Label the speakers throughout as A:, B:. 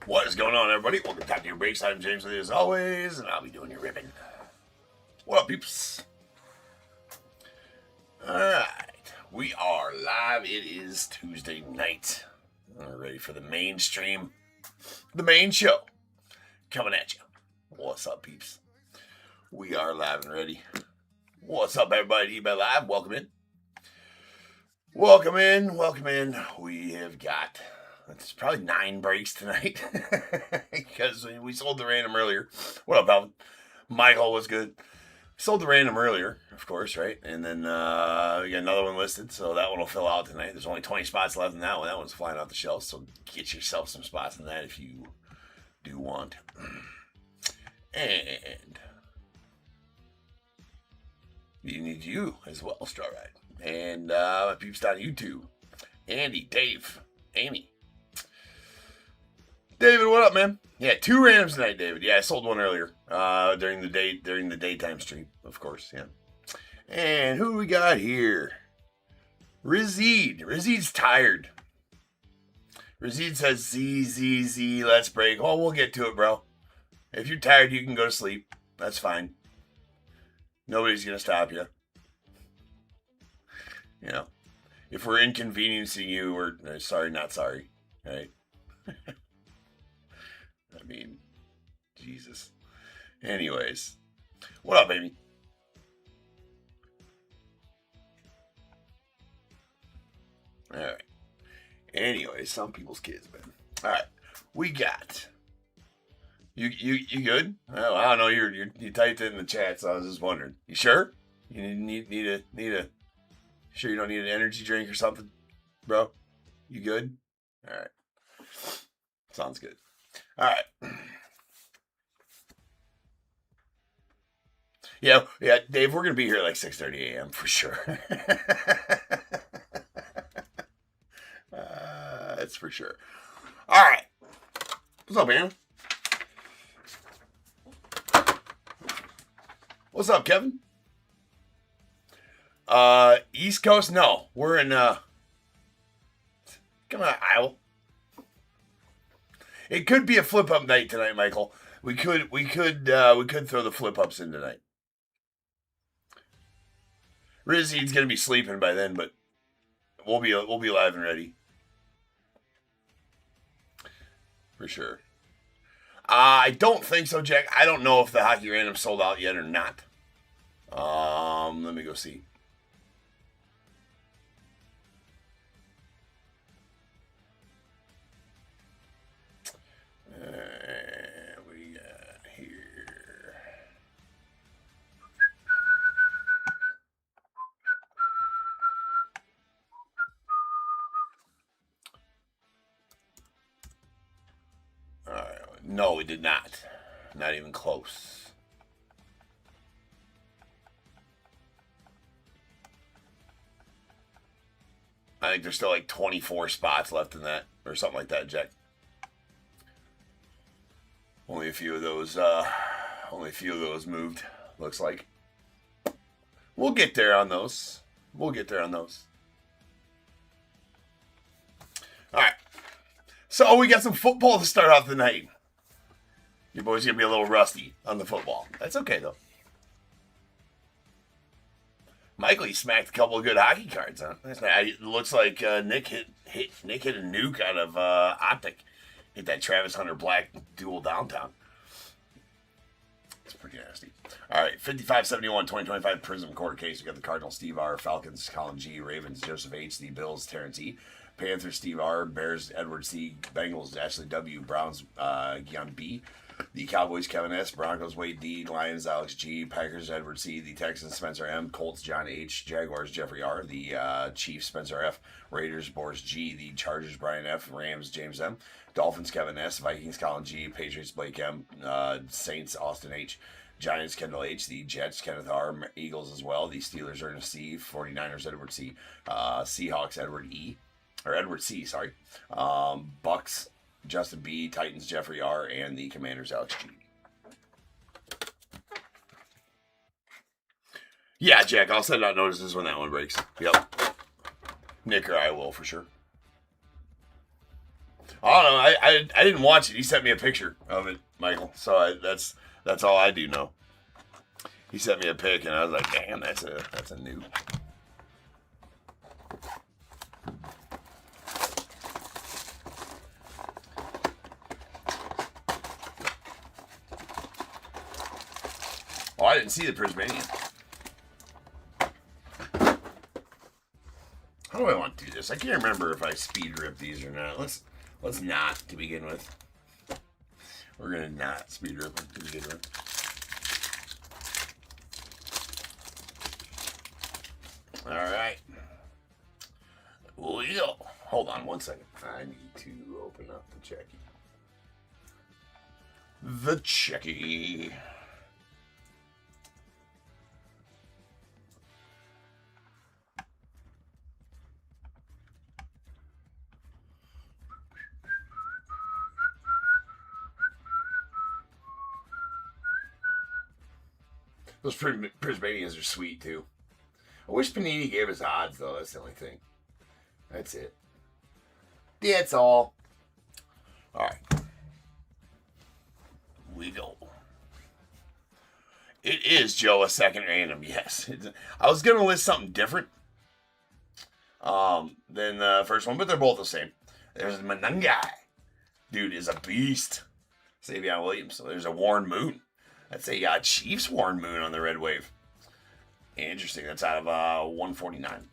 A: What is going on, everybody? Welcome to Your Breaks. I'm James with you as always, and I'll be doing your ribbon. What up, peeps? Alright, we are live. It is Tuesday night. We're ready for the mainstream, the main show coming at you. What's up, peeps? We are live and ready. What's up, everybody? eBay Live. Welcome in. Welcome in. Welcome in. We have got... it's probably 9 breaks tonight because we sold the random earlier. What up, Alvin? Michael was good. Sold the random earlier, of course, right? And then we got another one listed, so that one will fill out tonight. There's only 20 spots left in that one. That one's flying off the shelf, so get yourself some spots in that if you do want. And you need you as well, Straw Ride. And my peeps on YouTube. Andy, Dave, Amy. David, what up, man? Yeah, 2 randoms tonight, David. Yeah, I sold one earlier during the daytime stream, of course. Yeah. And who we got here? Rizid. Rizid's tired. Rizid says, Z, let's break. Oh, we'll get to it, bro. If you're tired, you can go to sleep. That's fine. Nobody's gonna stop you. You know, if we're inconveniencing you, we're sorry, not sorry, right? I mean, Jesus. Anyways, what up, baby? All right. Anyways, some people's kids, man. All right, we got you good? Oh, I don't know. You typed it in the chat, so I was just wondering. You sure? You need a. Sure you don't need an energy drink or something, bro? You good? All right. Sounds good. All right. Yeah, Dave, we're going to be here at like 6:30 a.m. for sure. That's for sure. All right. What's up, man? What's up, Kevin? East Coast? No. We're in, come on, Iowa. It could be a flip-up night tonight, Michael. We could throw the flip-ups in tonight. Rizzy's gonna be sleeping by then, but we'll be live and ready for sure. I don't think so, Jack. I don't know if the hockey random sold out yet or not. Let me go see. What do you got here? All right. No, we did not. Not even close. I think there's still like 24 spots left in that, or something like that, Jack. Only a few of those moved, looks like. We'll get there on those. All right. So we got some football to start off the night. Your boy's going to be a little rusty on the football. That's okay, though. Michael, he smacked a couple of good hockey cards, huh? It looks like Nick hit a nuke out of Optic. Hit that Travis Hunter Black duel downtown. It's pretty nasty. All right, 5571 2025 Prizm quarter case. We got the Cardinals, Steve R. Falcons, Colin G. Ravens, Joseph H. The Bills, Terrence E. Panthers, Steve R. Bears, Edward C. Bengals, Ashley W. Browns, Gian B. The Cowboys, Kevin S. Broncos, Wade D. Lions, Alex G. Packers, Edward C. The Texans, Spencer M. Colts, John H. Jaguars, Jeffrey R. The Chiefs, Spencer F. Raiders, Boris G. The Chargers, Brian F. Rams, James M. Dolphins, Kevin S. Vikings, Colin G. Patriots, Blake M. Saints, Austin H. Giants, Kendall H. The Jets, Kenneth R. Eagles as well. The Steelers, Ernest C. 49ers, Edward C. Seahawks, Edward E. Or Edward C., sorry. Bucks, Justin B., Titans, Jeffrey R., and the Commanders, Alex G. Yeah, Jack, I'll send out notices when that one breaks. Yep. Nick or I will, for sure. I don't know. I didn't watch it. He sent me a picture of it, Michael. So that's all I do know. He sent me a pic, and I was like, damn, that's a new. Oh, I didn't see the Prizmanian. How do I want to do this? I can't remember if I speed rip these or not. Let's not to begin with. We're gonna not speed rip them to begin with. All right. Well, hold on one second. I need to open up the checky. The checky. Those Prizmanias are sweet, too. I wish Panini gave us odds, though. That's the only thing. That's it. That's all. All right. We go. It is, Joe, a second random. Yes. I was going to list something different than the first one, but they're both the same. There's Manungai. Dude is a beast. Savion Williams. So there's a Warren Moon. That's a Chiefs Warren Moon on the red wave. Interesting. That's out of 149.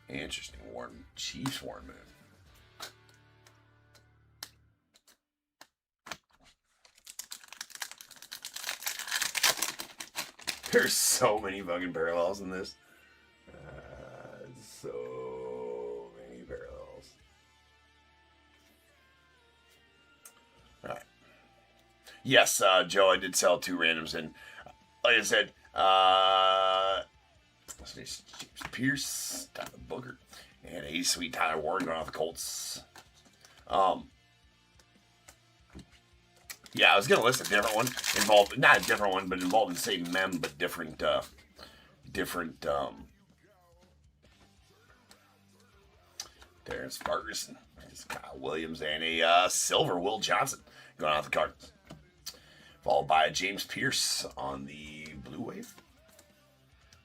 A: Interesting. Chiefs Warren Moon. There's so many fucking parallels in this. So many parallels. All right. Yes, Joe, I did sell 2 randoms, and like I said, James Pierce, Tyler Booker, and a sweet Tyler Warren going off the Colts. Yeah, I was gonna list a different one involved, not a different one, but involved in the same mem, but different. Terrence Ferguson, Kyle Williams, and a silver Will Johnson going off the Cardinals. Followed by James Pierce on the blue wave.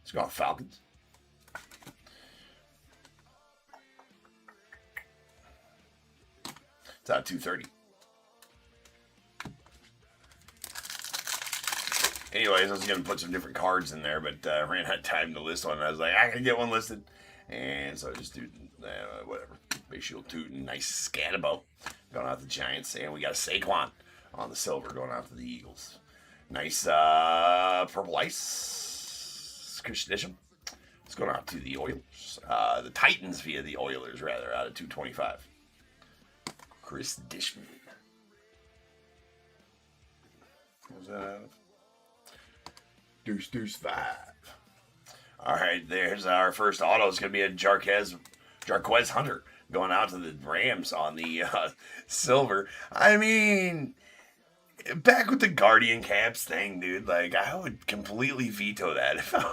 A: Let's go on Falcons. It's out 230. Anyways, I was going to put some different cards in there, but I ran out of time to list one. I was like, I can get one listed. And so I just do whatever. Big Shield Tootin', nice Scatabo going out the Giants. And we got a Saquon on the silver going out to the Eagles. Nice Purple Ice. Chris Disham. It's going out to the Oilers. The Titans via the Oilers, rather, out of 225. Chris Dishman. What was that out of? Deuce 5. All right, there's our first auto. It's going to be a Jarquez Hunter going out to the Rams on the silver. I mean, back with the Guardian Caps thing, dude. Like, I would completely veto that if I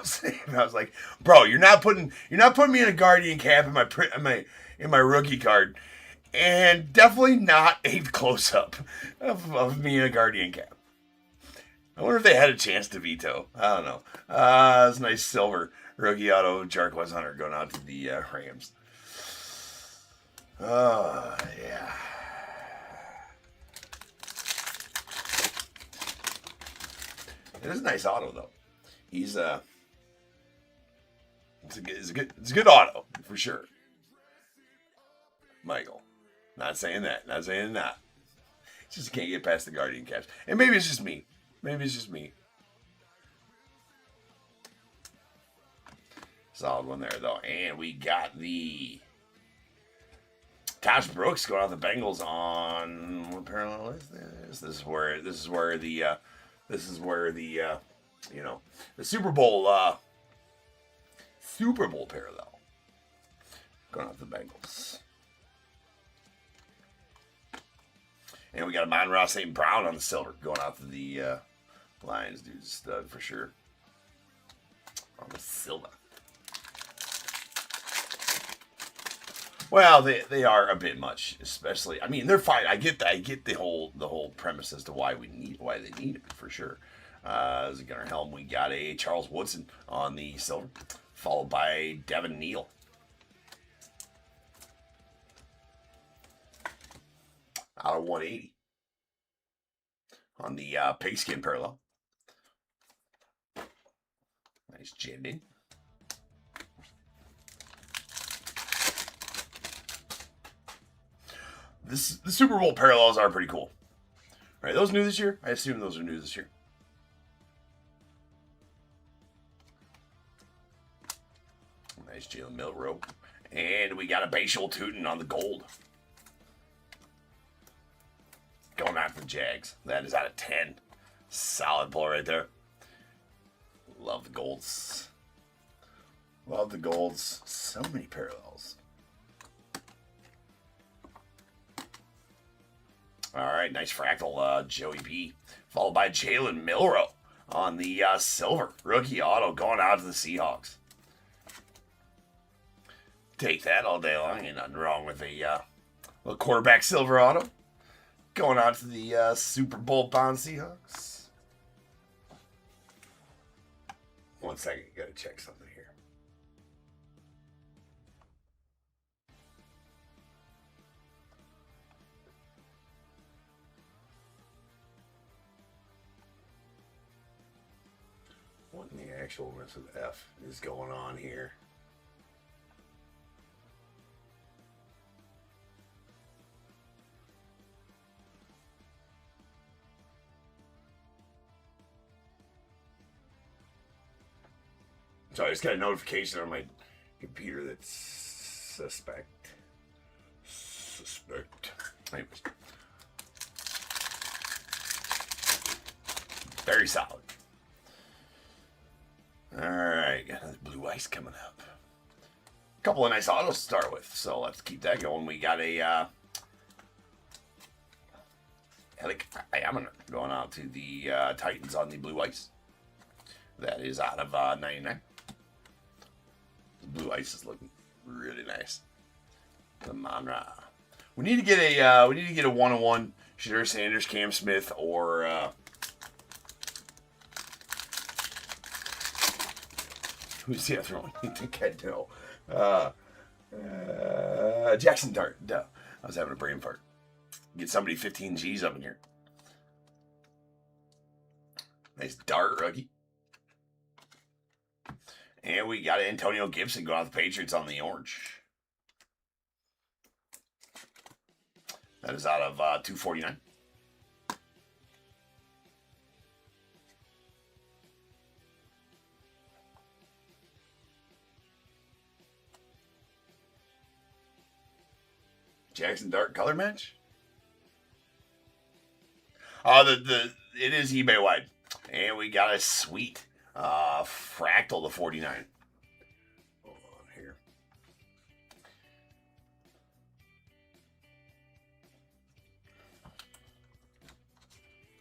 A: was like, bro, you're not putting me in a Guardian Cap in my rookie card, and definitely not a close up of me in a Guardian Cap. I wonder if they had a chance to veto. I don't know. It's a nice silver rookie auto Jarquez Hunter going out to the Rams. Oh, yeah. It is a nice auto, though. He's it's a good auto for sure. Michael, not saying that. Not saying that. Just can't get past the Guardian Caps, and maybe it's just me. Solid one there, though. And we got the Tosh Brooks going out the Bengals on what parallel is this? This is where the the Super Bowl parallel going out the Bengals. And we got a Monroe St. Brown on the silver going out to the Lions, dude. Stud for sure. On the silver. Well, they are a bit much, especially. I mean, they're fine. I get that. I get the whole premise as to why they need it for sure. As a Gunnar Helm, we got a Charles Woodson on the silver, followed by Devin Neal. Out of 180 on the pigskin parallel. Nice Jending. The Super Bowl parallels are pretty cool. Right, those new this year? I assume those are new this year. Nice Jalen Milrow. And we got a Bashal Tootin on the gold. Going out for the Jags. That is out of 10. Solid pull right there. Love the golds. Love the golds. So many parallels. All right, nice fractal, Joey B. Followed by Jalen Milrow on the silver. Rookie auto going out to the Seahawks. Take that all day long. Ain't nothing wrong with a little quarterback silver auto. Going out to the Super Bowl bound Seahawks. 1 second, gotta check something here. What in the actual mess of F is going on here? So I just got a notification on my computer that's suspect. Anyways. Very solid. Alright, got another blue ice coming up. A couple of nice autos to start with, so let's keep that going. We got a Amon going out to the Titans on the blue ice. That is out of 99. The blue ice is looking really nice. The Monra. We need to get a 1-on-1 Shadur Sanders, Cam Smith, or who's the other one? I think I know. Jackson Dart. Duh. I was having a brain fart. Get somebody 15 G's up in here. Nice Dart rookie. And we got Antonio Gibson going out the Patriots on the orange. That is out of 249. Jackson Dart color match? It is eBay wide. And we got a sweet fractal to 49. Hold on here.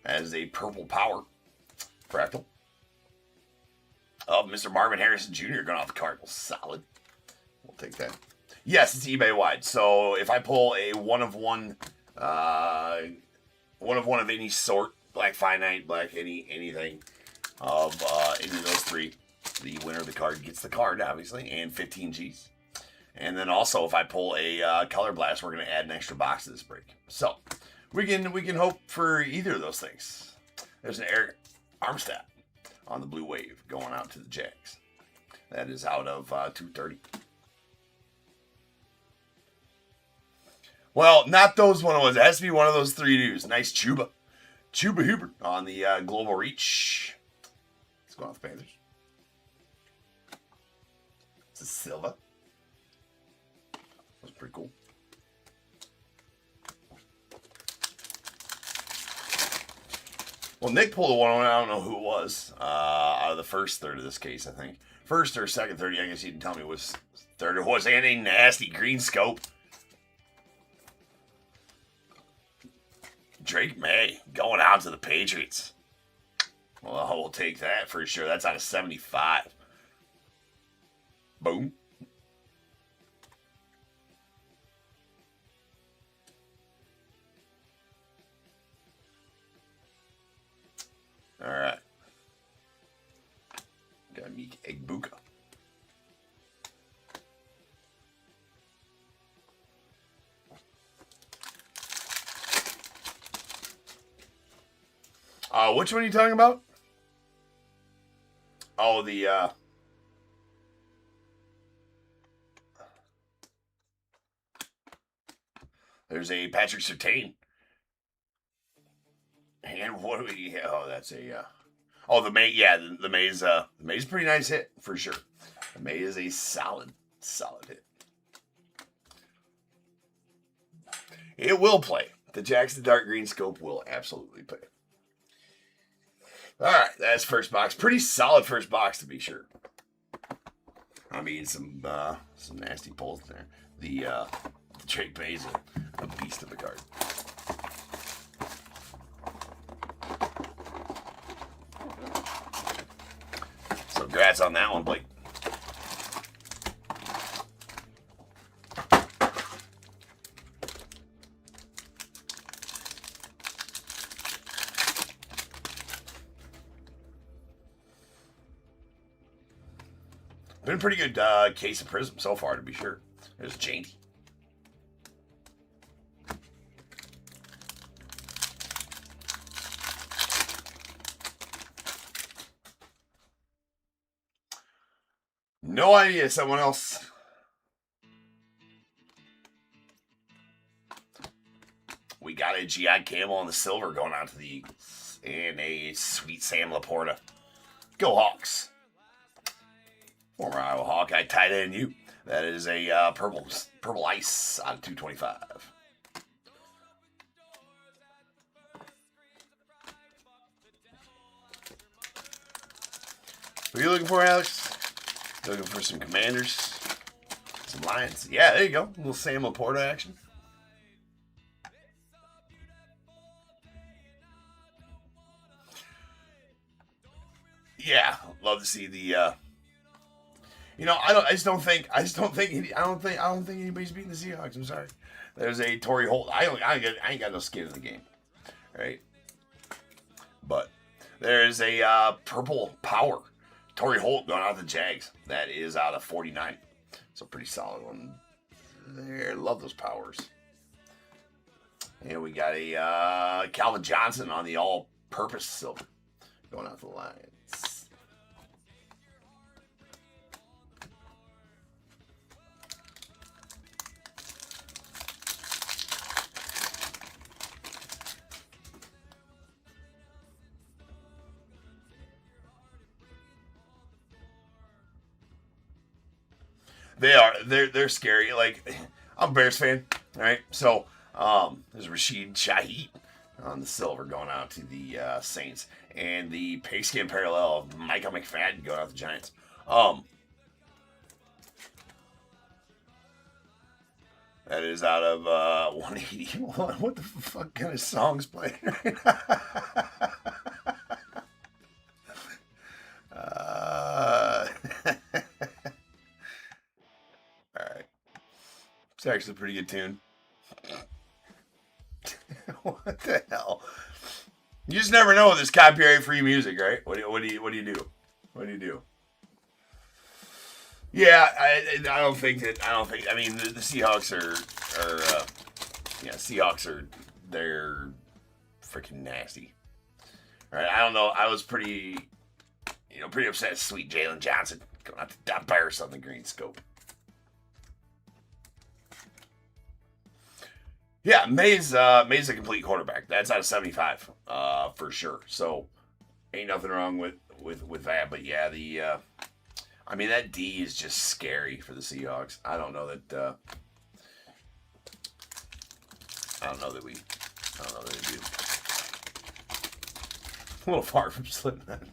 A: As a purple power fractal of Mr. Marvin Harrison Jr. going off the Cardinals. Solid. We'll take that. Yes, it's eBay wide. So if I pull a one of one of any sort, black finite, black anything of any of those three, the winner of the card gets the card, obviously, and 15 G's. And then also, if I pull a color blast, we're going to add an extra box to this break. So we can hope for either of those things. There's an Eric Armstead on the blue wave going out to the Jags. That is out of 230. Well, not those one of ones. It has to be one of those three dudes. Nice Chuba Hubbard on the Global Reach. Let's go on with the Panthers. It's a Silva. That's pretty cool. Well, Nick pulled a one. I don't know who it was. Out of the first third of this case, I think. First or second 30, I guess you didn't tell me it was third or was. And a nasty green scope. Drake May going out to the Patriots. Well, we'll take that for sure. That's out of 75. Boom. Igbuka. Which one are you talking about? Oh, there's a Patrick Surtain. And what do we? Oh, that's a. Oh, the May. Yeah, the May's. The May's a pretty nice hit for sure. The May is a solid hit. It will play. The Jackson Dark Green Scope will absolutely play. All right, that's first box. Pretty solid first box to be sure. I mean, some nasty pulls there. The Drake Bay's a beast of a card. So congrats on that one, Blake. Been a pretty good case of Prizm so far, to be sure. There's Ginter. No idea. Someone else. We got a G.I. Campbell on the silver going out to the Eagles. And a sweet Sam Laporta. Go Hawks. Former Iowa Hawkeye tight end you. That is a purple ice out of 225. What are you looking for, Alex? Looking for some Commanders? Some Lions? Yeah, there you go. A little Sam Laporta action. Yeah, love to see the I don't think anybody's beating the Seahawks. I'm sorry. There's a Torrey Holt. I ain't got no skin in the game, right? But there's a purple power. Torrey Holt going out the Jags. That is out of 49. It's a pretty solid one there. Love those powers. And we got a Calvin Johnson on the all-purpose silver going out the Lions. They're scary. Like, I'm a Bears fan, right? So there's Rashid Shaheed on the silver going out to the Saints, and the pigskin parallel of Micah McFadden going out to the Giants. That is out of 181. What the fuck kind of songs playing right now? Alright. It's actually a pretty good tune. What the hell? You just never know with this copyright-free music, right? What do you do? What do you do? Yeah, I don't think. I mean, the Seahawks they're freaking nasty. All right, I don't know. I was pretty upset. Sweet Jalen Johnson going out to Don Paris on the green scope. Yeah, May's a complete quarterback. That's out of 75, for sure. So ain't nothing wrong with that. But yeah, that D is just scary for the Seahawks. I don't know that we do. A little far from Slipknot.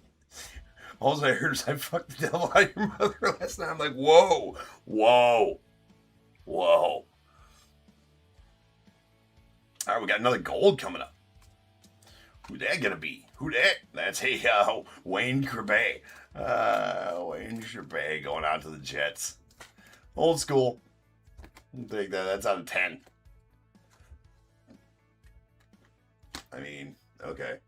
A: All I heard is I fucked the devil out of your mother last night. I'm like, whoa. All right, we got another gold coming up. Who that gonna be? Who that? That's Wayne Crabbe. Wayne Crabbe going out to the Jets. Old school. I'll take that. That's out of 10. I mean, okay.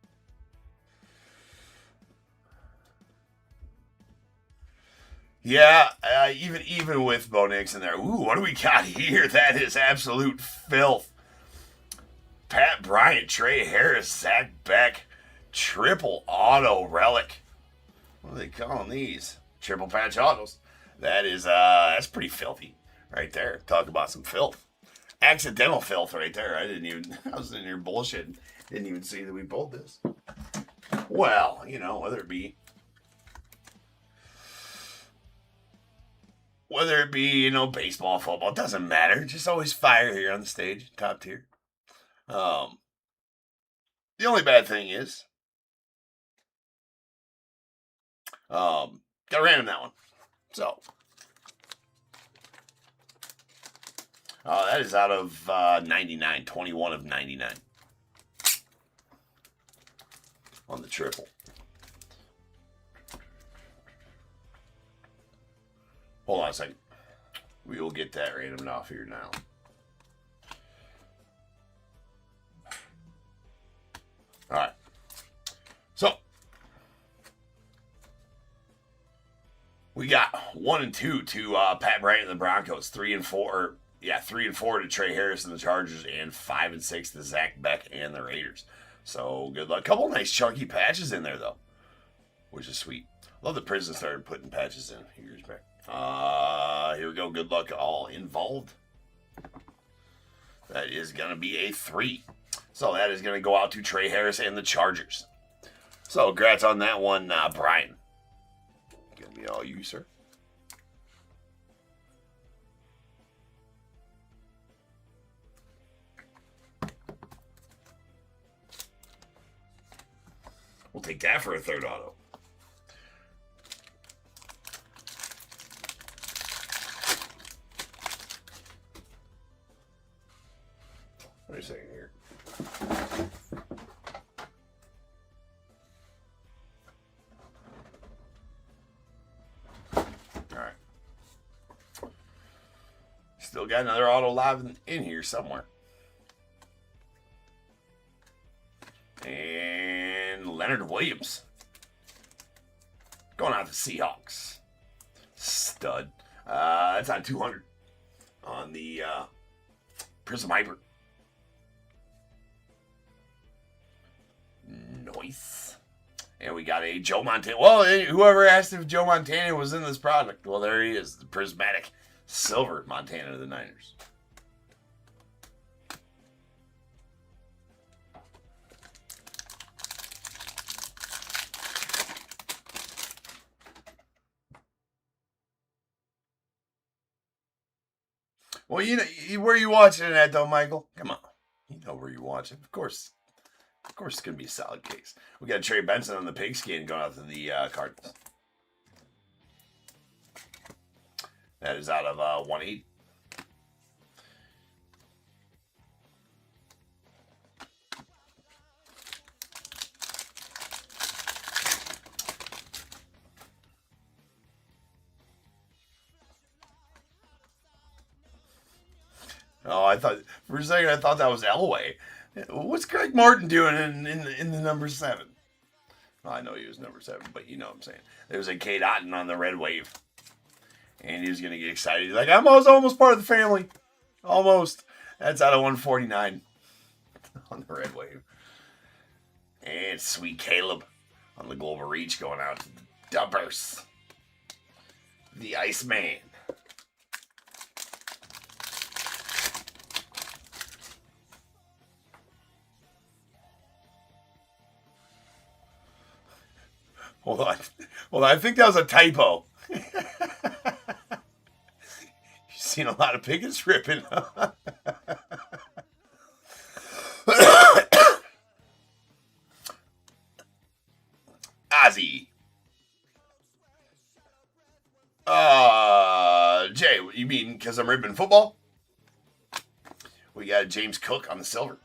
A: Yeah, even with Bo Nix in there. Ooh, what do we got here? That is absolute filth. Pat Bryant, Trey Harris, Zach Beck, triple auto relic. What are they calling these? Triple patch autos. That's pretty filthy right there. Talk about some filth. Accidental filth right there. I was in here bullshitting. Didn't even see that we pulled this. Well, whether it be baseball, football, it doesn't matter. Just always fire here on the stage, top tier. The only bad thing is, got random that one. So, that is out of 99, 21 of 99 on the triple. Hold on a second. We will get that random off here now. All right. So, we got 1 and 2 to Pat Bryant and the Broncos. 3 and 4. 3 and 4 to Trey Harris and the Chargers, and 5 and 6 to Zach Beck and the Raiders. So, good luck. Couple nice chunky patches in there, though, which is sweet. Love that Prizm started putting patches in a few years back. Here we go. Good luck all involved. That is going to be a 3. So that is going to go out to Trey Harris and the Chargers. So congrats on that one, Brian. Going to be all you, sir. We'll take that for a third auto. Wait a second here. Alright. Still got another auto live in here somewhere. And Leonard Williams. Going out to Seahawks. Stud. That's on 200 on the Prizm Hyper. Nice. And we got a Joe Montana. Well, whoever asked if Joe Montana was in this product, well, there he is. The prismatic silver Montana of the Niners. Well, where are you watching it at, though, Michael? Come on. You know where you're watching. Of course, it's going to be a solid case. We got Trey Benson on the pigskin going out to the Cardinals. That is out of 180. Oh, for a second I thought that was Elway. What's Greg Martin doing in the number 7? Well, I know he was number 7, but you know what I'm saying. There was a Kate Otten on the red wave. And he was going to get excited. He's like, I'm almost part of the family. Almost. That's out of 149 on the red wave. And Sweet Caleb on the Global Reach going out to the Dumpers. The Iceman. Hold on. I think that was a typo. You've seen a lot of pickets ripping. Ozzy. Jay, you mean because I'm ripping football? We got James Cook on the silver.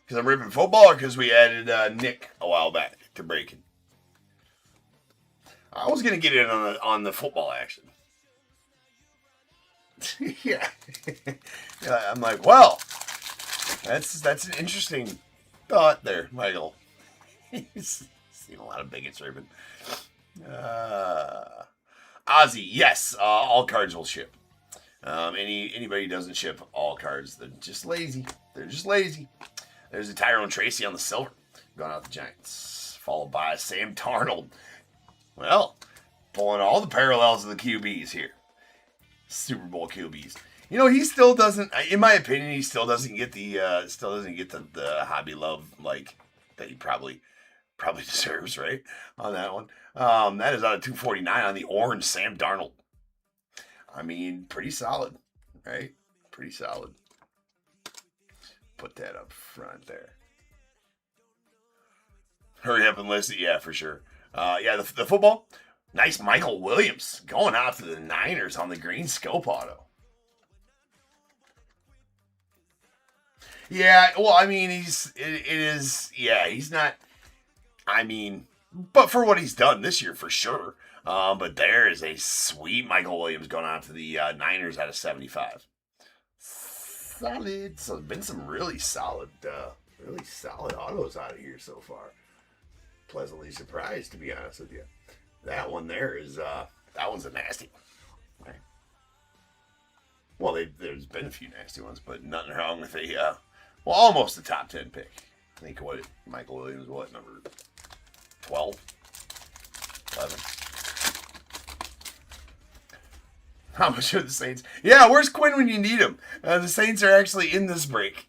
A: Because I'm ripping football, or because we added Nick a while back to breaking? I was gonna get in on the football action. Yeah. I'm like, well, that's an interesting thought there, Michael. He's seen a lot of bigots ripping. Ozzy, yes, all cards will ship. Anybody who doesn't ship all cards, they're just lazy. They're just lazy. There's a Tyrone Tracy on the silver, going out the Giants, followed by Sam Darnold. Well, pulling all the parallels of the QBs here. Super Bowl QBs. You know, he still doesn't. In my opinion, he still doesn't get the hobby love like that he probably deserves. Right on that one. That is out of 249 on the orange Sam Darnold. I mean, pretty solid, right? Pretty solid. Put that up front there. Hurry up and list it, yeah, for sure. Yeah, the football. Nice Michael Williams going out to the Niners on the green scope auto. Yeah, well, I mean, he's not, I mean, but for what he's done this year, for sure. But there is a sweet Michael Williams going out to the Niners out of 75. Solid. So, been some really solid autos out of here so far. Pleasantly surprised, to be honest with you. That one there is, that one's a nasty one. Right. Well, there's been a few nasty ones, but nothing wrong with almost a top 10 pick. I think Michael Williams, number 12? 11? How much are the Saints? Yeah, where's Quinn when you need him? The Saints are actually in this break.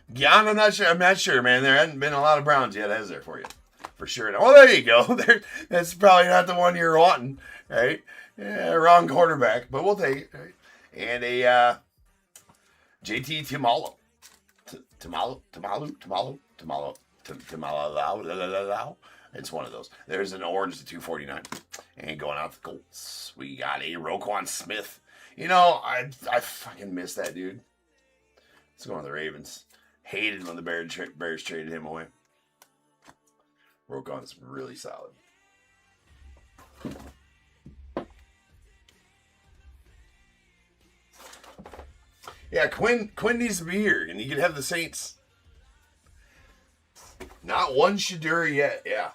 A: Yeah, I'm not sure. I'm not sure, man. There hasn't been a lot of Browns yet, has there, for you? For sure. Oh, there you go. That's probably not the one you're wanting, right? Yeah, wrong quarterback, but we'll take it. Right? And a JT Timalo. Timalo. It's one of those. There's an orange to 249. And going out the Colts, we got a Roquan Smith. You know, I fucking miss that dude. Let's go on the Ravens. Hated when the Bears traded him away. Roquan's really solid. Yeah, Quinn needs to be here, and he could have the Saints. Not one Shadur yet, yeah.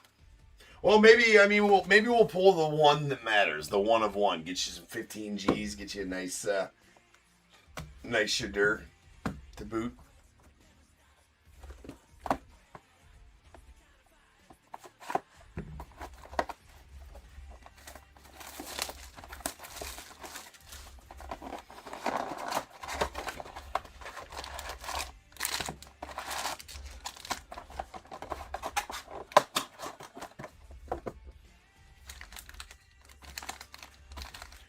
A: Well, maybe we'll pull the one that matters, the one of one. Get you some 15 G's, get you a nice Shadur to boot.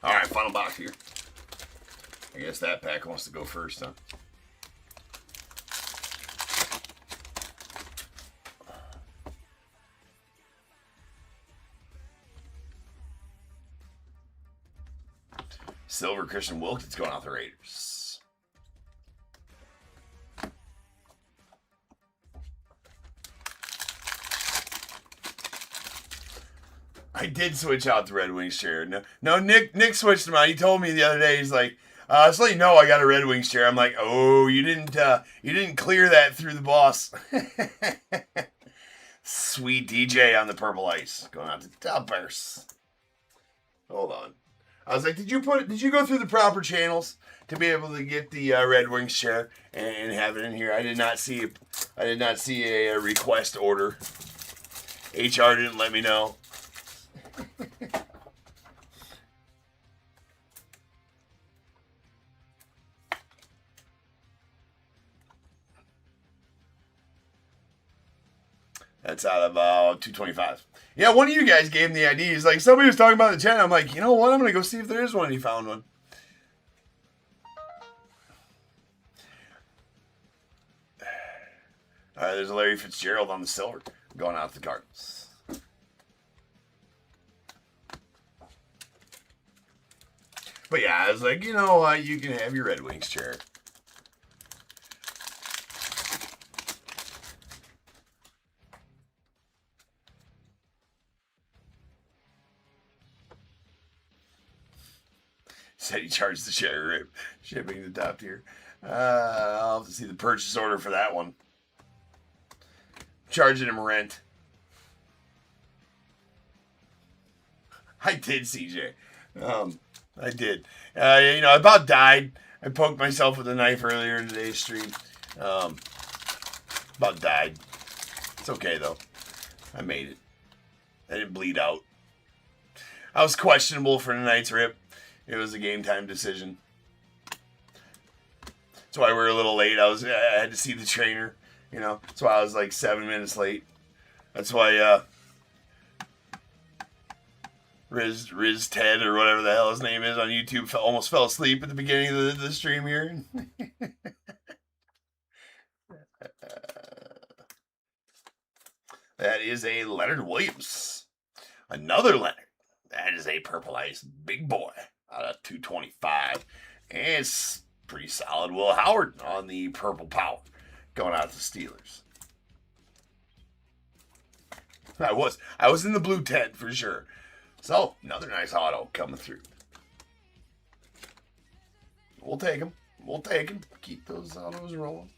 A: All right, final box here. I guess that pack wants to go first, huh? Silver Christian Wilkins going out the Raiders. I did switch out the Red Wings chair. No, Nick switched them out. He told me the other day, he's like, just let you know I got a Red Wings chair. I'm like, oh, you didn't clear that through the boss. Sweet DJ on the purple ice. Going out to Toppers. Hold on. I was like, did you go through the proper channels to be able to get the Red Wings chair and have it in here? I did not see a request order. HR didn't let me know. That's out of 225. Yeah, one of you guys gave him the ID. He's like, somebody was talking about the channel. I'm like, you know what? I'm going to go see if there is one. And he found one. All right, there's a Larry Fitzgerald on the silver going out to the Cardinals. But yeah, I was like, you know what? You can have your Red Wings chair. said he charged the share shipping to top tier. I'll have to see the purchase order for that one. Charging him rent. I did, CJ. I did. I about died. I poked myself with a knife earlier in today's stream. About died. It's okay, though. I made it. I didn't bleed out. I was questionable for tonight's rip. It was a game time decision. That's why we were a little late. I had to see the trainer. That's why I was like 7 minutes late. That's why Riz Ted or whatever the hell his name is on YouTube almost fell asleep at the beginning of the stream here. That is a Leonard Williams. Another Leonard. That is a Purple Ice big boy out of 225. And it's pretty solid Will Howard on the Purple Power going out to Steelers. I was in the blue tent for sure. So, another nice auto coming through. We'll take him. Keep those autos rolling.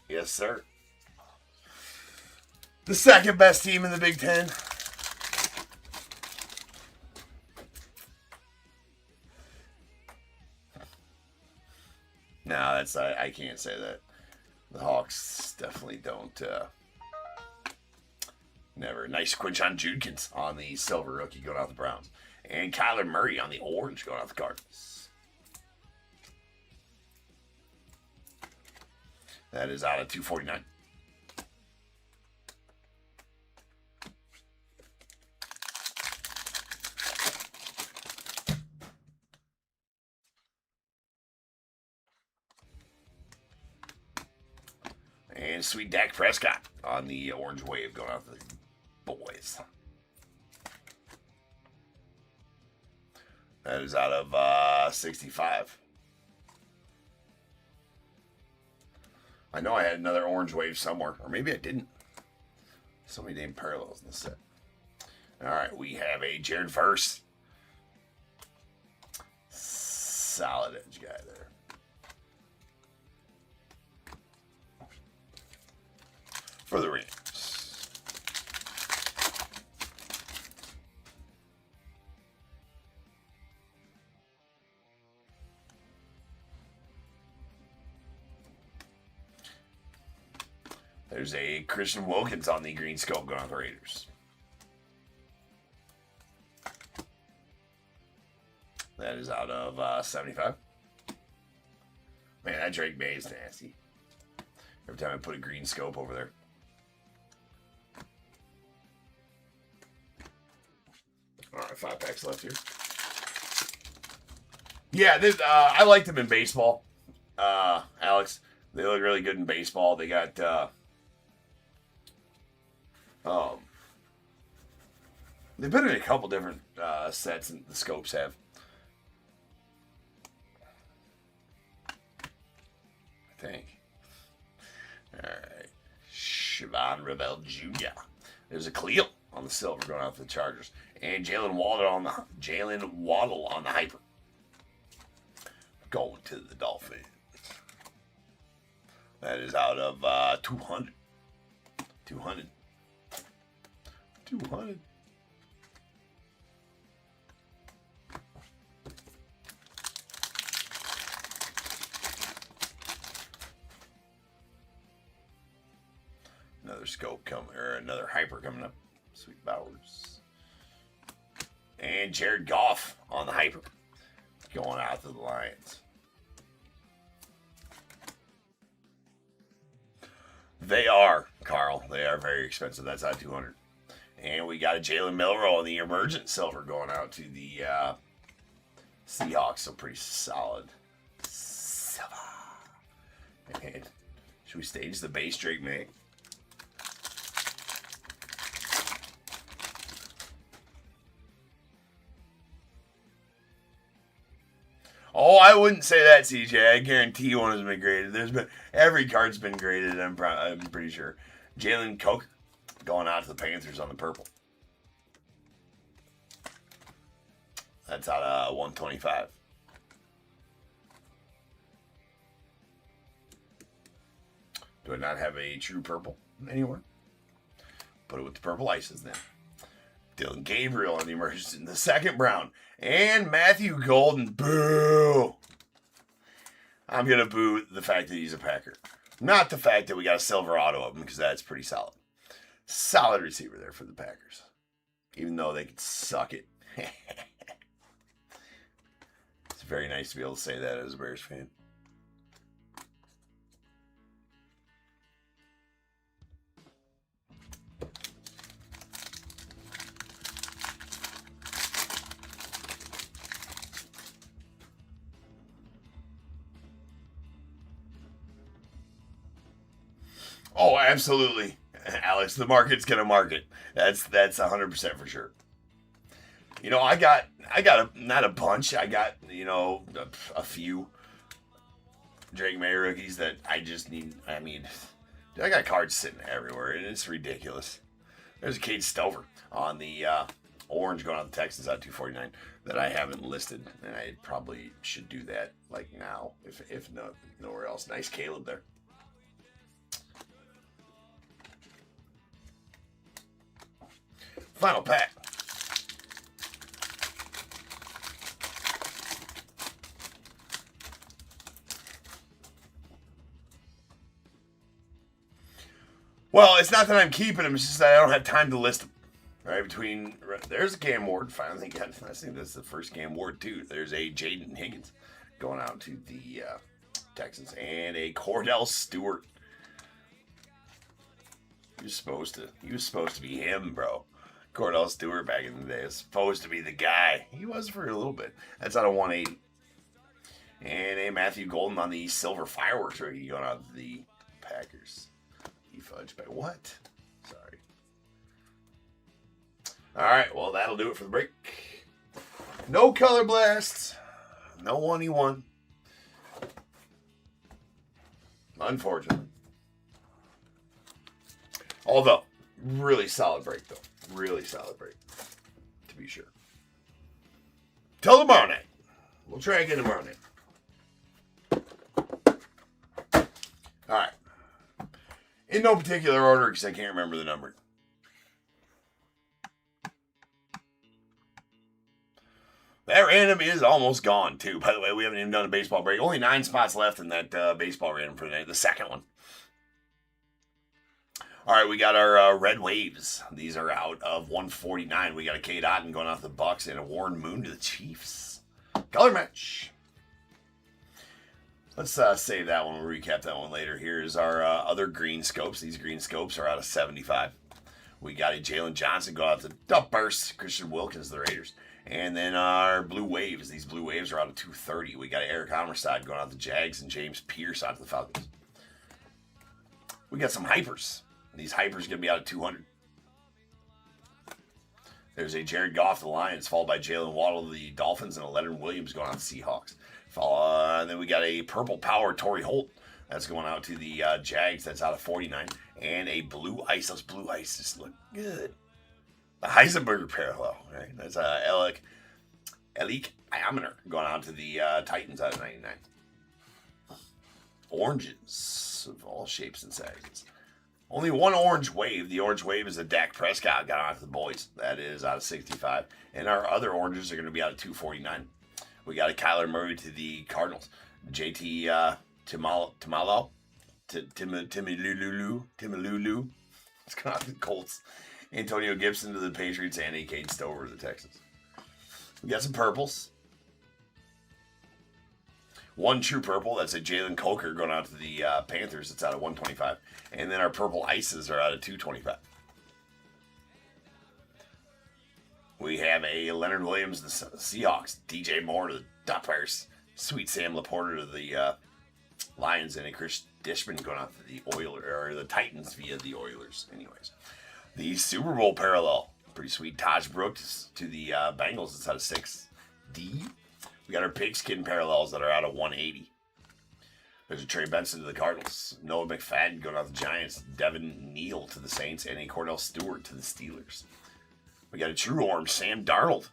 A: Yes, sir. The second best team in the Big Ten. No, I can't say that. The Hawks definitely don't. Never. Nice Quinshon Judkins on the silver rookie going out the Browns. And Kyler Murray on the orange going out the Cardinals. That is out of 249. And sweet Dak Prescott on the orange wave going out the boys. That is out of 65. I know I had another orange wave somewhere, or maybe I didn't. So many damn parallels in this set. All right, we have a Jared Verse. Solid edge guy there. For the Rams. There's a Christian Wilkins on the green scope going on the Raiders. That is out of 75. Man, that Drake May is nasty. Every time I put a green scope over there. All right, 5 packs left here. Yeah, I liked them in baseball, Alex. They look really good in baseball. They got they've been in a couple different sets, and the scopes have. I think. All right, Siobhan Rebel Jr. There's a Khalil on the silver going out for the Chargers, and Jalen Waddle on the hyper going to the Dolphins. That is out of 200. 200. Another scope coming, or another hyper coming up. Sweet Bowers. And Jared Goff on the hyper. Going out to the Lions. They are, Carl. They are very expensive. That's out of 200. And we got a Jalen Milroe on the emergent silver going out to the Seahawks. So pretty solid. Silver. And should we stage the base Drake May? Oh, I wouldn't say that, CJ. I guarantee one has been graded. Every card's been graded. I'm pretty sure. Jalen Coker going out to the Panthers on the purple. That's out of 125. Do I not have a true purple anywhere? Put it with the purple ices then. Dylan Gabriel on the emergence in the second brown. And Matthew Golden. Boo! I'm going to boo the fact that he's a Packer. Not the fact that we got a silver auto of him, because that's pretty solid. Solid receiver there for the Packers. Even though they could suck it. It's very nice to be able to say that as a Bears fan. Oh, absolutely, Alex. The market's gonna market. That's 100% for sure. You know, I got not a bunch. I got a few Drake May rookies that I just need. I mean, I got cards sitting everywhere, and it's ridiculous. There's a Cade Stover on the orange going on the Texans at 249 that I haven't listed, and I probably should do that like now, if not nowhere else. Nice Caleb there. Final pack. Well, it's not that I'm keeping them, it's just that I don't have time to list them. Right, there's a Cam Ward, finally got, I think that's the first Cam Ward too. There's a Jaden Higgins going out to the Texans, and a Cordell Stewart. He was supposed to be him, bro. Cordell Stewart back in the day was supposed to be the guy. He was for a little bit. That's out of 180. And a Matthew Golden on the silver fireworks rookie going out to the Packers. He fudged by what? Sorry. All right, well, that'll do it for the break. No color blasts. No 1-1. Unfortunately. Although, really solid break, though. Really solid break, to be sure. Till tomorrow night. We'll try again tomorrow night. All right. In no particular order, because I can't remember the number. That random is almost gone, too. By the way, we haven't even done a baseball break. Only 9 spots left in that baseball random for the night. The second one. All right, we got our Red Waves. These are out of 149. We got a Cade Otton going off the Bucks and a Warren Moon to the Chiefs. Color match. Let's save that one. We'll recap that one later. Here's our other green scopes. These green scopes are out of 75. We got a Jalen Johnson going out to the Burst. Christian Wilkins, the Raiders. And then our blue waves. These blue waves are out of 230. We got Eric Armstead going out to Jags and James Pierce out to the Falcons. We got some hypers. These hypers are going to be out of 200. There's a Jared Goff to the Lions, followed by Jalen Waddle to the Dolphins, and a Leonard Williams going out to the Seahawks. And then we got a Purple Power Torrey Holt. That's going out to the Jags. That's out of 49. And a Blue Ice. Those Blue Ices look good. The Heisenberg parallel, right? That's Elik Iomener going out to the Titans out of 99. Oranges of all shapes and sizes. Only one orange wave. The orange wave is a Dak Prescott got out to the boys. That is out of 65. And our other oranges are going to be out of 249. We got a Kyler Murray to the Cardinals. JT Timalo. Timilulu. It's going out to the Colts. Antonio Gibson to the Patriots and a Cade Stover to the Texans. We got some purples. One true purple. That's a Jalen Coker going out to the Panthers. It's out of 125. And then our purple ices are out of 225. We have a Leonard Williams to the Seahawks. DJ Moore to the Ducks. Sweet Sam Laporta to the Lions. And a Chris Dishman going out to the Oilers, or the Titans via the Oilers. Anyways. The Super Bowl parallel. Pretty sweet. Taj Brooks to the Bengals. It's out of 6D. We got our pigskin parallels that are out of 180. There's a Trey Benson to the Cardinals. Noah McFadden going out to the Giants. Devin Neal to the Saints. And a Cordell Stewart to the Steelers. We got a true orange Sam Darnold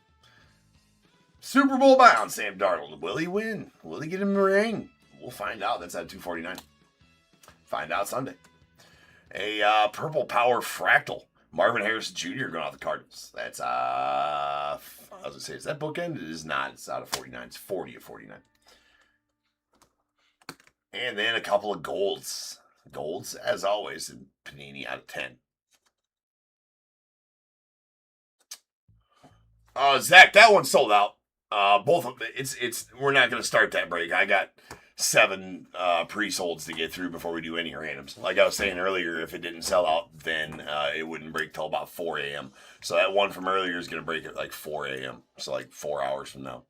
A: Super Bowl bound Sam Darnold. Will he win? Will he get him a ring? We'll find out. That's at 249. Find out Sunday. A purple power fractal. Marvin Harrison Jr. going out the Cardinals. That's I was gonna say, is that bookend? It is not. It's out of 49. It's 40 of 49. And then a couple of golds. Golds, as always, in Panini out of 10. Zach, that one sold out. Both of them. It's. We're not gonna start that break. I got 7 pre-solds to get through before we do any randoms. Like I was saying earlier, if it didn't sell out, then it wouldn't break till about 4 a.m. So that one from earlier is going to break at like 4 a.m. So like 4 hours from now.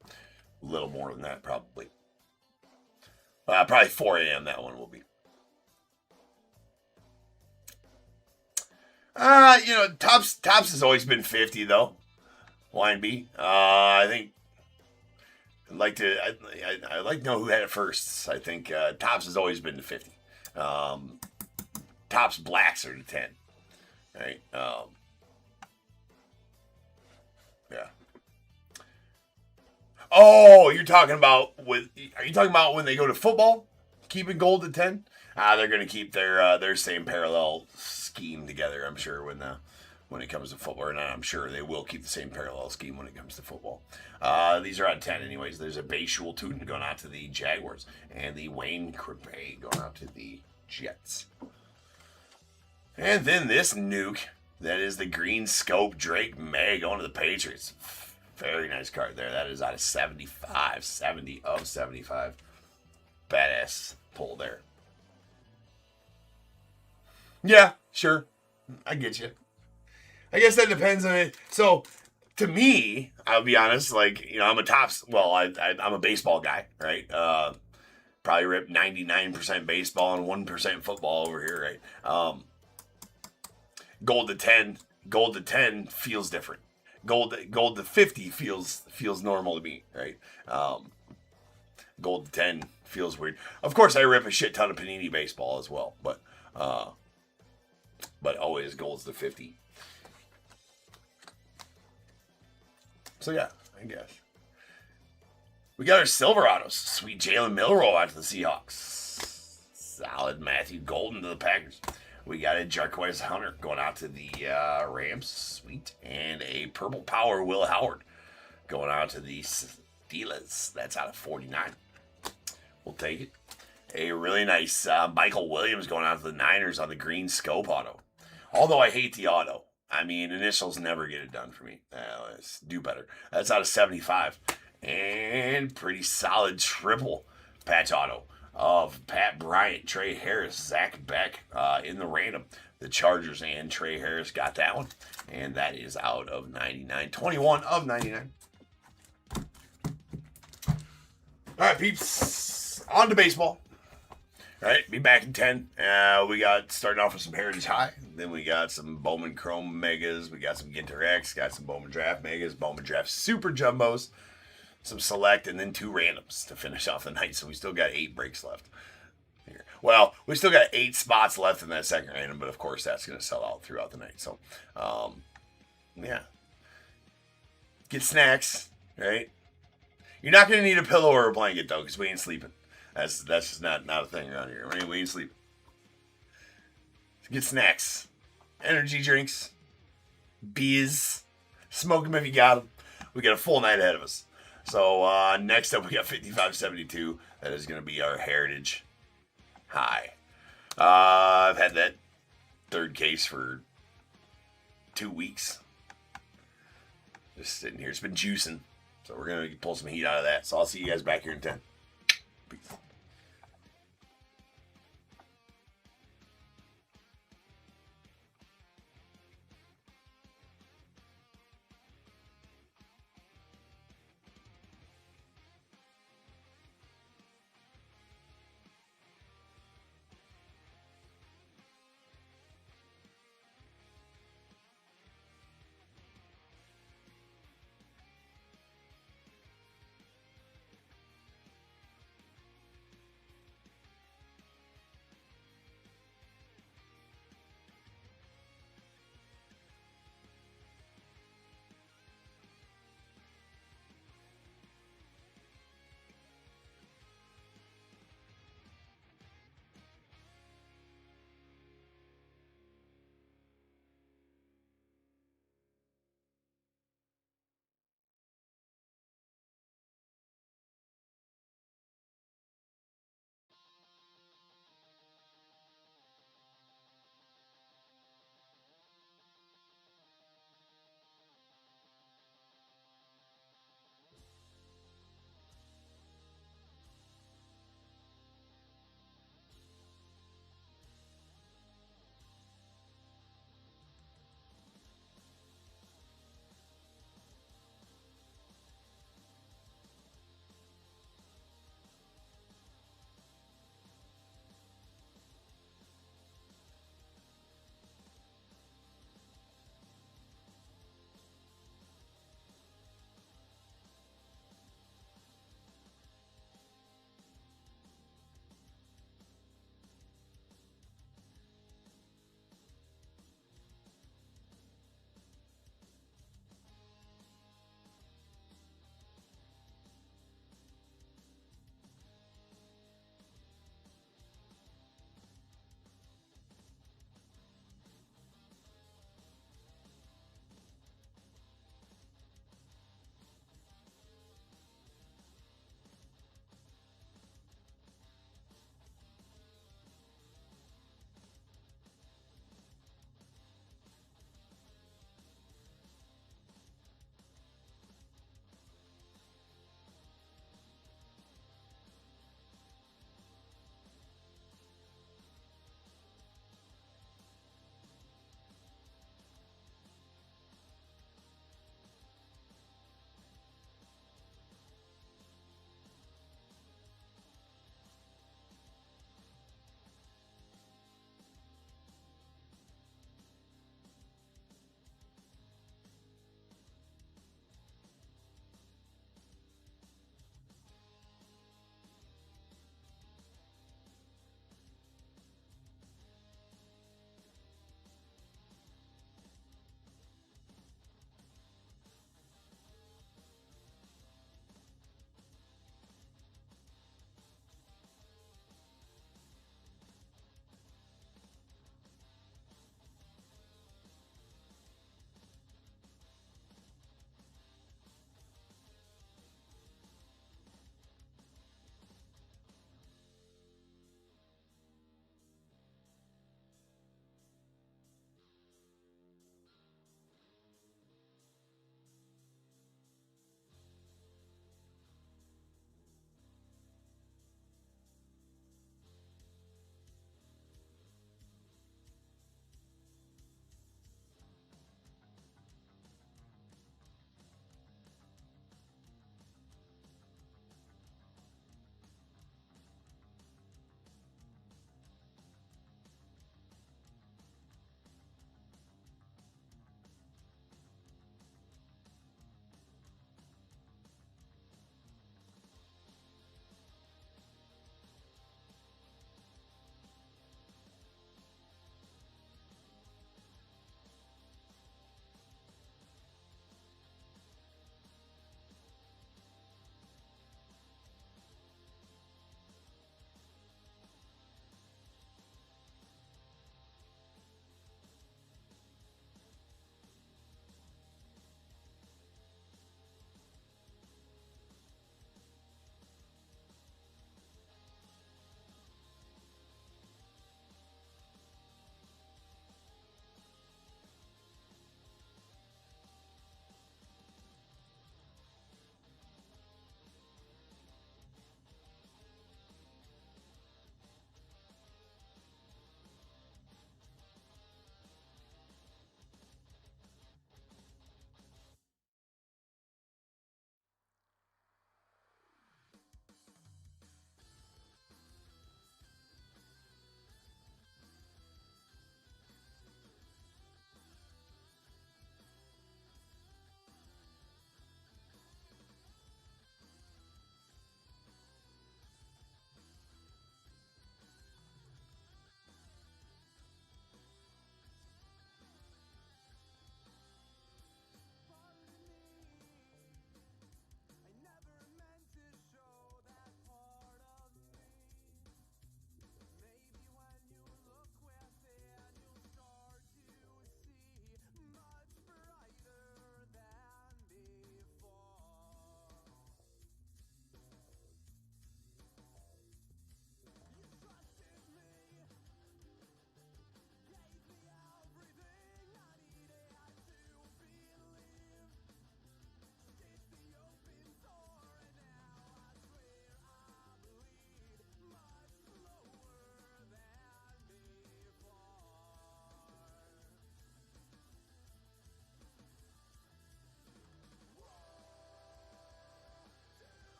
A: A little more than that, probably. Probably 4 a.m. that one will be. Tops has always been 50, though. Line B. I think I'd like to know who had it first. I think Tops has always been to 50. Tops blacks are to 10. Right? Yeah. Oh, you're talking about are you talking about when they go to football? Keeping gold at 10? They're going to keep their same parallel scheme together, I'm sure, when it comes to football. And I'm sure they will keep the same parallel scheme when it comes to football. These are at 10 anyways. There's a Bayshul Tootin going out to the Jaguars. And the Wayne Crepe going out to the Jets. And then this nuke. That is the green scope Drake May going to the Patriots. Very nice card there. That is out of 75. 70 of 75. Badass pull there. Yeah, sure. I get you. I guess that depends on it. So, to me, I'll be honest, I'm a Tops, I'm a baseball guy, right? Probably rip 99% baseball and 1% football over here, right? Gold to 10 feels different. Gold to 50 feels normal to me, right? Gold to 10 feels weird. Of course, I rip a shit ton of Panini baseball as well, but always golds to 50. So yeah, I guess. We got our Silverados. Sweet Jalen Milroe out to the Seahawks. Solid Matthew Golden to the Packers. We got a Jarquez Hunter going out to the Rams. Sweet. And a Purple Power Will Howard going out to the Steelers. That's out of 49. We'll take it. A really nice Michael Williams going out to the Niners on the green scope auto. Although I hate the auto. I mean, initials never get it done for me. Let's do better. That's out of 75. And pretty solid triple patch auto of Pat Bryant, Trey Harris, Zach Beck in the random. The Chargers and Trey Harris got that one. And that is out of 99. 21 of 99. All right, peeps. On to baseball. All right, be back in 10. We got starting off with some Heritage High. Then we got some Bowman Chrome Megas. We got some Ginter X. Got some Bowman Draft Megas. Bowman Draft Super Jumbos. Some Select. And then 2 randoms to finish off the night. So we still got 8 breaks left. Here. Well, we still got 8 spots left in that second random. But, of course, that's going to sell out throughout the night. So, yeah. Get snacks, right? You're not going to need a pillow or a blanket, though, because we ain't sleeping. That's just not a thing around here. We ain't sleeping. Get snacks, energy drinks, beers, smoke them if you got them. We got a full night ahead of us. So next up we got 5572. That is going to be our Heritage High. I've had that third case for 2 weeks. Just sitting here. It's been juicing. So we're going to pull some heat out of that. So I'll see you guys back here in 10. Peace.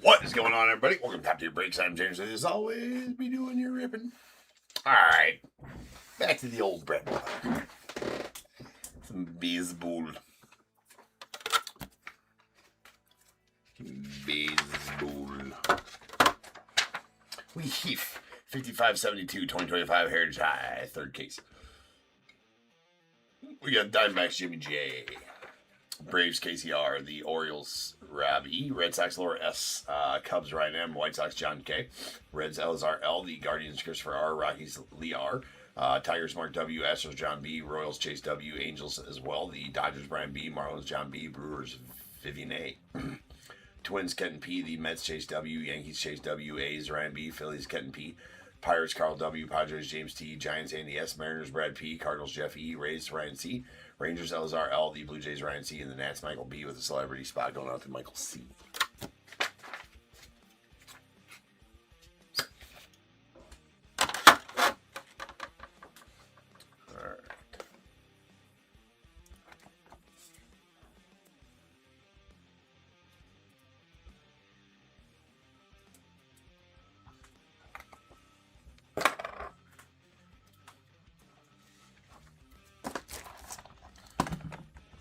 A: What is going on, everybody? Welcome to Top Tier Breaks. I'm James. As always, be doing your ripping. All right, back to the old bread. Some baseball. We heaf 5572 2025 Heritage High, third case. We got Diamondbacks Jimmy J, Braves KCR, the Orioles Rob E, Red Sox Laura S, Cubs Ryan M, White Sox John K, Reds Elazar L, the Guardians Christopher R, Rockies Lee R, Tigers Mark W, Astros John B, Royals Chase W, Angels as well, the Dodgers Brian B, Marlins John B, Brewers Vivian A, Twins Kenton P, the Mets Chase W, Yankees Chase W, A's Ryan B, Phillies Kenton P, Pirates Carl W, Padres James T, Giants Andy S, Mariners Brad P, Cardinals Jeff E, Rays Ryan C, Rangers Elazar L, the Blue Jays Ryan C, and the Nats Michael B with a celebrity spot going out to Michael C.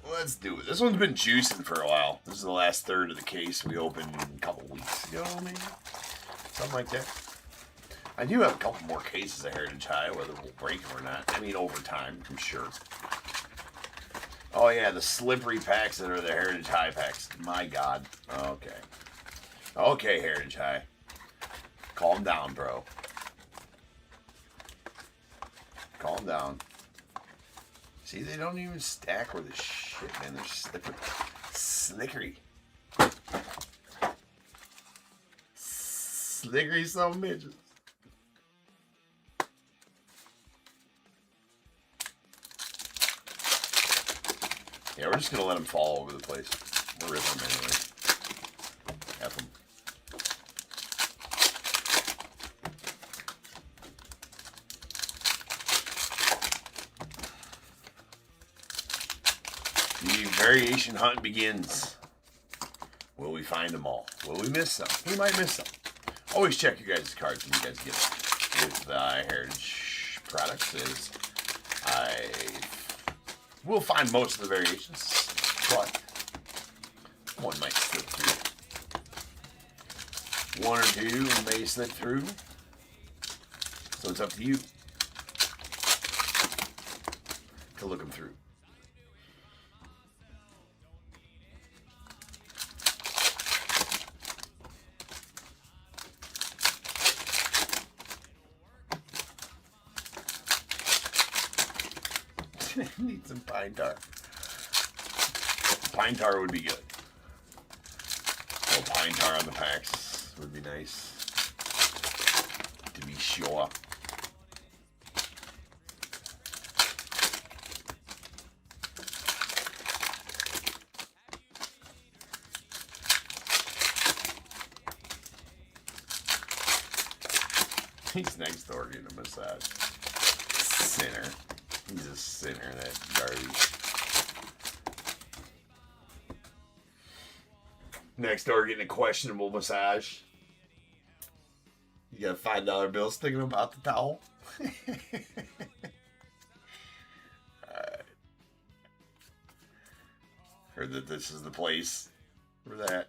A: Let's do it. This one's been juicing for a while. This is the last third of the case we opened a couple weeks ago, maybe? Something like that. I do have a couple more cases of Heritage High, whether we'll break them or not. I mean, over time, I'm sure. Oh, yeah, the slippery packs that are the Heritage High packs. My God. Okay. Okay, Heritage High. Calm down, bro. Calm down. See, they don't even stack where the shit, man. They're slippery. Slickery. Slickery some bitches. Yeah, we're just going to let them fall over the place. We'll rip them anyway. F them. The variation hunt begins. Will we find them all? Will we miss some? We might miss some. Always check your guys' cards when you guys get them. With Heritage products is I will find most of the variations, but one might slip through. One or two may slip through. So it's up to you to look them through. Need some pine tar. Pine tar would be good. A little pine tar on the packs would be nice. To be sure. He's next door getting a massage. Sinner. He's a sinner, that garbage. Next door getting a questionable massage. You got a $5 bill sticking about the towel. Alright. Heard that this is the place for that.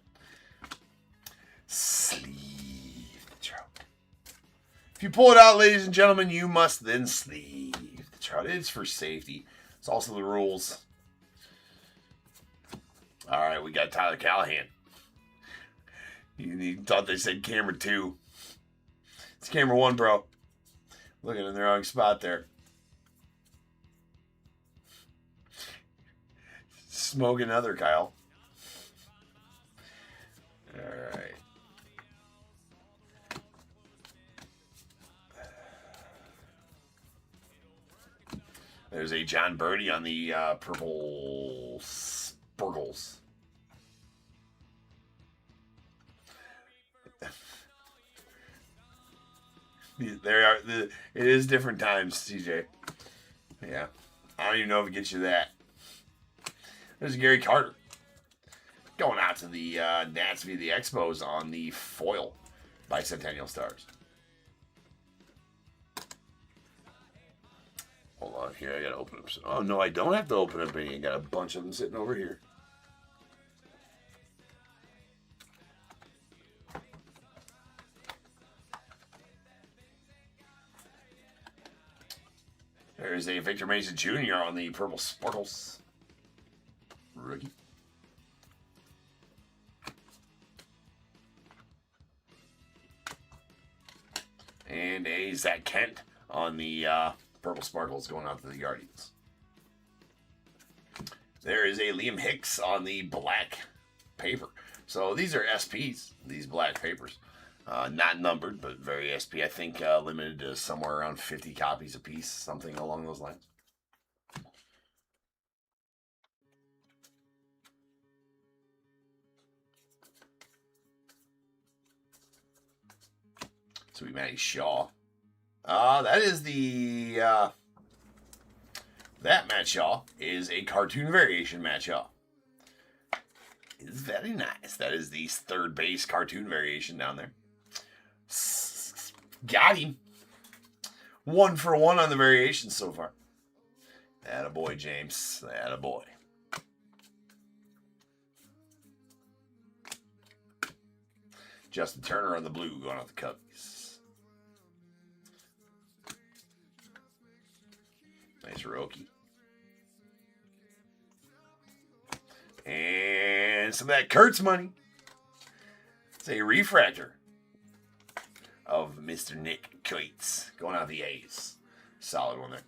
A: Sleeve the trout. If you pull it out, ladies and gentlemen, you must then sleeve the trout. It's for safety. It's also the rules. All right, we got Tyler Callahan. You thought they said camera 2. It's camera 1, bro. Looking in the wrong spot there. Smoke another, Kyle. All right. There's a John Birdie on the purple Spurgles. It is different times, CJ. Yeah. I don't even know if it gets you that. There's Gary Carter. Going out to the Nats via the Expos on the foil Bicentennial Stars. Hold on here, I gotta open up some. Oh no, I don't have to open up any. I got a bunch of them sitting over here. There's a Victor Mason Jr. on the Purple Sparkles. Rookie. And a Zach Kent on the Purple Sparkles going out to the Guardians. There is a Liam Hicks on the black paper. So these are SPs, these black papers. Not numbered, but very SP. I think limited to somewhere around 50 copies a piece, something along those lines. Sweet Matty Shaw. That is the... that Matt Shaw is a cartoon variation Matt Shaw. It's very nice. That is the third base cartoon variation down there. Got him. 1 for 1 on the variations so far. Attaboy, James. Attaboy. Justin Turner on the blue going out the Cubbies. Nice Roki. And some of that Kurtz money. It's a refractor of Mr. Nick Coates going out the A's. Solid one there.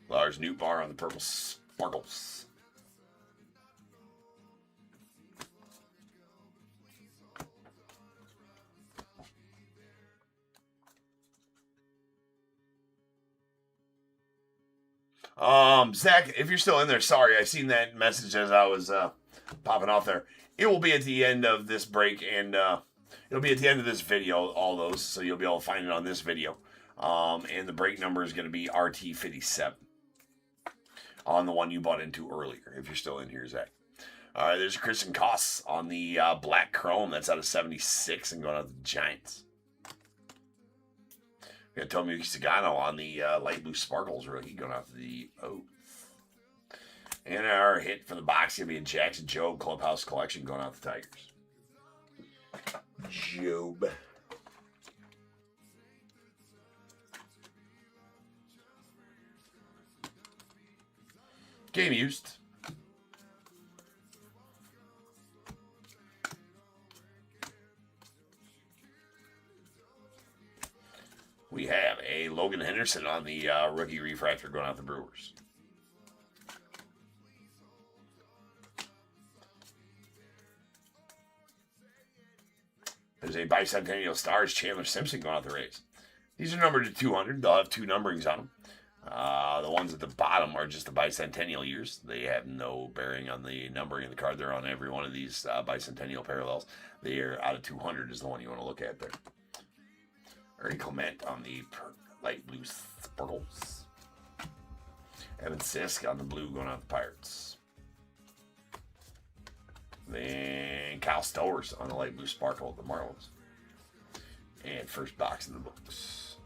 A: Lars Nootbaar on the Purple Sparkles. Zach, if you're still in there, sorry, I seen that message as I was popping off there. It will be at the end of this break, and it'll be at the end of this video, all those, so you'll be able to find it on this video. And the break number is going to be RT57 on the one you bought into earlier, if you're still in here, Zach. All right, there's Kristen Koss on the black chrome. That's out of 76 and going out to the Giants. We got Tomoyuki Sagano on the light blue Sparkles rookie going out to the O's. And our hit for the box going to be a Jackson Jobe Clubhouse Collection going out to the Tigers. Jobe. Game used. We have a Logan Henderson on the rookie refractor going out the Brewers. There's a Bicentennial Stars Chandler Simpson going out the Rays. These are numbered to 200. They'll have 2 numberings on them. The ones at the bottom are just the bicentennial years. They have no bearing on the numbering of the card. They're on every one of these bicentennial parallels. They are out of 200 is the one you want to look at there. Ernie Clement on the light blue Sparkles. Evan Sisk on the blue going out the Pirates. Then Kyle Stowers on the light blue Sparkle of the Marlins. And first box in the books.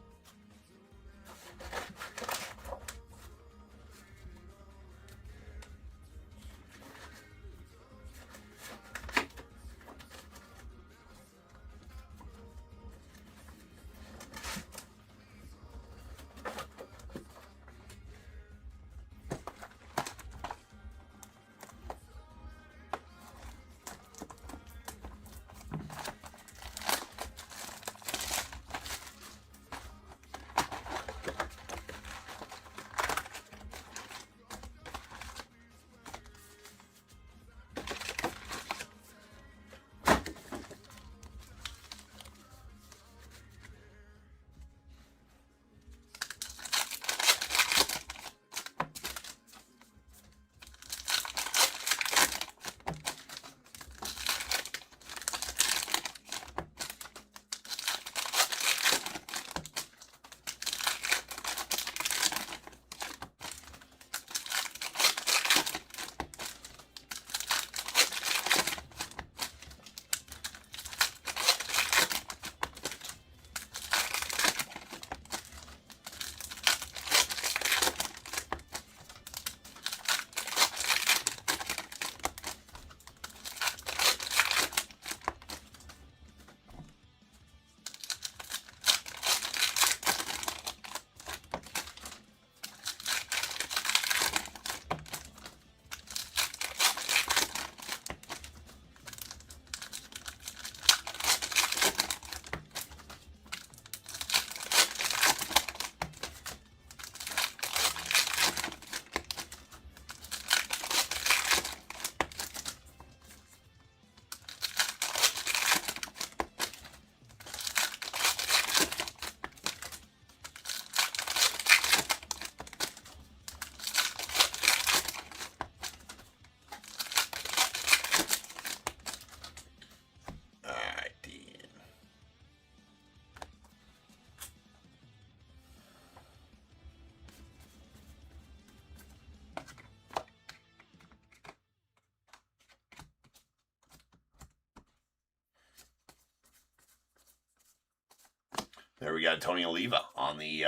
A: There we got Tony Oliva on the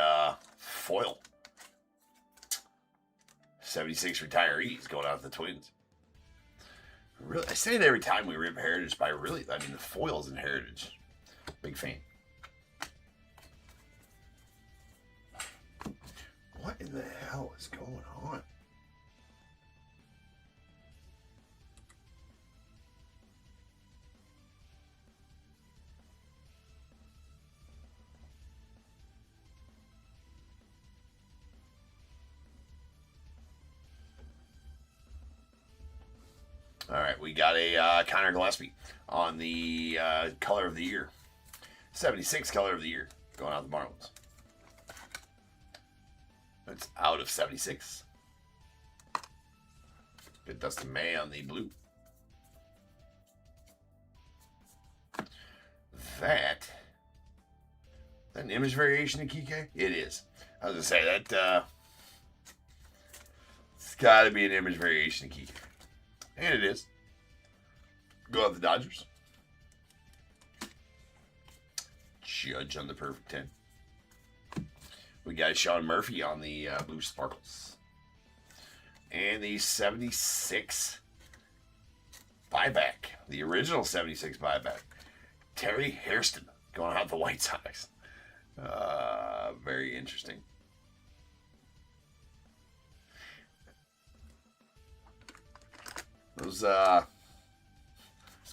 A: foil. 76 retirees going out to the Twins. Really, I say it every time we rip Heritage, but I mean, the foils in Heritage. Big fan. What in the hell is going on? All right, we got a Connor Gillespie on the color of the year. 76 color of the year going out the Marlins. It's out of 76. Good Dustin May on the blue. That an image variation in Kike? It is. I was going to say that it's got to be an image variation in Kike. And it is. Go out the Dodgers. Judge on the perfect 10. We got Sean Murphy on the blue sparkles. And the 76 buyback. The original 76 buyback. Terry Hairston going out the White Sox. Very interesting. Those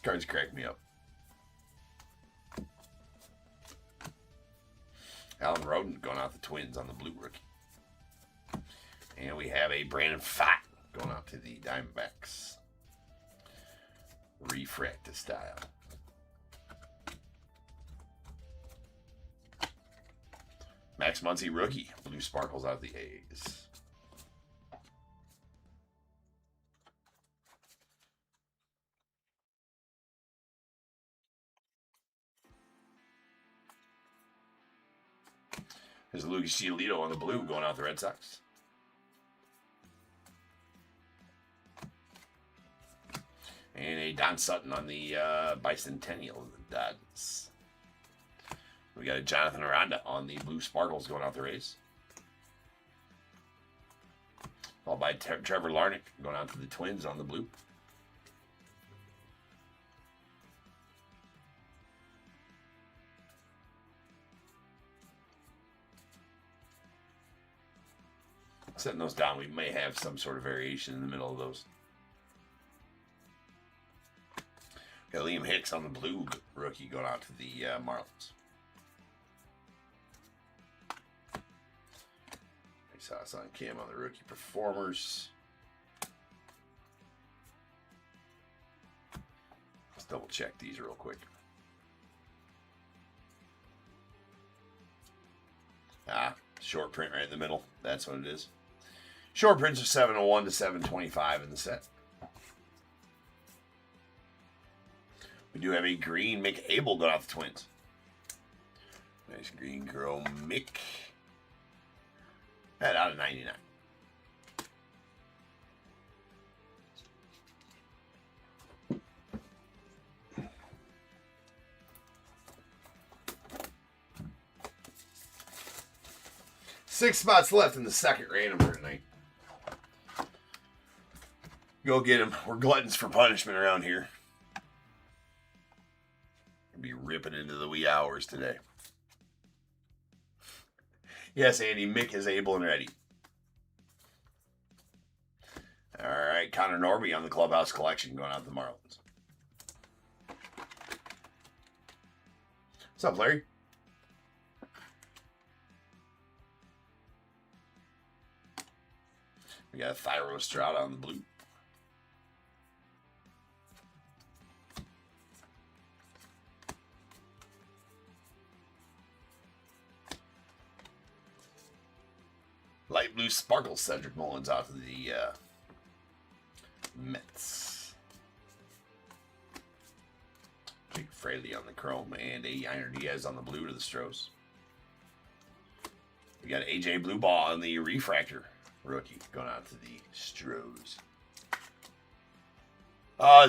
A: cards crack me up. Alan Roden going out the Twins on the blue rookie. And we have a Brandon Pfaadt going out to the Diamondbacks. Refractor style. Max Muncy rookie. Blue sparkles out the A's. There's a Lucas Giolito on the blue going out the Red Sox. And a Don Sutton on the bicentennial of the Dodgers. We got a Jonathan Aranda on the blue sparkles going out the Rays. Followed by Trevor Larnach going out to the Twins on the blue. Setting those down, we may have some sort of variation in the middle of those. Got Liam Hicks on the blue rookie going out to the Marlins. I saw us on cam on the rookie performers. Let's double check these real quick. Short print right in the middle. That's what it is. Short prints are 701 to 725 in the set. We do have a green Mick Abel going out the Twins. Nice green girl Mick. That out of 99. Six spots left in the second random for tonight. Go get him. We're gluttons for punishment around here. We'll be ripping into the wee hours today. Yes, Andy, Mick is able and ready. All right, Connor Norby on the Clubhouse Collection going out to the Marlins. What's up, Larry? We got a Thyro Strata on the blue. Light blue sparkles Cedric Mullins out to the Mets. Jake Fraley on the chrome and a Yainer Diaz on the blue to the Stros. We got AJ Blue Ball on the refractor rookie going out to the Stros.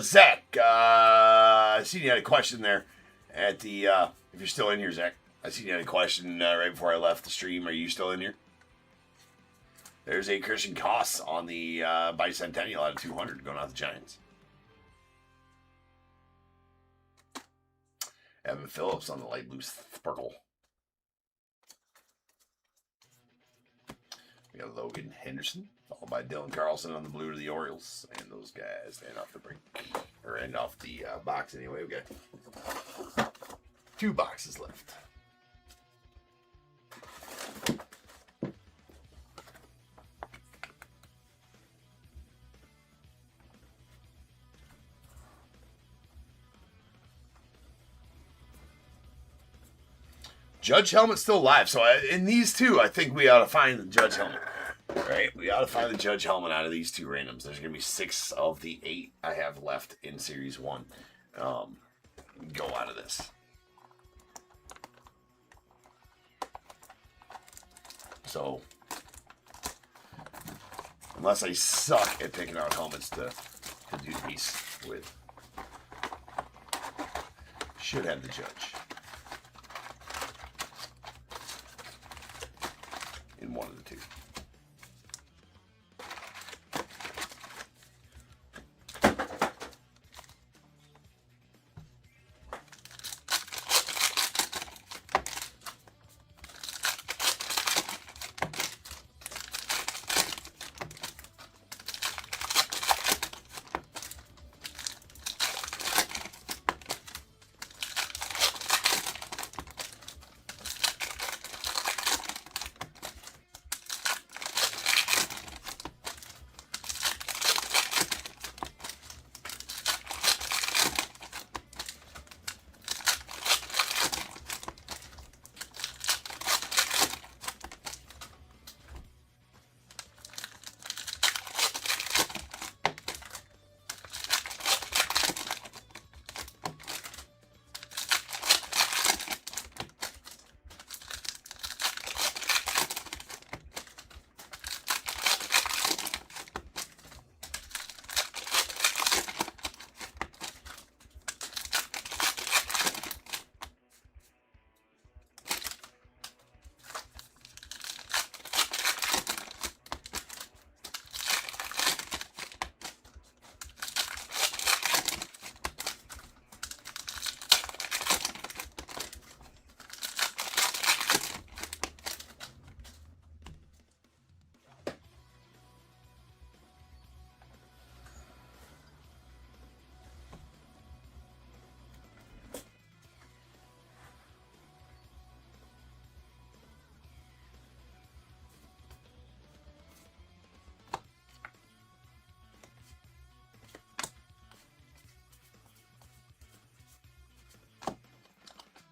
A: Zach, I seen you had a question there at the, if you're still in here, Zach, I seen you had a question right before I left the stream. Are you still in here? There's a Christian Koss on the bicentennial out of 200 going out the Giants. Evan Phillips on the light blue sparkle. We got Logan Henderson, followed by Dylan Carlson on the blue to the Orioles. And those guys end off the break. Or end off the box anyway. We got 2 boxes left. Judge helmet's still live, so in these two, I think we ought to find the Judge helmet. Right? We ought to find the Judge helmet out of these 2 randoms. There's going to be 6 of the 8 I have left in Series 1. Go out of this. So, unless I suck at picking out helmets to do these with, should have the Judge. In one of the 2.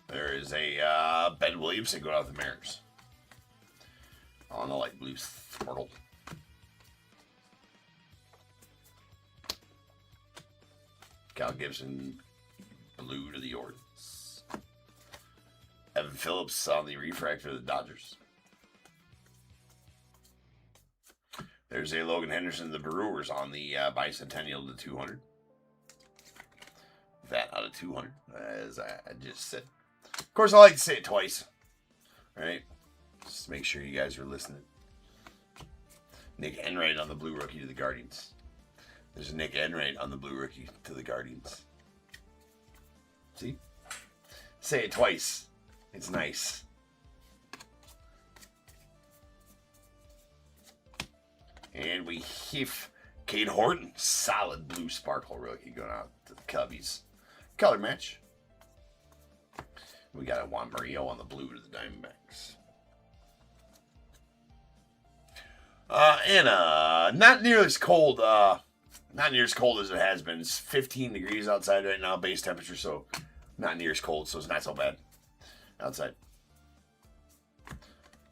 A: There is a Ben Williamson going out with the Mariners. On the light blue portal. Cal Gibson, blue to the Orioles. Evan Phillips on the refractor of the Dodgers. There's a Logan Henderson, the Brewers on the bicentennial to 200. That out of 200, as I just said. Of course, I like to say it twice. Right? Just make sure you guys are listening. Nick Enright on the blue rookie to the Guardians. There's a Nick Enright on the blue rookie to the Guardians. See? Say it twice. It's nice. And we have Cade Horton, solid blue sparkle rookie going out to the Cubbies. Color match. We got a Juan Murillo on the blue to the Diamondbacks. And not near as cold as it has been. It's 15 degrees outside right now, base temperature, so not near as cold, so it's not so bad outside.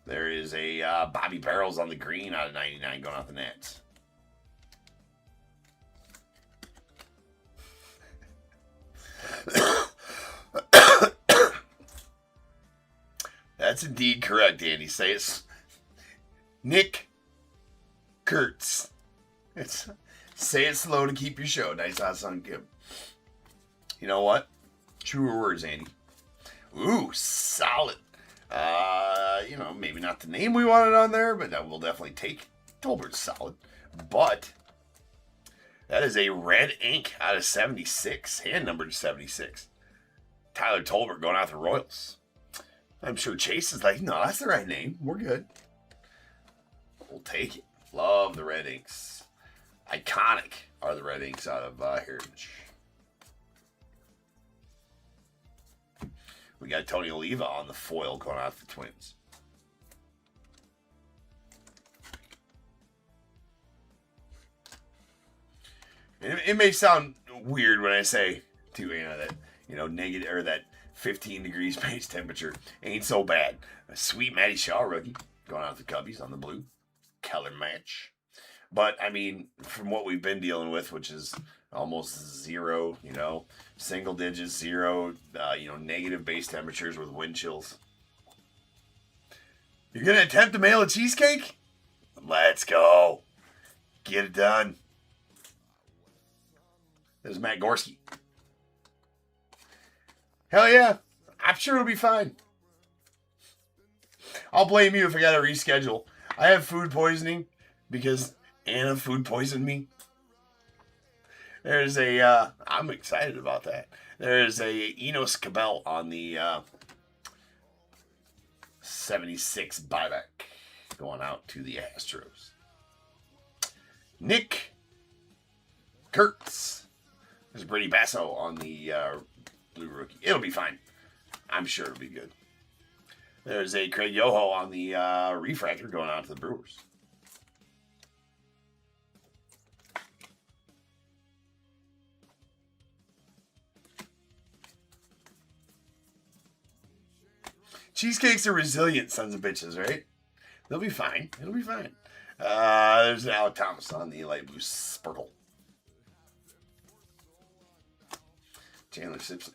A: There is a Bobby Barrels on the green out of 99 going out the Nats. That's indeed correct, Andy. Say it's Nick Kurtz. Say it slow to keep your show. Nice son Kim. You know what? Truer words, Andy. Ooh, solid You know, maybe not the name we wanted on there, but that will definitely take. Tolbert's solid. But that is a red ink out of 76, hand numbered 76. Tyler Tolbert going out the Royals. I'm sure Chase is like, no, that's the right name. We're good. We'll take it. Love the red inks. Iconic are the red inks out of Heritage. We got Tony Oliva on the foil going out the Twins. It may sound weird when I say to Anna that, you know, negative or that 15 degrees base temperature ain't so bad. A sweet Matty Shaw rookie going out the Cubbies on the blue color match. But I mean, from what we've been dealing with, which is almost zero, you know, single digits, zero, you know, negative base temperatures with wind chills. You're gonna attempt to mail a cheesecake? Let's go. Get it done. There's Matt Gorski. Hell yeah. I'm sure it'll be fine. I'll blame you if I gotta reschedule. I have food poisoning because Anna food poisoned me. There's a, I'm excited about that. There's a Enos Cabell on the 76 buyback going out to the Astros. Nick Kurtz. There's Brady Basso on the blue rookie. It'll be fine. I'm sure it'll be good. There's a Craig Yoho on the refractor going out to the Brewers. Cheesecakes are resilient sons of bitches, right? They'll be fine. It'll be fine. There's an Alec Thomas on the light blue sparkle. Chandler Simpson.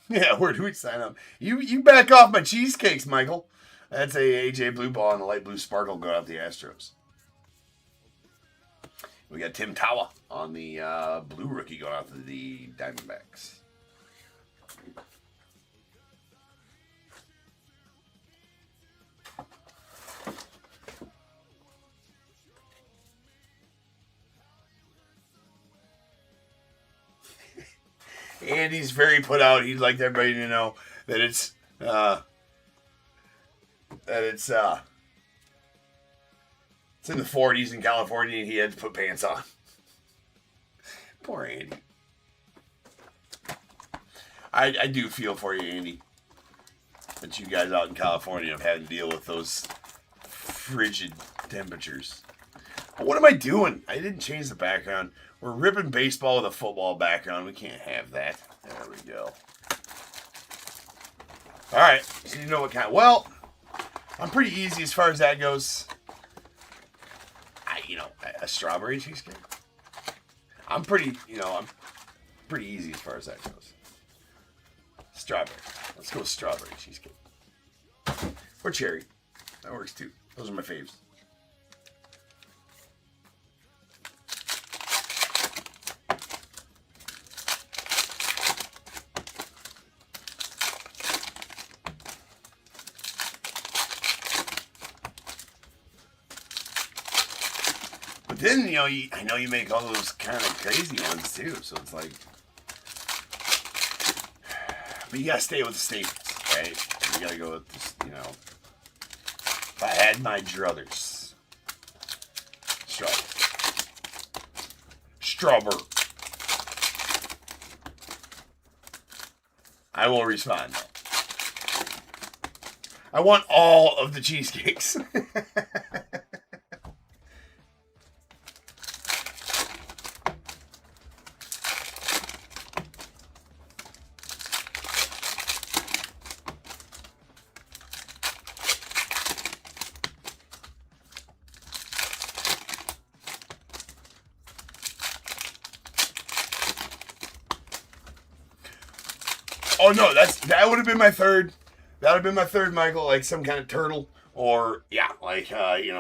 A: Yeah, where do we sign up? You back off my cheesecakes, Michael. That's a AJ Blue Ball and the light blue sparkle going out the Astros. We got Tim Tawa on the blue rookie going out to the Diamondbacks. And he's very put out. He'd like everybody to know that it's it's in the 40s in California and he had to put pants on. Poor Andy. I do feel for you, Andy. That you guys out in California have had to deal with those frigid temperatures. But what am I doing? I didn't change the background. We're ripping baseball with a football background. We can't have that. There we go. All right. So you know what kind. Well, I'm pretty easy as far as that goes. A strawberry cheesecake. I'm pretty easy as far as that goes. Strawberry. Let's go with strawberry cheesecake. Or cherry. That works too. Those are my faves. Then, I know you make all those kind of crazy ones too, so it's like, but you gotta stay with the staples, right? You gotta go with this, if I had my druthers, strawberry, I will respond. I want all of the cheesecakes. Oh no, that would have been my third. That would have been my third, Michael, like some kind of turtle. Or, yeah, like,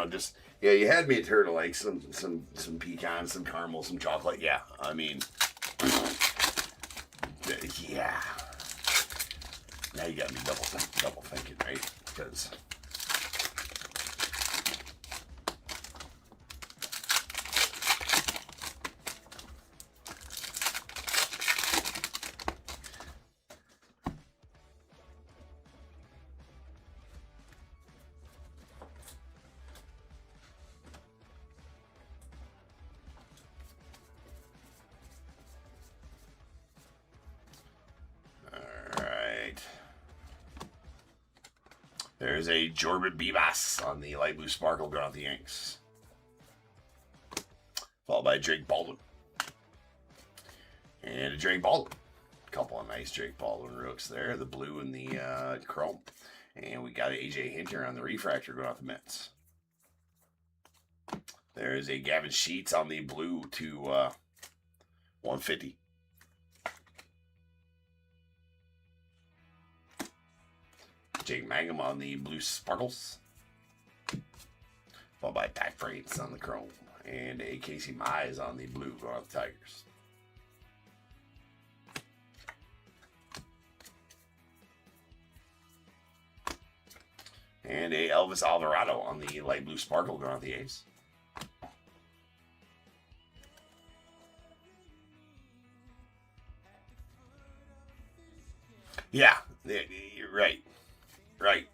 A: just, yeah, you had me a turtle, like some pecans, some caramel, some chocolate. Yeah, I mean, yeah. Now you got me double thinking, right? Because... There's a Jorbit Bebas on the light blue sparkle going off the inks. Followed by Drake Baldwin. And a Drake Baldwin. A couple of nice Drake Baldwin rooks there. The blue and the chrome. And we got AJ Hinter on the refractor going off the Mets. There's a Gavin Sheets on the blue to 150. Jake Mangum on the blue sparkles. Followed by Pat Freights on the chrome. And a Casey Mize on the blue going off the Tigers. And a Elvis Alvarado on the light blue sparkle going off the A's. Yeah, you're right. Right.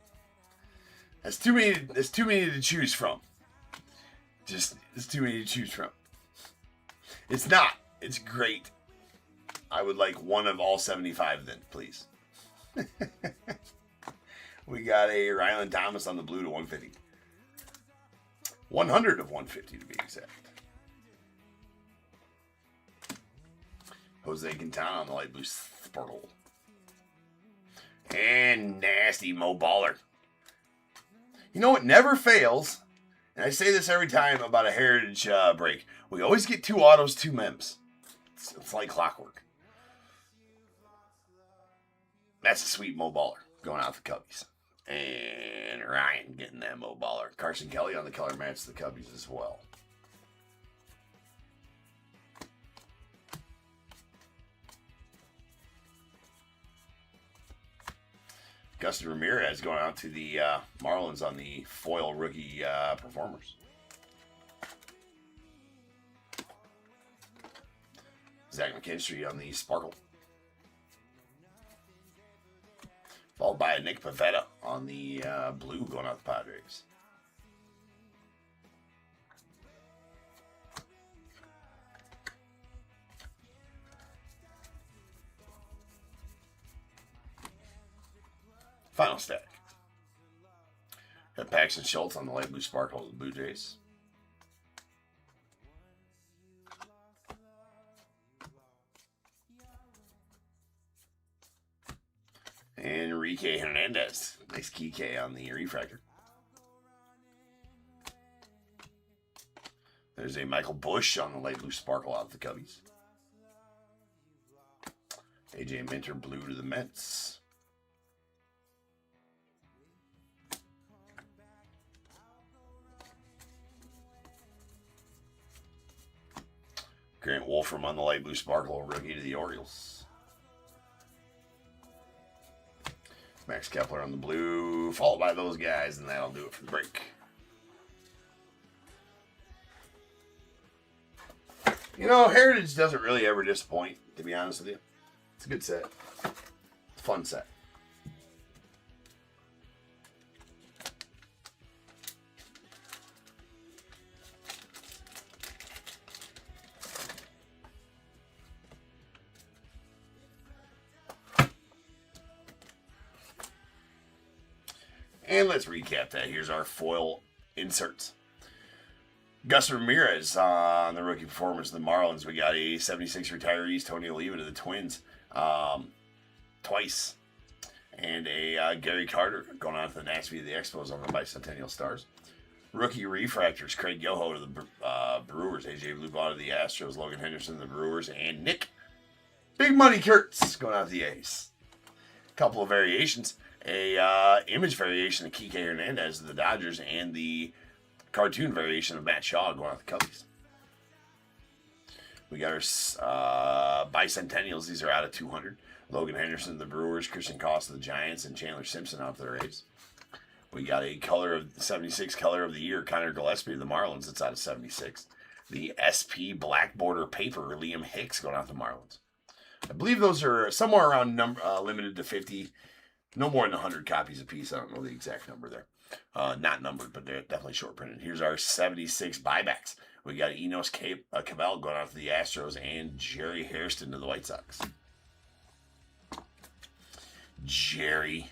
A: That's too many to choose from. It's too many to choose from. It's not. It's great. I would like one of all 75 then, please. We got a Ryland Thomas on the blue to 150. 100 of 150 to be exact. Jose Quintana on the light blue sparkle. And nasty Mo Baller. You know, it never fails, and I say this every time about a Heritage break. We always get 2 autos, 2 mems. It's like clockwork. That's a sweet Mo Baller going out the Cubbies. And Ryan getting that Mo Baller. Carson Kelly on the color match the Cubbies as well. Gustin Ramirez going out to the Marlins on the foil rookie performers. Zach McKinstry on the sparkle. Followed by Nick Pivetta on the blue going out the Padres. Final stack. Got Paxton Schultz on the light blue sparkle of the Blue Jays. And Enrique Hernandez. Nice Kike on the refractor. There's a Michael Bush on the light blue sparkle out of the Cubbies. AJ Minter blue to the Mets. Grant Wolfram on the light blue sparkle, rookie to the Orioles. Max Kepler on the blue, followed by those guys, and that'll do it for the break. You know, Heritage doesn't really ever disappoint, to be honest with you. It's a good set. It's a fun set. And let's recap that. Here's our foil inserts. Gus Ramirez on the rookie performance of the Marlins. We got a 76 retirees, Tony Oliva to the Twins twice. And a Gary Carter going on to the Nashville the Expos on the Bicentennial Stars. Rookie refractors, Craig Yoho to the Brewers, AJ Bluebot to the Astros, Logan Henderson to the Brewers, and Nick Big Money Kurtz going out to the A's. Couple of variations. a image variation of Kike Hernandez of the Dodgers, and the cartoon variation of Matt Shaw going out the Cubbies. We got our bicentennials. These are out of 200. Logan Henderson of the Brewers, Christian Koss of the Giants, and Chandler Simpson out of the Rays. We got a color of 76 color of the year, Connor Gillespie of the Marlins. It's out of 76. The SP Black Border Paper, Liam Hicks going out the Marlins. I believe those are somewhere around limited to 50. No more than 100 copies apiece. I don't know the exact number there. Not numbered, but they're definitely short printed. Here's our 76 buybacks. We got Enos Cabell going out to the Astros and Jerry Hairston to the White Sox. Jerry.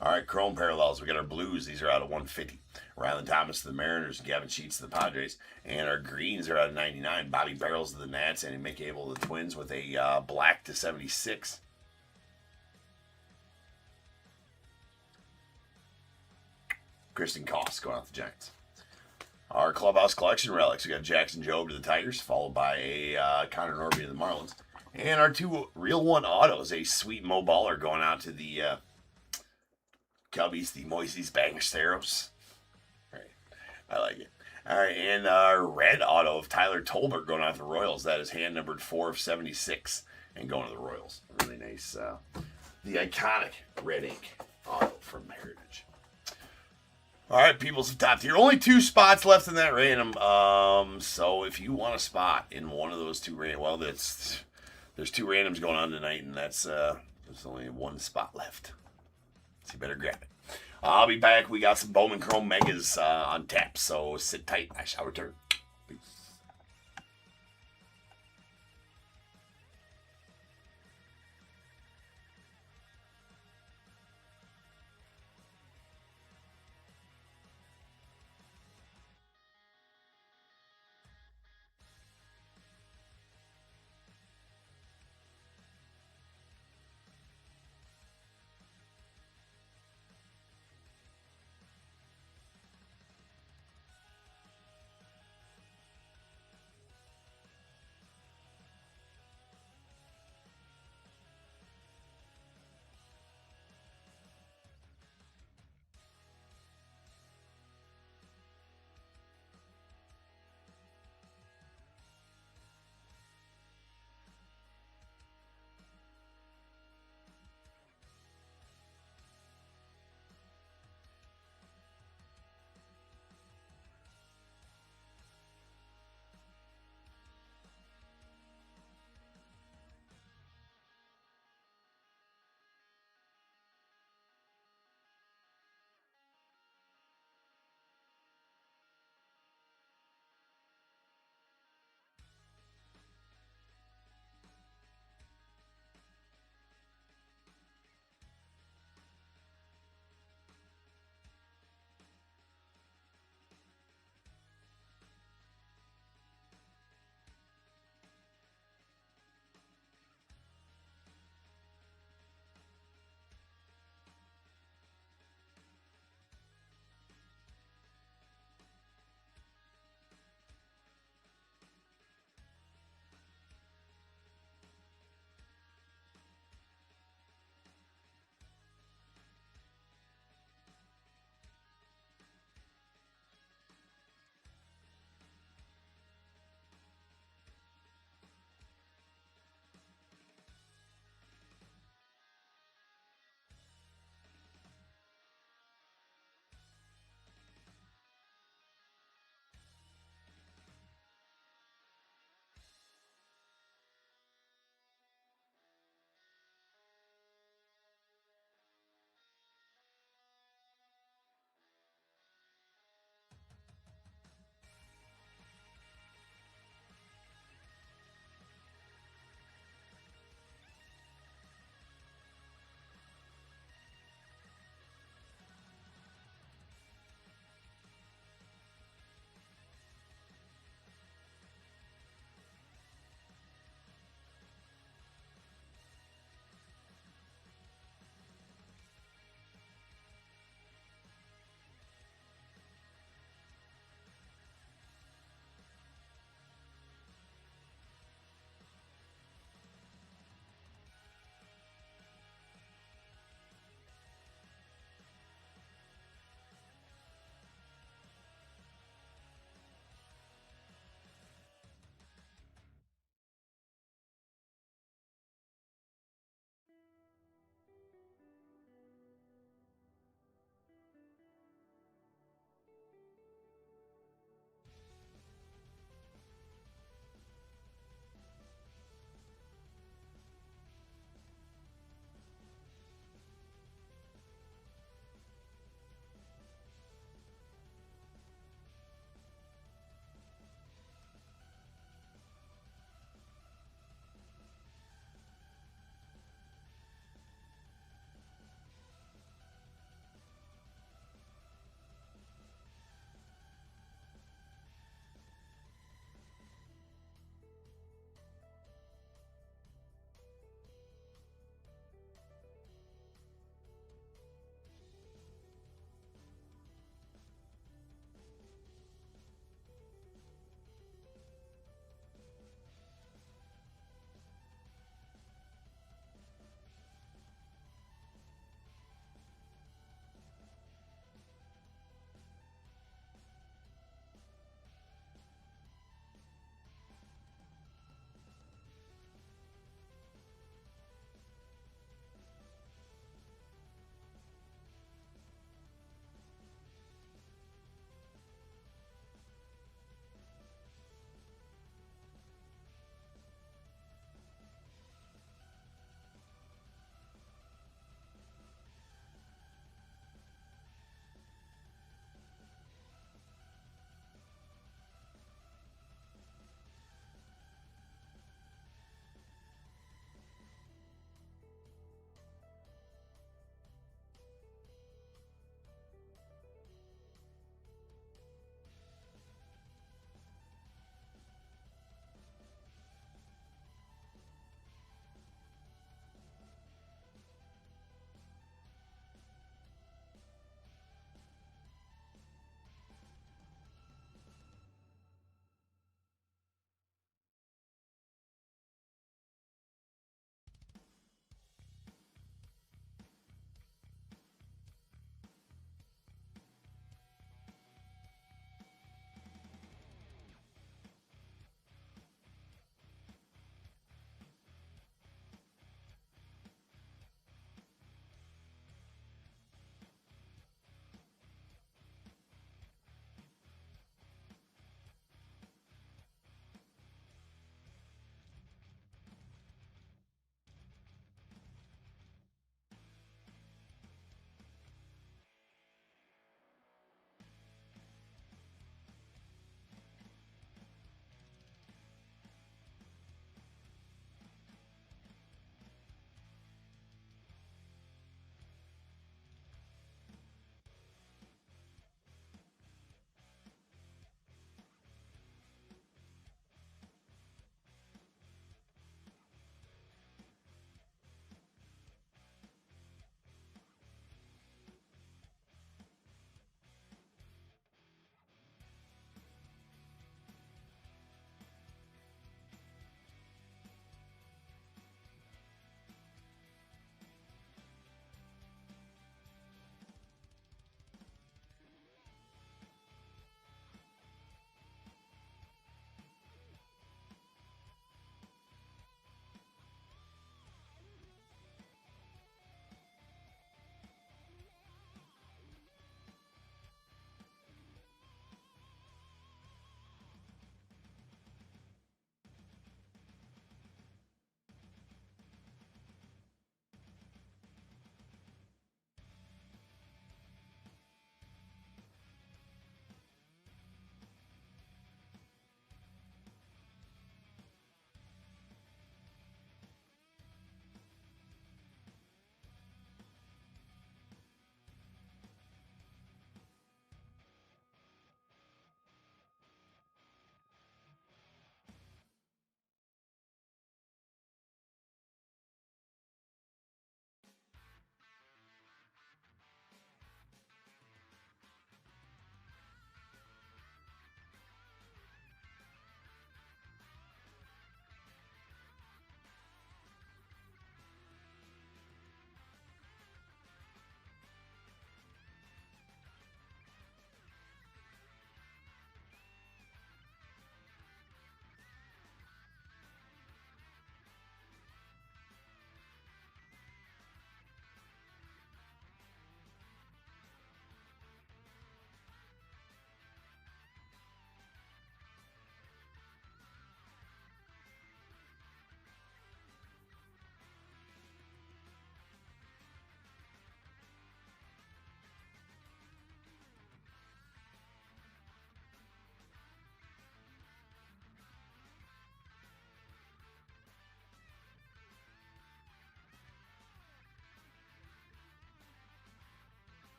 A: All right, Chrome Parallels. We got our Blues. These are out of 150. Rylan Thomas to the Mariners, Gavin Sheets to the Padres. And our Greens are out of 99. Bobby Barrels to the Nats, and Mick Abel to the Twins with a black to 76. Kristen Koss going out the Giants. Our Clubhouse Collection relics. We got Jackson Jobe to the Tigers, followed by a Connor Norby to the Marlins. And our 2 Real One autos, a sweet Mo Baller going out to the Cubbies, the Moises Ballesteros. All right, I like it. All right, and our red auto of Tyler Tolbert going out to the Royals. That is hand numbered 4 of 76 and going to the Royals. Really nice. The iconic red ink auto from Heritage. All right, peoples of top tier. Only 2 spots left in that random. So if you want a spot in one of those 2 random, well, there's 2 randoms going on tonight, and there's only 1 spot left. So you better grab it. I'll be back. We got some Bowman Chrome Megas on tap, so sit tight. I shall return. Peace.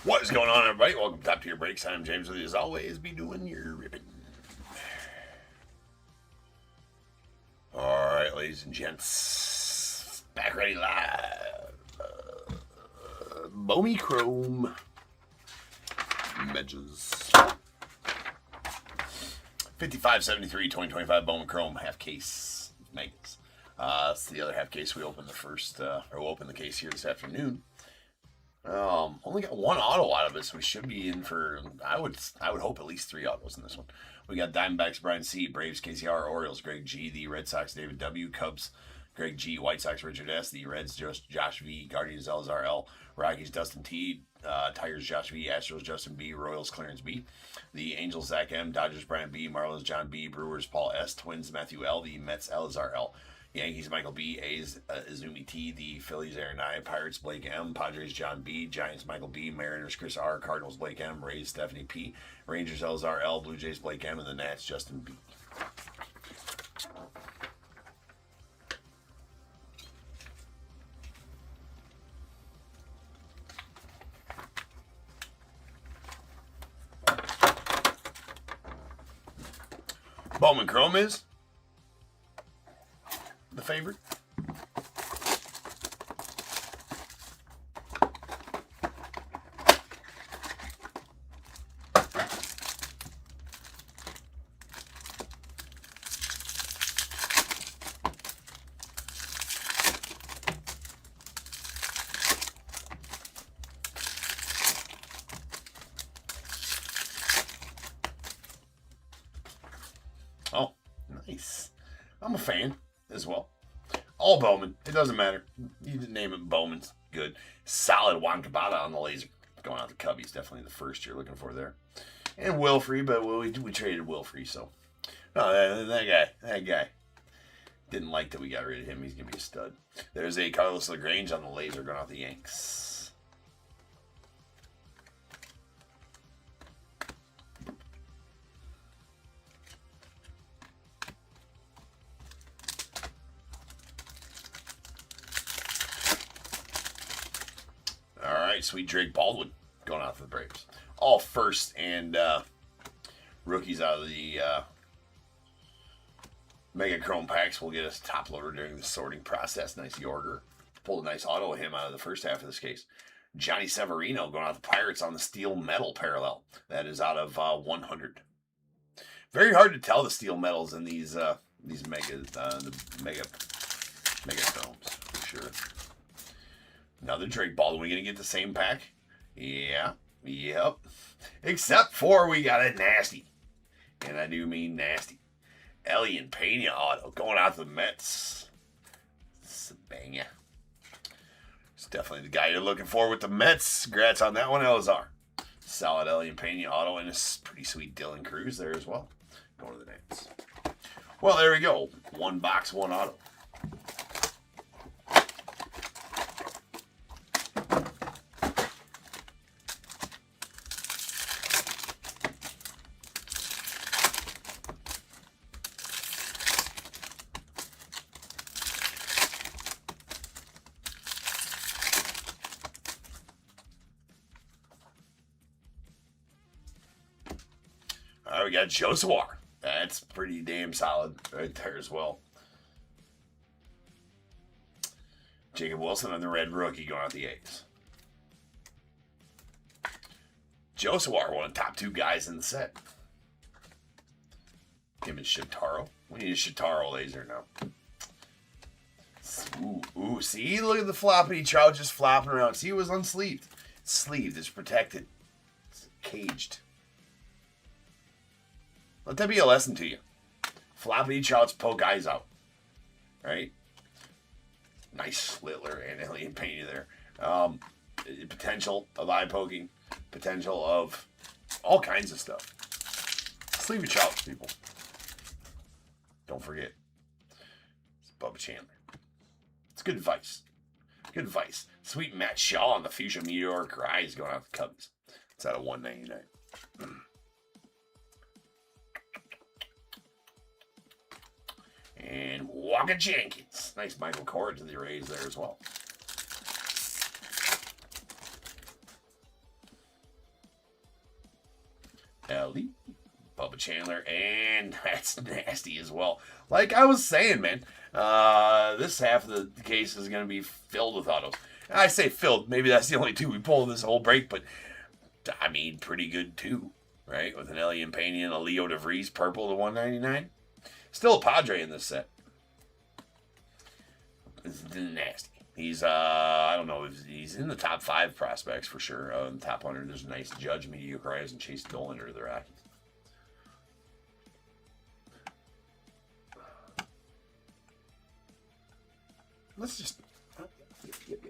A: What is going on, everybody? Welcome to Top Tier Breaks. I'm James with you as always. Be doing your ribbon. All right, ladies and gents, back ready live. Bowman Chrome Medges. 5573 2025 Bowman Chrome half case Megas. It's the other half case. We opened the first, or we'll open the case here this afternoon. Only got one auto out of it, so we should be in for, I would hope at least 3 autos in this one. We got Diamondbacks, Brian C, Braves, KCR, Orioles, Greg G, the Red Sox, David W, Cubs, Greg G, White Sox, Richard S, the Reds, Josh V, Guardians, Elzar L, Rockies, Dustin T, Tigers, Josh V, Astros, Justin B, Royals, Clarence B, the Angels, Zach M, Dodgers, Brian B, Marlins, John B, Brewers, Paul S, Twins, Matthew L, the Mets, Elzar L, Yankees, Michael B, A's, Izumi T, the Phillies, Aaron I, Pirates, Blake M, Padres, John B, Giants, Michael B, Mariners, Chris R, Cardinals, Blake M, Rays, Stephanie P, Rangers, Elzar L, Blue Jays, Blake M, and the Nats, Justin B. Bowman Chrome is the favorite. Oh, nice. I'm a fan as well. All Bowman. It doesn't matter. You can name it Bowman's good. Solid Juan Cabada on the laser. Going out to Cubbies. Definitely the first you're looking for there. And Wilfrey, but we traded Wilfrey, so. No, that guy. Didn't like that we got rid of him. He's going to be a stud. There's a Carlos LaGrange on the laser going out the Yanks. Sweet Drake Baldwin going out for the Braves. All first and rookies out of the Mega Chrome packs. We'll get a top loader during the sorting process. Nice Yorger. Pulled a nice auto of him out of the first half of this case. Johnny Severino going out the Pirates on the steel metal parallel. That is out of 100. Very hard to tell the steel metals in these mega chromes for sure. Another Drake Baldwin. We gonna get the same pack? Yeah. Yep. Except for we got a nasty. And I do mean nasty. Elian Pena auto going out to the Mets. Sabanga. It's definitely the guy you're looking for with the Mets. Congrats on that one, Elzar. Solid Elian Pena auto and a pretty sweet Dylan Cruz there as well. Going to the Nats. Well, there we go. One box, one auto. We got Josewar. That's pretty damn solid right there as well. Jacob Wilson on the red rookie going out the A's. Josewar, one of the top 2 guys in the set. Him and Shintaro. We need a Shintaro laser now. Ooh, see? Look at the floppity trout just flopping around. See, it was unsleeved. It's sleeved. It's protected. It's caged. Let that be a lesson to you. Floppity trouts poke eyes out. Right? Nice Littler and Elian Pena there. Potential of eye poking. Potential of all kinds of stuff. Sleeve your trouts, people. Don't forget. It's Bubba Chandler. It's good advice. Good advice. Sweet Matt Shaw on the Fuchsia Meteoric Rise going out the Cubs. It's out of 199. And Walker Jenkins. Nice Michael Cord to the Rays there as well. Ellie, Bubba Chandler, and that's nasty as well. Like I was saying, man, this half of the case is going to be filled with autos. And I say filled, maybe that's the only two we pull this whole break, but I mean, pretty good too, right? With an Ellie and Pena and a Leo DeVries purple to 199. Still a Padre in this set. It's nasty. He's, I don't know, he's in the top 5 prospects for sure. In the top 100, there's a nice Judge, mediocre and Chase Dolan are the Rockies. Let's just. Yep.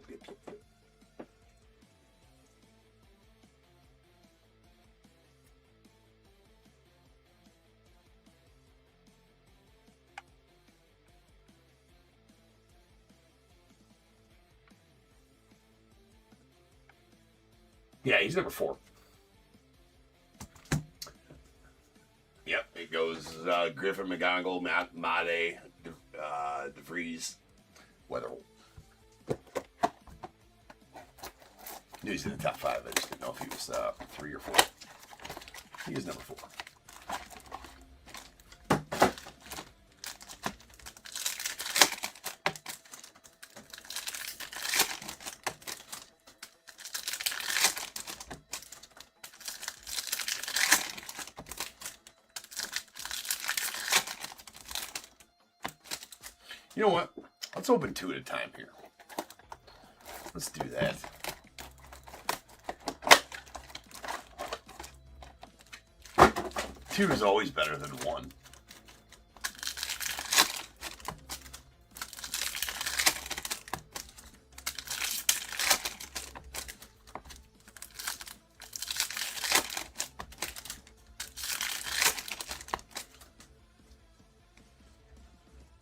A: Yeah, he's number 4. Yep, it goes Griffin, McGonigal, Mate, DeVries, Weatherholt. Knew he's in the top 5. I just didn't know if he was 3 or 4. He is number 4. You know what? Let's open 2 at a time here. Let's do that. Two is always better than 1.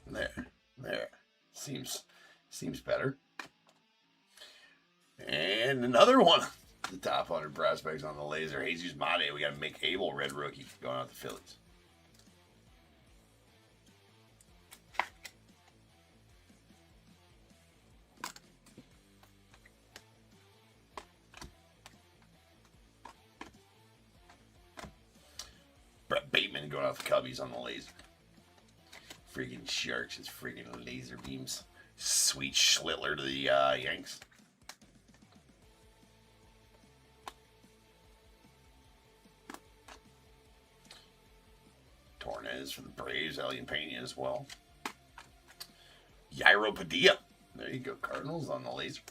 A: There. Seems better. And another one. The top 100 prospects on the laser. Jesus Mate. We got Mick Abel, red rookie, going out to Phillies. Brett Bateman going out the Cubbies on the laser. Freaking Sharks, his freaking laser beams. Sweet Schlittler to the Yanks. Torres for the Braves, Ellie Pena as well. Yairo Padilla. There you go, Cardinals on the laser.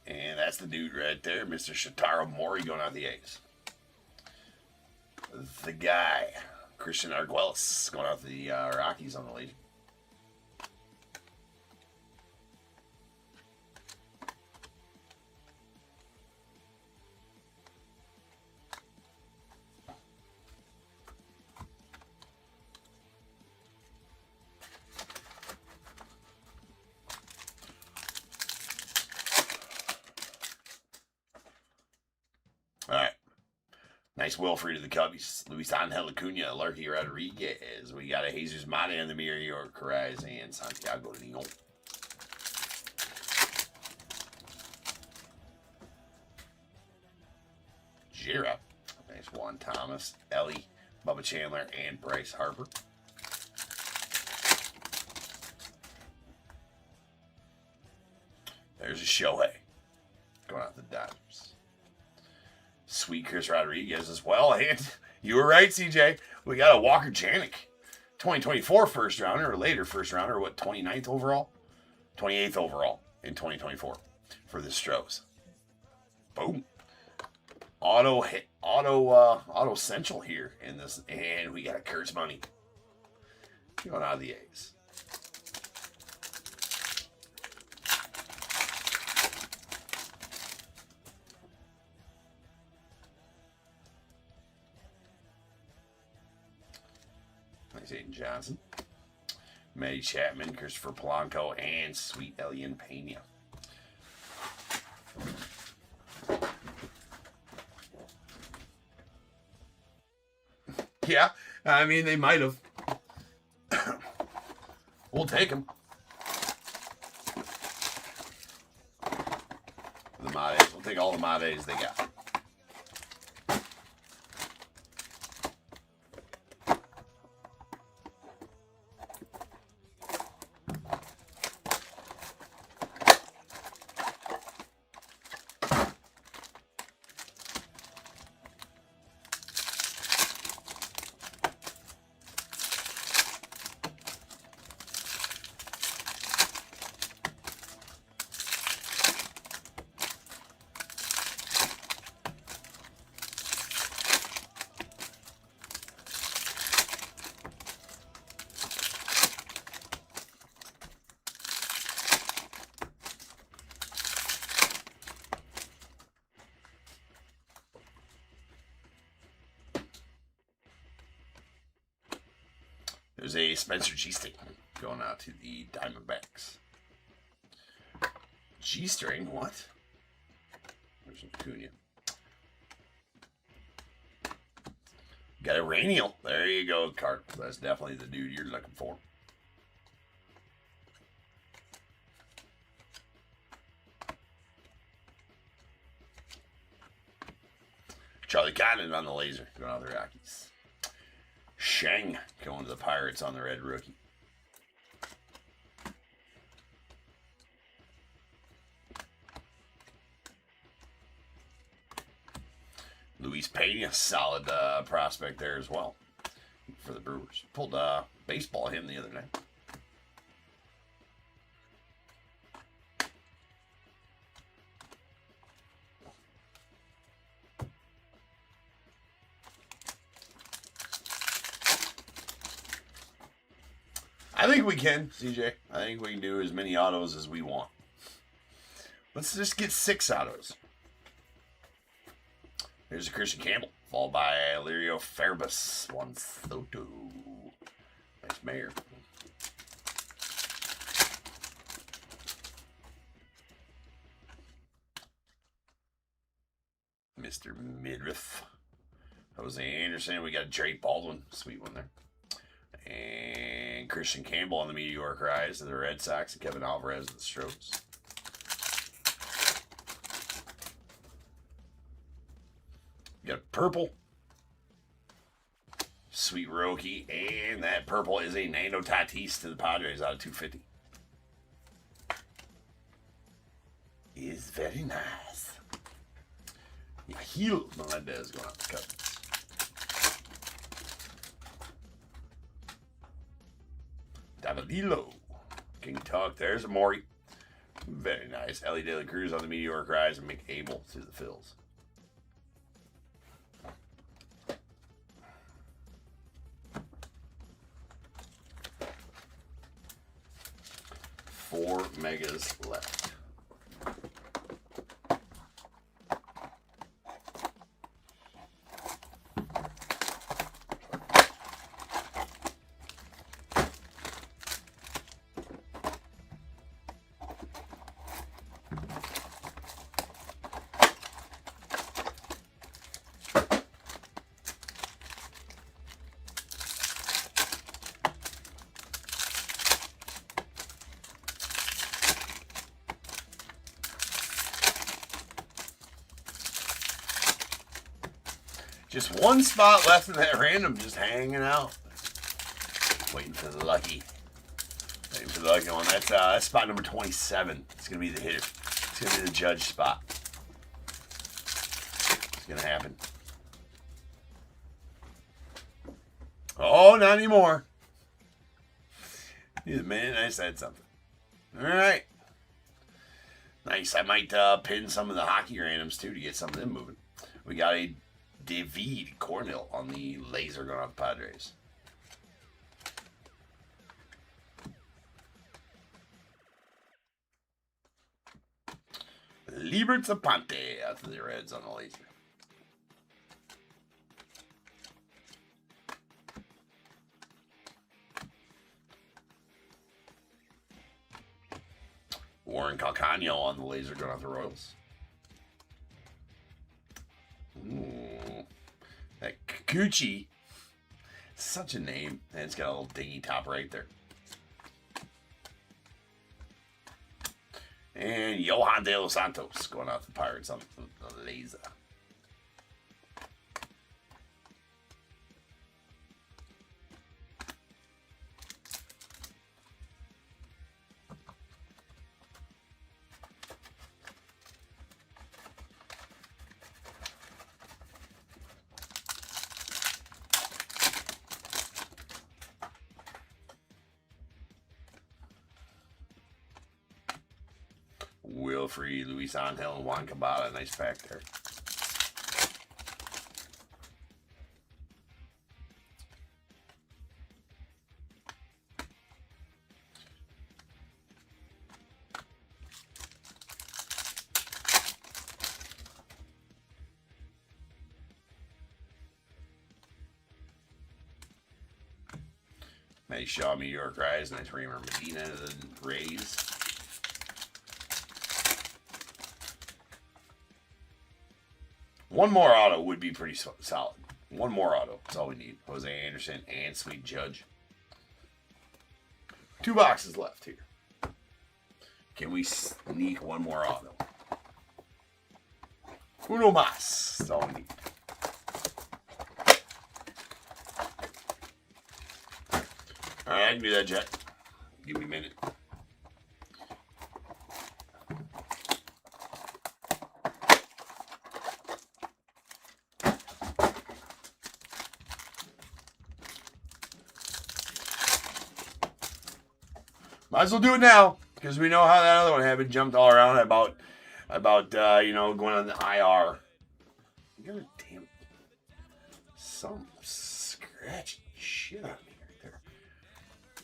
A: And that's the dude right there, Mr. Shotaro Mori going out the A's. The guy, Christian Arguelles, going out the Rockies on the laser. All right. Nice Wilfrey to the Cubbies. Luis Angel Acuna, Larky Rodriguez. We got a Jesus Mate on the mirror, York Carriz, and Santiago Leon. Gira. Nice Juan Thomas, Ellie, Bubba Chandler, and Bryce Harper. There's a Shohei. Going out the Dodgers. Sweet Chris Rodriguez as well. And you were right, CJ. We got a Walker Janik. 2024 first rounder or later first rounder. What, 29th overall? 28th overall in 2024 for the Stros. Boom. Auto Central here in this. And we got a Kurtz Money. Going out of the A's. Aiden Johnson, Matty Chapman, Christopher Polanco, and Sweet Elian Pena. Yeah, I mean, they might have. We'll take them. The Mates. We'll take all the Mates they got. was a Spencer G-String going out to the Diamondbacks. G-String? What? There's Acuna. Got a Rainiel. There you go, Cart. That's definitely the dude you're looking for. Charlie Cannon on the laser. Going out to the Rockies. Shang going to the Pirates on the red rookie. Luis Pena, solid prospect there as well for the Brewers. Pulled baseball him the other night. I think we can, CJ. I think we can do as many autos as we want. Let's just get 6 autos. Here's a Christian Campbell, followed by Lirio Farbus. Juan Soto. Nice mayor. Mr. Midriff. Jose Anderson. We got Drake Baldwin. Sweet one there. And Christian Campbell on the meteoric rise of the Red Sox. And Kevin Alvarez of the Strokes. Got purple. Sweet Roki. And that purple is a Nando Tatis to the Padres out of 250. Is very nice. Yeah, Heel Melendez going out the Cubs. Davidillo. King Tuck. There's a Maury. Very nice. Ellie De La Cruz on the meteoric rise and McAble to the Phils. Four megas left. Just one spot left in that random, just hanging out. Waiting for the lucky. Waiting for the lucky one. That's spot number 27. It's going to be the hitter. It's going to be the judge spot. It's going to happen. Oh, not anymore. He's a man. I said something. All right. Nice. I might pin some of the hockey randoms, too, to get some of them moving. We got a David Cornell on the laser going off the Padres. Liebert Zapante out to the Reds on the laser. Warren Calcano on the laser going off the Royals. Ooh, that Kikuchi, such a name, and it's got a little dingy top right there. And Johan De Los Santos going out the Pirates on the laser. Wilfrey, Luis Angel, and Juan Cabada. Nice pack there. Nice Shaw, Meteor Rise. Nice Raymer Medina, the Rays. One more auto would be pretty solid. One more auto. That's all we need. Jose Anderson and Sweet Judge. 2 boxes left here. Can we sneak one more auto? Uno más. That's all we need. Alright, I can do that, Jet. Give me a minute. Might as well do it now, because we know how that other one happened. Jumped all around about you know, going on the IR. God damn, some scratchy shit on me right there.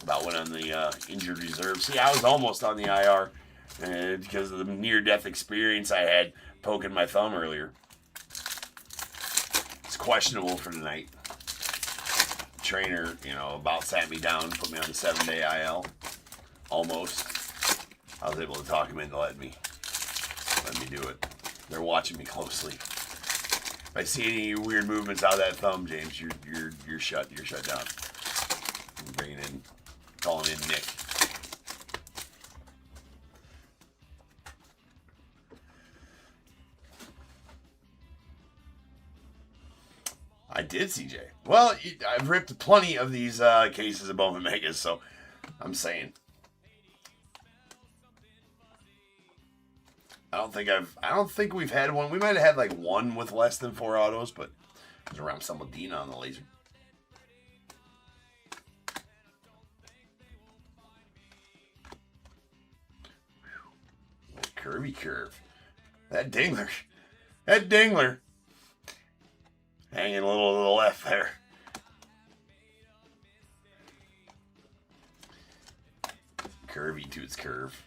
A: About went on the injured reserve. See, I was almost on the IR because of the near-death experience I had poking my thumb earlier. It's questionable for tonight. The trainer, you know, about sat me down, put me on the 7-day IL. Almost. I was able to talk him into letting me do it. They're watching me closely. If I see any weird movements out of that thumb, James, you're shut. You're shut down. I'm bringing in, calling in Nick. I did, CJ. Well, I've ripped plenty of these cases of Bowman Megas, so I'm saying. I don't think we've had one. We might have had like one with less than 4 autos, but it was around some Medina on the laser. Curvy curve. That dingler. Hanging a little to the left there. Curvy to its curve.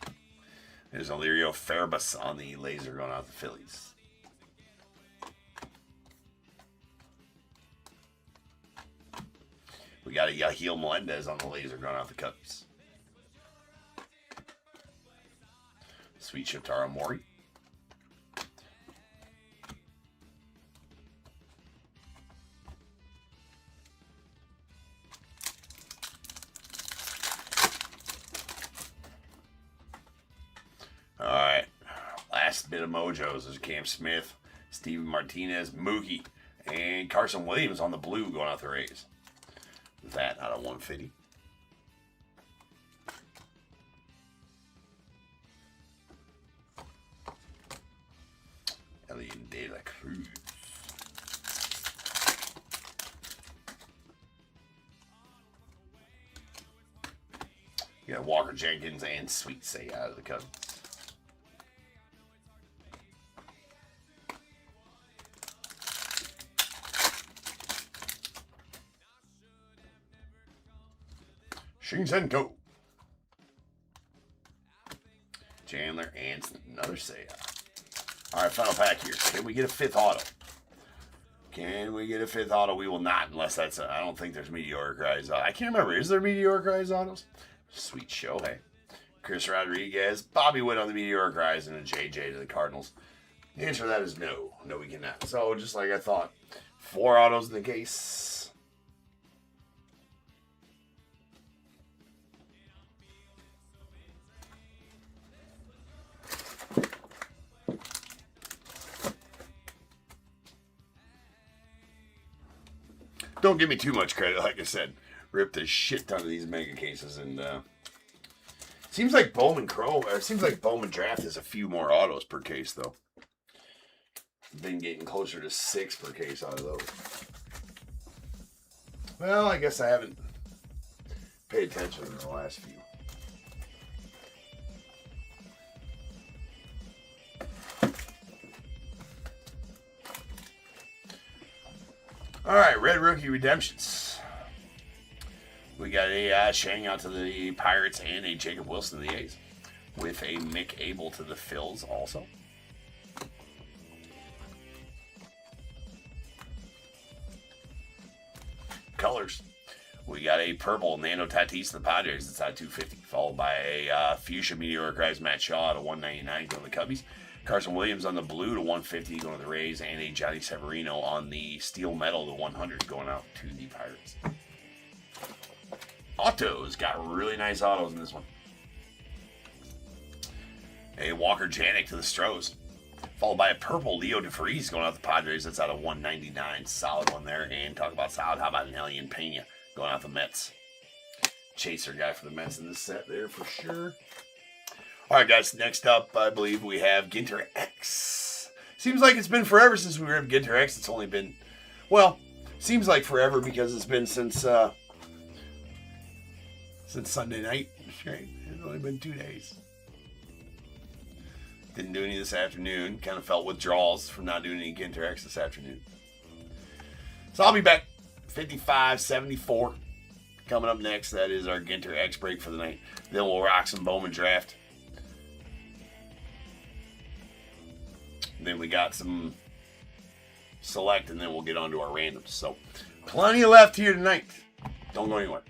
A: There's Illyrio Farbus on the laser going out the Phillies. We got a Yahiel Melendez on the laser going out the Cubs. Sweet Shotaro Mori. Alright, last bit of mojos is Cam Smith, Steven Martinez, Mookie, and Carson Williams on the blue going out the Rays. That out of 150. Elian De La Cruz. You got Walker Jenkins and Sweet Say out of the Cubs. Shinsenko. Chandler and another Seiya. All right, final pack here. Can we get a 5th auto? Can we get a 5th auto? We will not, unless that's I don't think there's Meteoric Rise. I can't remember. Is there Meteoric Rise autos? Sweet show, hey. Chris Rodriguez, Bobby Witt on the Meteoric Rise, and a JJ to the Cardinals. The answer to that is no. No, we cannot. So, just like I thought, 4 autos in the case. Don't give me too much credit, like I said. Ripped a shit ton of these mega cases, and seems like Bowman Draft has a few more autos per case, though. Been getting closer to 6 per case out of those. Well, I guess I haven't paid attention in the last few. All right, Red Rookie Redemptions. We got a Shang out to the Pirates and a Jacob Wilson to the A's. With a Mick Abel to the Phils also. Colors. We got a purple Nando Tatis to the Padres. It's at 250, followed by a fuchsia Meteoric Rise Matt Shaw to 199 going to the Cubbies. Carson Williams on the blue to 150 going to the Rays, and a Johnny Severino on the steel metal to 100 going out to the Pirates. Autos got really nice autos in this one. A Walker Janik to the Stros, followed by a purple Leo DeFreeze going out the Padres. That's out of 199. Solid one there. And talk about solid. How about an Elian Pena going out the Mets? Chaser guy for the Mets in this set there for sure. All right, guys. Next up, I believe we have Ginter X. Seems like it's been forever since we have Ginter X. It's only been, well, seems like forever because it's been since Sunday night. Right? It's only been 2 days. Didn't do any this afternoon. Kind of felt withdrawals from not doing any Ginter X this afternoon. So I'll be back. 55-74. Coming up next, that is our Ginter X break for the night. Then we'll rock some Bowman draft. Then we got some select, and then we'll get on to our randoms. So plenty left here tonight. Don't go anywhere.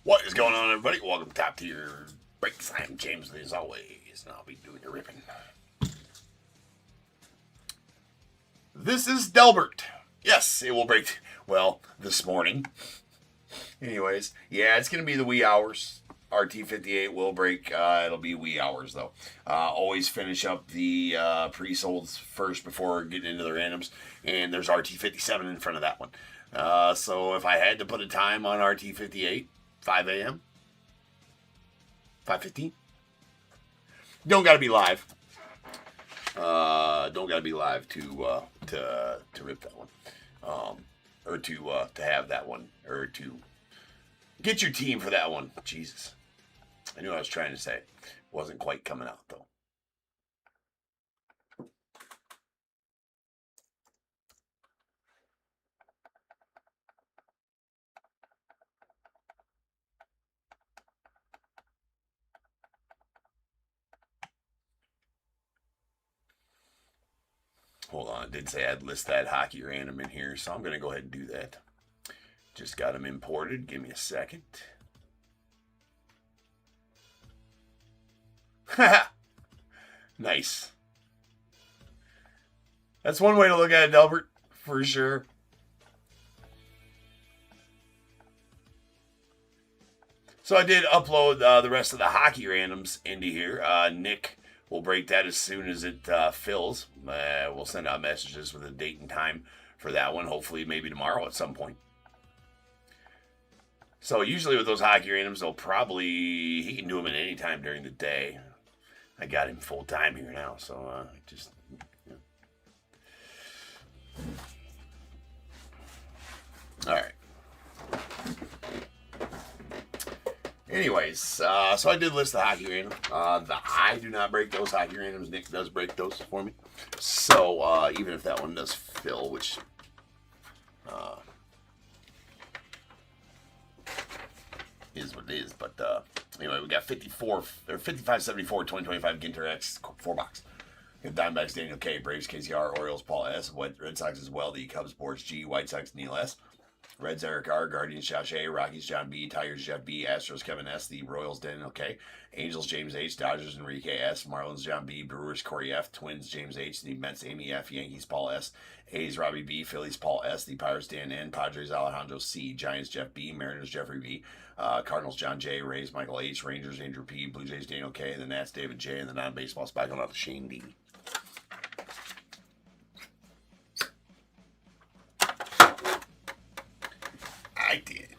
A: What is going on, everybody? Welcome to Top Tier Breaks. I'm James, as always, and I'll be doing your ripping. This is Delbert. Yes, it will break, well, this morning. Anyways, yeah, it's going to be the wee hours. RT58 will break. It'll be wee hours, though. Always finish up the pre-solds first before getting into the randoms. And there's RT57 in front of that one. So if I had to put a time on RT58, 5 a.m., 5:15. Don't got to be live. Don't got to be live to rip that one, or to have that one, or to get your team for that one. Jesus, I knew what I was trying to say. Wasn't quite coming out though. Hold on, I did say I'd list that hockey random in here, so I'm going to go ahead and do that. Just got them imported. Give me a second. Nice. That's one way to look at it, Delbert, for sure. So I did upload the rest of the hockey randoms into here. Nick will break that as soon as it fills. We'll send out messages with a date and time for that one. Hopefully, maybe tomorrow at some point. So usually with those hockey randoms, he can do them at any time during the day. I got him full time here now, so just. Yeah. All right. Anyways, so I did list the hockey random. I do not break those hockey randoms. Nick does break those for me. So even if that one does fill, which is what it is. But anyway, we got 5574 2025 Ginter X 4-box. Diamondbacks Daniel K, Braves KCR, Orioles Paul S, Red Sox as well. The Cubs Boards G, White Sox Neil S. Reds Eric R, Guardians Josh A, Rockies John B, Tigers Jeff B, Astros Kevin S, the Royals Daniel K, Angels James H, Dodgers Enrique S, Marlins John B, Brewers Corey F, Twins James H, the Mets Amy F, Yankees Paul S, A's Robbie B, Phillies Paul S, the Pirates Dan N, Padres Alejandro C, Giants Jeff B, Mariners Jeffrey B, Cardinals John J, Rays Michael H, Rangers Andrew P, Blue Jays Daniel K, the Nats David J, and the non-baseball spike on out to Shane D. I did.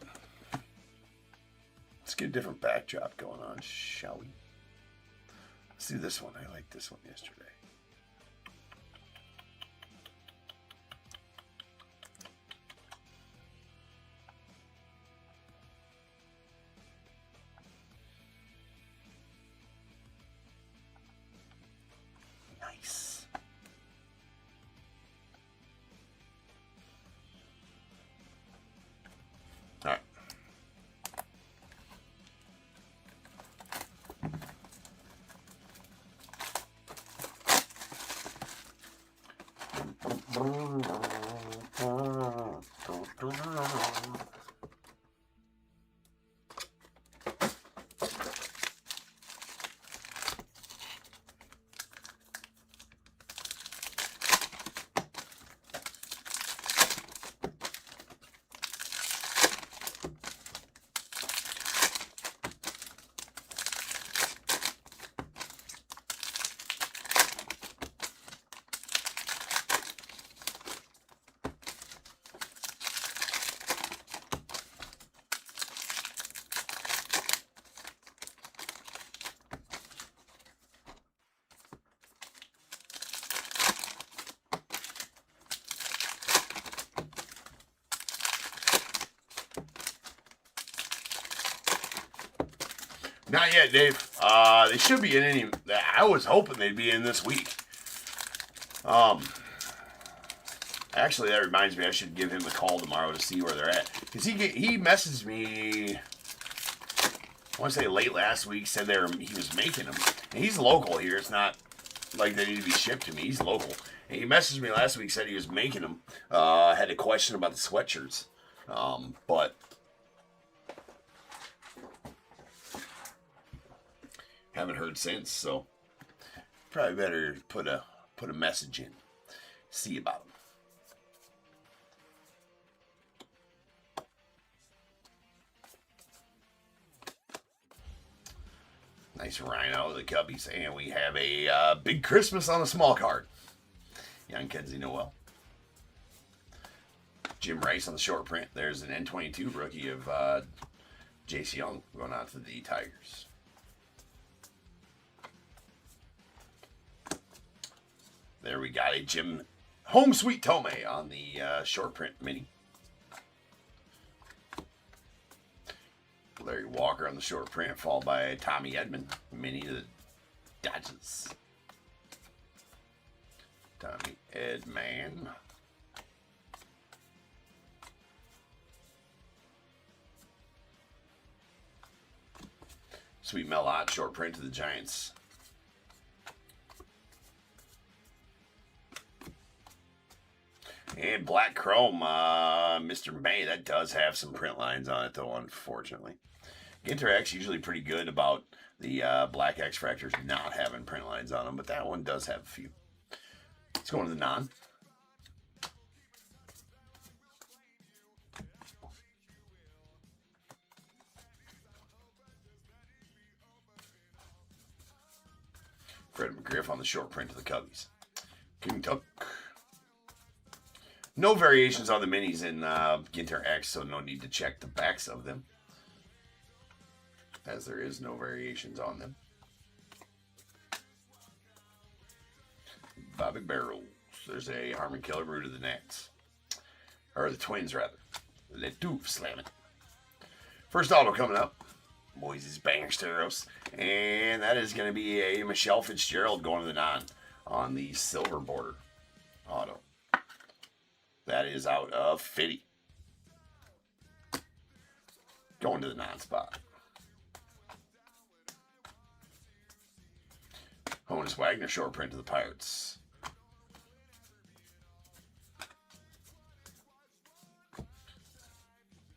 A: Let's get a different backdrop going on, shall we? Let's do this one. I liked this one yesterday. Nice. All right. Not yet, Dave. They should be in any. I was hoping they'd be in this week. Actually, that reminds me, I should give him a call tomorrow to see where they're at. Because he messaged me, I want to say late last week, said he was making them. And he's local here. It's not like they need to be shipped to me. He's local. And he messaged me last week, said he was making them. Had a question about the sweatshirts. But Haven't heard since, so probably better put a message in. See about them. Nice Rhino, the Cubbies. And we have a big Christmas on a small card. Young Kenzie Noel. Jim Rice on the short print. There's an N22 rookie of Jace Young going out to the Tigers. There we got a Jim Home Sweet Tome on the short print mini. Larry Walker on the short print, followed by Tommy Edman, mini to the Dodgers. Tommy Edman. Sweet Melot, short print to the Giants. And Black Chrome, Mr. May, that does have some print lines on it, though, unfortunately. Ginter X usually pretty good about the Black X Fractors not having print lines on them, but that one does have a few. Let's go into the non. Fred McGriff on the short print to the Cubbies. King Tuck. No variations on the minis in Ginter X, so no need to check the backs of them, as there is no variations on them. Bobby Barrels. There's a Harmon Killebrew to the Nets. Or the Twins, rather. Let Doof slam it. First auto coming up. Moises Banger Steros. And that is going to be a Michelle Fitzgerald going to the non on the silver border auto. That is out of Fitty. Going to the non-spot. Honus Wagner short print to the Pirates.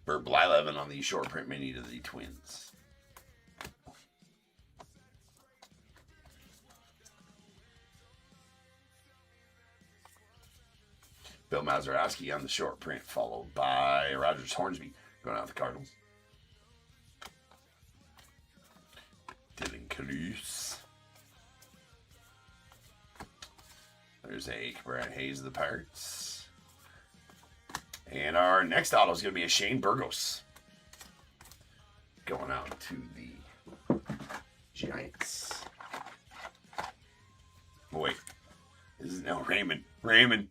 A: Bert Blyleven on the short print mini to the Twins. Bill Mazeroski on the short print, followed by Rogers Hornsby going out the Cardinals. Dylan Cruz. There's a Brad Hayes of the Pirates. And our next auto is going to be a Shane Burgos going out to the Giants. Oh, wait. This is no Raymond. Raymond.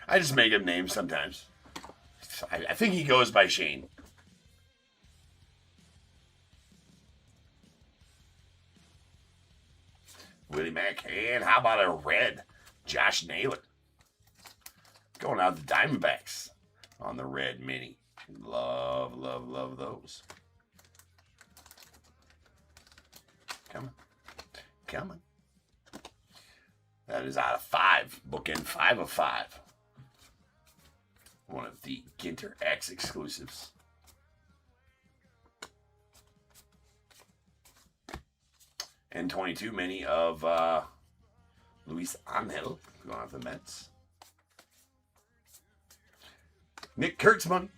A: I just make up names sometimes. I think he goes by Shane. Willie Mack. And how about a red Josh Naylor? Going out the Diamondbacks on the red mini. Love, love, love those. Come on. Come on. That is out of 5. Bookend 5 of 5. One of the Ginter X exclusives. And 22 mini of Luis Angel going off the Mets. Nick Kurtzman.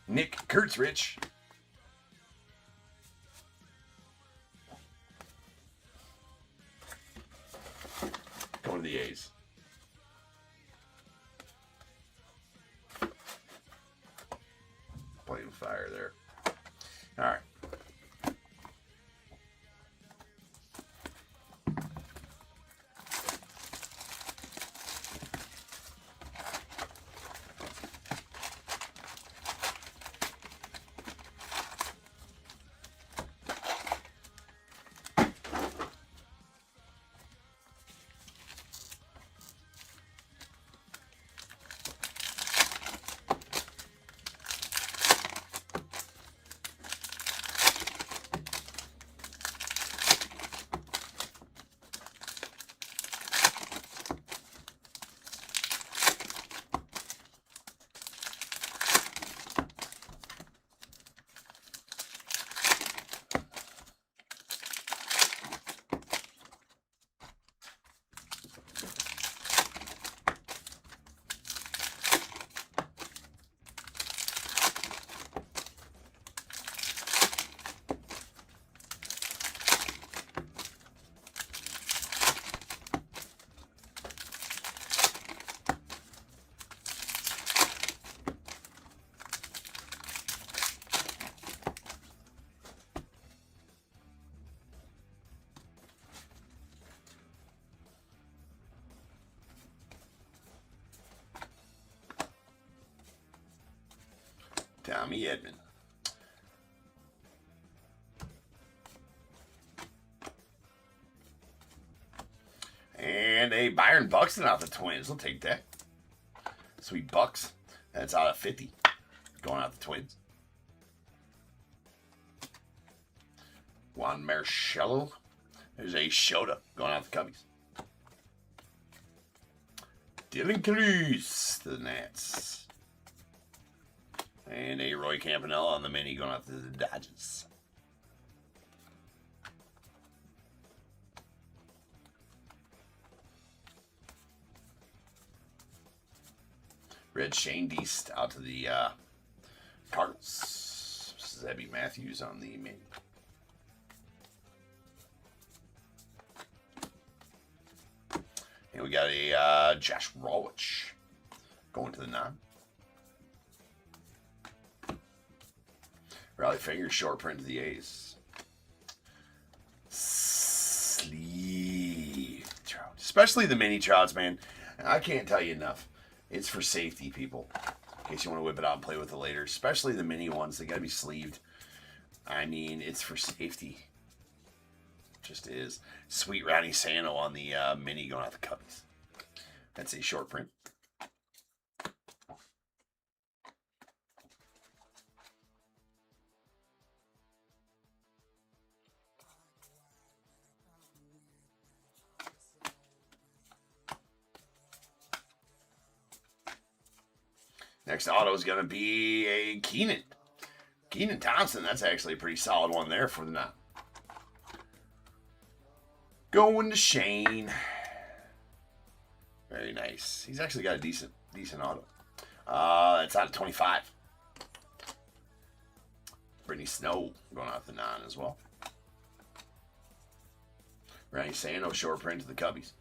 A: Nick Kurtzrich. Going to the A's. Playing fire there. All right. Tommy Edman. And a Byron Buxton off the Twins. We'll take that. Sweet Bucks. That's out of 50. Going out the Twins. Juan Marcello. There's a Shota going out the Cubbies. Dylan Cruz to the Nats. And a Roy Campanella on the mini going out to the Dodgers. Red Shane Deast out to the Cardinals. Zebby Matthews on the mini. And we got a Josh Rawitch going to the 9. Raleigh Fingers short print to the A's. Sleeve trout. Especially the mini trouts, man. I can't tell you enough. It's for safety, people. In case you want to whip it out and play with it later. Especially the mini ones. They got to be sleeved. I mean, it's for safety. Just is. Sweet Ronnie Sano on the mini going out the Cubbies. That's a short print. Next auto is going to be a Keenan. Keenan Thompson. That's actually a pretty solid one there for the 9. Going to Shane. Very nice. He's actually got a decent auto. That's out of 25. Brittany Snow going out the 9 as well. Ronnie Sano short print to the Cubbies.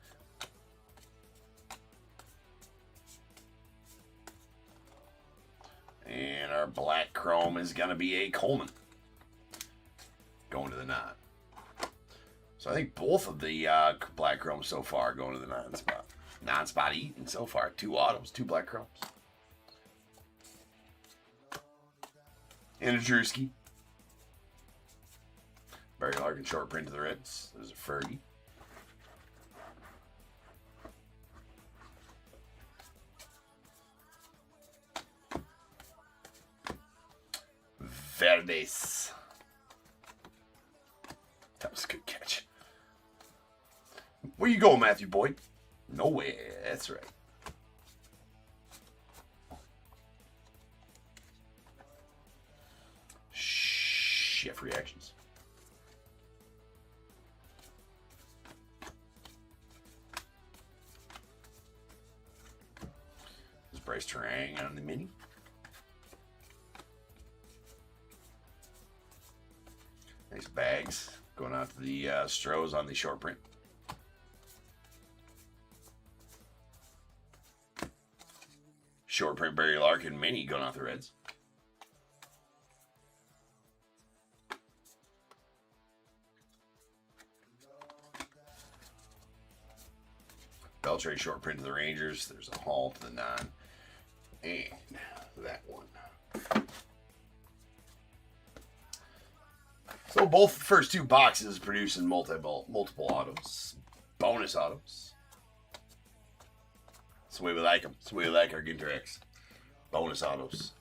A: And our black chrome is going to be a Coleman. Going to the 9. So I think both of the black chromes so far going to the 9 spot. 9 spot eating so far. 2 autos, 2 black chromes. And a Drewski. Barry Larkin short print to the Reds. There's a Fergie. Verdes. That was a good catch. Where you going, Matthew Boyd? Nowhere. That's right. Chef reactions. There's Bryce Terang on the mini. Nice bags going out to the Stros on the short print. Short print Barry Larkin mini going out the Reds. Beltray short print to the Rangers. There's a Hall to the 9. And that one. So both first 2 boxes producing multiple autos. Bonus autos. That's the way we like them. That's the way we like our Ginter X. Bonus autos.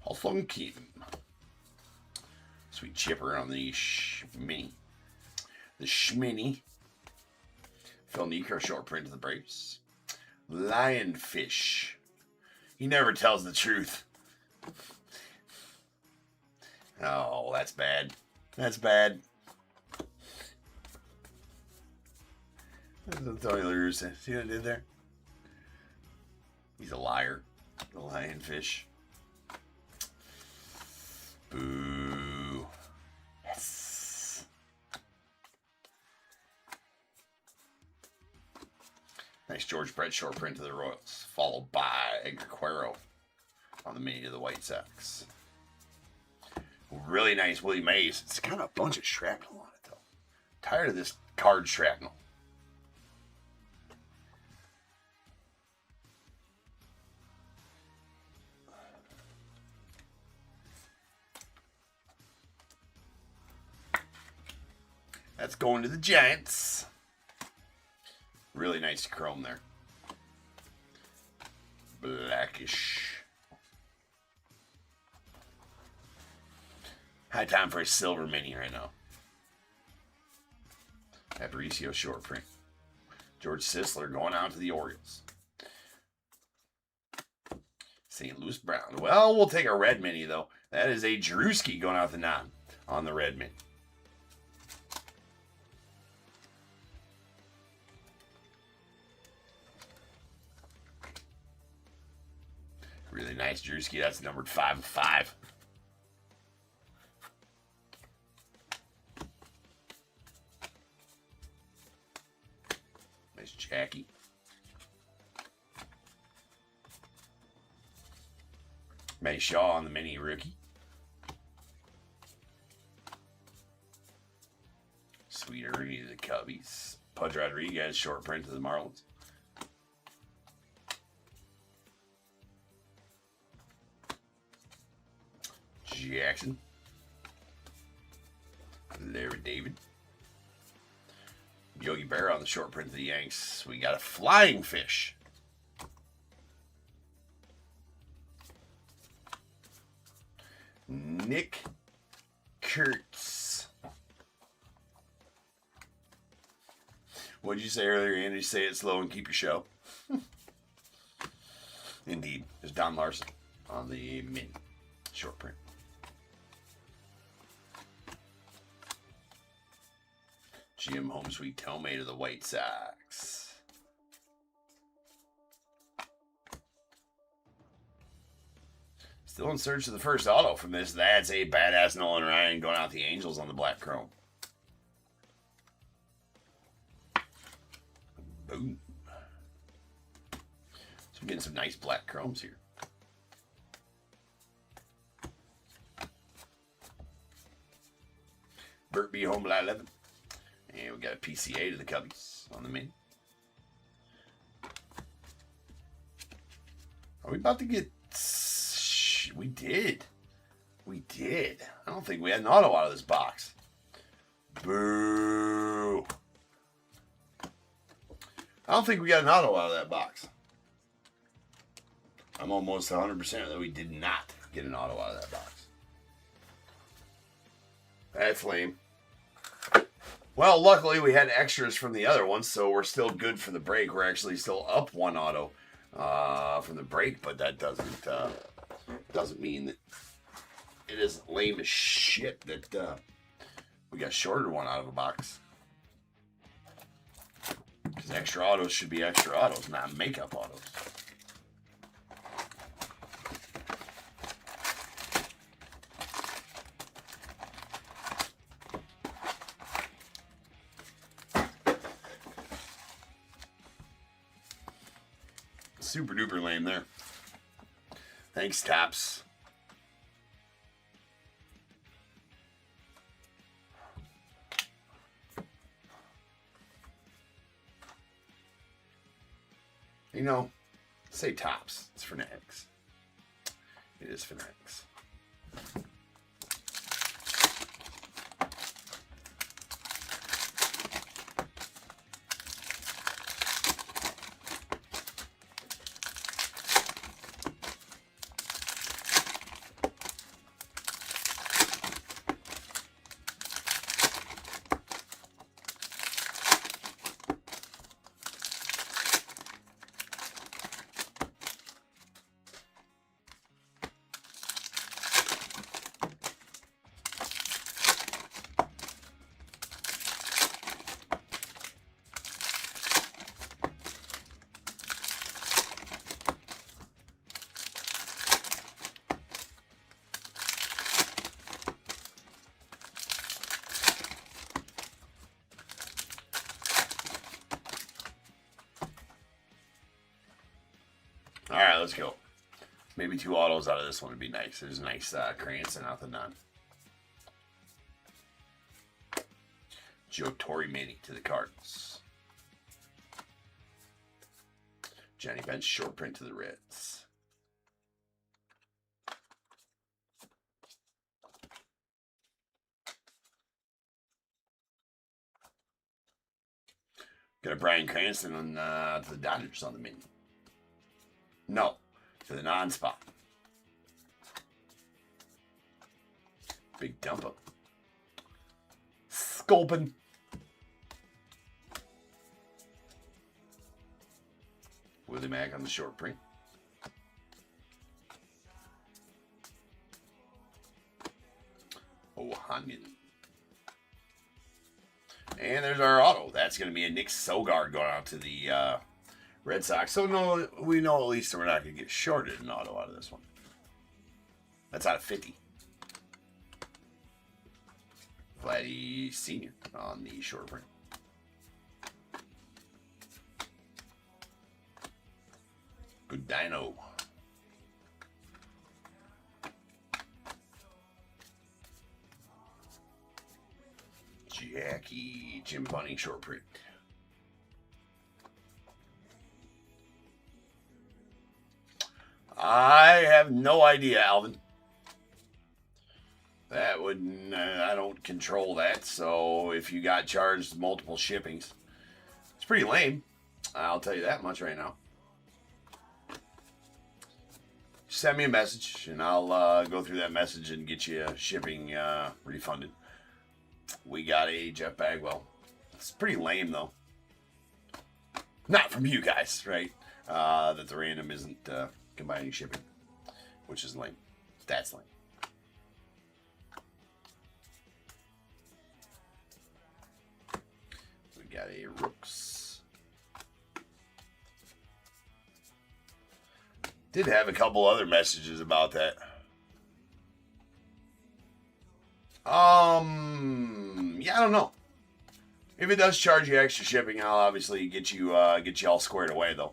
A: Althunkin. Sweet chipper on the mini. The Schmini. Phil Niekro short print of the Braves. Lionfish. He never tells the truth. Oh, that's bad. That's bad. That's Tony La Russa. See what I did there? He's a liar. The lionfish. Boo. Yes. Nice George Brett short print to the Royals. Followed by Edgar Cuero on the mini to the White Sox. Really nice Willie Mays. It's got a bunch of shrapnel on it, though. Tired of this card shrapnel. That's going to the Giants. Really nice chrome there. Blackish. High time for a silver mini right now. Aparicio short print. George Sisler going out to the Orioles. St. Louis Brown. Well, we'll take a red mini, though. That is a Drewski going out the nine on the red mini. Really nice Drewski. That's numbered 5 of 5. Nice Jackie. May Shaw on the mini rookie. Sweet Ernie to the Cubbies. Pudge Rodriguez short print to the Marlins. Jackson. Larry David. Yogi Berra on the short print of the Yanks. We got a flying fish. Nick Kurtz. What did you say earlier, Andy? Say it slow and keep your show. Indeed. There's Don Larson on the mini short print. Jim Home Sweet Tomei to the White Sox. Still in search of the first auto from this. That's a badass Nolan Ryan going out the Angels on the black chrome. Boom. So we're getting some nice black chromes here. Burt B. home by 11. And we got a PCA to the Cubbies on the mini. Are we about to get... We did. We did. I don't think we had an auto out of this box. Boo. I don't think we got an auto out of that box. I'm almost 100% that we did not get an auto out of that box. That's lame. Well, luckily we had extras from the other ones, so we're still good for the break. We're actually still up one auto from the break, but that doesn't mean that it isn't lame as shit that we got shorted one out of a box. Because extra autos should be extra autos, not makeup autos. Super duper lame there. Thanks, Taps. You know, say Tops. It's Fanatics. It is Fanatics. let's go. Maybe 2 autos out of this one would be nice. There's a nice Cranston out the none. Joe Torre mini to the Cardinals. Johnny Bench short print to the Reds. Got a Brian Cranston on to the Dodgers on the mini. No, to the non-spot. Big dump up. Sculpin. Willie Mack on the short print. O'Hanyan. And there's our auto. That's going to be a Nick Sogard going out to the Red Sox. So no, we know at least we're not going to get shorted an auto out of this one. That's out of 50. Vladdy Sr. on the short print. Good dino. Jackie Jim Bunning short print. I have no idea, Alvin. That would I don't control that. So if you got charged multiple shippings, it's pretty lame. I'll tell you that much right now. Send me a message, and I'll go through that message and get you shipping refunded. We got a Jeff Bagwell. It's pretty lame, though. Not from you guys, right? That the random isn't combining shipping, which is lame. That's lame. We got a Rooks. Did have a couple other messages about that. Yeah, I don't know. If it does charge you extra shipping, I'll obviously get you all squared away, though.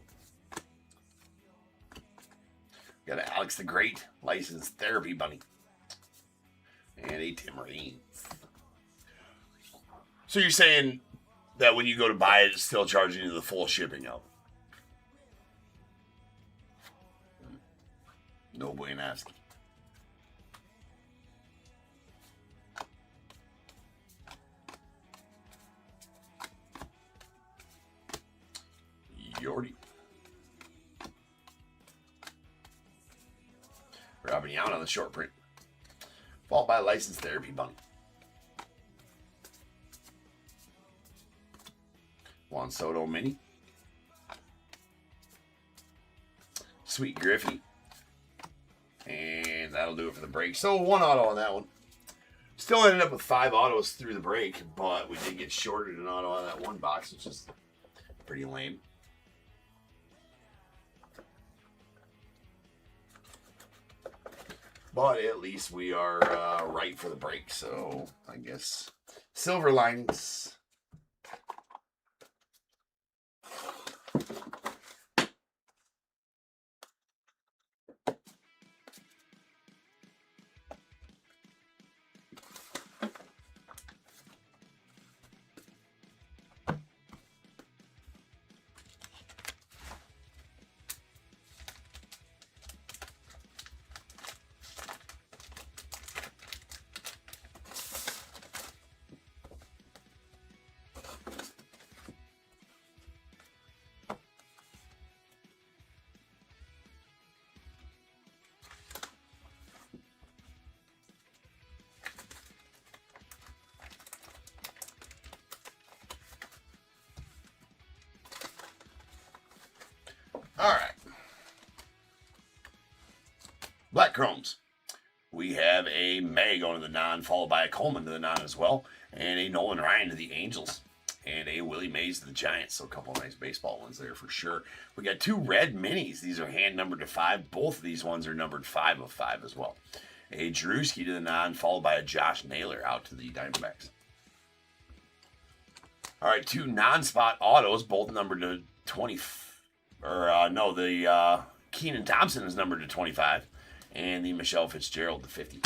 A: Got an Alex the Great licensed therapy bunny, and a Tim Raines. So you're saying that when you go to buy it, it's still charging you the full shipping out? No buenas. Yordi. Robin Yount on the short print. Followed by a licensed therapy bunny. Juan Soto mini. Sweet Griffey. And that'll do it for the break. So 1 auto on that one. Still ended up with 5 autos through the break, but we did get shorted an auto on that one box, which is pretty lame. But at least we are right for the break, so I guess silver linings. All right. Black Chromes. We have a May going to the non, followed by a Coleman to the non as well, and a Nolan Ryan to the Angels, and a Willie Mays to the Giants. So a couple of nice baseball ones there for sure. We got 2 red minis. These are hand numbered to 5. Both of these ones are numbered 5 of 5 as well. A Drewski to the non, followed by a Josh Naylor out to the Diamondbacks. All right, 2 non-spot autos, both numbered to 20. The Keenan Thompson is numbered to 25. And the Michelle Fitzgerald to 50.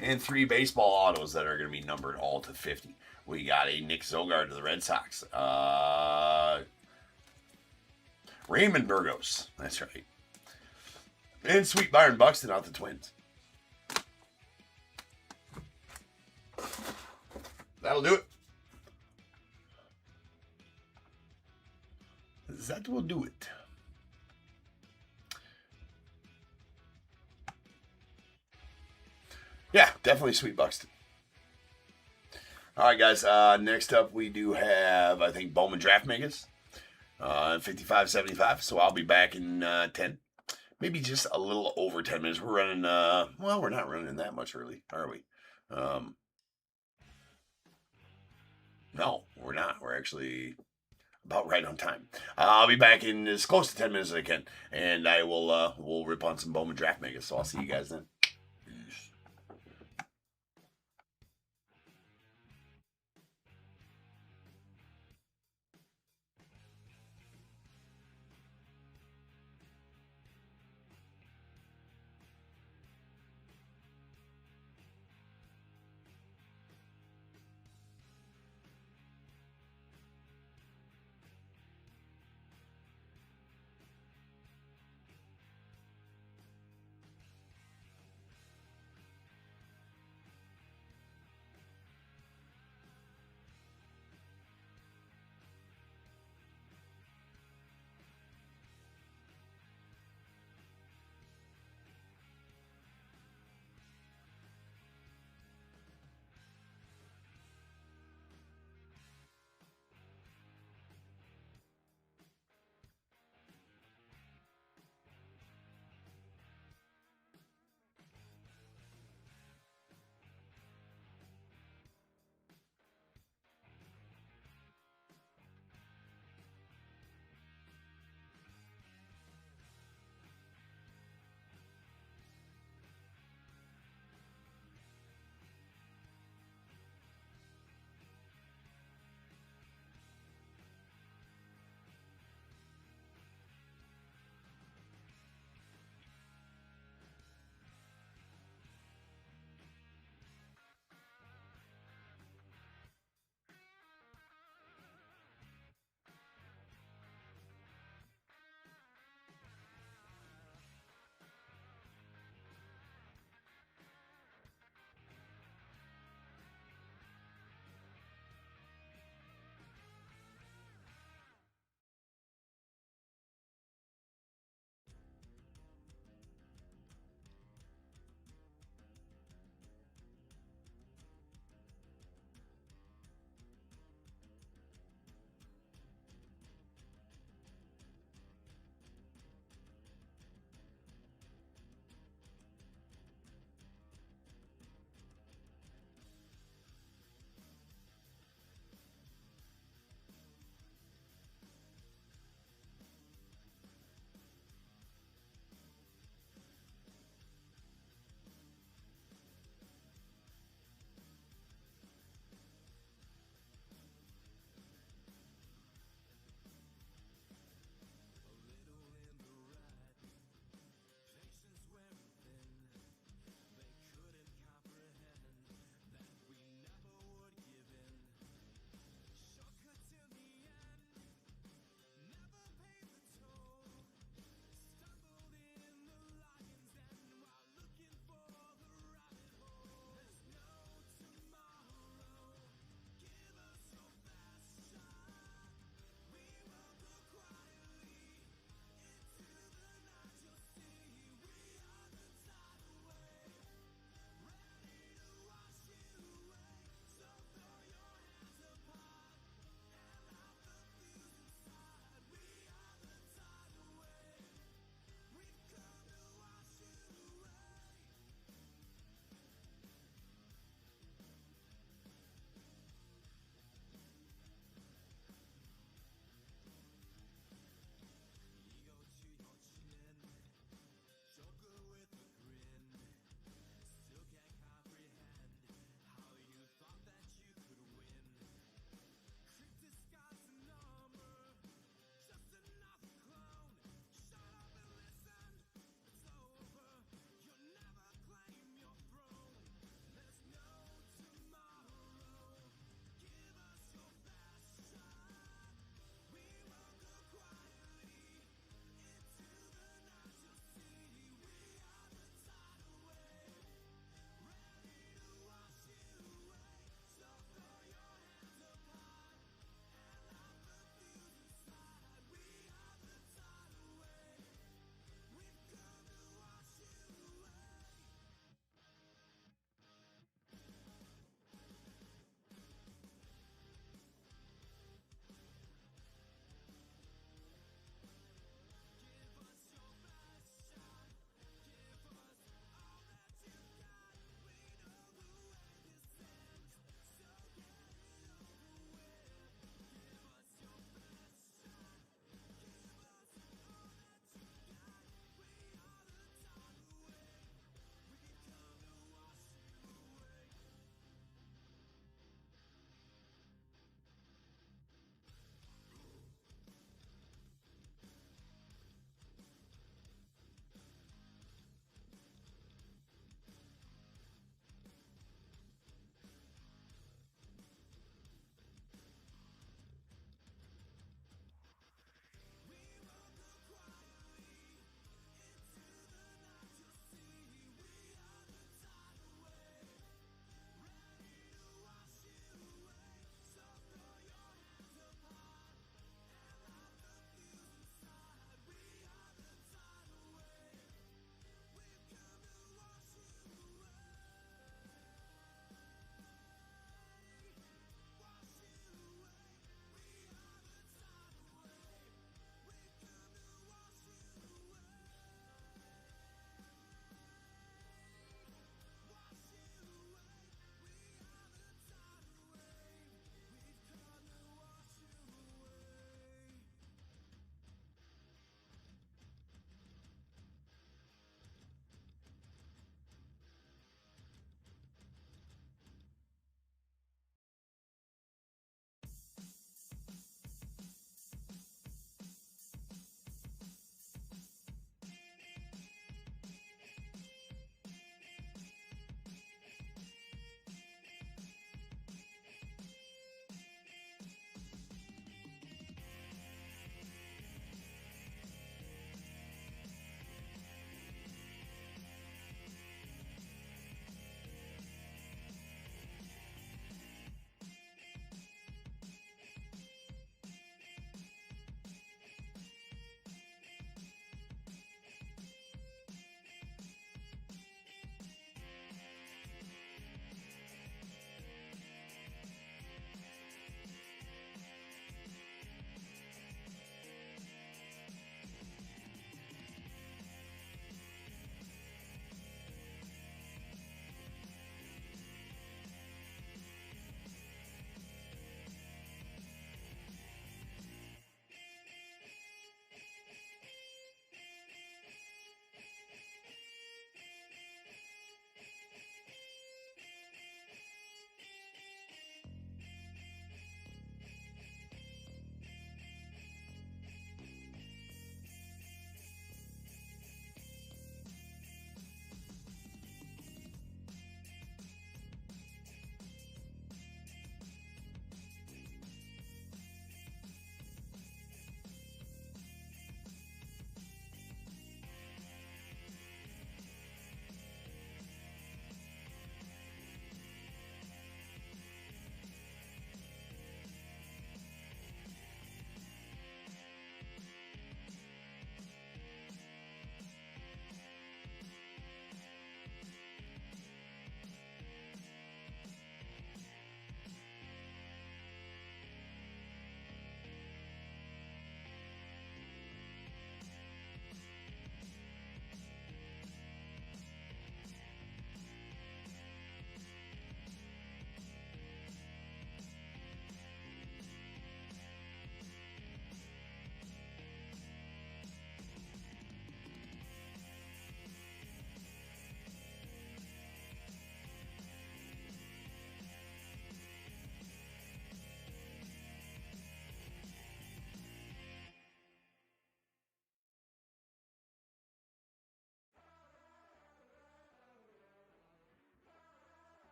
A: And 3 baseball autos that are going to be numbered all to 50. We got a Nick Zogard to the Red Sox. Raymond Burgos. That's right. And Sweet Byron Buxton out the Twins. That'll do it. That will do it. Yeah, definitely Sweet Buxton. All right, guys. Next up, we do have, I think, Bowman Draft Megas. 55.75. So I'll be back in 10. Maybe just a little over 10 minutes. We're running, well, we're not running that much early, are we? No, we're not. We're actually about right on time. I'll be back in as close to 10 minutes as I can. And I will, we'll rip on some Bowman Draft Megas. So I'll see you guys then.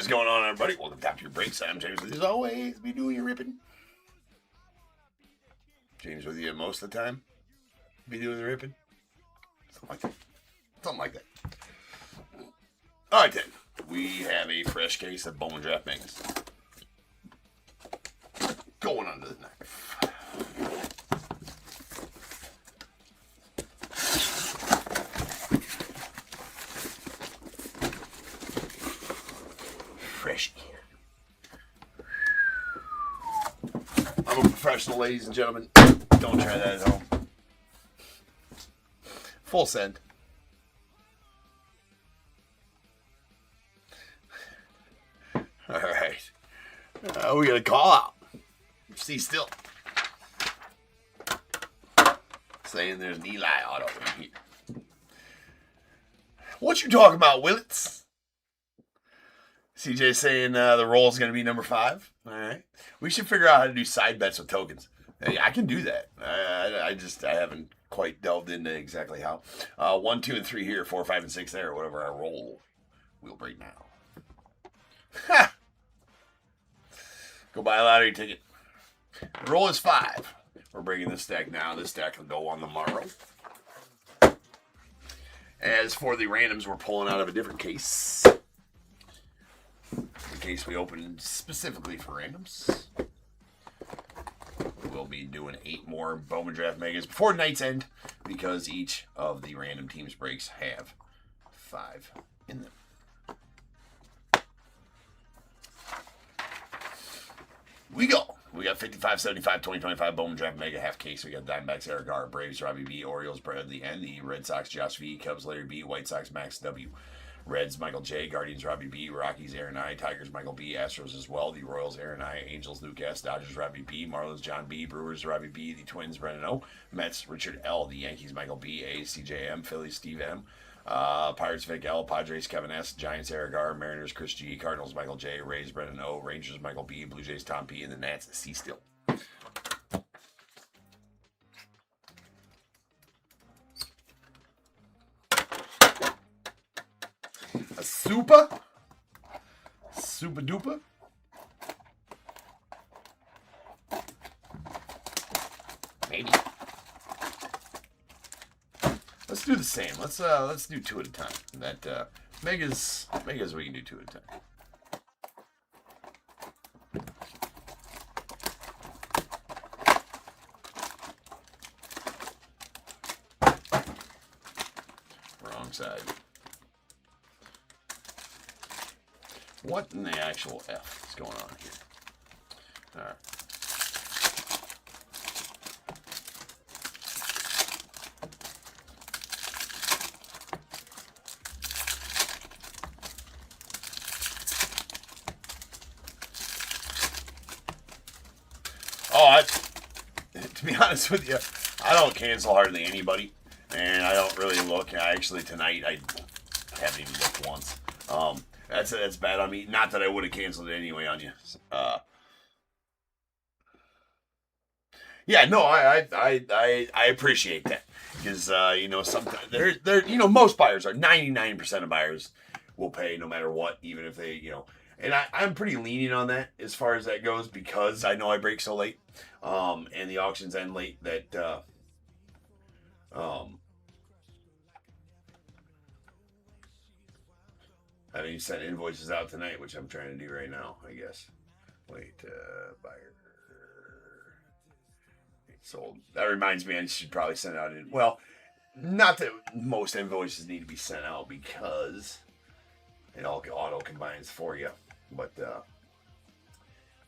A: What's going on, everybody? Welcome to Top Your Breaks. I'm James with you as always. Be doing your ripping. James with you most of the time. Be doing the ripping. Something like that. Something like that. All right, then. We have a fresh case of Bowman Draft Megas. Going under the knife. Fresh. I'm a professional, ladies and gentlemen. Don't try that at home. Full send. All right. We got a call out. See still. Saying there's an Eli auto in here. What you talking about, Willits? CJ saying the roll is going to be number 5. All right. We should figure out how to do side bets with tokens. Hey, I can do that. I haven't quite delved into exactly how. 1, 2, and 3 here, 4, 5, and 6 there. Whatever I roll, we'll break now. Ha! Go buy a lottery ticket. The roll is 5. We're breaking this stack now. This stack will go on the morrow. As for the randoms, we're pulling out of a different case. The case we opened specifically for randoms. We'll be doing 8 more Bowman Draft Megas before night's end because each of the random teams breaks have 5 in them. We go. We got 55, 75, 2025 Bowman Draft Mega half case. We got Diamondbacks, Eric R, Braves, Robbie B, Orioles, Bradley N, the Red Sox, Josh V, Cubs, Larry B, White Sox, Max W, Reds, Michael J, Guardians, Robbie B, Rockies, Aaron I, Tigers, Michael B, Astros as well, the Royals, Aaron I, Angels, Luke S, Dodgers, Robbie B, Marlins, John B, Brewers, Robbie B, the Twins, Brennan O, Mets, Richard L, the Yankees, Michael B, A, CJM, Phillies, Steve M, Pirates, Vic L, Padres, Kevin S, Giants, Eric R, Mariners, Chris G, Cardinals, Michael J, Rays, Brennan O, Rangers, Michael B, Blue Jays, Tom P, and the Nats, C still. A super duper. Maybe. Let's do the same. Let's do 2 at a time. That megas we can do 2 at a time. Wrong side. What in the actual F is going on here? All right. Oh, to be honest with you, I don't cancel hardly anybody, and I don't really look. Actually, tonight I haven't even looked once. That's bad on me. Not that I would have canceled it anyway on you. Yeah, no, I appreciate that because sometimes most buyers are 99% of buyers will pay no matter what, even if they and I'm pretty lenient on that as far as that goes because I know I break so late, and the auctions end late that I mean, you sent invoices out tonight, which I'm trying to do right now, I guess. Wait, buyer. Sold. That reminds me, I should probably send out not that most invoices need to be sent out because it all auto combines for you, but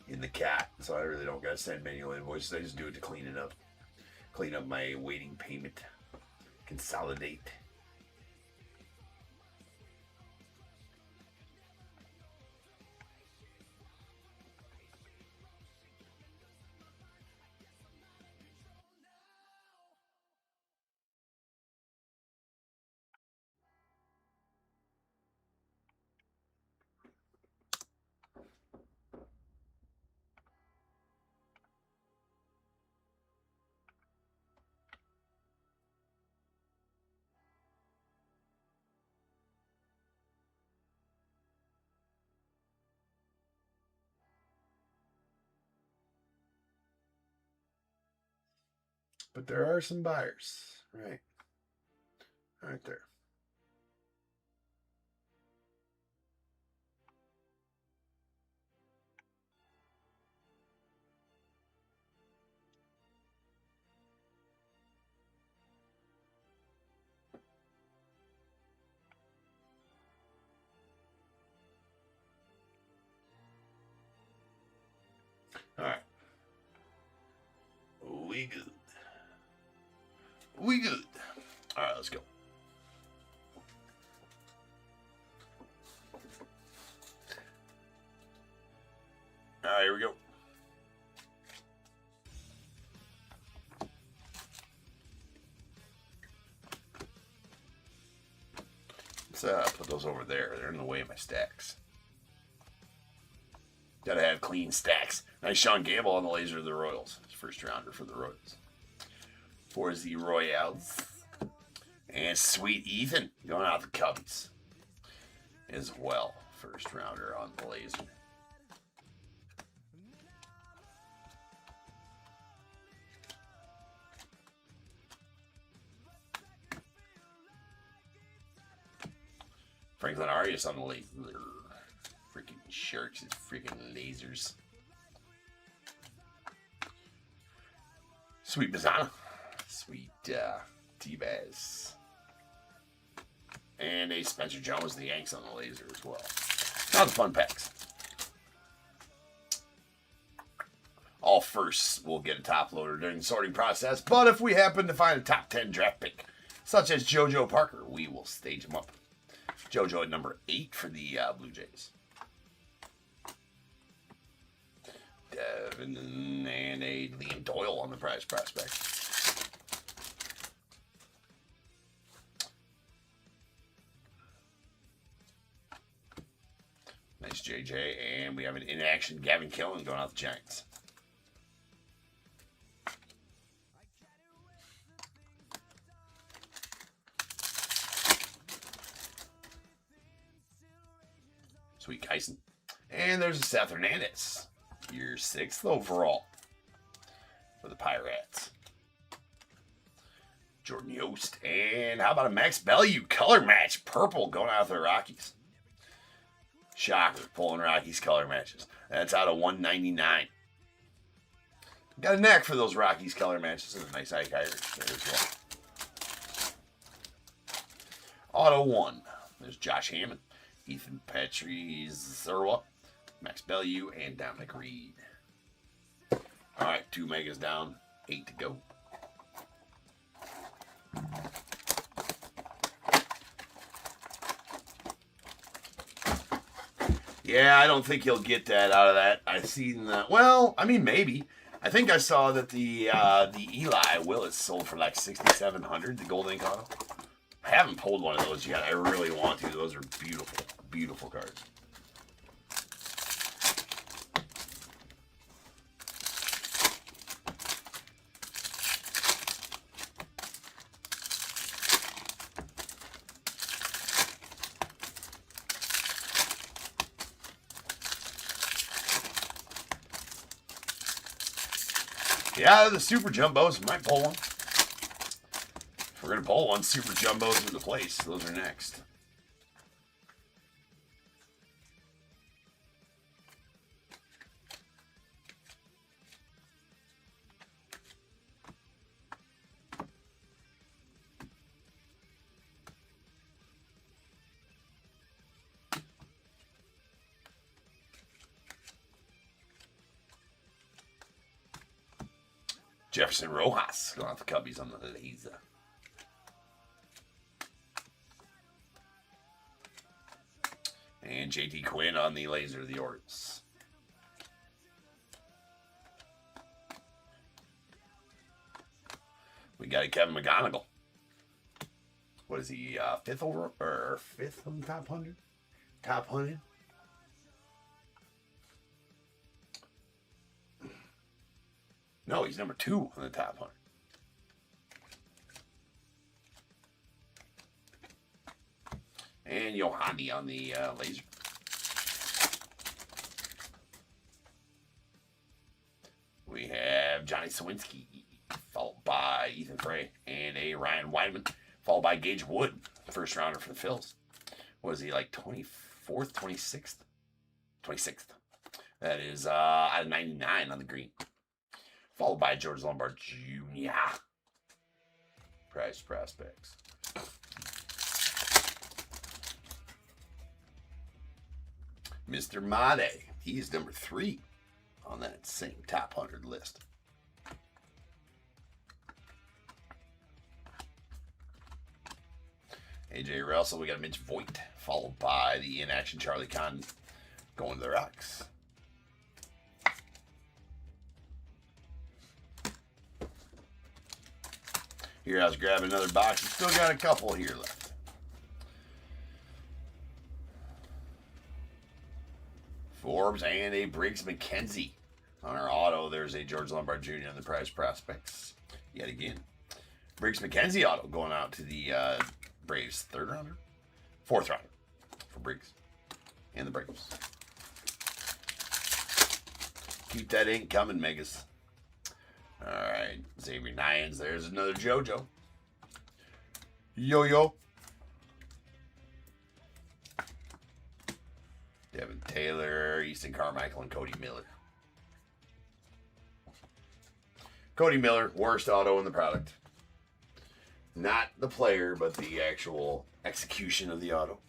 A: in the cat, so I really don't gotta send manual invoices. I just do it to clean up my waiting payment, consolidate. But there are some buyers. Right there. All right. We good. We good. All right, let's go. All right, here we go. Let's put those over there. They're in the way of my stacks. Gotta have clean stacks. Nice Sean Gamble on the laser of the Royals. First rounder for the Royals. For the Royals. And Sweet Ethan going out the Cubbies as well. First rounder on the laser. Franklin Arias on the laser. Freaking Sharks is freaking lasers. Sweet Bazana. Sweet T-Baz. And a Spencer Jones, the Yanks on the laser as well. Now the fun packs. All firsts will get a top loader during the sorting process, but if we happen to find a top 10 draft pick, such as JoJo Parker, we will stage him up. JoJo at number 8 for the Blue Jays. Devin and a Liam Doyle on the prize prospect. Nice JJ, and we have an in-action Gavin Killen going out the Giants. Sweet Kyson. And there's a Seth Hernandez. Your 6th overall for the Pirates. Jordan Yost. And how about a Max Bellew color match? Purple going out of the Rockies. Shocker. Pulling Rockies color matches. That's out of 199. Got a knack for those Rockies color matches. And a nice Ike Irish there as well. Auto 1. There's Josh Hammond. Ethan Petrie, Zerwa, Max Bellew, and Dominic Reed. All right, 2 megas down, 8 to go. Yeah, I don't think he'll get that out of that. I've seen that. Well, I mean, maybe. I think I saw that the Eli Willis sold for like $6,700, the gold ink auto. I haven't pulled one of those yet. I really want to. Those are beautiful, beautiful cards. Yeah, the Super Jumbos. Might pull one. If we're going to pull one, Super Jumbos into place. Those are next. Jefferson Rojas going off the Cubbies on the laser. And JT Quinn on the laser of the Orioles. We got a Kevin McGonigal. What is he, 5th over, or 5th on the top 100? Top 100? No, he's number 2 on the top 100. And Yohani on the laser. We have Johnny Sawinski, followed by by Ethan Frey and a Ryan Weinman, followed by Gage Wood, first rounder for the Phils. Was he like 24th, 26th? 26th. That is out of 99 on the green. Followed by George Lombard Jr. Prize prospects. Mr. Made. He's number 3 on that same top 100 list. AJ Russell, we got Mitch Voigt, followed by the in-action Charlie Kahn going to the Rocks. Here, I was grabbing another box. We still got a couple here left. Forbes and a Briggs McKenzie. On our auto, there's a George Lombard Jr. on the prize prospects. Yet again. Briggs McKenzie auto going out to the Braves. 3rd rounder? 4th rounder for Briggs and the Braves. Keep that ink coming, Megas. All right, Xavier Nyans. There's another JoJo. Yo-yo. Devin Taylor, Easton Carmichael, and Cody Miller. Cody Miller, worst auto in the product. Not the player, but the actual execution of the auto.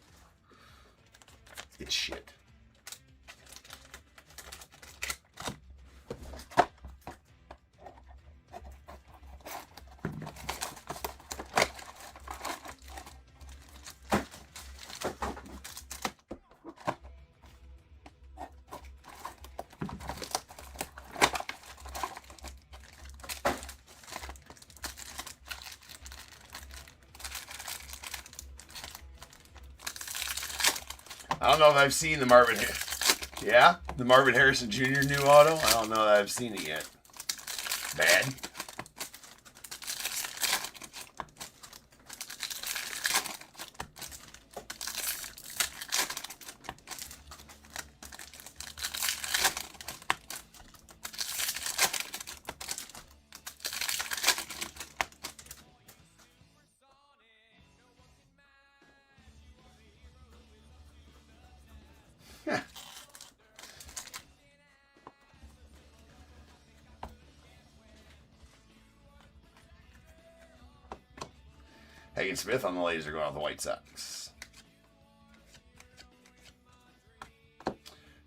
A: It's shit. I don't know if I've seen the Marvin. Yeah, the Marvin Harrison Jr. new auto. I don't know that I've seen it yet. Bad. Hagen Smith on the laser going off the White Sox.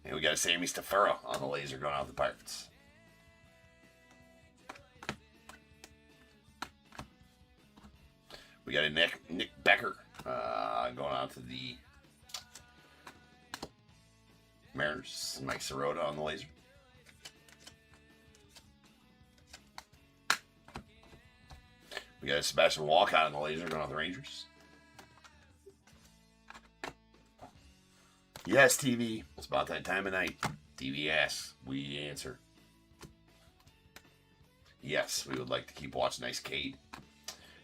A: And we got a Sammy Stafura on the laser going off the Pirates. We got a Nick Becker going out to the Mariners. Mike Sirota on the laser. We got a Sebastian Walcott on the laser going on the Rangers. Yes, TV. It's about that time of night. TV asks. We answer. Yes, we would like to keep watching Nice Cade.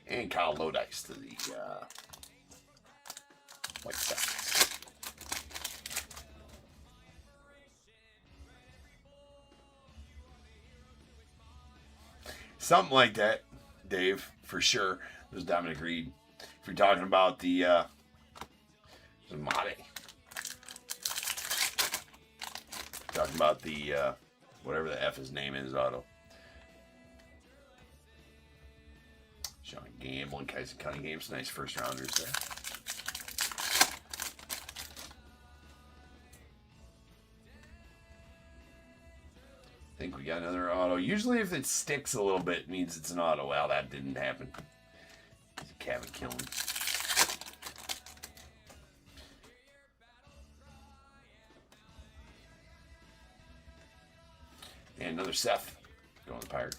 A: And Kyle Lodice to the White Sox. Something like that, Dave, for sure. There's Dominic Reed. If you're talking about the Mate. Talking about the whatever the F his name is, auto. Sean Gamble and Kaiser Cunningham. Some nice first rounders there. I think we got another auto. Usually if it sticks a little bit, it means it's an auto. Well, that didn't happen. It's a Kevin killing. And another Seth going to the Pirates.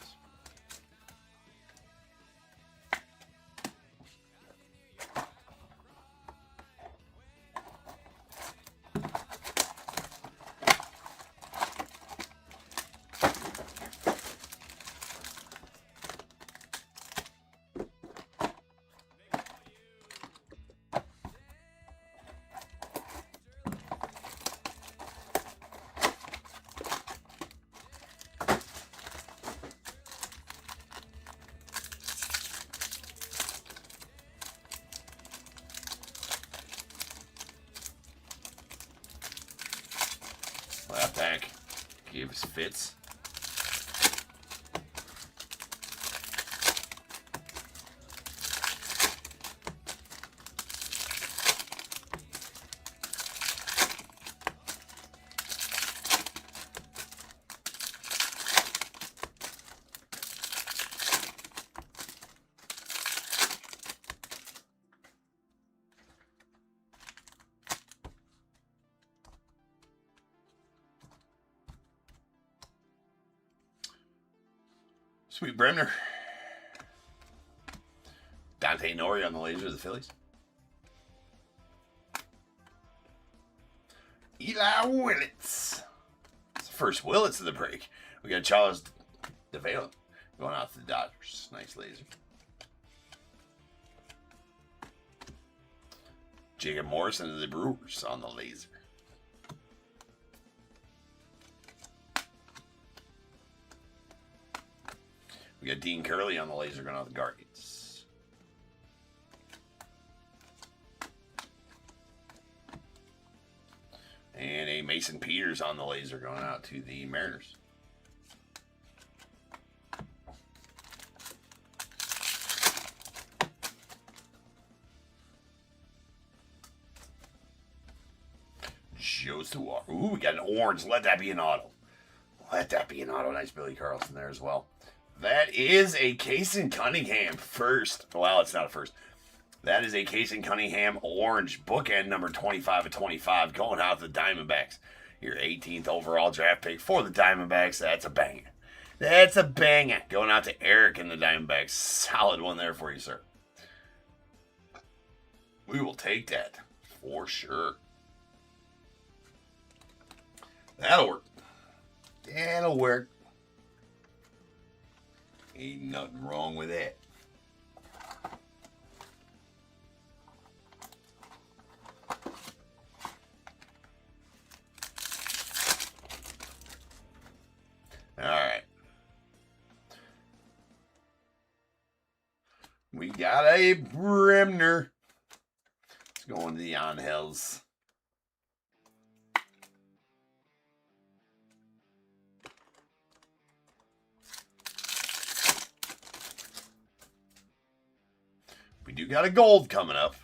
A: Gave us fits. Sweet Bremner. Dante Nori on the laser of the Phillies. Eli Willits. It's the first Willits of the break. We got Charles DeVale going out to the Dodgers. Nice laser. Jacob Morrison of the Brewers on the laser. We got Dean Curley on the laser going out the Guardians. And a Mason Peters on the laser going out to the Mariners. Joe Stewart. Ooh, we got an orange. Let that be an auto. Let that be an auto. Nice Billy Carlson there as well. That is a Casey Cunningham first. Well, it's not a first. That is a Casey Cunningham orange bookend number 25 of 25 going out to the Diamondbacks. Your 18th overall draft pick for the Diamondbacks. That's a banger. That's a banger. Going out to Eric and the Diamondbacks. Solid one there for you, sir. We will take that for sure. That'll work. That'll work. Ain't nothing wrong with that. All right. We got a Bremner. Let's go into the Angels. We do got a gold coming up.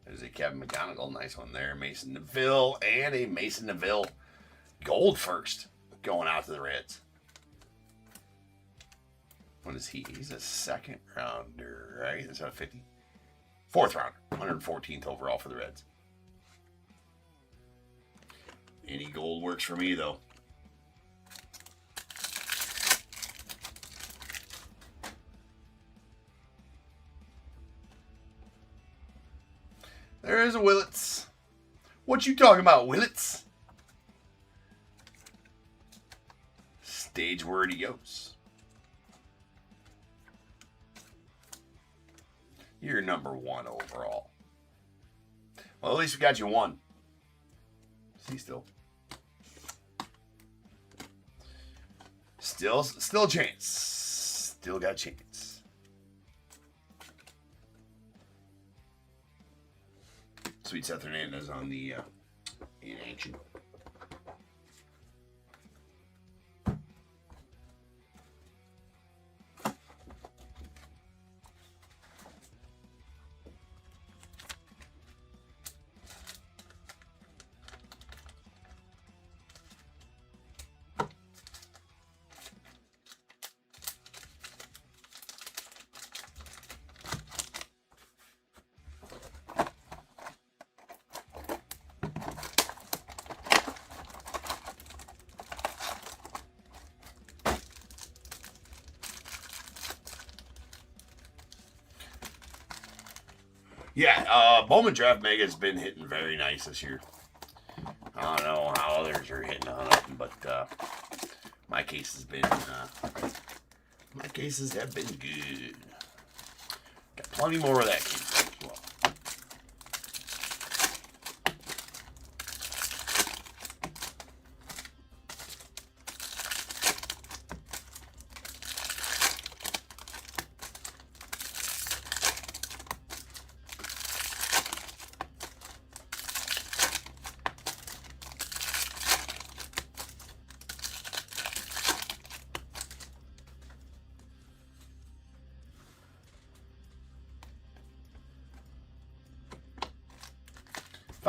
A: There's a Kevin McGonigal, nice one there. Mason Neville and a Mason Neville gold first going out to the Reds. What is he? He's a second rounder, right? That's not 50. Fourth rounder, 114th overall for the Reds. Any gold works for me, though. There's a Willits. What you talking about, Willits? Stage word he goes. You're number 1 overall. Well, at least we got you one. See, still a chance. Still got a chance. Sweet Seth Hernandez on the in action. Yeah, Bowman Draft Mega has been hitting very nice this year. I don't know how others are hitting on it, but my cases have been good. Got plenty more of that case as well.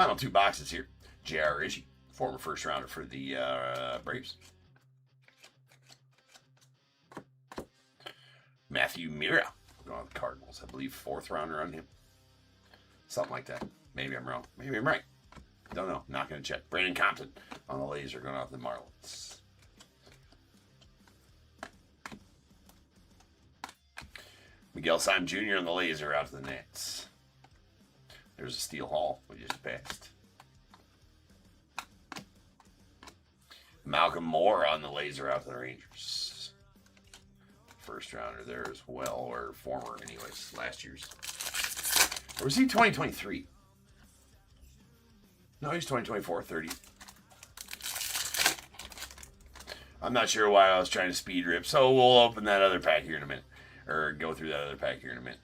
A: Final 2 boxes here. J.R. Ishii, former first rounder for the Braves. Matthew Mira, going on the Cardinals. I believe 4th rounder on him. Something like that. Maybe I'm wrong. Maybe I'm right. Don't know. Not going to check. Brandon Compton on the laser going off the Marlins. Miguel Simon Jr. on the laser out to the Nets. There's a Steel Hall we just passed. Malcolm Moore on the laser out to the Rangers. First rounder there as well, or former anyways, last year's. Or was he 2023? No, he's 2024, 30. I'm not sure why I was trying to speed rip, so we'll open that other pack here in a minute. Or go through that other pack here in a minute.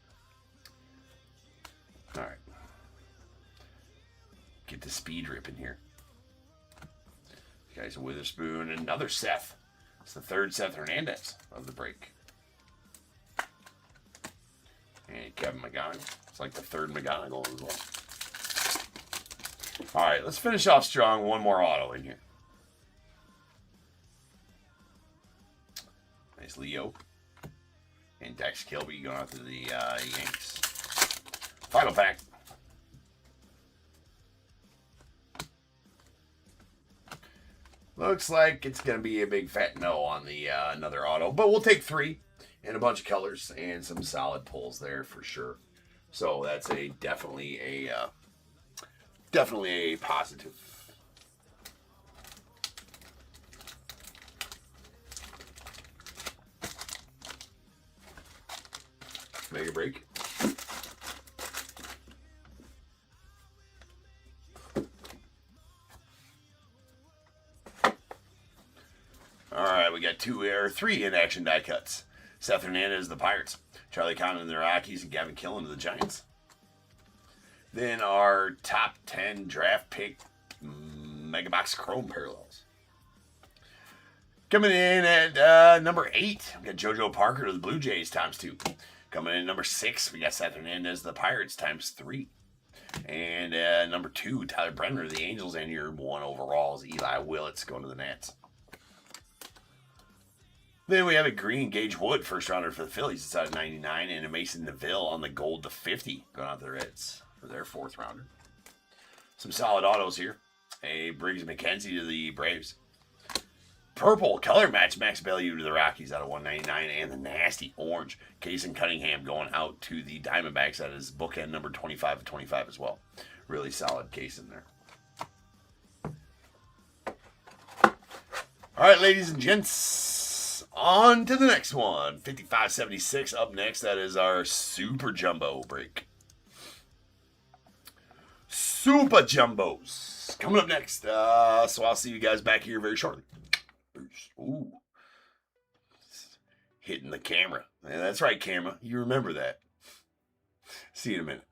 A: Alright. Get the speed rip in here. Guys, a Witherspoon, another Seth. It's the 3rd Seth Hernandez of the break. And Kevin McGonigal. It's like the 3rd McGonigal as well. Alright, let's finish off strong. One more auto in here. Nice Leo. And Dex Kilby going out to the Yanks. Final pack. Looks like it's going to be a big fat no on the another auto. But we'll take 3 and a bunch of colors and some solid pulls there for sure. So that's definitely a positive. Make a break. All right, we got 2 or 3 in action die cuts. Seth Hernandez, the Pirates. Charlie Condon, the Rockies, and Gavin Killen of the Giants. Then our top 10 draft pick Mega Box Chrome parallels. Coming in at number 8, we got JoJo Parker of the Blue Jays ×2. Coming in at number 6, we got Seth Hernandez, the Pirates ×3. And number 2, Tyler Brenner of the Angels, and your 1 overall is Eli Willits going to the Nats. Then we have a green Gage Wood, first rounder for the Phillies. It's out of 99, and a Mason Neville on the gold /50 going out to the Reds for their 4th rounder. Some solid autos here. A Briggs McKenzie to the Braves. Purple color match Max Bellew to the Rockies out of 199, and the nasty orange Kason Cunningham going out to the Diamondbacks at his bookend number 25 of 25 as well. Really solid case in there. All right, ladies and gents, on to the next one. 5576 up next. That is our Super Jumbo break. Super Jumbos coming up next. So I'll see you guys back here very shortly. Ooh. Hitting the camera. Yeah, that's right, camera. You remember that. See you in a minute.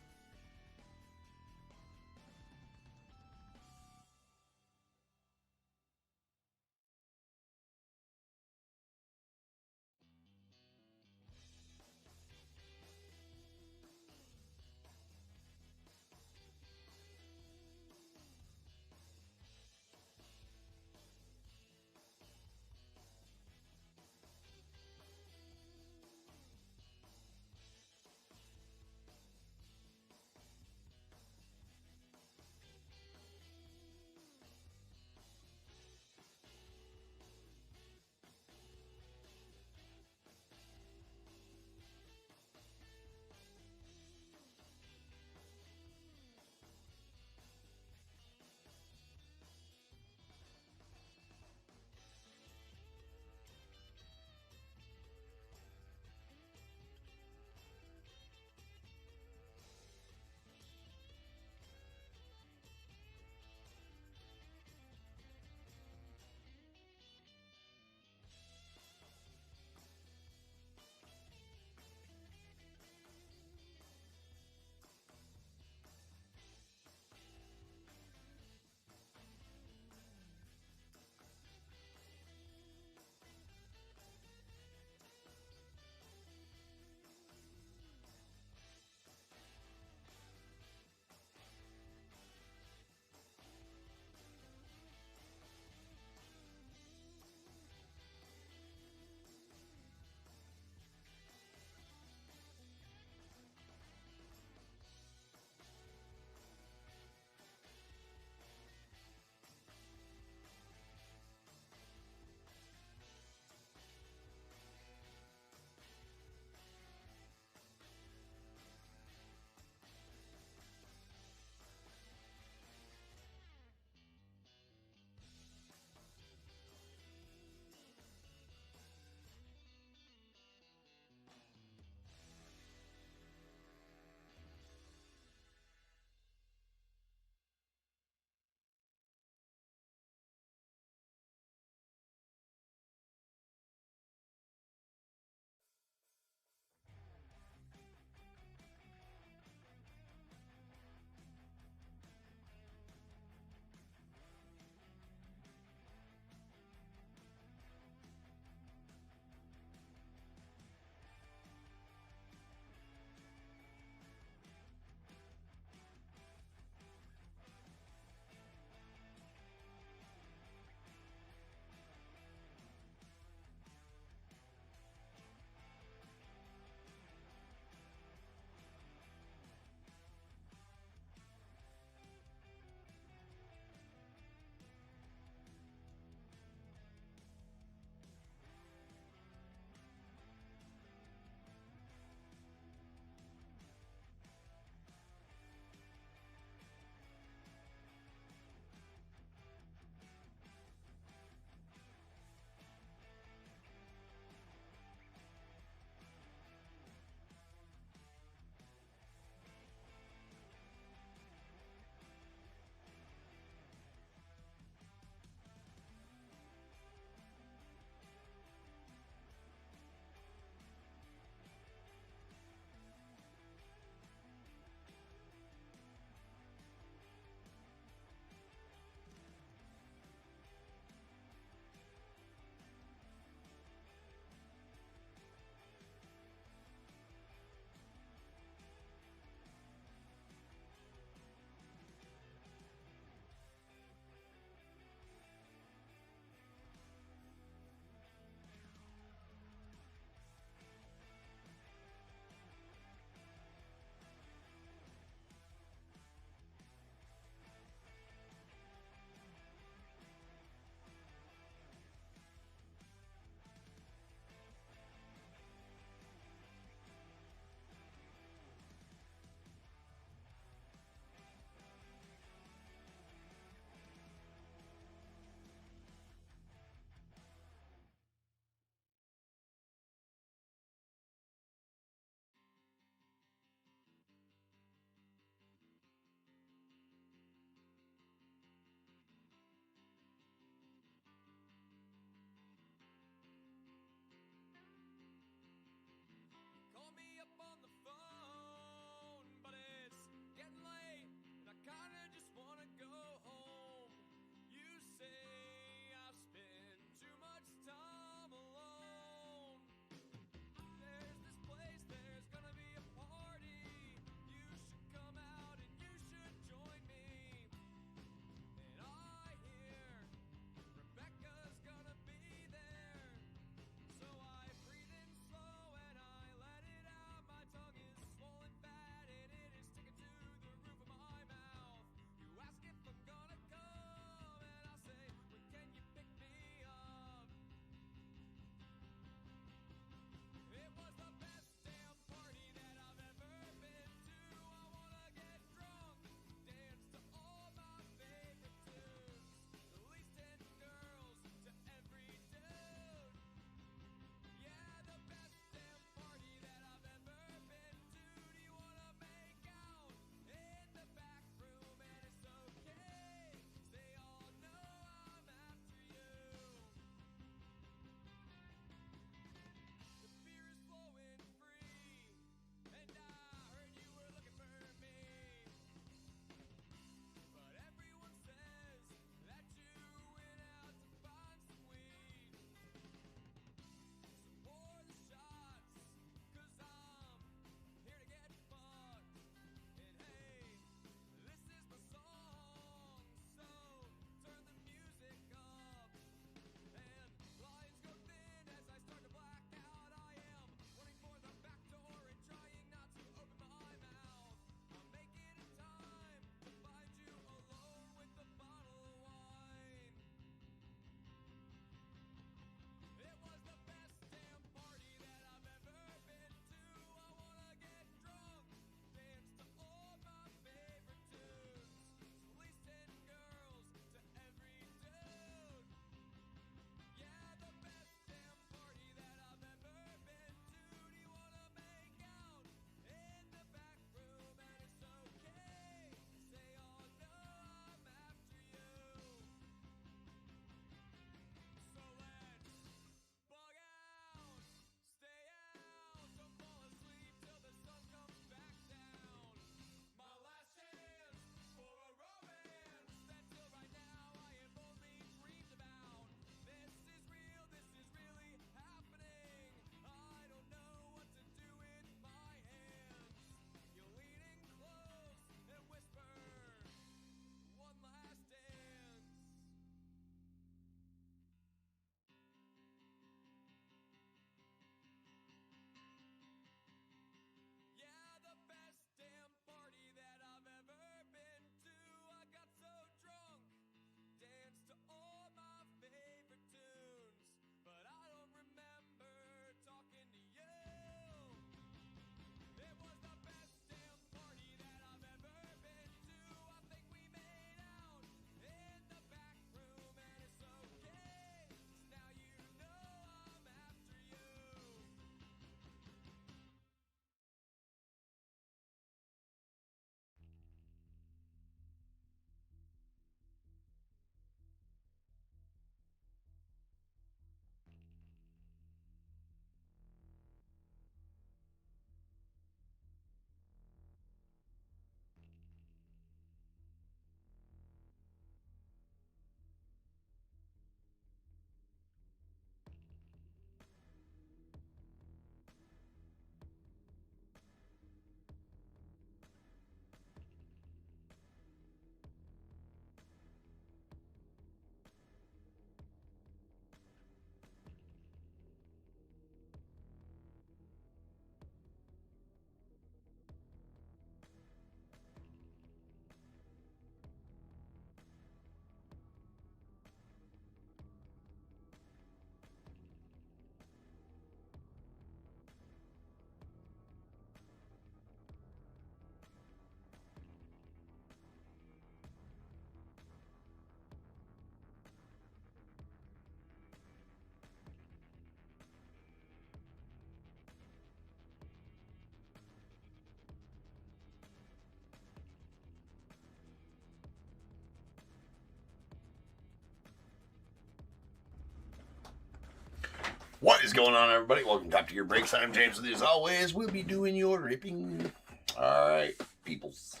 A: What is going on, everybody? Welcome to Top Tier Breaks. I'm James with you as always. We'll be doing your ripping. All right, peoples.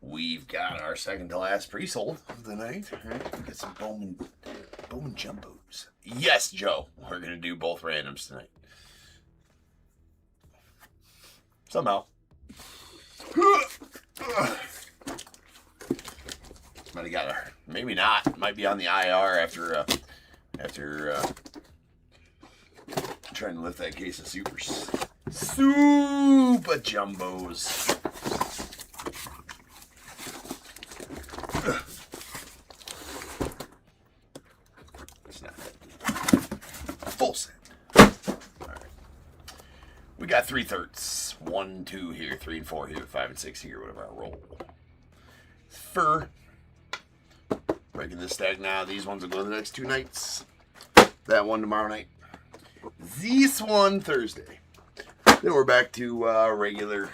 A: We've got our second to last pre-sold of the night. All right, we got some Bowman jumbos. Yes, Joe. We're going to do both randoms tonight. Somehow. Might have got her. Maybe not. Might be on the IR after trying to lift that case of super jumbos. It's not full set. All right. We got 3/3. 1, 2 here, 3 and 4 here, 5 and 6 here, whatever I roll. For breaking this stack now. These ones will go the next 2 nights. That one tomorrow night. This one Thursday. Then we're back to regular.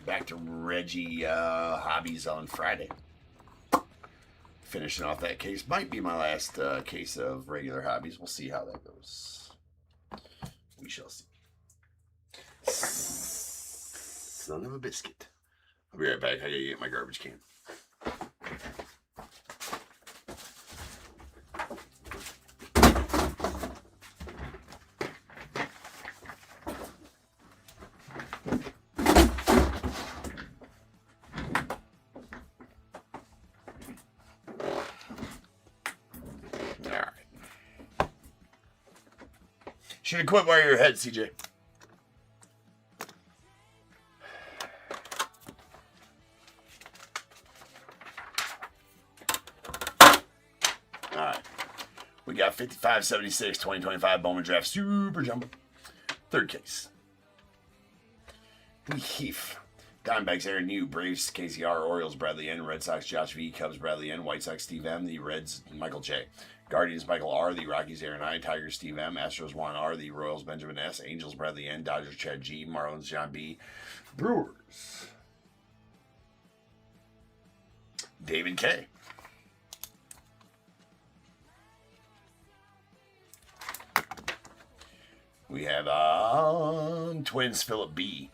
A: Back to Reggie hobbies on Friday. Finishing off that case. Might be my last case of regular hobbies. We'll see how that goes. We shall see. Son of a biscuit. I'll be right back. I gotta get my garbage can. Should have quit while you're ahead, CJ. Alright. We got 5576 2025 Bowman Draft Super Jumbo. Third case. Heath. Diamondbacks Aaron New, Braves KCR, Orioles Bradley N, Red Sox Josh V, Cubs Bradley N, White Sox Steve M, the Reds Michael J, Guardians Michael R, the Rockies Aaron I, Tigers Steve M, Astros Juan R, the Royals Benjamin S, Angels Bradley N, Dodgers Chad G, Marlins John B, Brewers David K. We have Twins Philip B.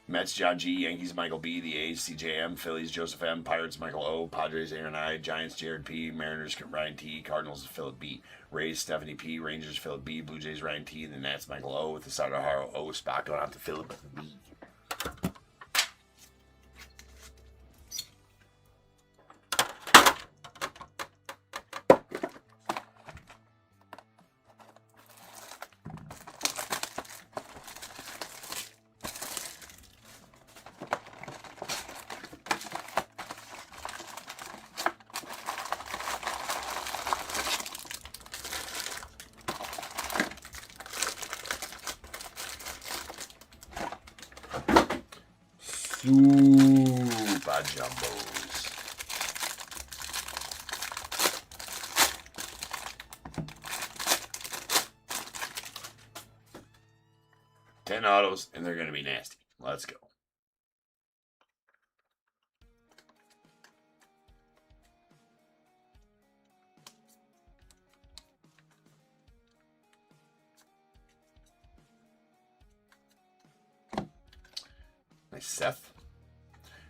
A: Mets, John G, Yankees, Michael B, the A's, CJM, Phillies, Joseph M, Pirates, Michael O, Padres, Aaron I, Giants, Jared P, Mariners, Ryan T, Cardinals, Philip B, Rays, Stephanie P, Rangers, Philip B, Blue Jays, Ryan T, the Nats, Michael O, with the Sadaharo O spot going out to Philip B. Super Jumbos. Ten autos, and they're going to be nasty. Let's go. Nice Seth.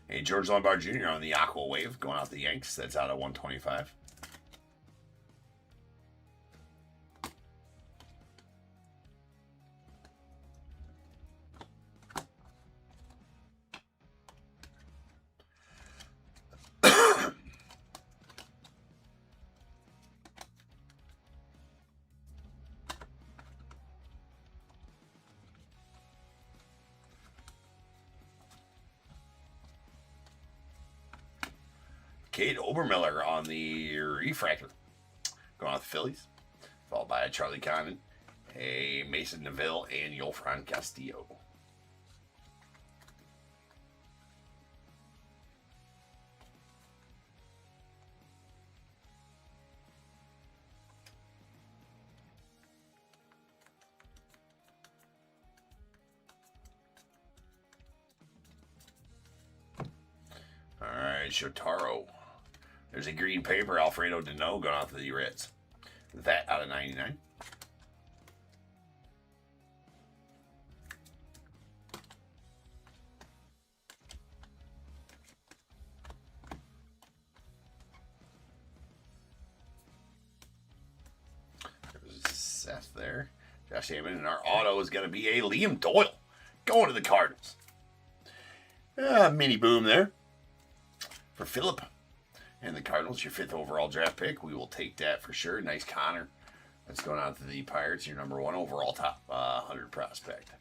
A: Hey, George Lombard Jr. on the Aqua Wave, going out the Yanks. That's out at 125. Cade Obermiller on the Refractor. Going off the Phillies. Followed by a Charlie Condon, a Mason Neville, and Yolfran Castillo. All right, Shotaro. There's a green paper, Alfredo Deneau going off to the Reds. That out of 99. There's Seth there. Josh Hammond. And our auto is going to be a Liam Doyle going to the Cardinals. Mini boom there for Phillip. And the Cardinals, your 5th overall draft pick. We will take that for sure. Nice Connor. That's going on to the Pirates, your number 1 overall top 100 prospect.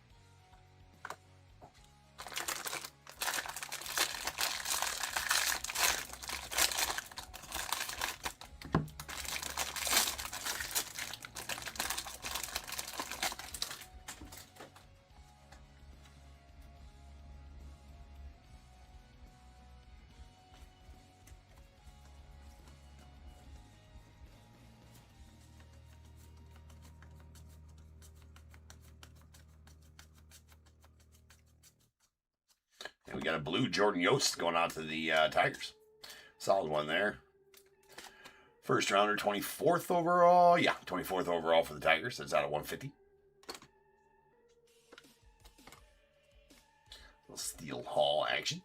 A: And we got a blue Jordan Yost going out to the Tigers. Solid one there. First rounder, 24th overall. Yeah, 24th overall for the Tigers. That's out of 150. Little Steel Hall action.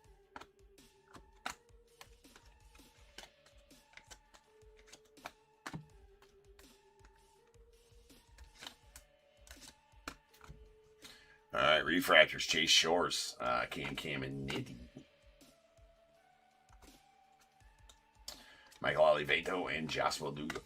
A: All right, refractors, Chase Shores, Cam and Nitty. Michael Oliveto and Joshua Lugo.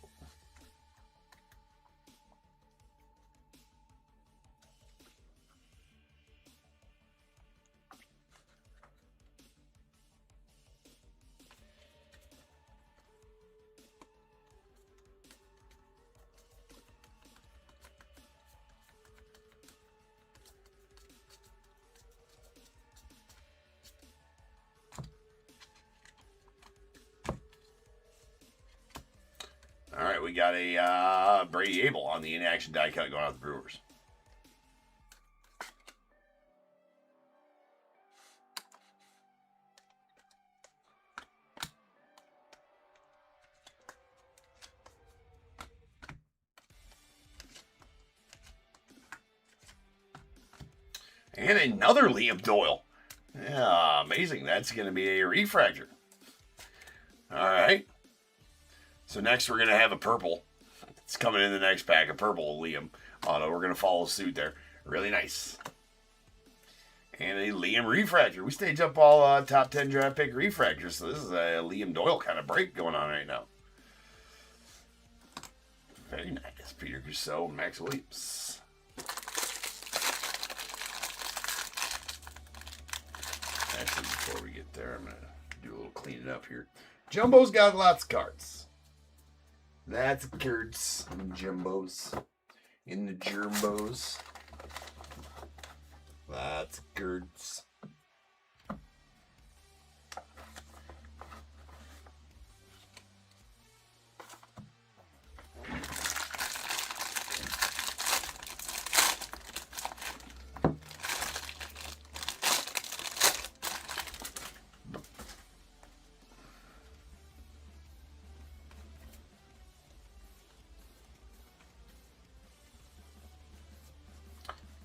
A: All right, we got a Brady Abel on the in-action die cut going out to the Brewers. And another Liam Doyle. Yeah, amazing. That's going to be a refractor. All right. So next we're going to have a purple. It's coming in the next pack, a purple Liam auto. We're going to follow suit there. Really nice. And a Liam refractor. We stage up all top 10 draft pick refractors. So this is a Liam Doyle kind of break going on right now. Very nice. Peter Cusseau, Max Williams. Actually, before we get there, I'm going to do a little cleaning up here. Jumbo's got lots of cards. That's Kurtz and Jumbos. In the Jumbos. That's Kurtz.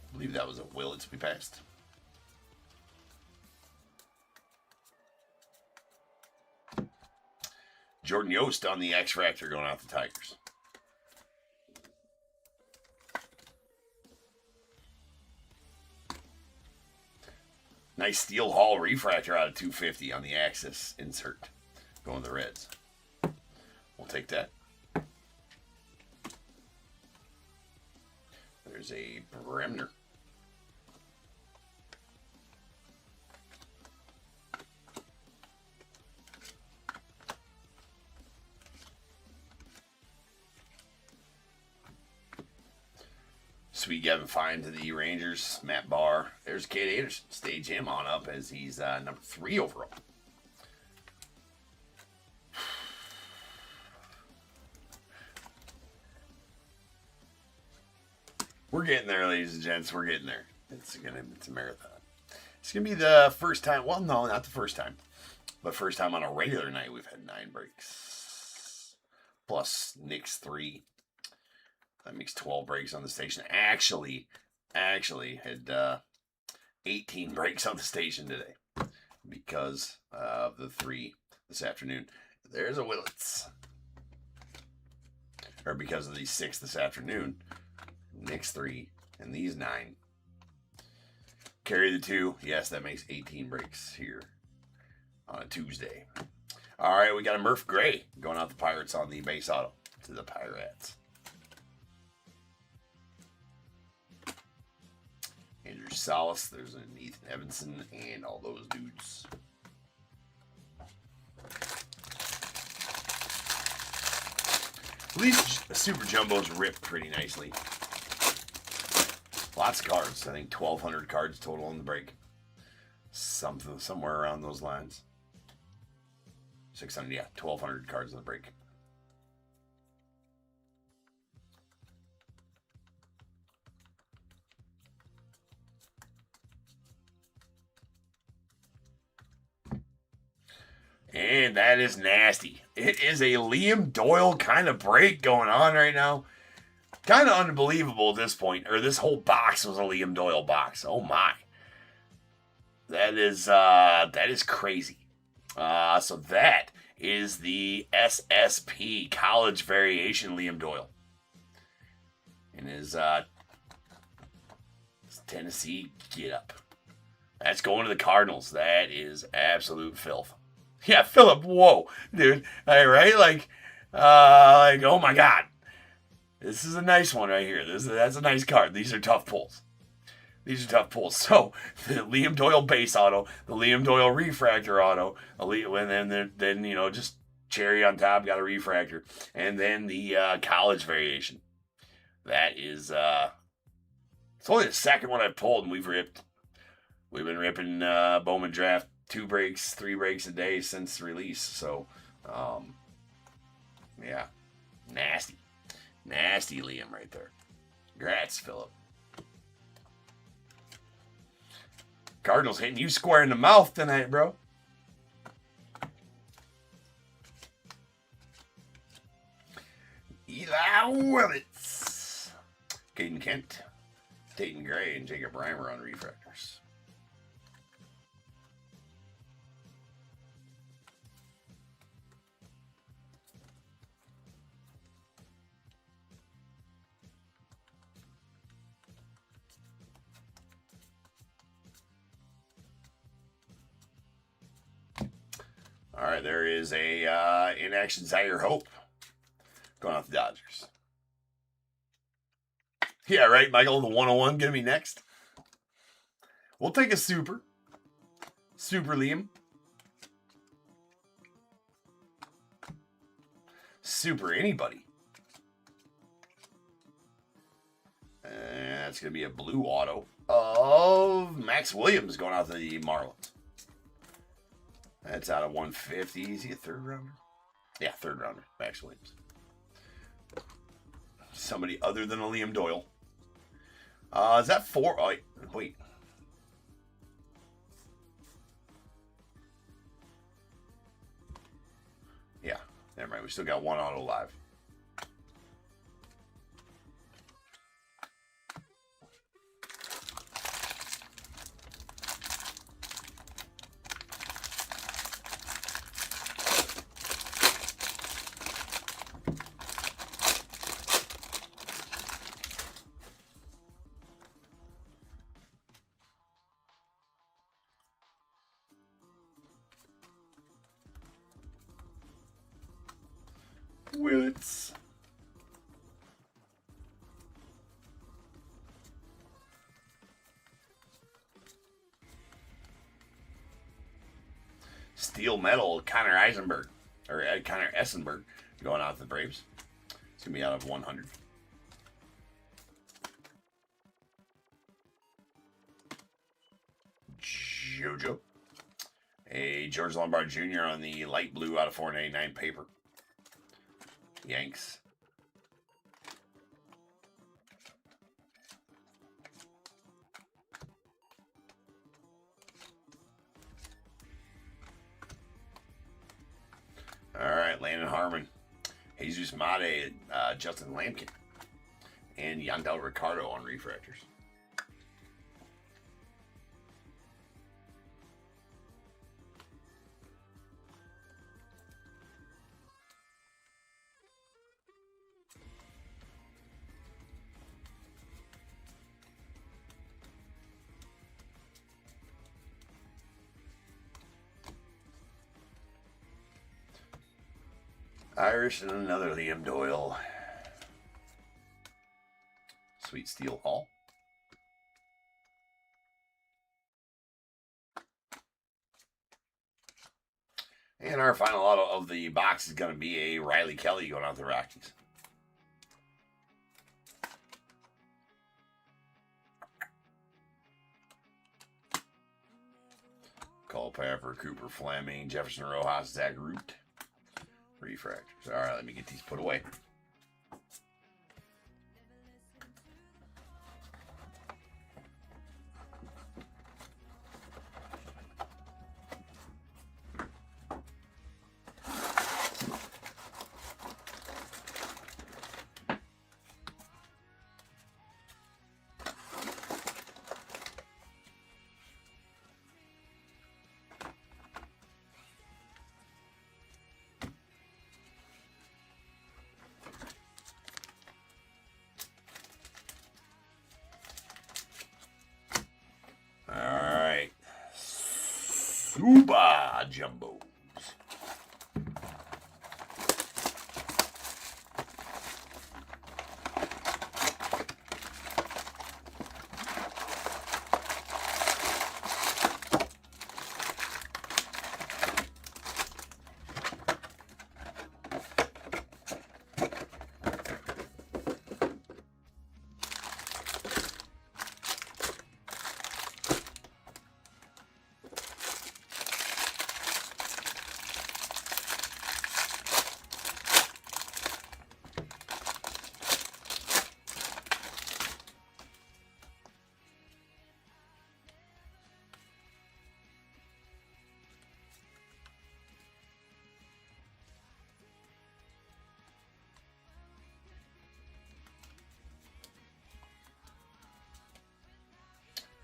A: I believe that was a will it's be passed. Jordan Yost on the X-Fractor going out the Tigers. Nice Steel Hall refractor out of 250 on the Axis insert. Going to the Reds. We'll take that. There's a Bremner. Sweet Gavin Fine to the Rangers. Matt Barr. There's Kate Anderson. Stage him on up as he's number 3 overall. We're getting there, ladies and gents. We're getting there. It's a marathon. It's gonna be the first time. Well, no, not the first time, but first time on a regular night we've had 9 breaks plus Nick's 3. That makes 12 breaks on the station. Actually had 18 breaks on the station today because of the 3 this afternoon. There's a Willits. Or because of these 6 this afternoon. Nick's 3 and these 9. Carry the 2. Yes, that makes 18 breaks here on a Tuesday. All right, we got a Murph Gray going out the Pirates on the base auto to the Pirates. Andrew Salas, there's an Ethan Evanson, and all those dudes. These Super Jumbos rip pretty nicely. Lots of cards. I think 1,200 cards total on the break. Somewhere around those lines. 600, yeah, 1,200 cards on the break. And that is nasty. It is a Liam Doyle kind of break going on right now. Kind of unbelievable at this point. Or this whole box was a Liam Doyle box. Oh my. That is crazy. So that is the SSP College Variation Liam Doyle. And his Tennessee get up. That's going to the Cardinals. That is absolute filth. Yeah, Philip, whoa, dude. All right, like, oh my God. This is a nice one right here. That's a nice card. These are tough pulls. So, the Liam Doyle base auto, the Liam Doyle refractor auto, and then you know, just cherry on top, got a refractor. And then the college variation. That is, it's only the second one I've pulled, and we've been ripping Bowman draft 2 breaks, 3 breaks a day since release. So, yeah, nasty Liam right there. Congrats, Philip. Cardinals hitting you square in the mouth tonight, bro. Eli Willits, Caden Kent, Dayton Gray, and Jacob Reimer on refractors. All right, there is a in-action Zaire Hope going off the Dodgers. Yeah, right, Michael, the 101 going to be next. We'll take a Super Liam. Super anybody. That's going to be a blue auto of Max Williams going out to the Marlins. That's out of 150. Is he a third rounder? Yeah, third rounder. Max Williams. Somebody other than a Liam Doyle. Is that 4? Oh, wait. Yeah, never mind. We still got 1 auto live. Willits. Steel Metal, Connor Eisenberg, or Connor Essenberg, going out to the Braves. It's going to be out of 100. JoJo. A George Lombard Jr. on the light blue out of 499 paper. Yanks. All right, Landon Harmon, Jesus Mate, Justin Lampkin. And Yandel Ricardo on refractors. Irish and another Liam Doyle. Sweet Steel Hall. And our final auto of the box is going to be a Riley Kelly going out the Rockies. Culpepper, Cooper Fleming, Jefferson Rojas, Zach Root. Refractors. All right, let me get these put away. Alright. Super Jumbos.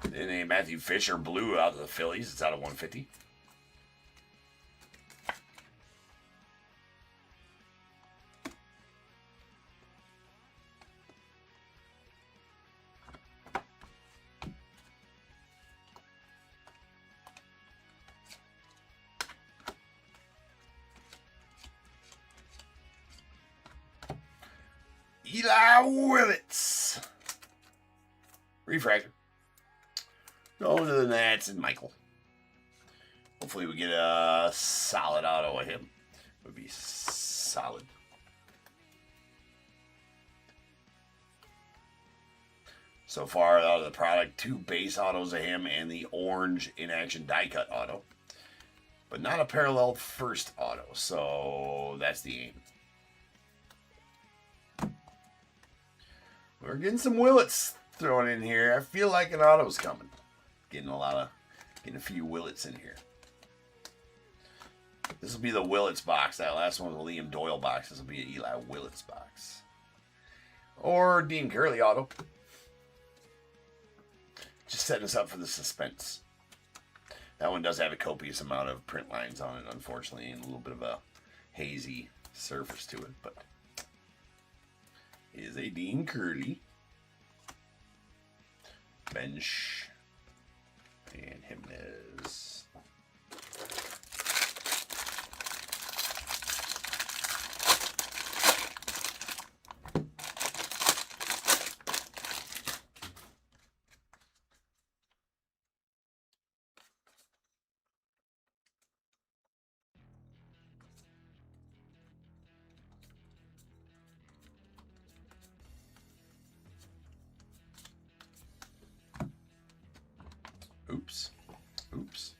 A: Then a Matthew Fisher blue out of the Phillies. It's out of 150. Eli Willits. Refractor. Going to the Nats and Michael. Hopefully we get a solid auto of him. Would be solid. So far out of the product, 2 base autos of him and the orange in action die cut auto. But not a parallel first auto, so that's the aim. We're getting some Willits thrown in here. I feel like an auto's coming. Getting a few Willits in here. This will be the Willits box. That last one was the Liam Doyle box. This will be an Eli Willits box. Or Dean Curley auto. Just setting us up for the suspense. That one does have a copious amount of print lines on it, unfortunately, and a little bit of a hazy surface to it, but it is a Dean Curley. Bench. And Jimenez. Oops.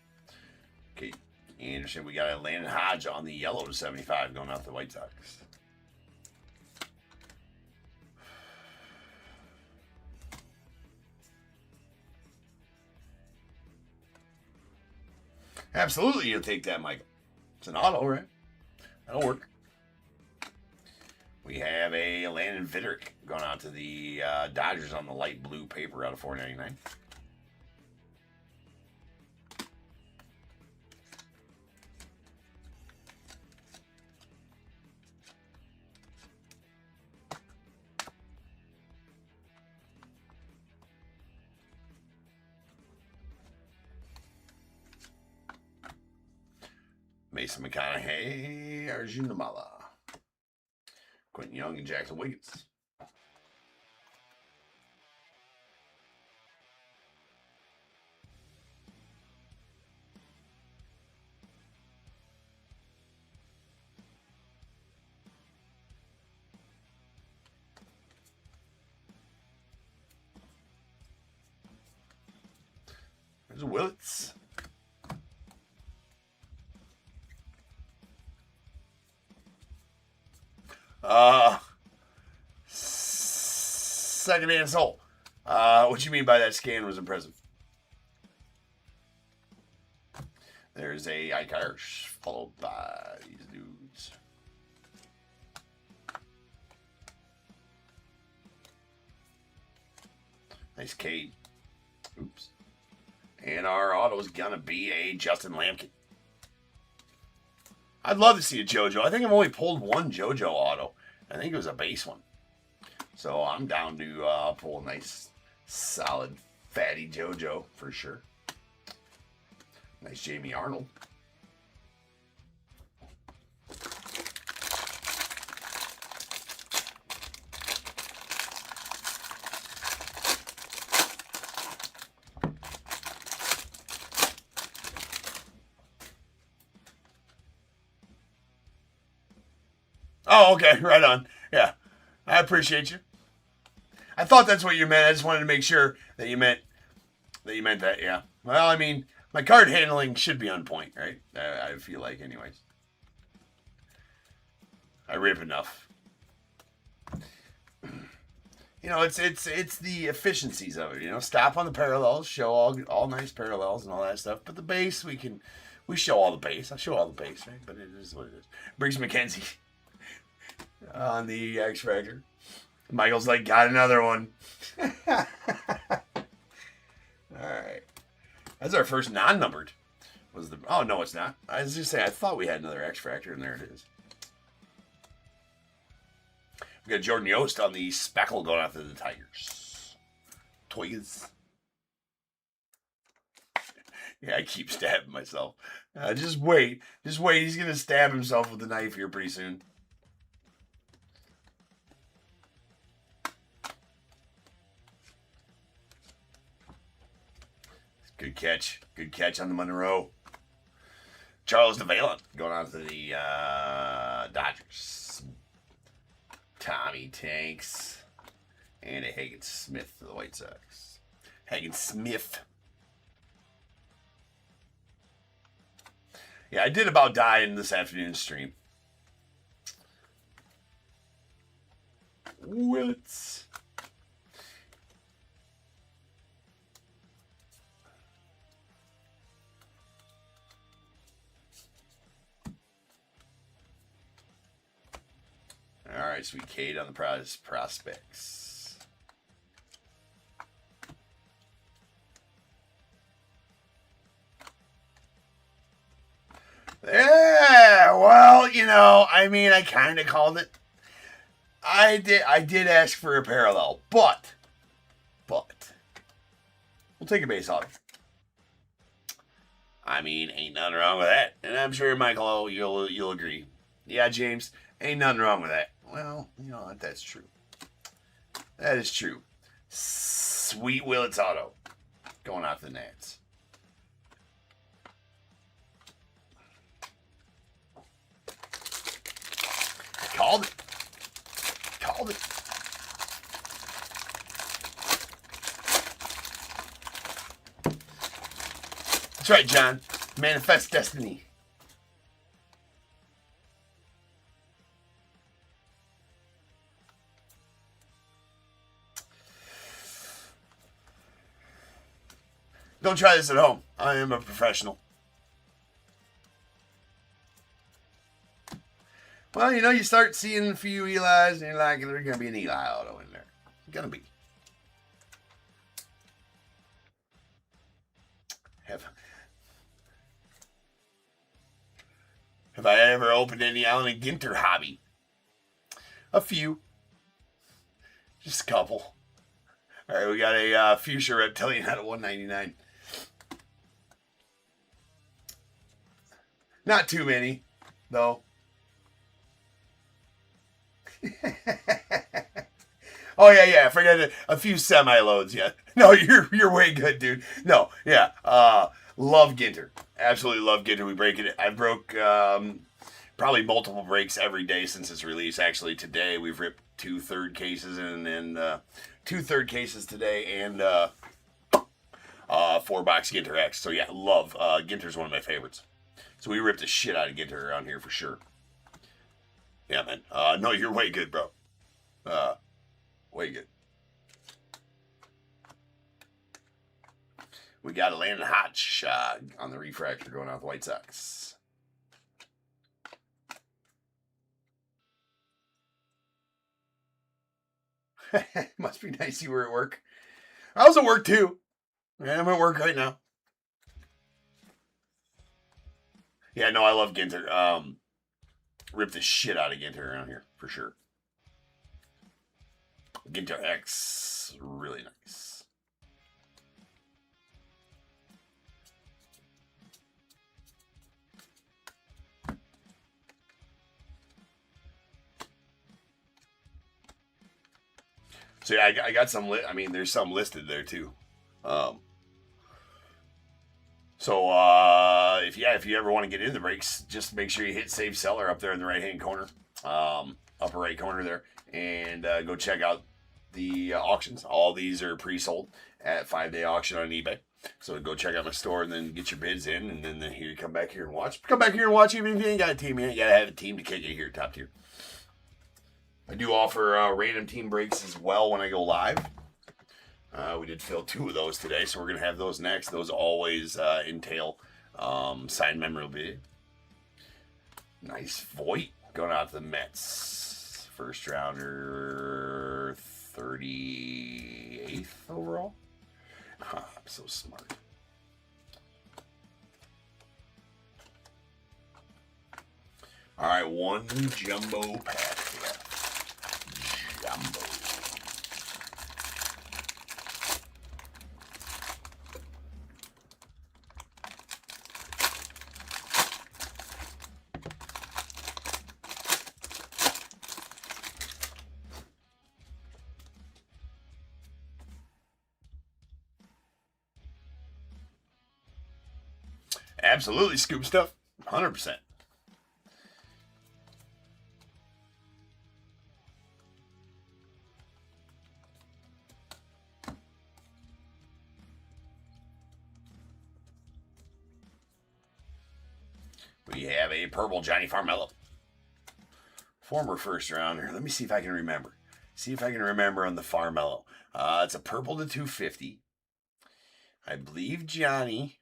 A: Okay, Anderson, we got a Landon Hodge on the yellow to 75 going out the White Sox. Absolutely, you'll take that, Michael. It's an auto, right? That'll work. We have a Landon Vidrick going out to the Dodgers on the light blue paper out of $4.99. Mason McConaughey, Arjun Namala, Quentin Young, and Jackson Wiggins. There's Willits. Second-hand soul. What you mean by that scan was impressive? There's a Ike Irish followed by these dudes. Nice Cade. Oops. And our auto's gonna be a Justin Lampkin. I'd love to see a JoJo. I think I've only pulled one JoJo auto. I think it was a base one. So I'm down to pull a nice, solid, fatty JoJo for sure. Nice Jamie Arnold. Oh, okay, right on. Yeah, I appreciate you. I thought that's what you meant. I just wanted to make sure that you meant that. Yeah. Well, I mean, my card handling should be on point, right? I feel like, anyways. I rip enough. You know, it's the efficiencies of it. You know, stop on the parallels, show all nice parallels and all that stuff. But the base, we show all the base. I show all the base, right? But it is what it is. Briggs McKenzie on the X Factor. Michael's like, got another one. All right. That's our first non-numbered. Oh, no, it's not. I was just saying, I thought we had another X Factor, and there it is. We got Jordan Yost on the Speckle going after the Tigers. Toys. Yeah, I keep stabbing myself. Just wait. Just wait. He's going to stab himself with a knife here pretty soon. Good catch. Good catch on the Monroe. Charles DeValent going on to the Dodgers. Tommy Tanks. And a Hagen Smith to the White Sox. Hagen Smith. Yeah, I did about die in this afternoon's stream. Willits. All right, Sweet Kate on the prospects. Yeah, well, you know, I mean, I kind of called it. I did ask for a parallel, but we'll take a base off. I mean, ain't nothing wrong with that, and I'm sure Michael, you'll agree. Yeah, James, ain't nothing wrong with that. Well, you know, that's true. That is true. Sweet Willits auto going out to the Nats. Called it. Called it. That's right, John. Manifest destiny. Don't try this at home. I am a professional. Well, you know, you start seeing a few Eli's, and you're like, there's going to be an Eli auto in there. Gonna be. Have I ever opened any Allen and Ginter hobby? A few. Just a couple. All right, we got a Fuchsia Reptilian out of 199. Not too many, though. Oh yeah. I forgot a few semi-loads. Yeah. No, you're way good, dude. No, yeah. Love Ginter. Absolutely love Ginter. We break it. I broke probably multiple breaks every day since its release. Actually, today we've ripped 2 third cases and 2 third cases today and 4-box Ginter X. So yeah, love. Ginter's one of my favorites. So we ripped the shit out of Ginter around here for sure. Yeah, man. No, you're way good, bro. Way good. We got a Landon Hodge on the refractor going out the White Sox. Must be nice you were at work. I was at work too. Yeah, I'm at work right now. Yeah, no, I love Ginter. Rip the shit out of Ginter around here, for sure. Ginter X, really nice. So yeah, I got some. I mean, there's some listed there too. If you ever want to get into the breaks, just make sure you hit Save Seller up there in the right hand corner, upper right corner there, and go check out the auctions. All these are pre-sold at 5-day auction on eBay. So go check out my store and then get your bids in, and then here you come back here and watch. Come back here and watch. Even if you ain't got a team, you ain't gotta have a team to kick it here, top tier. I do offer random team breaks as well when I go live. We did fill 2 of those today, so we're going to have those next. Those always entail signed memorabilia. Nice Voit going out to the Mets. First rounder, 38th overall. I'm so smart. All right, 1 jumbo pack left. Jumbo. Absolutely, scoop stuff. 100%. We have a purple Johnny Farmello. Former first rounder. Let me see if I can remember. See if I can remember on the Farmello. It's a purple to 250. I believe Johnny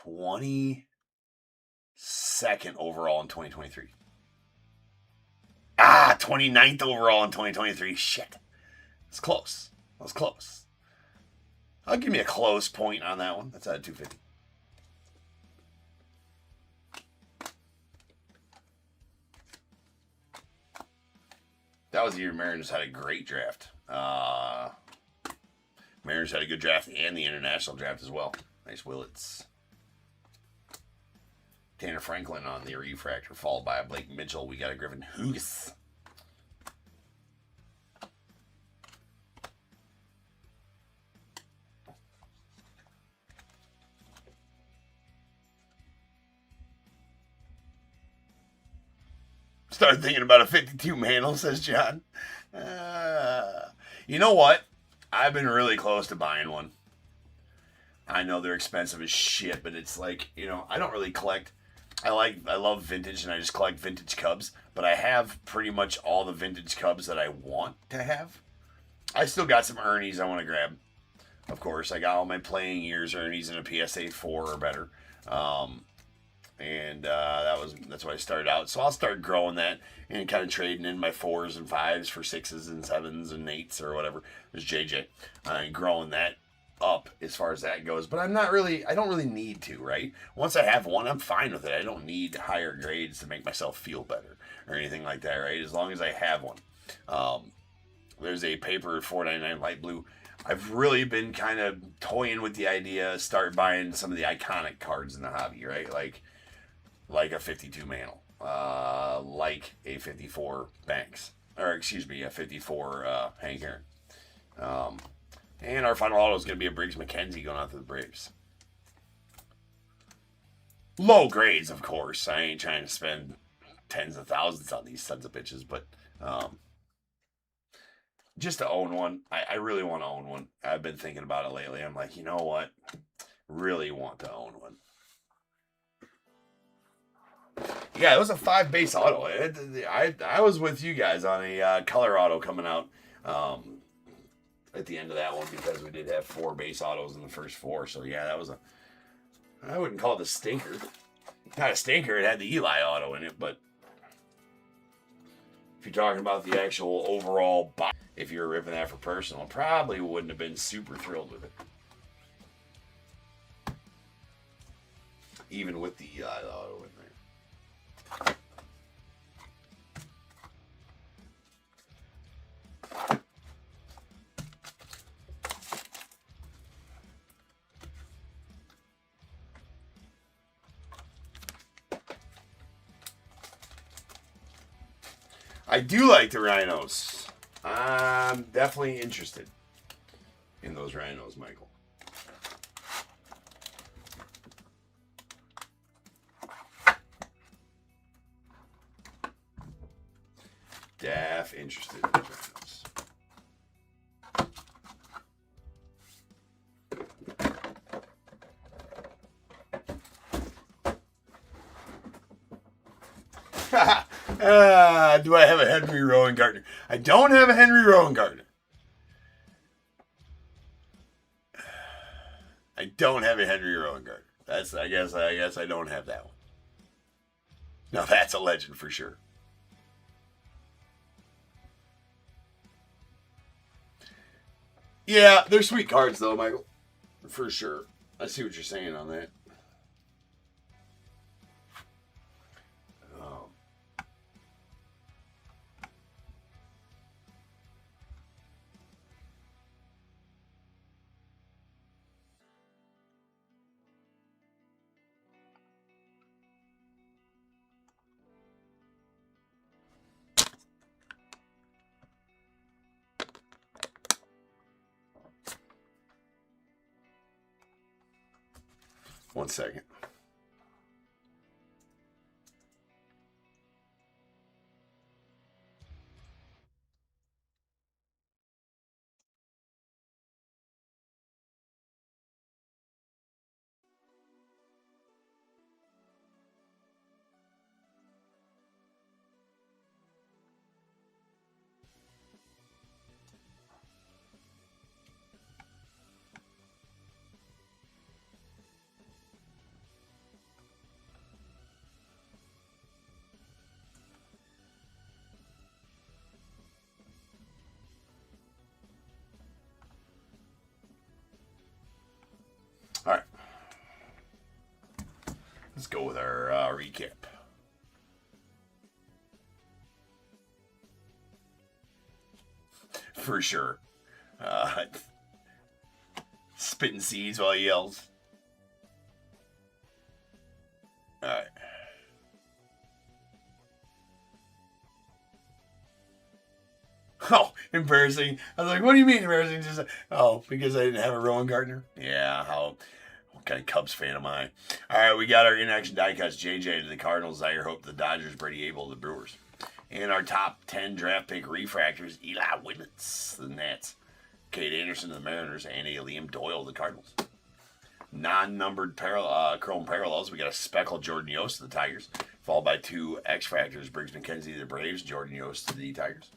A: 22nd overall in 2023. 29th overall in 2023. Shit. It's close. That was close. I'll give me a close point on that one. That's at 250. That was the year Mariners had a great draft. Mariners had a good draft and the international draft as well. Nice Willets. Tanner Franklin on the refractor, followed by a Blake Mitchell. We got a Griffin Hughes. Started thinking about a 52 Mantle, says John. You know what? I've been really close to buying one. I know they're expensive as shit, but it's like, I don't really collect. I love vintage, and I just collect vintage Cubs, but I have pretty much all the vintage Cubs that I want to have. I still got some Ernies I want to grab. Of course, I got all my playing years Ernies in a PSA 4 or better. And that's what I started out. So I'll start growing that and kind of trading in my 4s and 5s for 6s and 7s and 8s or whatever. There's JJ. And growing that up as far as that goes. But I don't really need to, right? Once I have one, I'm fine with it. I don't need higher grades to make myself feel better or anything like that, right? As long as I have one. There's a paper 499 light blue. I've really been kind of toying with the idea, start buying some of the iconic cards in the hobby, right? Like a 52 Mantle, like a 54 Banks, or excuse me, a 54 Hank Aaron. And our final auto is going to be a Briggs McKenzie going out to the Braves. Low grades, of course. I ain't trying to spend tens of thousands on these sons of bitches, but just to own one. I really want to own one. I've been thinking about it lately. I'm like, you know what? Really want to own one. Yeah, it was a 5 base auto. I was with you guys on a color auto coming out at the end of that one because we did have 4 base autos in the first 4. So yeah, that was I wouldn't call it a stinker. Not a stinker. It had the Eli auto in it, but if you're talking about the actual overall box, if you were ripping that for personal, probably wouldn't have been super thrilled with it. Even with the Eli auto in there. I do like the rhinos. I'm definitely interested in those rhinos, Michael. Interested in those rhinos. Do I have a Henry Rowan-Gardner? I don't have a Henry Rowan-Gardner. I don't have a Henry Rowan-Gardner. I guess I don't have that one. Now that's a legend for sure. Yeah, they're sweet cards though, Michael. For sure. I see what you're saying on that. One second. All right. Let's go with our recap. For sure. Spitting seeds while he yells. All right. Oh, embarrassing. I was like, what do you mean embarrassing? Just because I didn't have a Rowan-Gardner? Yeah, what kind of Cubs fan am I? All right, we got our in-action die cuts. JJ to the Cardinals, Zaire Hope to the Dodgers, Brady Abel to the Brewers. And our top 10 draft pick refractors, Eli Wittens to the Nats, Cade Anderson to the Mariners, and a Liam Doyle to the Cardinals. Non-numbered chrome parallels, we got a speckled Jordan Yost to the Tigers, followed by 2 X-Factors, Briggs McKenzie to the Braves, Jordan Yost to the Tigers.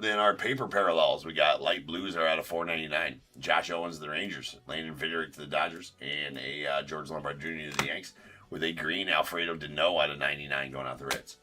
A: Then our paper parallels, we got light blues are out of $4.99. Josh Owens to the Rangers, Landon Viderick to the Dodgers, and a George Lombard Jr. to the Yanks. With a green Alfredo Deneau out of 99 going out the Reds.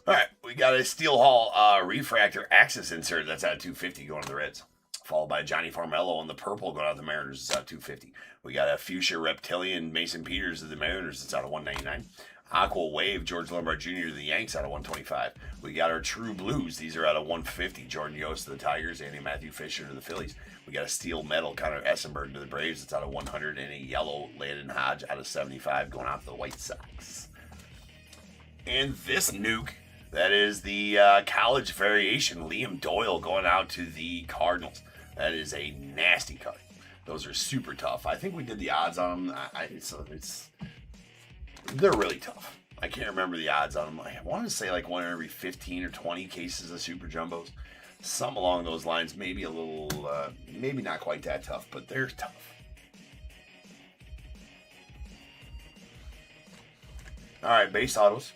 A: All right, we got a Steel Hall refractor axis insert. That's out of 250 going to the Reds. Followed by Johnny Farmello on the purple going out to the Mariners. It's out of 250. We got a Fuchsia Reptilian Mason Peters of the Mariners. It's out of 199. Aqua Wave George Lombard Jr. to the Yanks out of 125. We got our True Blues. These are out of 150. Jordan Yost to the Tigers. Andy Matthew Fisher to the Phillies. We got a Steel Metal Connor Essenberg to the Braves. It's out of 100. And a yellow Landon Hodge out of 75 going out to the White Sox. And this nuke. That is the college variation, Liam Doyle going out to the Cardinals. That is a nasty card. Those are super tough. I think we did the odds on them. They're really tough. I can't remember the odds on them. I want to say like one in every 15 or 20 cases of super jumbos. Some along those lines. Maybe a little, maybe not quite that tough, but they're tough. All right, base autos.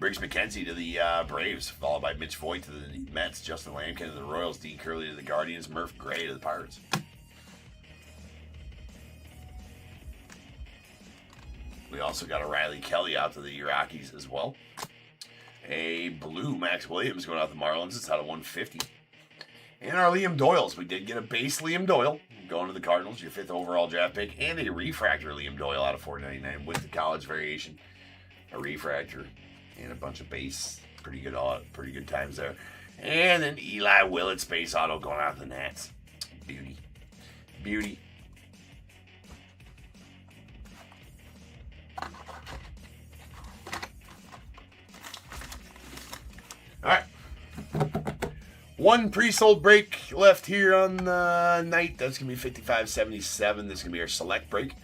A: Briggs McKenzie to the Braves, followed by Mitch Voigt to the Mets, Justin Lampkin to the Royals, Dean Curley to the Guardians, Murph Gray to the Pirates. We also got a Riley Kelly out to the Rockies as well. A blue Max Williams going out to the Marlins. It's out of 150. And our Liam Doyles. We did get a base Liam Doyle going to the Cardinals, your 5th overall draft pick, and a refractor Liam Doyle out of $4.99 with the college variation. A refractor. And a bunch of base. Pretty good times there. And then Eli Willett space auto going out to the Nats. Beauty. Beauty. Alright. One pre-sold break left here on the night. That's going to be 55.77. This is going to be our select break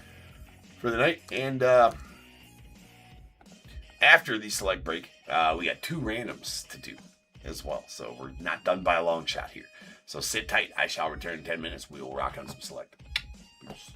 A: for the night. And after the select break, we got 2 randoms to do as well. So we're not done by a long shot here. So sit tight. I shall return in 10 minutes. We will rock on some select. Peace.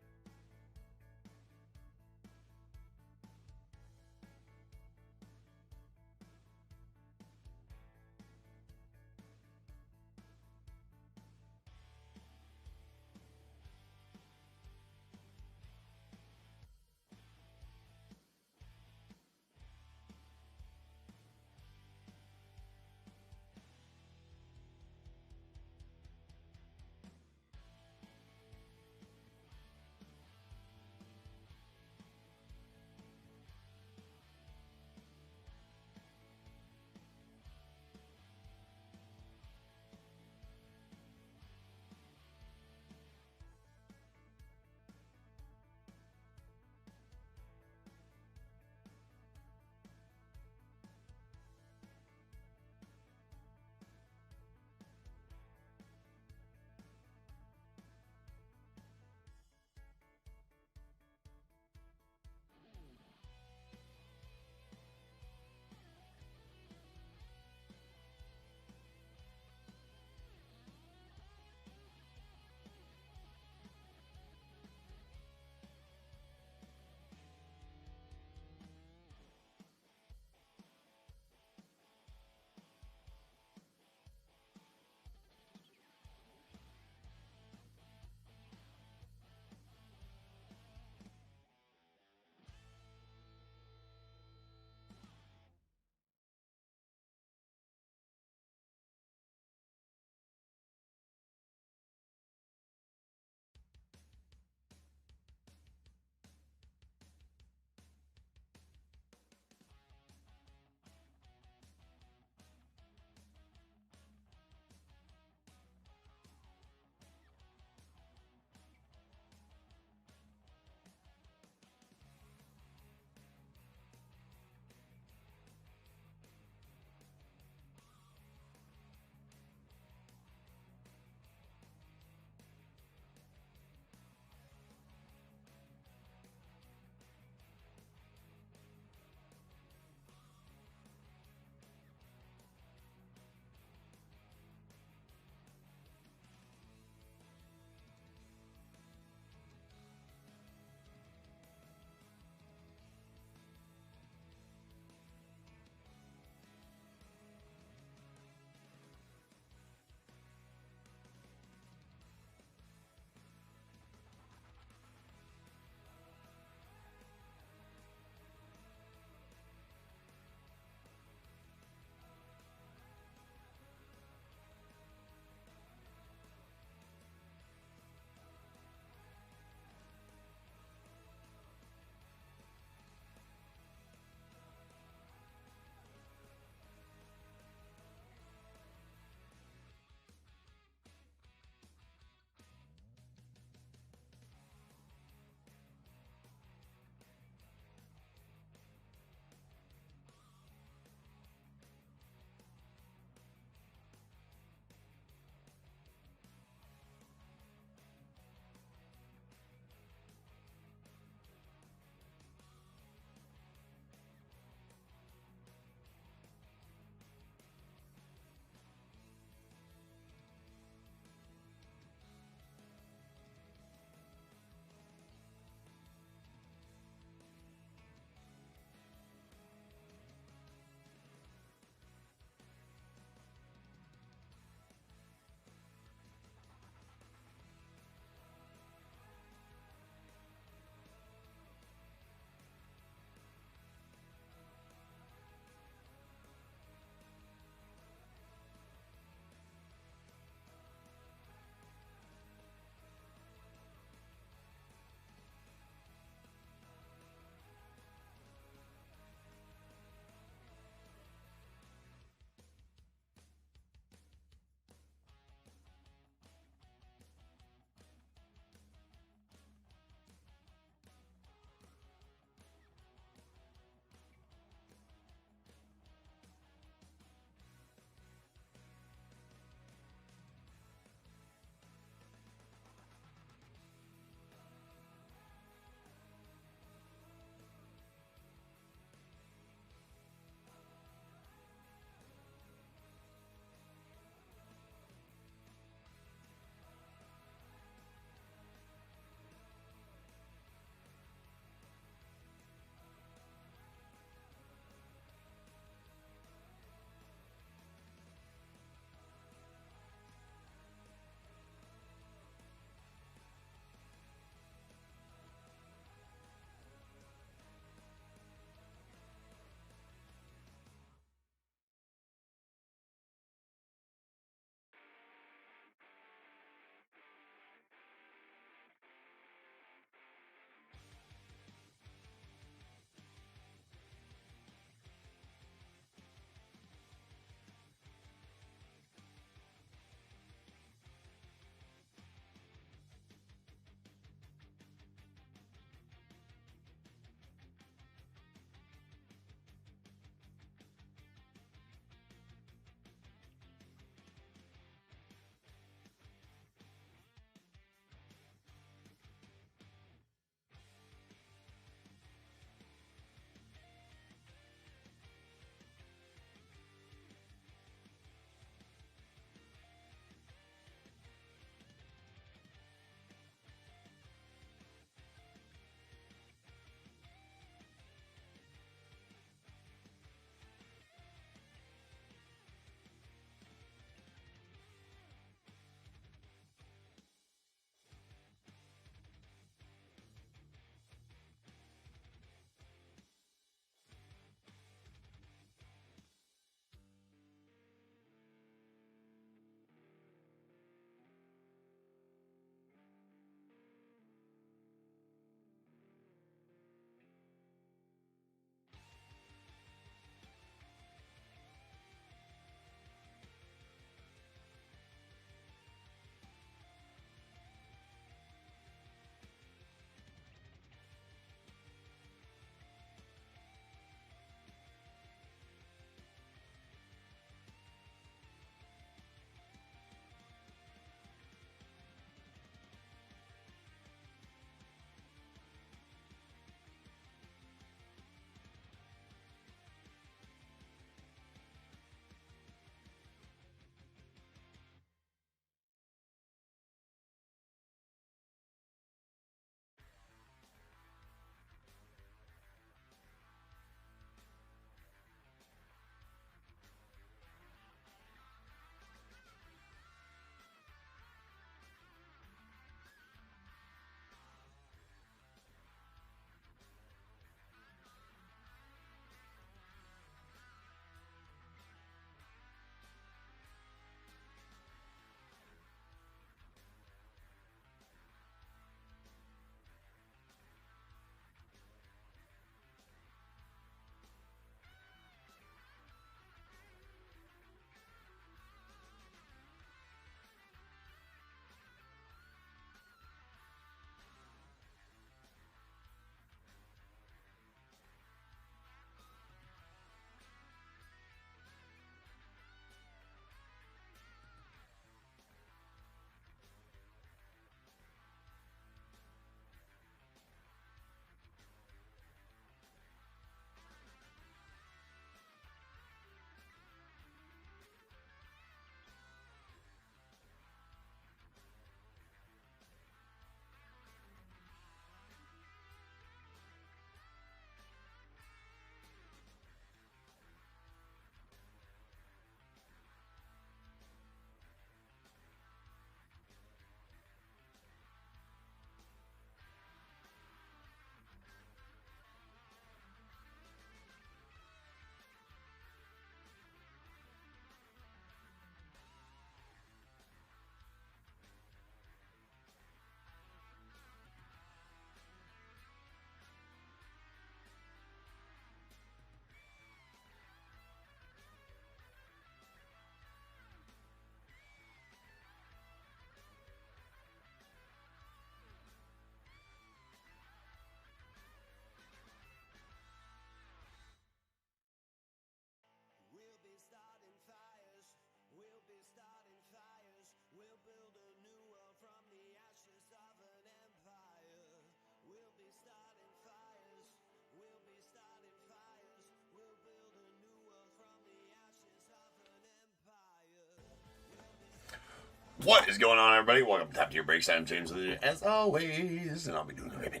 A: What is going on, everybody? Welcome to Top Tier Breaks. I'm James with you, as always, and I'll be doing the ribbon.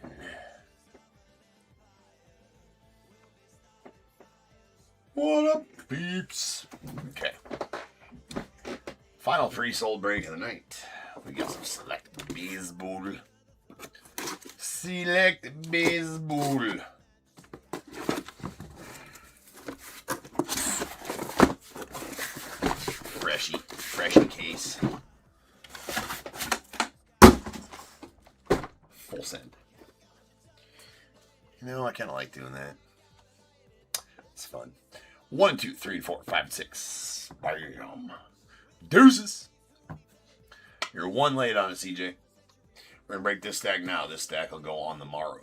A: What up, peeps? Okay. Final pre-sold break of the night. We got some select baseball. Select baseball. Freshy case. Full send. You know, I kind of like doing that. It's fun. 1, 2, 3, 4, 5, 6. Bam. Deuces. You're one late on it, CJ. We're going to break this stack now. This stack will go on the morrow.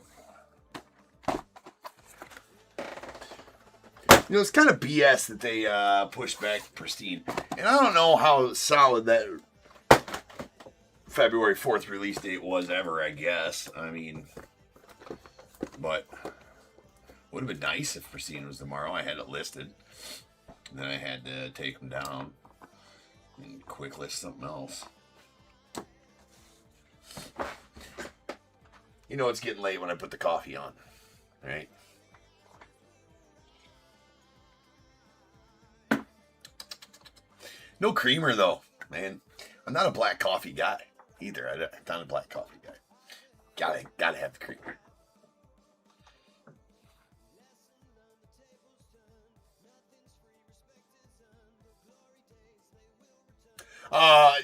A: You know, it's kind of BS that they pushed back Pristine. And I don't know how solid that February 4th release date was ever, I guess. I mean, but would have been nice if Pristine was tomorrow. I had it listed. Then I had to take them down and quick list something else. You know, it's getting late when I put the coffee on, right? No creamer, though, man. I'm not a black coffee guy either. I'm not a black coffee guy. Gotta have the creamer.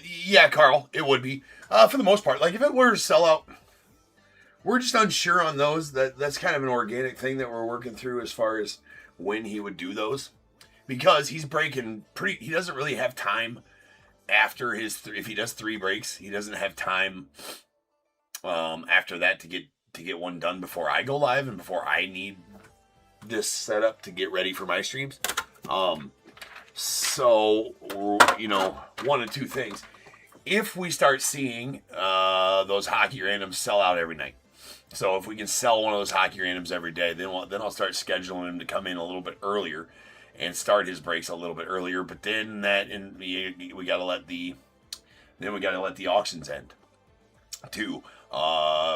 A: Yeah, Carl, it would be. For the most part, like if it were to sell out, we're just unsure on those. That's kind of an organic thing that we're working through as far as when he would do those. Because he's breaking he doesn't really have time after his, if he does 3 breaks, he doesn't have time after that to get one done before I go live and before I need this set up to get ready for my streams. So, you know, one of two things. If we start seeing those hockey randoms sell out every night, so if we can sell one of those hockey randoms every day, then I'll start scheduling him to come in a little bit earlier and start his breaks a little bit earlier. But then we gotta let the auctions end too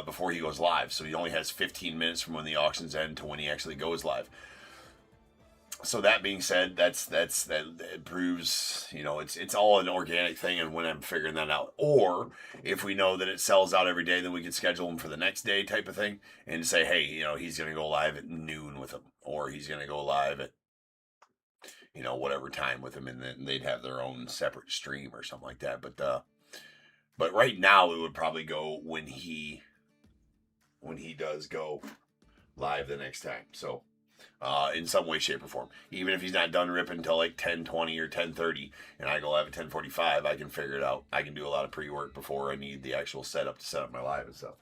A: before he goes live. So he only has 15 minutes from when the auctions end to when he actually goes live. So that being said, that proves, you know, it's all an organic thing, and when I'm figuring that out, or if we know that it sells out every day, then we can schedule him for the next day type of thing, and say, hey, you know, he's gonna go live at noon with him, or he's gonna go live at, you know, whatever time with him, and then they'd have their own separate stream or something like that. But right now it would probably go when he does go live the next time. So. In some way, shape, or form. Even if he's not done ripping until like 10:20 or 10:30, and I go live at 10:45, I can figure it out. I can do a lot of pre-work before I need the actual setup to set up my live and stuff.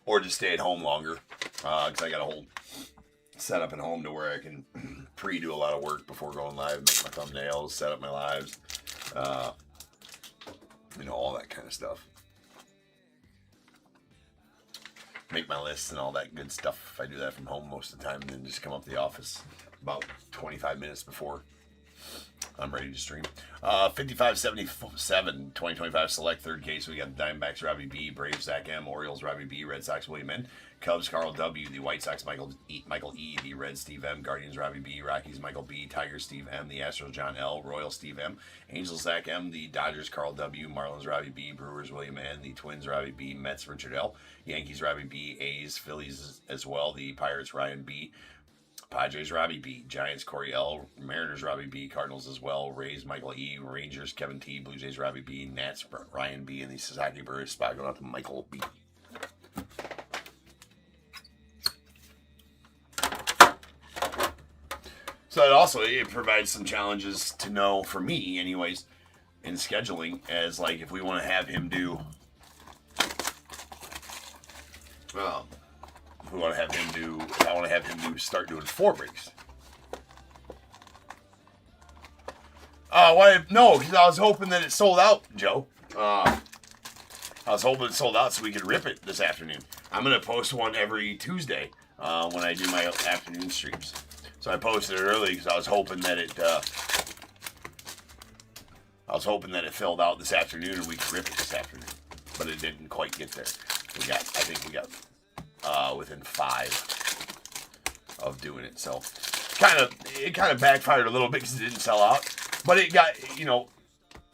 A: Or just stay at home longer, because I got a whole setup at home to where I can pre-do a lot of work before going live, make my thumbnails, set up my lives, you know, all that kind of stuff. Make my lists and all that good stuff. I do that from home most of the time, and then just come up to the office about 25 minutes before I'm ready to stream. 5577 2025 select third case. We got the Diamondbacks Robbie B, Braves Zach M, Orioles Robbie B, Red Sox William N, Cubs Carl W, the White Sox Michael E, the Reds Steve M, Guardians Robbie B, Rockies Michael B, Tigers Steve M, the Astros John L, Royals Steve M, Angels Zach M, the Dodgers Carl W, Marlins Robbie B, Brewers William N, the Twins Robbie B, Mets Richard L, Yankees Robbie B, A's Phillies as well, the Pirates Ryan B, Padres Robbie B, Giants Corey L, Mariners Robbie B, Cardinals as well, Rays Michael E, Rangers Kevin T, Blue Jays Robbie B, Nats Ryan B, and the Sasaki Brewers spot going out to Michael B. So it provides some challenges to know for me, anyways, in scheduling, as like if we want to have him do, if I want to have him start doing 4 breaks. Why? No, because I was hoping that it sold out, Joe. I I was hoping it sold out so we could rip it this afternoon. I'm going to post one every Tuesday when I do my afternoon streams. So I posted it early because I was hoping that it filled out this afternoon and we could rip it this afternoon. But it didn't quite get there. I think we got within 5 of doing it. So it kind of backfired a little bit because it didn't sell out. But it got,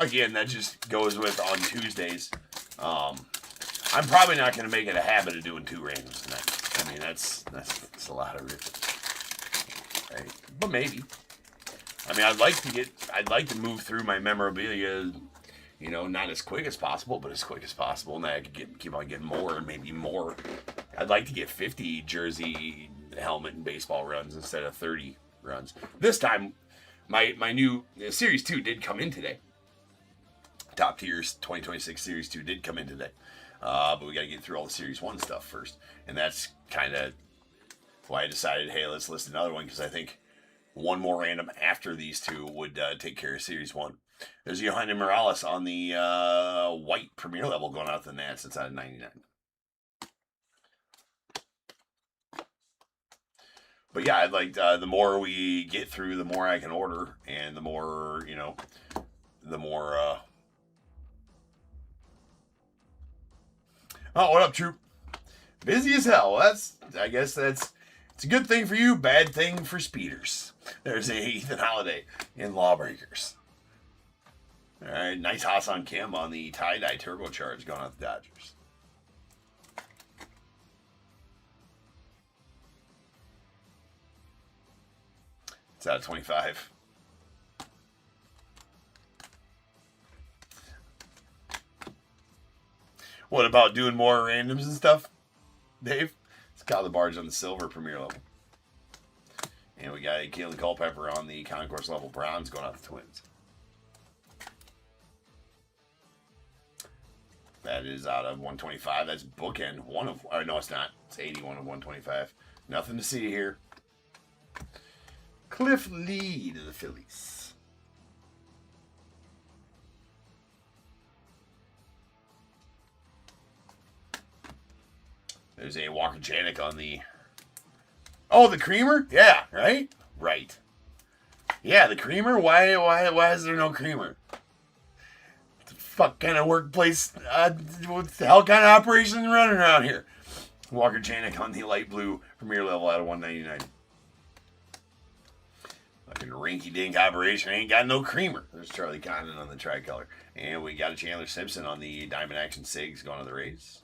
A: again, that just goes with on Tuesdays. I'm probably not going to make it a habit of doing 2 randoms tonight. I mean, that's a lot of ripping. Right? But maybe. I mean, I'd like to move through my memorabilia, not as quick as possible, but as quick as possible, and then I could keep on getting more and maybe more. I'd like to get 50 jersey, helmet, and baseball runs instead of 30 runs. This time, my new Series 2 did come in today. Top Tiers 2026 Series 2 did come in today. But we got to get through all the Series 1 stuff first. And that's kind of why I decided, hey, let's list another one, because I think one more random after these 2 would take care of Series 1. There's Yohanan Morales on the white premier level going out to the Nats. It's out of 99. But yeah, I'd like the more we get through, the more I can order, and the more, the more. Oh, what up, Troop? Busy as hell. I guess it's a good thing for you, bad thing for speeders. There's a Ethan Holiday in Lawbreakers. All right, nice Hassan Kim on the tie-dye turbocharge going out the Dodgers. It's out of 25. What about doing more randoms and stuff, Dave? It's Kyle the Barge on the silver premier level. And we got Kalen Culpepper on the concourse level bronze going out the Twins. That is out of 125. That's bookend. No, it's not. It's 81 of 125. Nothing to see here. Cliff Lee to the Phillies. There's a Walker Janik on the... Oh, the creamer? Yeah, right? Right. Yeah, the creamer? Why is there no creamer? What the fuck kind of workplace, what the hell kind of operation running around here? Walker Janik on the light blue premier level out of 199. Fucking rinky-dink operation ain't got no creamer. There's Charlie Condon on the tricolor. And we got a Chandler Simpson on the Diamond Action Sigs going to the Rays.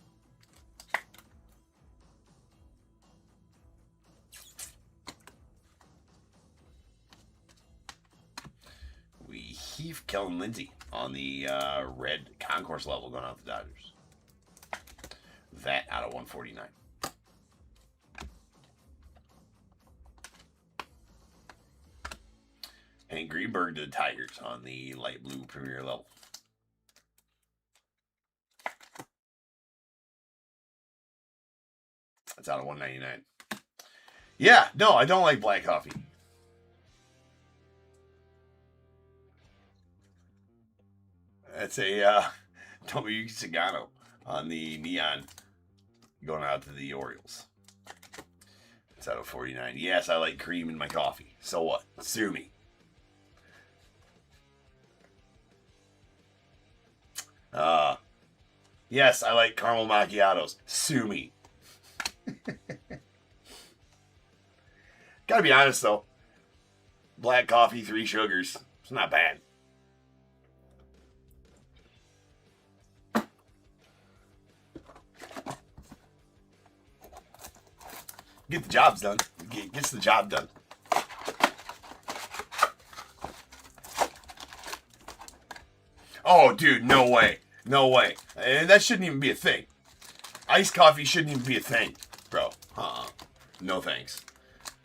A: Heath Kellen Lindsay on the red concourse level going out the Dodgers. That out of 149. Hank Greenberg to the Tigers on the light blue premier level. That's out of 199. Yeah, no, I don't like black coffee. That's a W. Sagano on the neon going out to the Orioles. It's out of 49. Yes, I like cream in my coffee. So what? Sue me. Yes, I like caramel macchiatos. Sue me. Gotta be honest though. Black coffee, 3 sugars. It's not bad. Get the jobs done. Gets the job done. Oh, dude, no way. No way. And that shouldn't even be a thing. Iced coffee shouldn't even be a thing, bro. No thanks.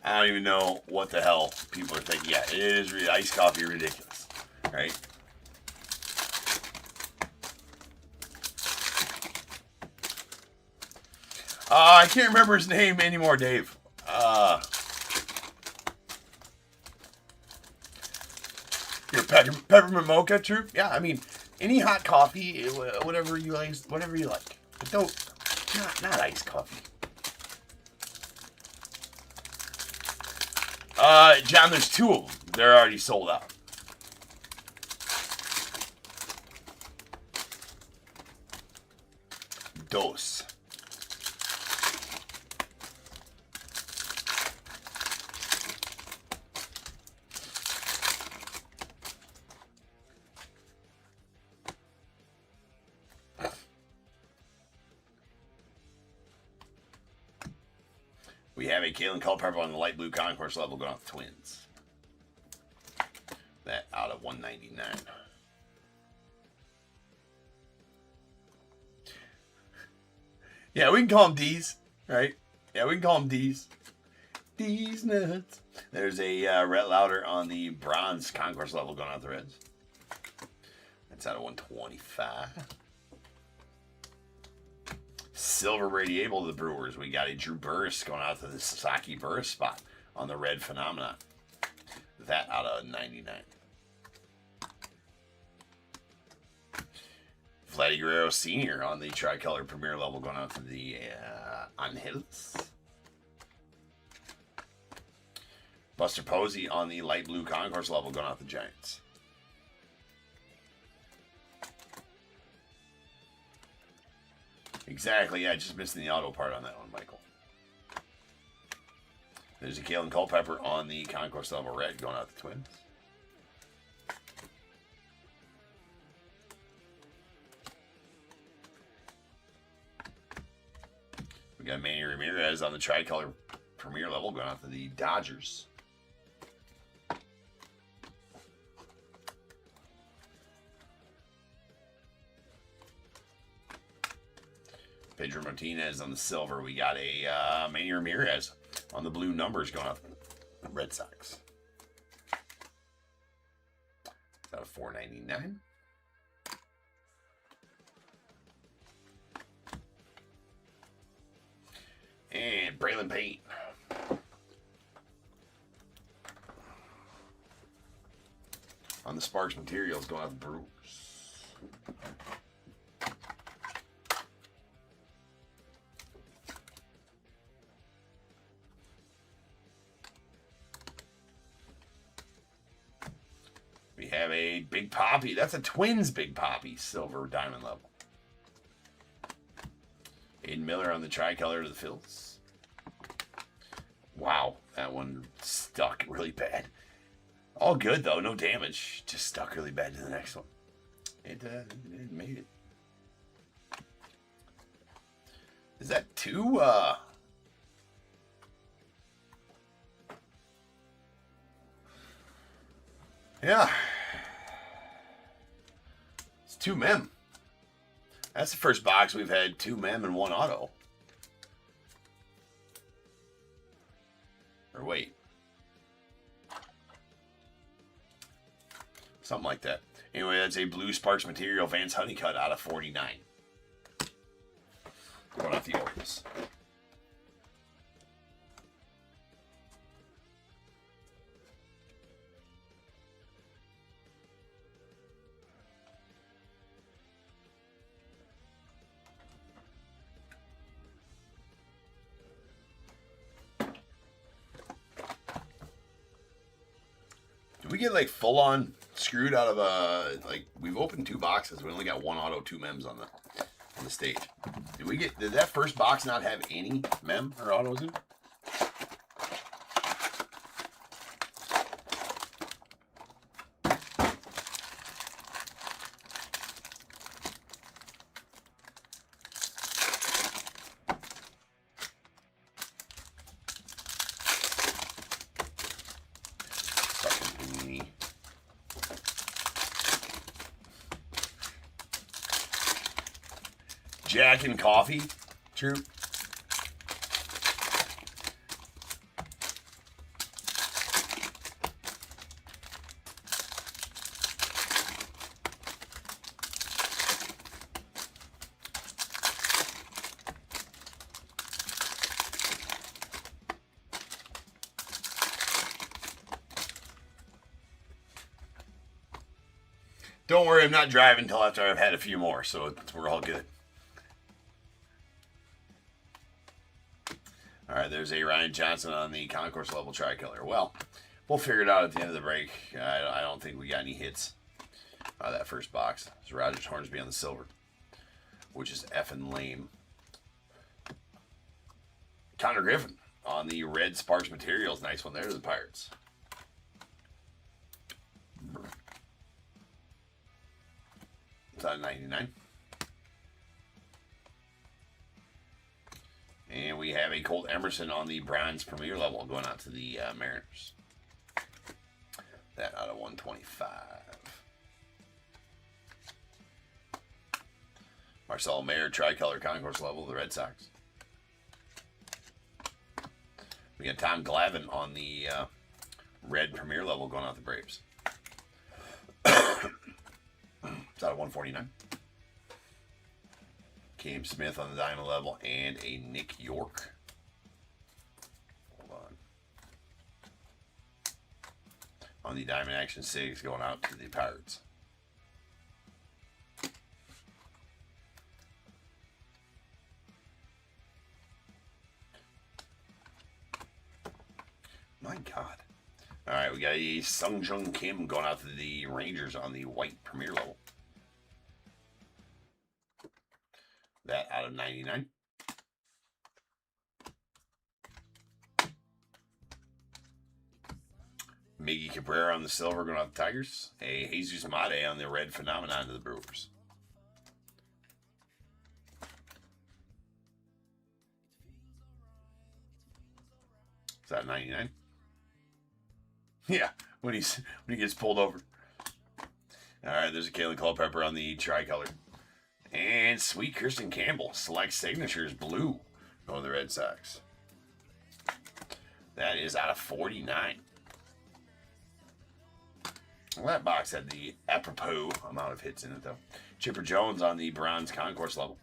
A: I don't even know what the hell people are thinking. Yeah, it is iced coffee ridiculous, right? I can't remember his name anymore, Dave. Your peppermint mocha, Troop? Yeah, I mean, Any hot coffee, whatever you like, whatever you like. But don't, not iced coffee. John, there's 2 of them. They're already sold out. Dos. We have a Kalen Culpepper on the light blue concourse level going off the Twins. That out of 199. Yeah, we can call them D's, right? Yeah, we can call them D's. D's nuts. There's a Rhett Lauder on the bronze concourse level going off the Reds. That's out of 125. Silver Brady Abel to the Brewers. We got a Drew Burris going out to the Sasaki Burris spot on the red phenomenon. That out of 99. Vladdy Guerrero Sr. on the tricolor premier level going out to the Angels. Buster Posey on the light blue concourse level going out the Giants. Exactly, yeah, just missing the auto part on that one, Michael. There's a Kalen Culpepper on the concourse level red going out the Twins. We got Manny Ramirez on the tricolor premier level going out to the Dodgers. Pedro Martinez on the silver. We got a Manny Ramirez on the blue numbers going up. Red Sox. It's out of 499. And Braylon Payne. On the Sparks materials going out the Brewers. We have a Big Poppy. That's a Twins Big Poppy silver diamond level. Aiden Miller on the tricolor to the Phils. Wow, that one stuck really bad. All good though, no damage. Just stuck really bad to the next one. It made it. Is that 2? Yeah. It's 2 mem. That's the first box we've had 2 mem and 1 auto. Or wait. Something like that. Anyway, that's a blue Sparks material Vance Honeycutt out of 49. Going off the Orioles. Did we get like full on screwed out of like we've opened 2 boxes. We only got 1 auto, 2 mems on the stage. Did that first box not have any mem or autos in? Jack and Coffee, true. Don't worry, I'm not driving until after I've had a few more, so we're all good. All right, there's a Ryan Johnson on the concourse level tricolor. Well, we'll figure it out at the end of the break. I don't think we got any hits out of that first box. It's Rogers Hornsby on the silver, which is effing lame. Connor Griffin on the red Sparks Materials. Nice one there to the Pirates. It's on 99. And we have a Colt Emerson on the bronze premier level going out to the Mariners. That out of 125. Marcelo Mayer, tricolor concourse level, the Red Sox. We got Tom Glavine on the red premier level going out the Braves. It's out of 149. Cam Smith on the diamond level and a Nick York. Hold on. On the Diamond Action 6 going out to the Pirates. My God. All right, we got a Sung Jung Kim going out to the Rangers on the white premier level. That out of 99. Miggy Cabrera on the silver going out to the Tigers. A Jesus Mate on the red Phenomenon to the Brewers. Is that 99? Yeah, when he gets pulled over. All right, there's a Kalen Culpepper on the tricolor. And sweet Kirsten Campbell, select signatures, blue, going to the Red Sox. That is out of 49. Well, that box had the apropos amount of hits in it, though. Chipper Jones on the bronze concourse level.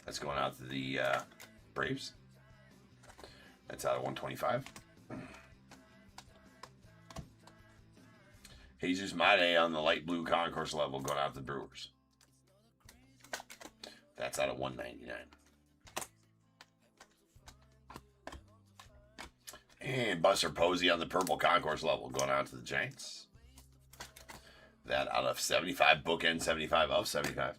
A: That's going out to the Braves. That's out of 125. Jesus Mate on the light blue concourse level going out to the Brewers. That's out of 199. And Buster Posey on the purple concourse level going out to the Giants. That out of 75, bookend 75 of 75.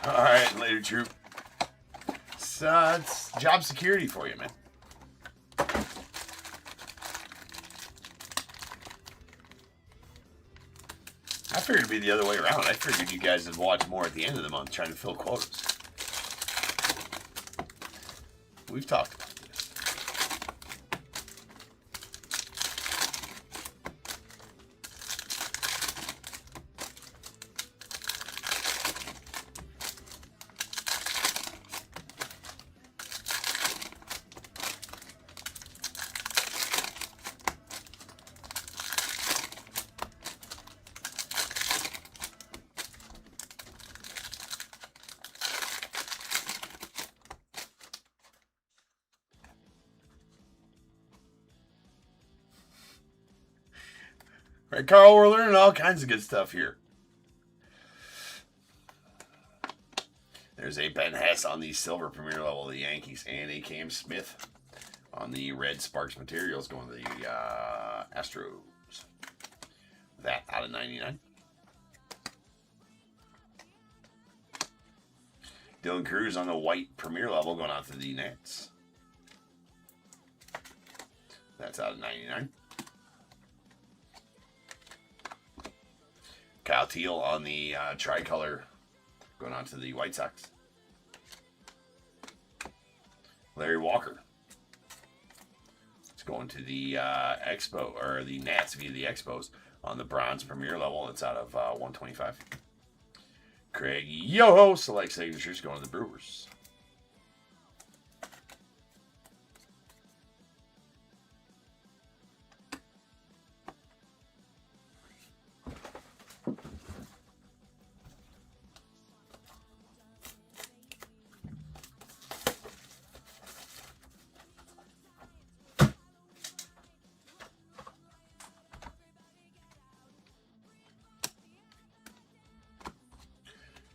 A: All right, later, troop. It's job security for you, man. I figured it'd be the other way around. I figured you guys would watch more at the end of the month trying to fill quotas. We've talked about this. Right, Carl, we're learning all kinds of good stuff here. There's a Ben Hess on the silver premier level of the Yankees and a Cam Smith on the red Sparks Materials going to the Astros. That out of 99. Dylan Cruz on the white premier level going out to the Nets. That's out of 99. Kyle Teal on the tricolor going on to the White Sox. Larry Walker. It's going to the Expo, or the Nats via the Expos on the bronze premier level. It's out of 125. Craig Yoho, select signatures going to the Brewers.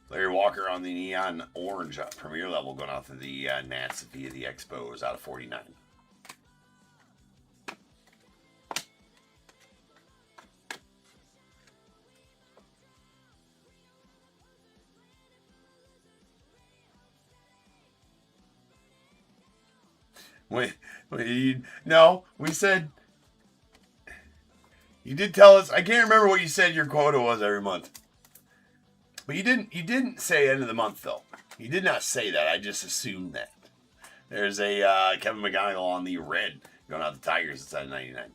A: Larry Walker on the neon orange premier level going out to the Nats via the Expos out of 49. No, we said, you did tell us, I can't remember what you said your quota was every month. But you didn't say end of the month, though. You did not say that. I just assumed that. There's a Kevin McGonigal on the red going out the Tigers. It's at 99.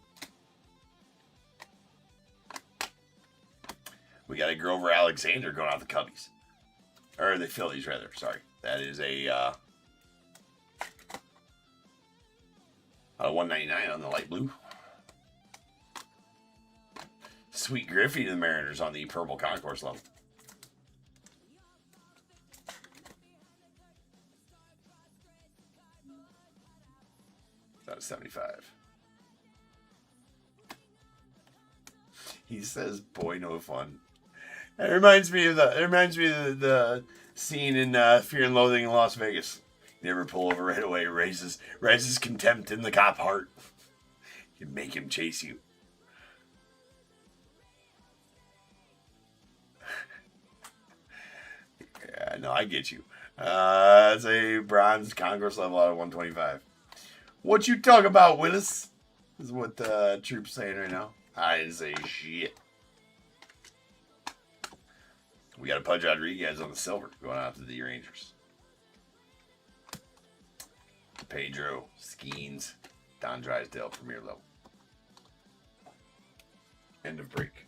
A: We got a Grover Alexander going out the Cubbies. Or the Phillies, rather. Sorry. That is a out of 199 on the light blue. Sweet Griffey to the Mariners on the purple concourse level. Out of 75. He says, "Boy, no fun." It reminds me of the scene in Fear and Loathing in Las Vegas. You never pull over right away. Raises contempt in the cop heart. You make him chase you. Yeah, no, I get you. It's a bronze Congress level out of 125. What you talk about, Willis? Is what the troop's saying right now. I didn't say shit. We got a Pudge Rodriguez on the silver going out to the Rangers. Pedro, Skeens, Don Drysdale, premier level. End of break.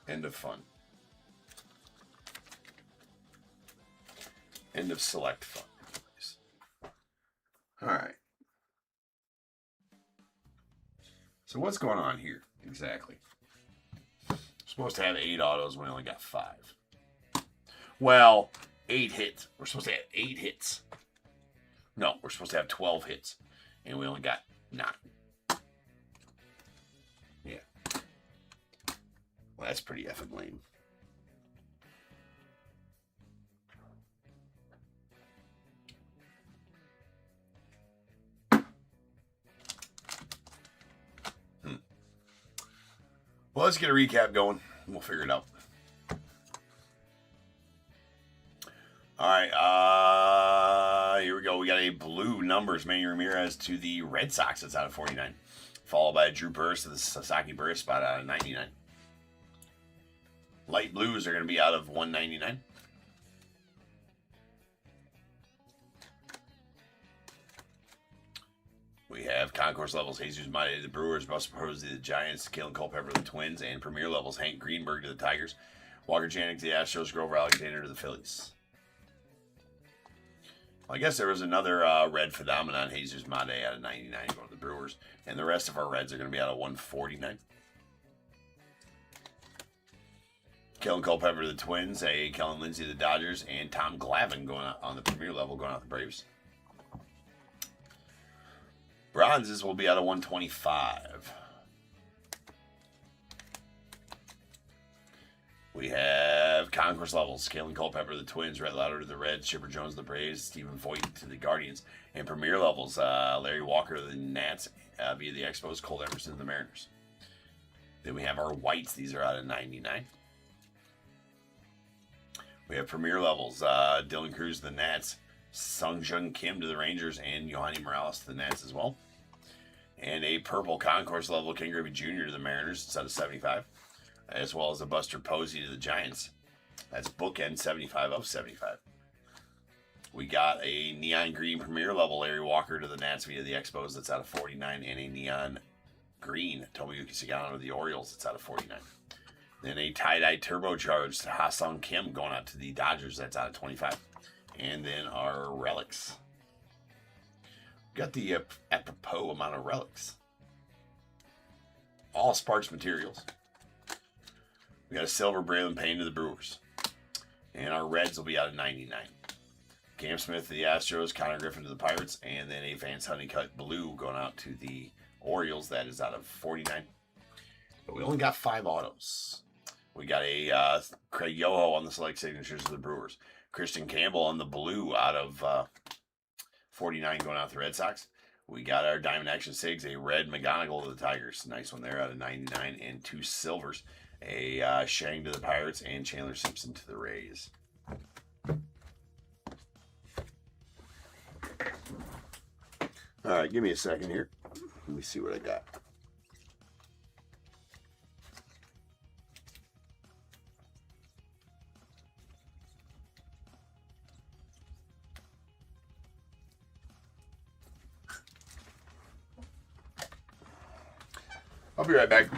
A: End of fun. End of select fun. All right. So what's going on here exactly? We're supposed to have 8 autos. We only got 5. Well, 8 hits. We're supposed to have 8 hits. No, we're supposed to have 12 hits, and we only got 9. Yeah. Well, that's pretty effing lame. Well, let's get a recap going. We'll figure it out. All right, here we go. We got a blue numbers, Manny Ramirez to the Red Sox. That's out of 49. Followed by a Drew Burris to the Sasaki Burris spot out of 99. Light blues are going to be out of 199. We have concourse levels, Jesus Mate to the Brewers, Buster Posey to the Giants, Kalen Culpepper to the Twins, and premier levels, Hank Greenberg to the Tigers, Walker Janik to the Astros, Grover Alexander to the Phillies. Well, I guess there was another red phenomenon, Jesus Mate out of 99 going to the Brewers, and the rest of our reds are going to be out of 149. Kellen Culpepper to the Twins, Kellen Lindsey to the Dodgers, and Tom Glavine going out on the premier level going out the Braves. Bronzes will be out of 125. We have concourse levels. Kalen Culpepper to the Twins, Red Lauder to the Reds, Chipper Jones to the Braves, Stephen Voigt to the Guardians, and premier levels, Larry Walker to the Nats via the Expos, Cole Emerson to the Mariners. Then we have our whites. These are out of 99. We have premier levels, Dylan Cruz to the Nats, Sung-Jung Kim to the Rangers, and Yohani Morales to the Nats as well. And a purple concourse level, King Griffey Jr. to the Mariners, it's out of 75. As well as a Buster Posey to the Giants. That's bookend 75 of 75. We got a neon green premier level, Larry Walker to the Nats via the Expos, that's out of 49. And a neon green, Tomoyuki Sagano to the Orioles, that's out of 49. Then a tie-dye turbocharged Ha-Sung Kim going out to the Dodgers. That's out of 25. And then our relics. Got the apropos amount of relics. All Sparks materials. We got a silver Braylon Payne to the Brewers. And our reds will be out of 99. Cam Smith to the Astros, Connor Griffin to the Pirates, and then a Vance Honeycutt blue going out to the Orioles. That is out of 49. But we only got 5 autos. We got a Craig Yoho on the select signatures of the Brewers. Christian Campbell on the blue out of 49 going out to the Red Sox. We got our Diamond Action Sigs, a red McGonigal to the Tigers. Nice one there out of 99, and 2 silvers. A Shang to the Pirates and Chandler Simpson to the Rays. All right, give me a second here. Let me see what I got. I'll be right back.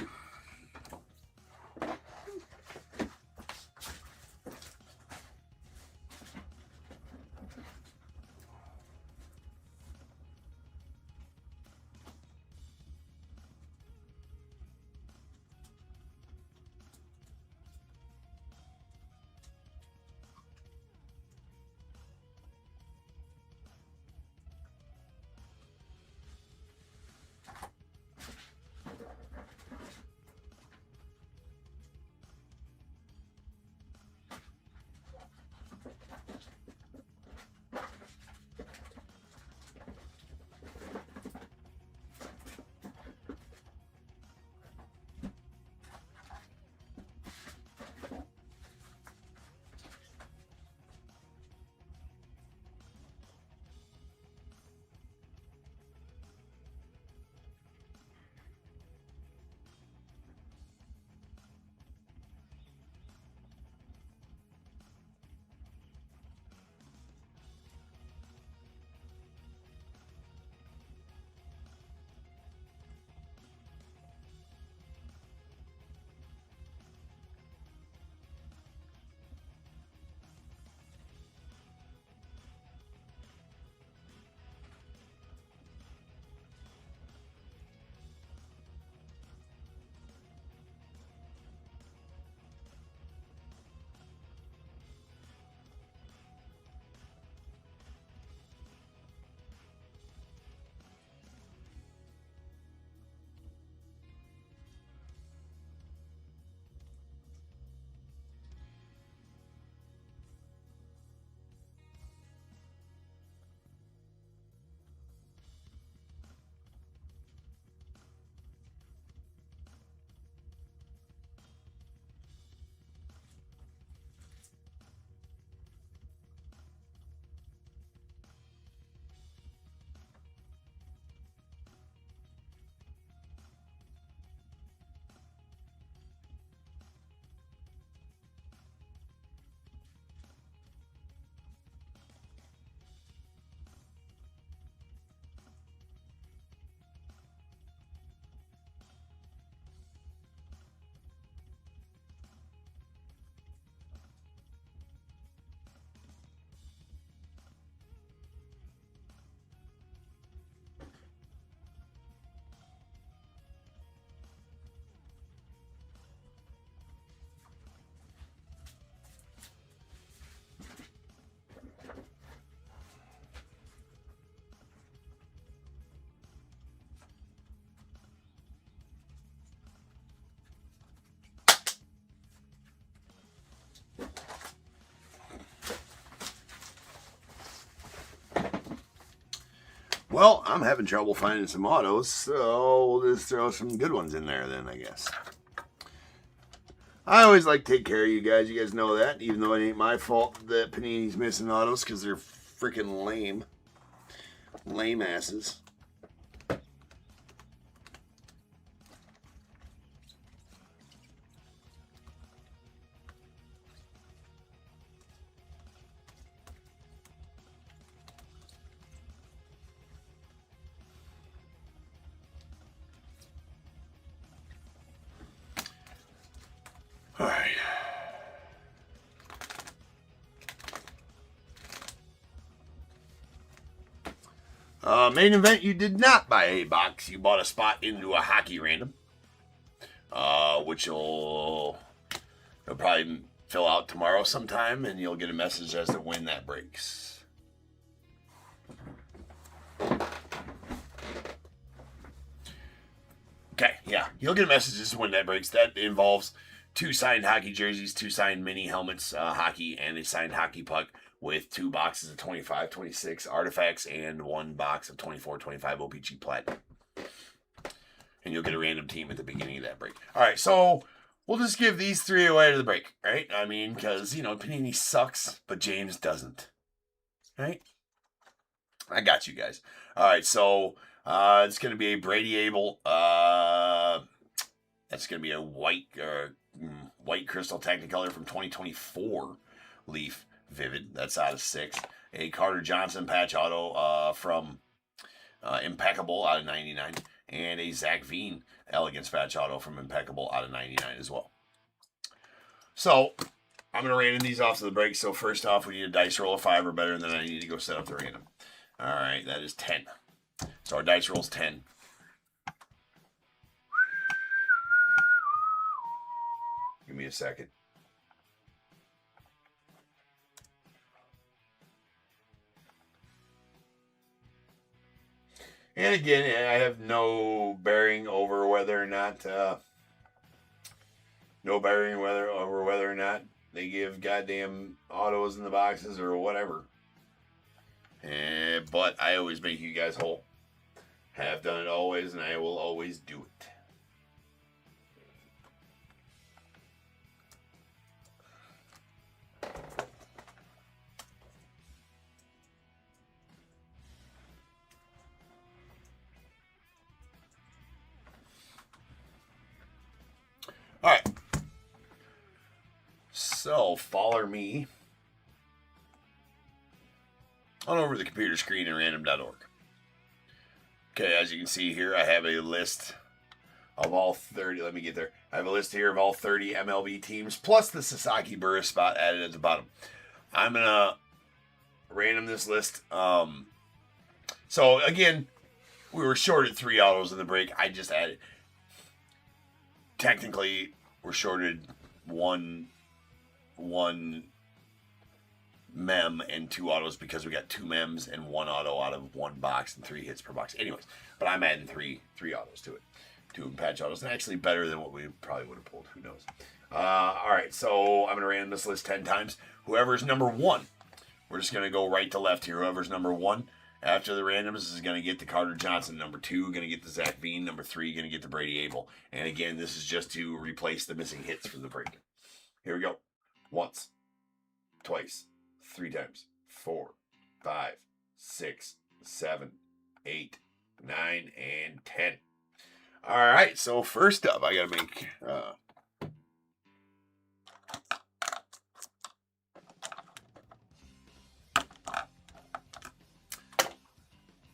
A: Well, I'm having trouble finding some autos, so we'll just throw some good ones in there then, I guess. I always like to take care of you guys. You guys know that, even though it ain't my fault that Panini's missing autos because they're freaking lame. Lame asses. All Main event, you did not buy a box. You bought a spot into a hockey random, which you'll probably fill out tomorrow sometime, and you'll get a message as to when that breaks. Okay, yeah, you'll get a message as to when that breaks. That involves 2 signed hockey jerseys, 2 signed mini helmets, hockey, and a signed hockey puck with 2 boxes of 25, 26 artifacts and 1 box of 24, 25 OPG Platinum. And you'll get a random team at the beginning of that break. All right, so we'll just give these 3 away to the break, right? I mean, because, Panini sucks, but James doesn't, right? I got you guys. All right, so it's going to be a Brady Abel. That's going to be a white crystal Technicolor from 2024 Leaf Vivid. That's out of 6. A Carter Johnson patch auto from Impeccable out of 99. And a Zach Veen Elegance patch auto from Impeccable out of 99 as well. So I'm going to random these off to the break. So first off, we need a dice roll of 5 or better, and then I need to go set up the random. All right, that is 10. So our dice roll's 10. Give me a second. And again, I have no bearing over whether or not they give goddamn autos in the boxes or whatever. But I always make you guys whole. Have done it always, and I will always do it. All right. So, follow me on over to the computer screen at random.org. Okay, as you can see here, I have a list of all 30. Let me get there. I have a list here of all 30 MLB teams, plus the Sasaki Burris spot added at the bottom. I'm going to random this list. So, again, we were shorted 3 autos in the break. I just added. Technically, we're shorted one mem and 2 autos because we got 2 mems and 1 auto out of 1 box and 3 hits per box. Anyways, but I'm adding three autos to it. 2 patch autos, and actually better than what we probably would have pulled. Who knows? All right, so I'm going to random this list 10 times. Whoever's number 1, we're just going to go right to left here. Whoever's number 1 after the randoms is going to get the Carter Johnson. Number 2, going to get the Zach Veen. Number 3, going to get the Brady Abel. And again, this is just to replace the missing hits from the break. Here we go. Once, twice, 3 times, 4, 5, 6, 7, 8, 9, and 10. All right, so first up, I got to make...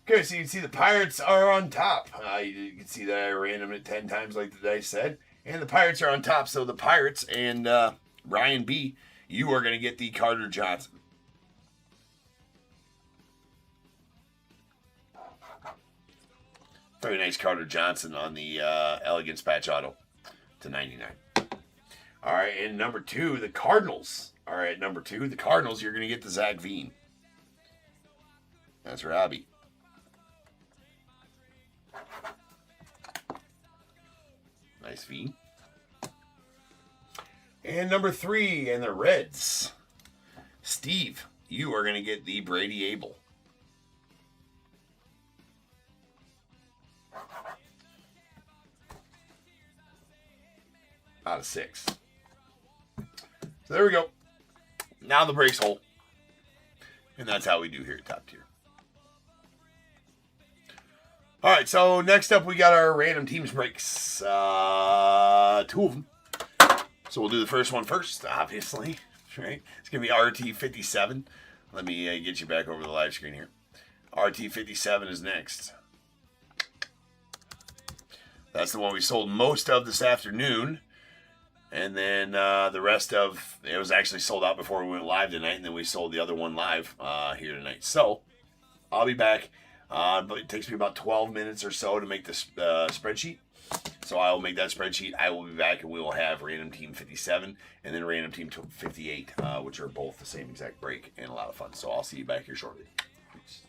A: Okay, so you can see the Pirates are on top. You can see that I random it 10 times like the dice said. And the Pirates are on top. So the Pirates and Ryan B., you are going to get the Carter Johnson. Very nice Carter Johnson on the Elegance patch auto to 99. All right, and number 2, the Cardinals. All right, number 2, the Cardinals, you're going to get the Zach Veen. That's Robbie. Nice V. And number 3, and the Reds. Steve, you are going to get the Brady Abel. Out of 6. So there we go. Now the breaks whole. And that's how we do here at Top Tier. All right, so next up we got our random teams breaks. 2 of them. So we'll do the first one first, obviously. Right? It's going to be RT57. Let me get you back over the live screen here. RT57 is next. That's the one we sold most of this afternoon. And then the rest of it was actually sold out before we went live tonight. And then we sold the other one live here tonight. So I'll be back But it takes me about 12 minutes or so to make this spreadsheet. So I will make that spreadsheet. I will be back, and we will have Random Team 57 and then Random Team 58, which are both the same exact break and a lot of fun. So I'll see you back here shortly. Peace.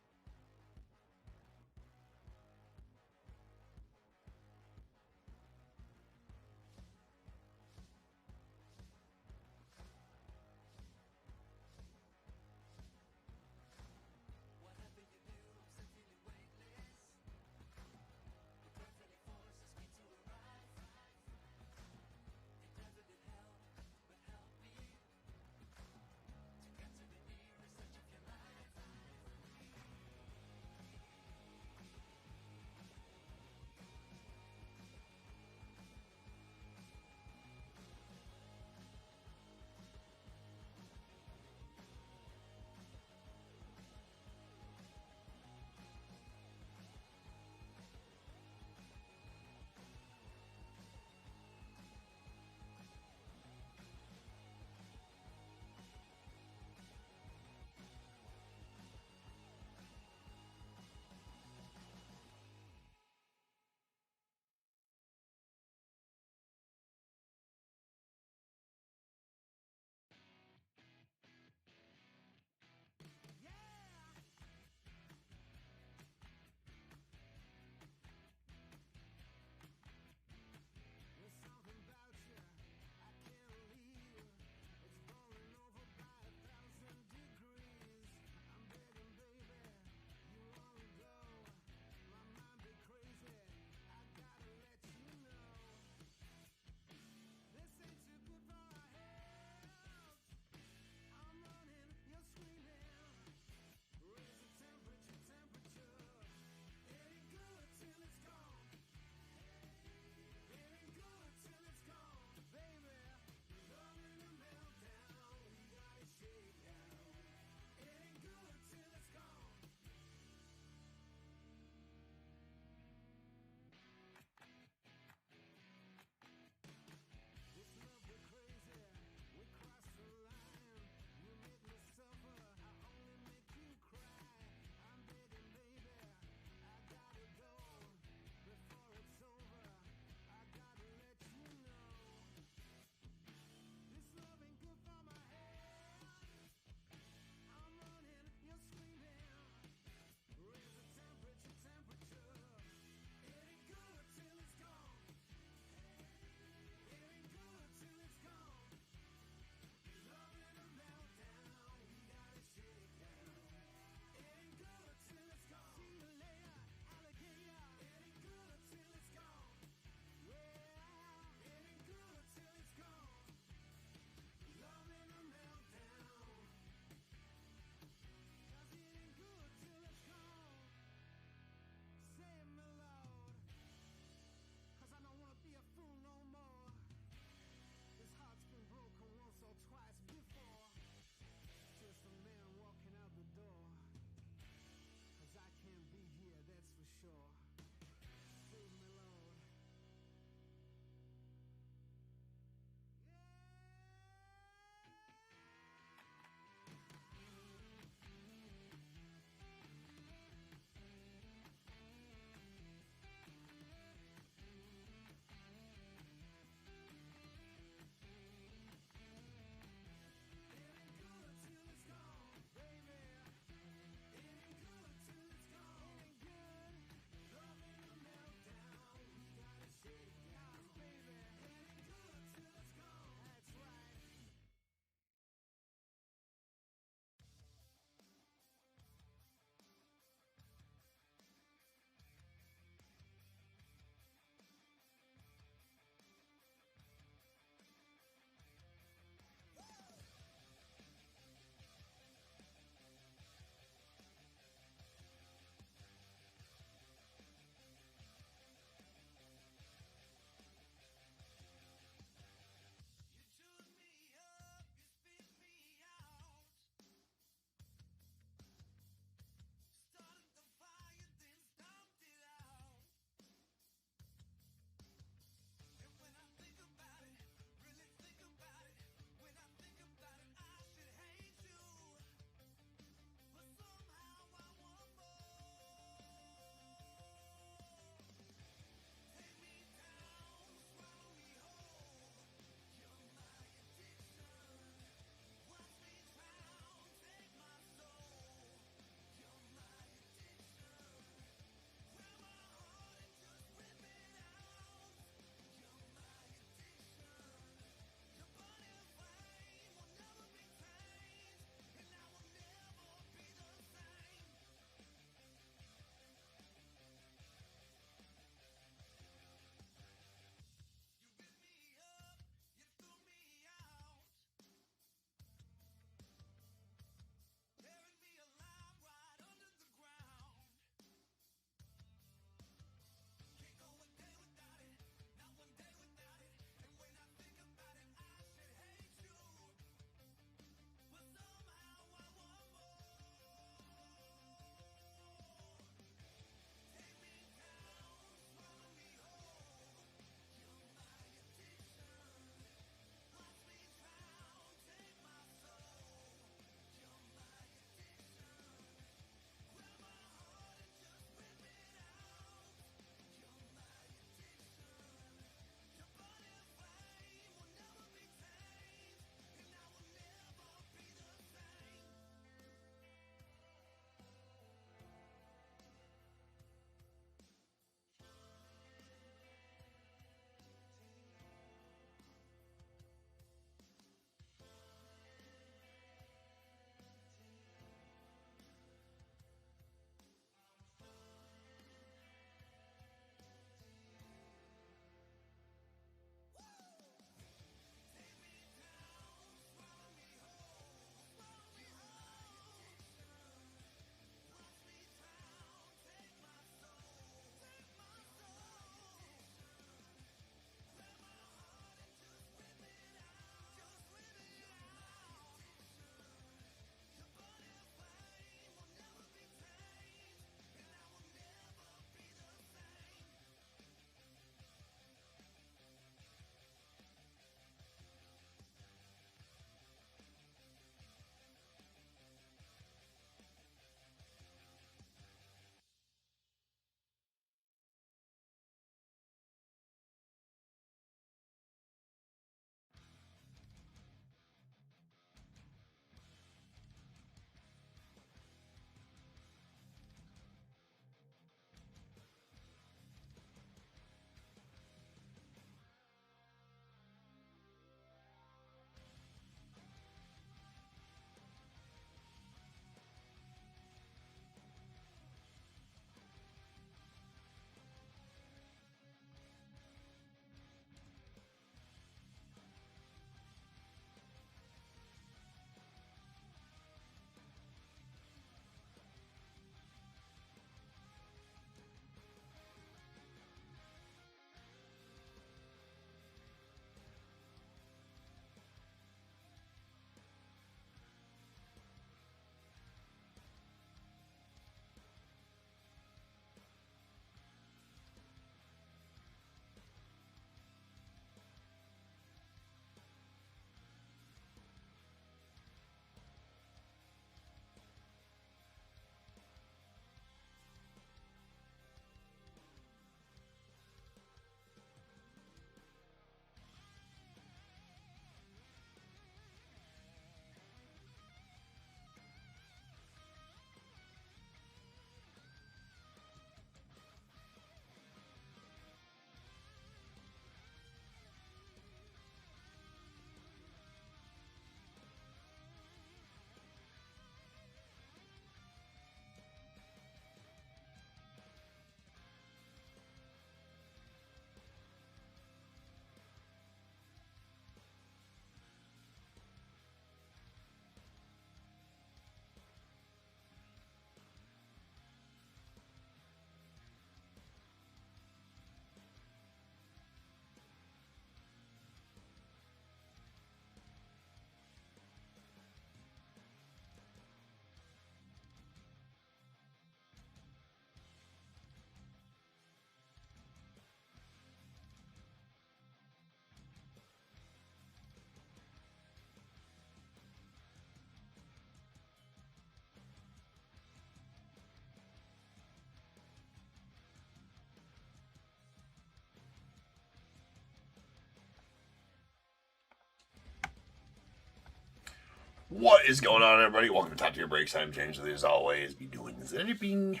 A: What is going on, everybody? Welcome to Top Tier Breaks. I'm James, as always. Be doing zipping.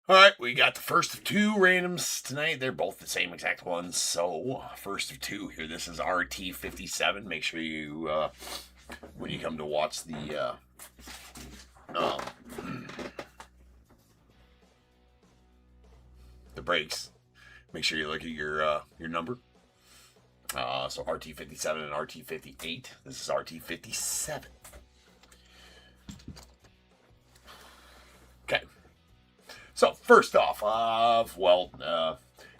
A: All right, we got the first of two randoms tonight. They're both the same exact ones. So, first of two here. This is RT57. Make sure you, when you come to watch the breaks, make sure you look at your number. So RT57 and RT58. This is RT57. Okay. So first off,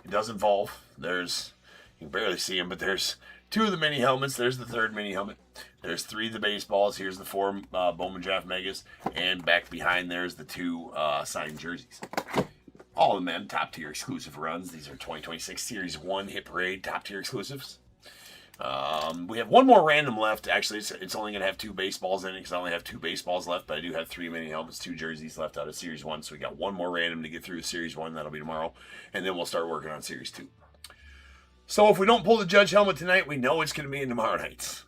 A: it does involve. You can barely see them, but there's two of the mini helmets. There's the third mini helmet. There's three of the baseballs. Here's the four Bowman Draft Megas, and back behind there's the two signed jerseys. All of them top tier exclusive runs. These are 2026 Series 1 Hit Parade top tier exclusives. We have one more random left. Actually, it's only going to have two baseballs in it because I only have two baseballs left, but I do have three mini helmets, two jerseys left out of Series 1. So we got one more random to get through Series 1. That'll be tomorrow. And then we'll start working on Series 2. So if we don't pull the Judge helmet tonight, we know it's going to be in tomorrow night's.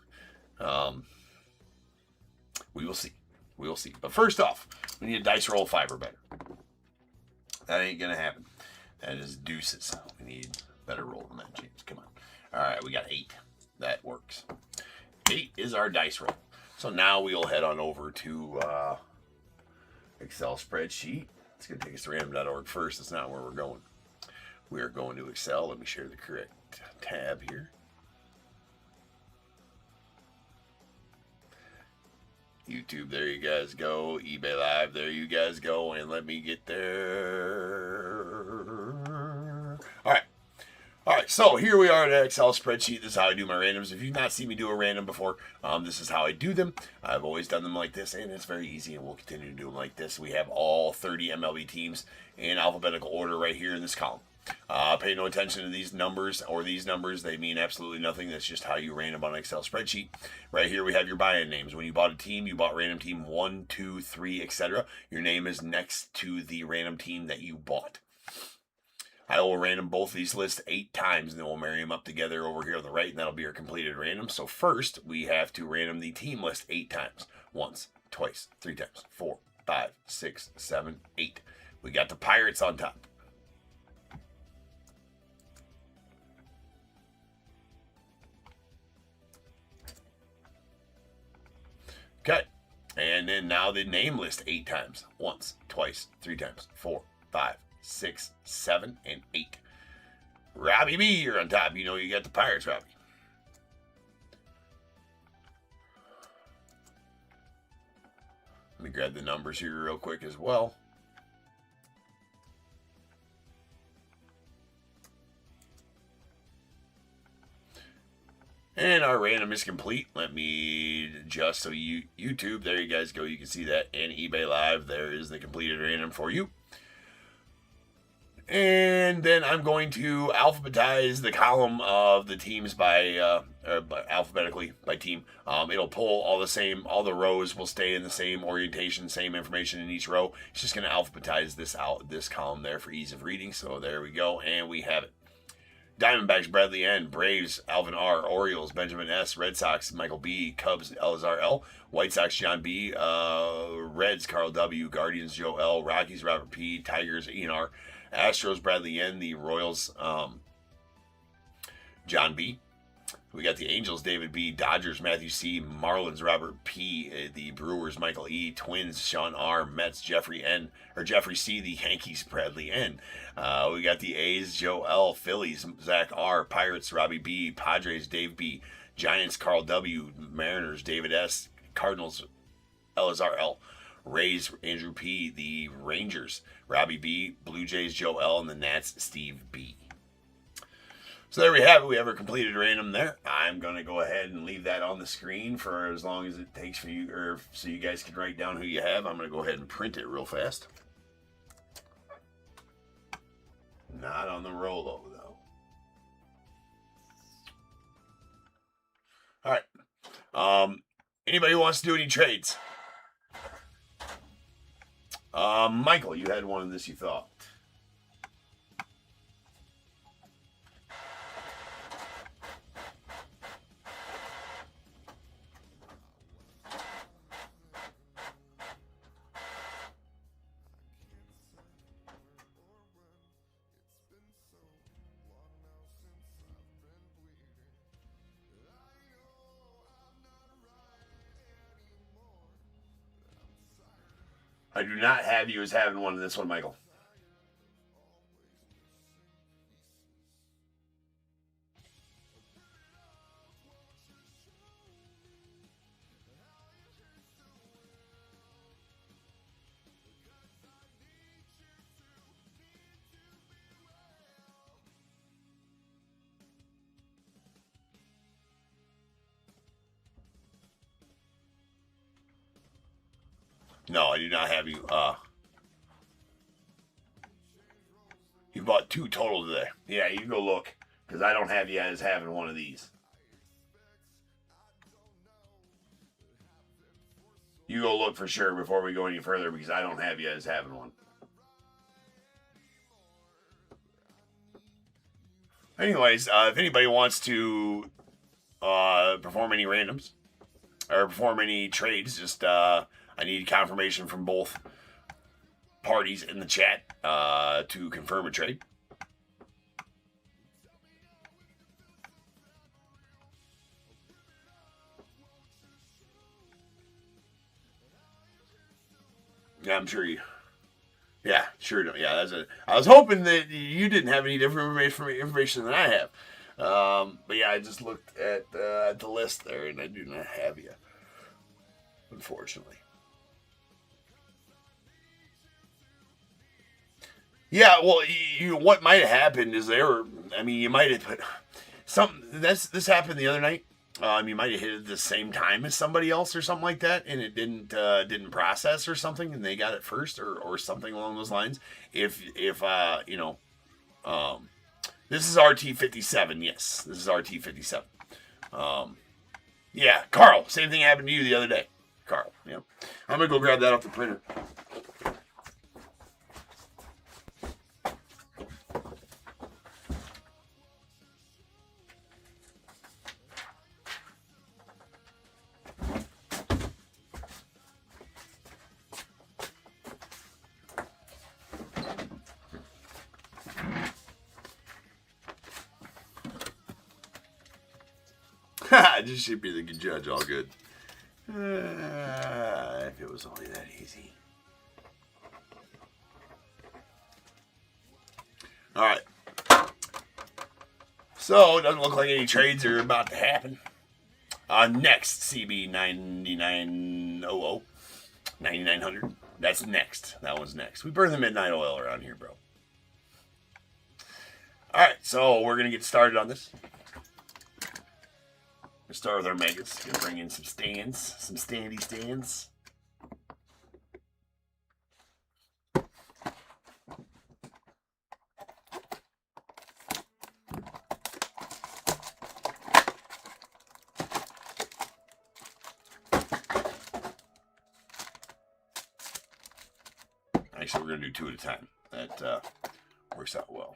A: We will see. We will see. But first off, we need a dice roll fiber better. That ain't going to happen. That is deuces. We need a better roll than that, James. Come on. All right, we got 8. That works. 8 is our dice roll. So now we'll head on over to Excel spreadsheet. It's going to take us to random.org first. That's not where we're going. We are going to Excel. Let me share the correct tab here. YouTube, there you guys go. eBay Live, there you guys go. And let me get there. All right, so here we are in an Excel spreadsheet. This is how I do my randoms. If you've not seen me do a random before, this is how I do them. I've always done them like this, and it's very easy, and we'll continue to do them like this. We have all 30 MLB teams in alphabetical order right here in this column. Pay no attention to these numbers or these numbers. They mean absolutely nothing. That's just how you random on an Excel spreadsheet. Right here we have your buy-in names. When you bought a team, you bought random team 1, 2, 3, etc. Your name is next to the random team that you bought. I will random both of these lists 8 times, and then we'll marry them up together over here on the right, and that'll be our completed random. So first, we have to random the team list 8 times. Once, twice, 3 times, 4, 5, 6, 7, 8. We got the Pirates on top. Okay. And then now the name list 8 times. Once, twice, 3 times, 4, 5, 6, 7, and 8. Robbie B, you're on top. You know you got the Pirates, Robbie. Let me grab the numbers here real quick as well. And our random is complete. Let me adjust so YouTube, there you guys go. You can see that. And eBay Live, there is the completed random for you. And then I'm going to alphabetize the column of the teams alphabetically by team. It'll pull all the same, all the rows will stay in the same orientation, same information in each row. It's just going to alphabetize this column there for ease of reading. So there we go, and we have it. Diamondbacks, Bradley N. Braves, Alvin R. Orioles, Benjamin S. Red Sox, Michael B. Cubs, Elazar L. White Sox, John B. Reds, Carl W. Guardians, Joe L. Rockies, Robert P. Tigers, Ian R. Astros, Bradley N. The Royals, John B. We got the Angels, David B. Dodgers, Matthew C. Marlins, Robert P. The Brewers, Michael E. Twins, Sean R. Mets, Jeffrey C. The Yankees, Bradley N. We got the A's, Joe L. Phillies, Zach R. Pirates, Robbie B. Padres, Dave B. Giants, Carl W. Mariners, David S. Cardinals, Elazar L. Rays, Andrew P. The Rangers, Robbie B. Blue Jays, Joe L. And the Nats, Steve B. So there we have it. We have our completed random there. I'm going to go ahead and leave that on the screen for as long as it takes for you, or so you guys can write down who you have. I'm going to go ahead and print it real fast. Not on the Rolo, though. All right. Anybody who wants to do any trades? Michael, you had one of this, you thought. I do not have you as having one in this one, Michael. No, I do not have you. You bought 2 total today. Yeah, you go look, because I don't have you as having one of these. You go look for sure before we go any further, because I don't have you as having one. Anyways, if anybody wants to perform any randoms or perform any trades, just I need confirmation from both parties in the chat to confirm a trade. Yeah, I'm sure you. Yeah, sure. Yeah, that's it. I was hoping that you didn't have any different information than I have. But yeah, I just looked at the list there, and I do not have you, unfortunately. Yeah, well, what might have happened is you might have put something. This happened the other night. You might have hit it at the same time as somebody else or something like that, and it didn't process or something, and they got it first or something along those lines. If this is RT57. Yes, this is RT57. Yeah, Carl. Same thing happened to you the other day, Carl. Yeah, I'm gonna go grab that off the printer. Just should be the good judge. All good. If it was only that easy. All right. So it doesn't look like any trades are about to happen. Next, CB 9900. 9900. That's next. That one's next. We burn the midnight oil around here, bro. All right, so we're gonna get started on this. We'll start with our megas. Gonna bring in some stands, some standy stands. Actually, we're gonna do 2 at a time. That works out well.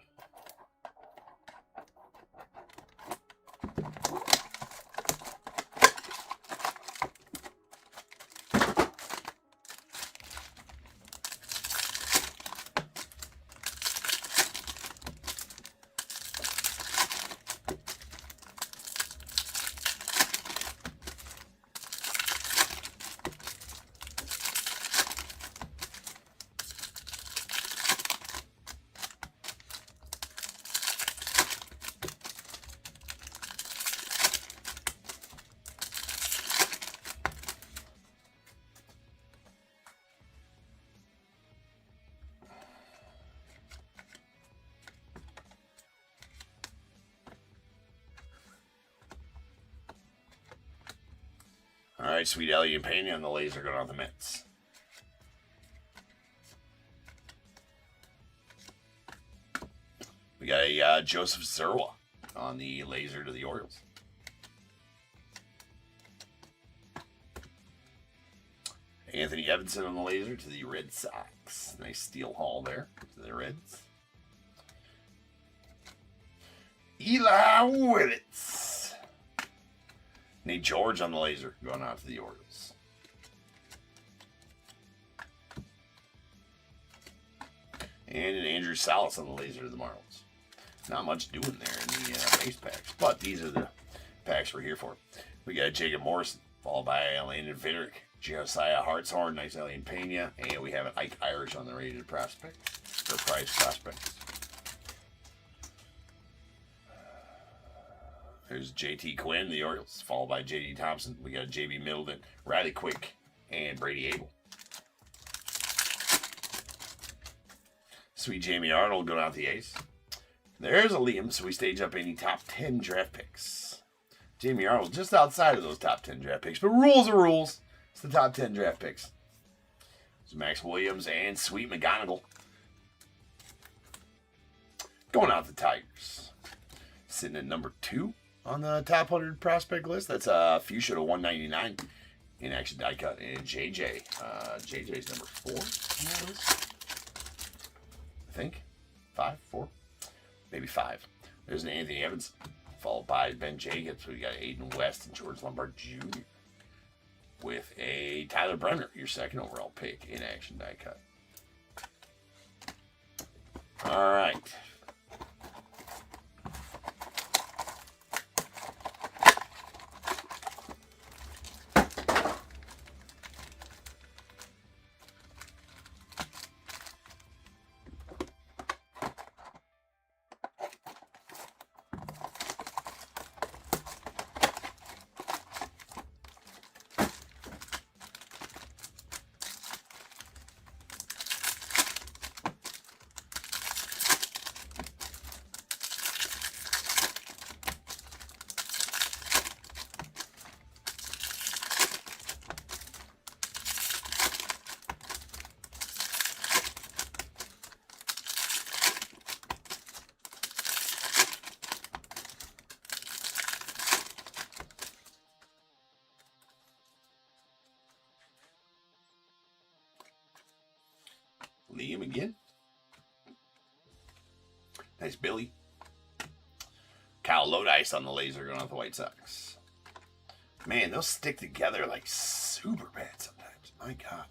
A: All right, Sweet Ellie and Pena on the laser going on the Mets. We got a Joseph Zerwa on the laser to the Orioles. Anthony Evanson on the laser to the Red Sox. Nice steel haul there to the Reds. Eli Willits. Nate George on the laser going out to the Orioles. And an Andrew Salas on the laser to the Marlins. Not much doing there in the base packs, but these are the packs we're here for. We got Jacob Morrison, followed by Landon Federick Josiah Hartshorn, nice Alien Pena, and we have an Ike Irish on the rated prospect, or prize prospect. There's JT Quinn, the Orioles, followed by JD Thompson. We got JB Middleton, Riley Quick, and Brady Abel. Sweet Jamie Arnold going out the A's. There's a Liam, so we stage up any top 10 draft picks. Jamie Arnold just outside of those top 10 draft picks, but rules are rules. It's the top 10 draft picks. There's Max Williams and Sweet McGonigal. Going out the Tigers. Sitting at number 2 on the top 100 prospect list. That's a Fuchsia to 199 in action die cut. And JJ. JJ's number 4 on that list. I think. 5, 4. Maybe 5. There's an Anthony Evans. Followed by Ben Jacobs. We got Aiden West and George Lombard Jr. With a Tyler Brenner, your second overall pick in action die cut. All right. Liam again. Nice Billy. Kyle Lodice on the laser going off the White Sox. Man, they'll stick together like super bad sometimes. My God.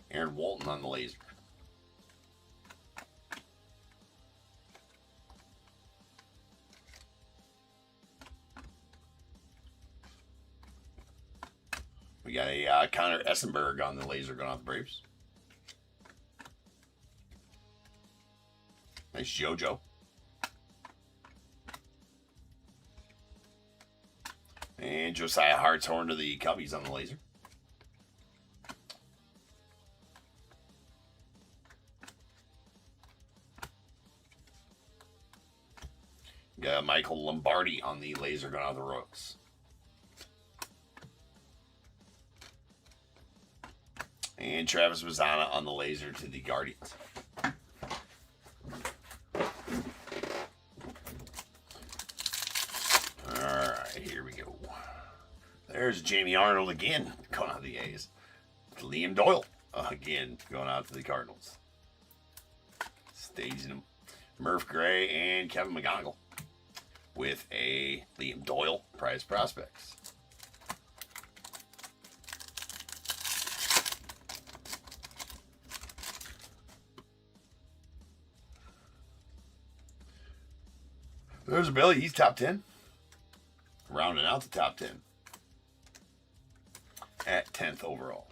A: Aaron Walton on the laser. We got a Connor Essenberg on the laser going off the Braves. Nice JoJo. And Josiah Hartshorn to the Cubbies on the laser. Got Michael Lombardi on the laser going off the Royals. And Travis Mazzana on the laser to the Guardians. Alright, here we go. There's Jamie Arnold again, going out to the A's. Liam Doyle, again, going out to the Cardinals. Staging them. Murph Gray and Kevin McGonigal with a Liam Doyle prize prospects. There's Billy. He's top 10. Rounding out the top 10. At 10th overall.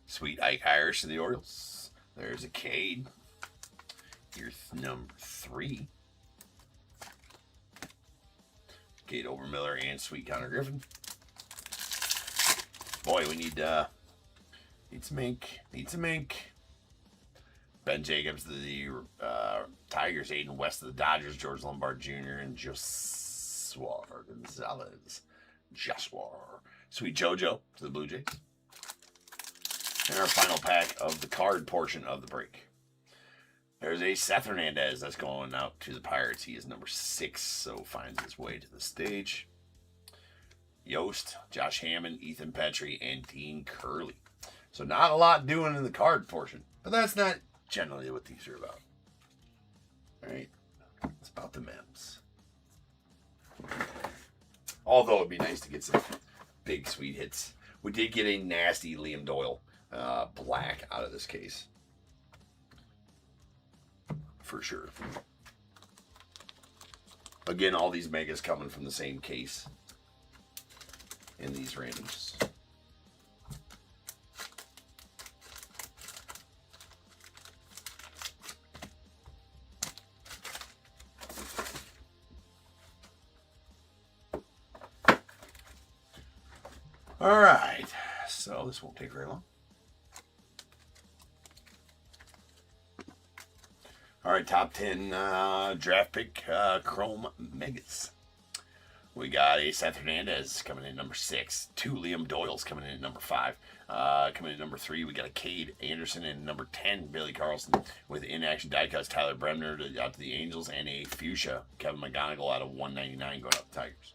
A: Sweet Ike Irish to the Orioles. There's a Cade. Here's number 3. Cade Overmiller and Sweet Connor Griffin. Boy, we need some ink. Need some ink. Ben Jacobs to the Tigers, Aiden West to the Dodgers, George Lombard Jr., and Joshua Gonzalez. Joshua. Sweet JoJo to the Blue Jays. And our final pack of the card portion of the break. There's a Seth Hernandez that's going out to the Pirates. He is number 6, so finds his way to the stage. Yost, Josh Hammond, Ethan Petrie, and Dean Curley. So not a lot doing in the card portion, but that's not generally what these are about. All right, it's about the mems. Although it'd be nice to get some big sweet hits. We did get a nasty Liam Doyle black out of this case. For sure. Again, all these megas coming from the same case in these randoms. All right, so this won't take very long. All right, top 10 draft pick Chrome Megas. We got a Seth Hernandez coming in number 6. 2 Liam Doyles coming in at number 5. Coming in at number 3, we got a Cade Anderson, and number 10, Billy Carlson, with in-action die cuts, Tyler Bremner out to the Angels, and a fuchsia, Kevin McGonigal out of 199 going out to the Tigers.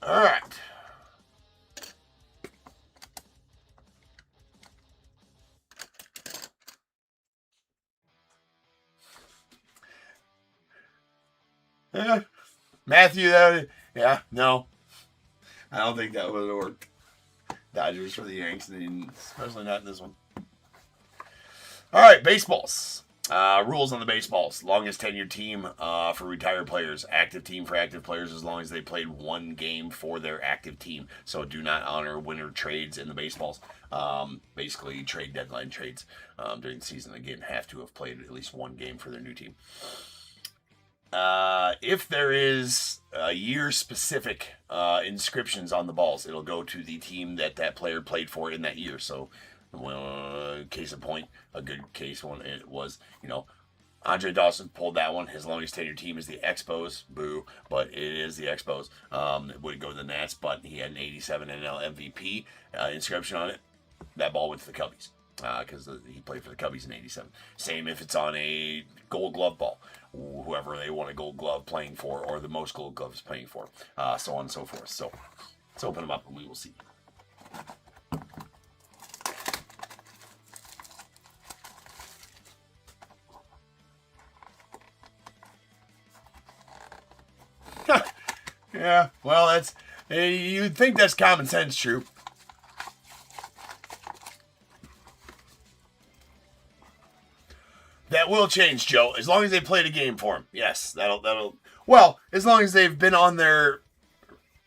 A: All right. Matthew, no. I don't think that would have worked. Dodgers for the Yanks, especially not in this one. All right, baseballs. Rules on the baseballs. Longest tenured team for retired players. Active team for active players as long as they played 1 game for their active team. So do not honor winter trades in the baseballs. Basically, trade deadline trades during the season. Again, have to have played at least 1 game for their new team. If there is year-specific inscriptions on the balls, it'll go to the team that player played for in that year. So, case in point, a good case one it was, Andre Dawson pulled that one. His longest tenured team is the Expos. Boo, but it is the Expos. It would go to the Nats, but he had an 87 NL MVP inscription on it. That ball went to the Cubbies because he played for the Cubbies in 87. Same if it's on a Gold Glove ball. Whoever they want a Gold Glove playing for, or the most Gold Gloves playing for, so on and so forth. So let's open them up and we will see. Yeah, well, that's you'd think that's common sense, true. That will change, Joe, as long as they played a game for him. Yes, that'll. Well, as long as they've been on their,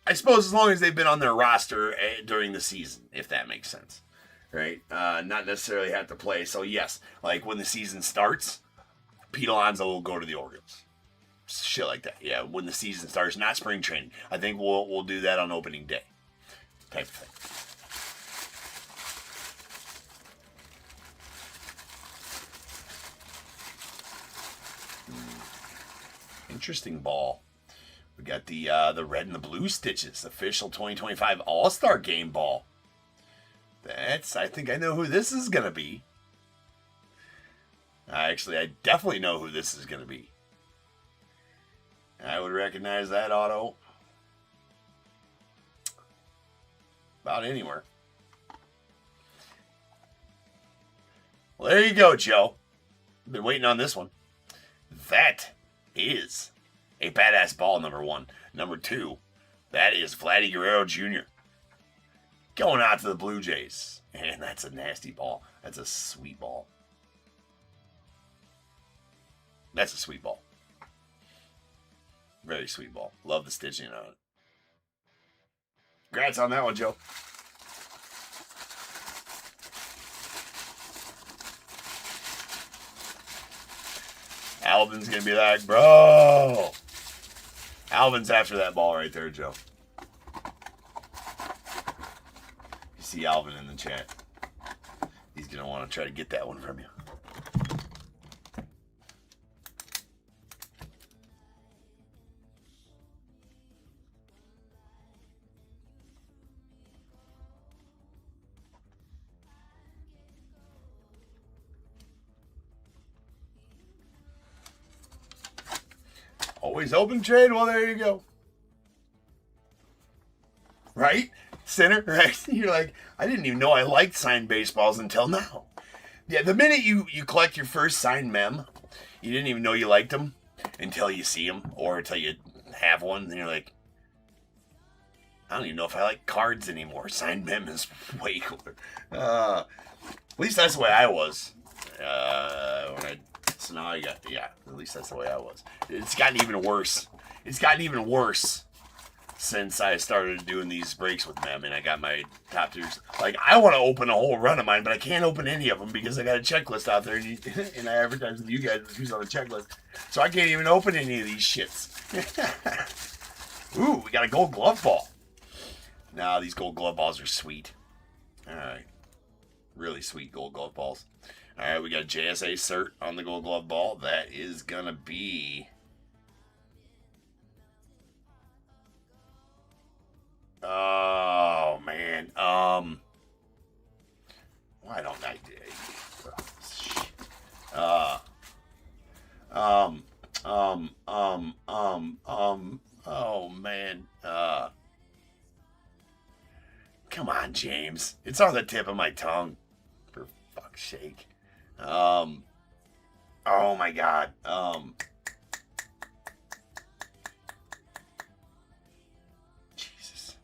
A: I suppose, as long as they've been on their roster during the season, if that makes sense, right? Not necessarily have to play. So yes, like when the season starts, Pete Alonso will go to the Orioles. Shit like that. Yeah, when the season starts, not spring training. I think we'll do that on opening day, type of thing. Interesting ball. We got the red and the blue stitches, official 2025 All-Star Game ball. I think I know who this is gonna be. Actually, I definitely know who this is gonna be. I would recognize that auto about anywhere. Well, there you go, Joe. Been waiting on this one. That is a badass ball, number 1. Number 2, that is Vladdy Guerrero Jr. going out to the Blue Jays. And that's a nasty ball. That's a sweet ball. That's a sweet ball. Very sweet ball. Love the stitching on it. Congrats on that one, Joe. Alvin's going to be like, bro. Alvin's after that ball right there, Joe. You see Alvin in the chat. He's going to want to try to get that one from you. Always open trade? Well, there you go. Right? Center, right? You're like, I didn't even know I liked signed baseballs until now. Yeah, the minute you collect your first signed mem, you didn't even know you liked them until you see them or until you have one. And you're like, I don't even know if I like cards anymore. Signed mem is way cooler. At least that's the way I was. So now I got, at least that's the way I was. It's gotten even worse. It's gotten even worse since I started doing these breaks with mem and I got my top tiers. Like, I want to open a whole run of mine, but I can't open any of them because I got a checklist out there and I advertise with you guys who's on the checklist. So I can't even open any of these shits. Ooh, we got a gold glove ball. Now these gold glove balls are sweet. Alright. Really sweet gold glove balls. Alright, we got JSA cert on the gold glove ball. That is gonna be... Oh, man. Why don't I do it? Oh, man. Come on, James. It's on the tip of my tongue. For fuck's sake. Oh, my God. Jesus.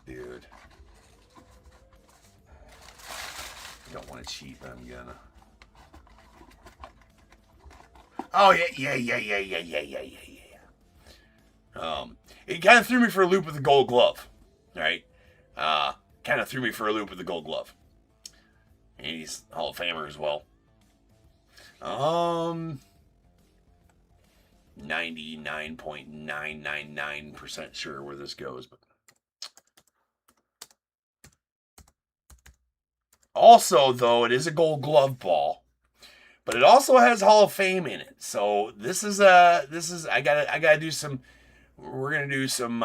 A: Dude. I don't want to cheat, but I'm gonna. Oh, yeah. It kind of threw me for a loop with the gold glove, right? Kind of threw me for a loop with the gold glove. And he's Hall of Famer as well. 99.999% sure where this goes, but also, though, it is a gold glove ball. But it also has Hall of Fame in it. So I gotta do some. We're gonna do some.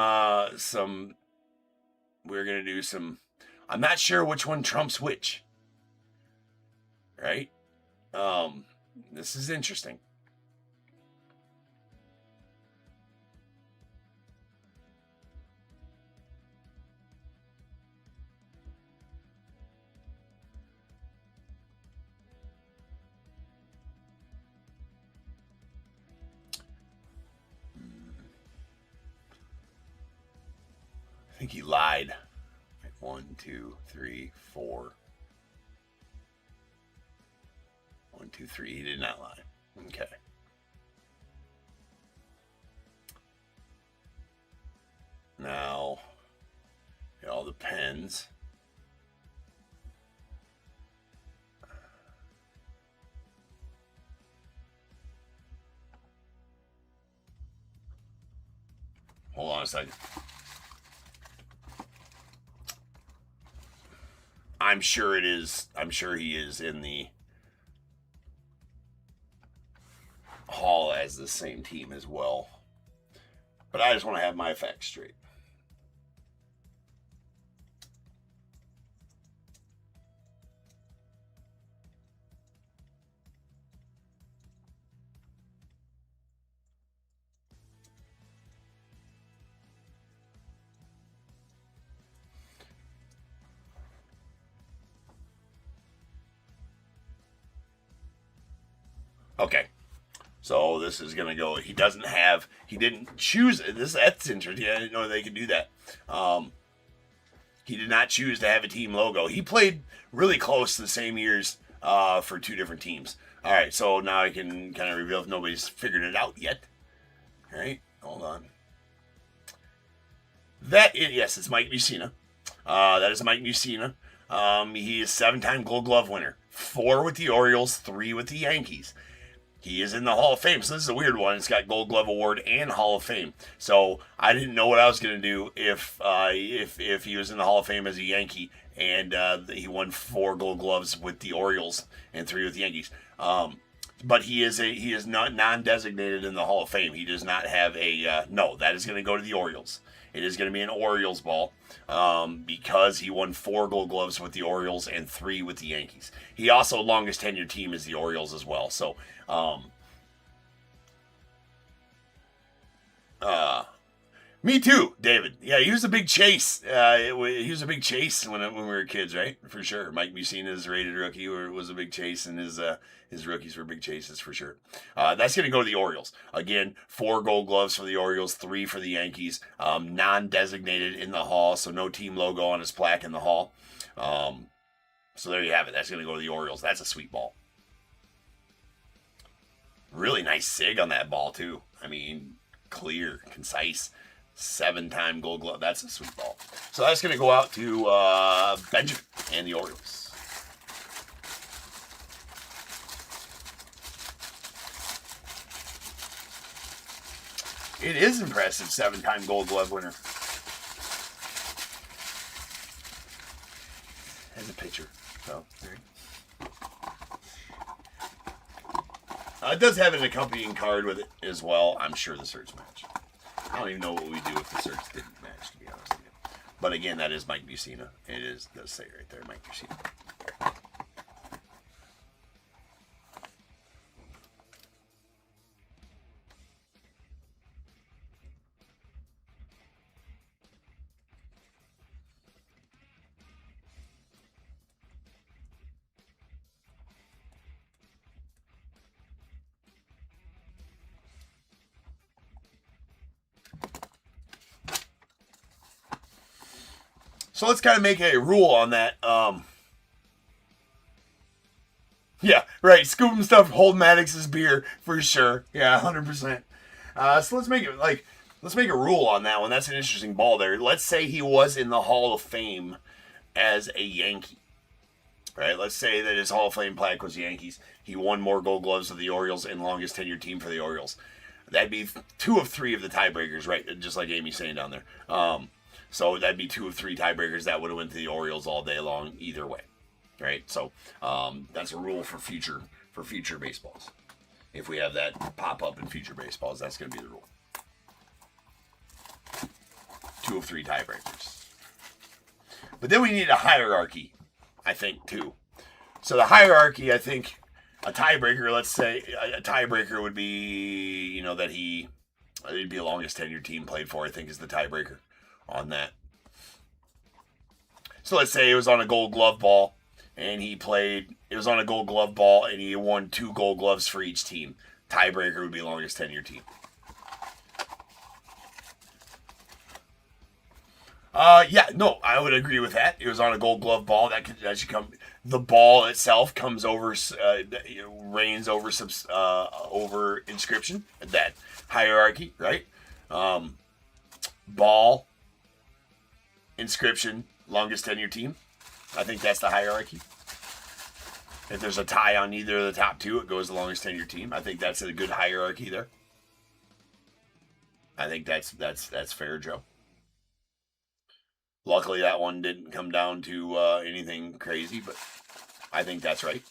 A: I'm not sure which one trumps which. Right? This is interesting. I think he lied. 1, 2, 3, 4. 1, 2, 3. He did not lie. Okay. Now, it all depends. Hold on a second. I'm sure it is. I'm sure he is in the Hall as the same team as well. But I just want to have my facts straight. Okay. So this is going to go, he didn't choose this. That's interesting. I didn't know they could do that. He did not choose to have a team logo. He played really close to the same years for 2 different teams. All right, so now I can kind of reveal if nobody's figured it out yet. All right, hold on. Yes, it's Mike Mussina. That is Mike Mussina. He is 7-time Gold Glove winner. 4 with the Orioles, 3 with the Yankees. He is in the Hall of Fame, so this is a weird one. It's got Gold Glove Award and Hall of Fame. So I didn't know what I was going to do if he was in the Hall of Fame as a Yankee and he won 4 Gold Gloves with the Orioles and 3 with the Yankees. But he is not non-designated in the Hall of Fame. He does not have a no. That is going to go to the Orioles. It is going to be an Orioles ball because he won 4 Gold Gloves with the Orioles and 3 with the Yankees. He also longest tenured team is the Orioles as well. So Me too, David. Yeah, he was a big chase. He was a big chase when we were kids, right? For sure. Mike Mussina's rated rookie was a big chase, and his rookies were big chases for sure. That's going to go to the Orioles. Again, 4 Gold Gloves for the Orioles, 3 for the Yankees. Non-designated in the Hall, so no team logo on his plaque in the Hall. So there you have it. That's going to go to the Orioles. That's a sweet ball. Really nice sig on that ball, too. I mean, clear, concise. 7-time Gold Glove. That's a sweet ball. So that's going to go out to Benjamin and the Orioles. It is impressive, 7-time Gold Glove winner. There's a picture. So, there. It does have an accompanying card with it as well. I'm sure the shirts match. I don't even know what we do if the shirts didn't match, to be honest with you. But again, that is Mike Mussina. It does say right there, Mike Mussina. So let's kind of make a rule on that. Yeah, right. Scoop and stuff. Hold Maddox's beer for sure. Yeah, 100%. So let's make a rule on that one. That's an interesting ball there. Let's say he was in the Hall of Fame as a Yankee. Right. Let's say that his Hall of Fame plaque was Yankees. He won more Gold Gloves of the Orioles and longest tenured team for the Orioles. That'd be 2 of 3 of the tiebreakers, right? Just like Amy's saying down there. So that'd be 2 of 3 tiebreakers that would have went to the Orioles all day long either way, right? So that's a rule for future baseballs. If we have that pop up in future baseballs, that's going to be the rule. 2 of 3 tiebreakers. But then we need a hierarchy, I think, too. So the hierarchy, I think, a tiebreaker. Let's say a tiebreaker would be, that it'd be the longest tenured team played for. I think is the tiebreaker on that. So let's say it was on a Gold Glove ball, and it was on a Gold Glove ball, and he won 2 Gold Gloves for each team. Tiebreaker would be longest tenured team. I would agree with that. It was on a Gold Glove ball. That should come. The ball itself comes over, reigns over inscription. That hierarchy, right? Ball, inscription, longest tenured team. I think that's the hierarchy. If there's a tie on either of the top 2, it goes the longest tenured team. I think that's a good hierarchy there. I think that's fair, Joe. Luckily, that one didn't come down to anything crazy, but I think that's right.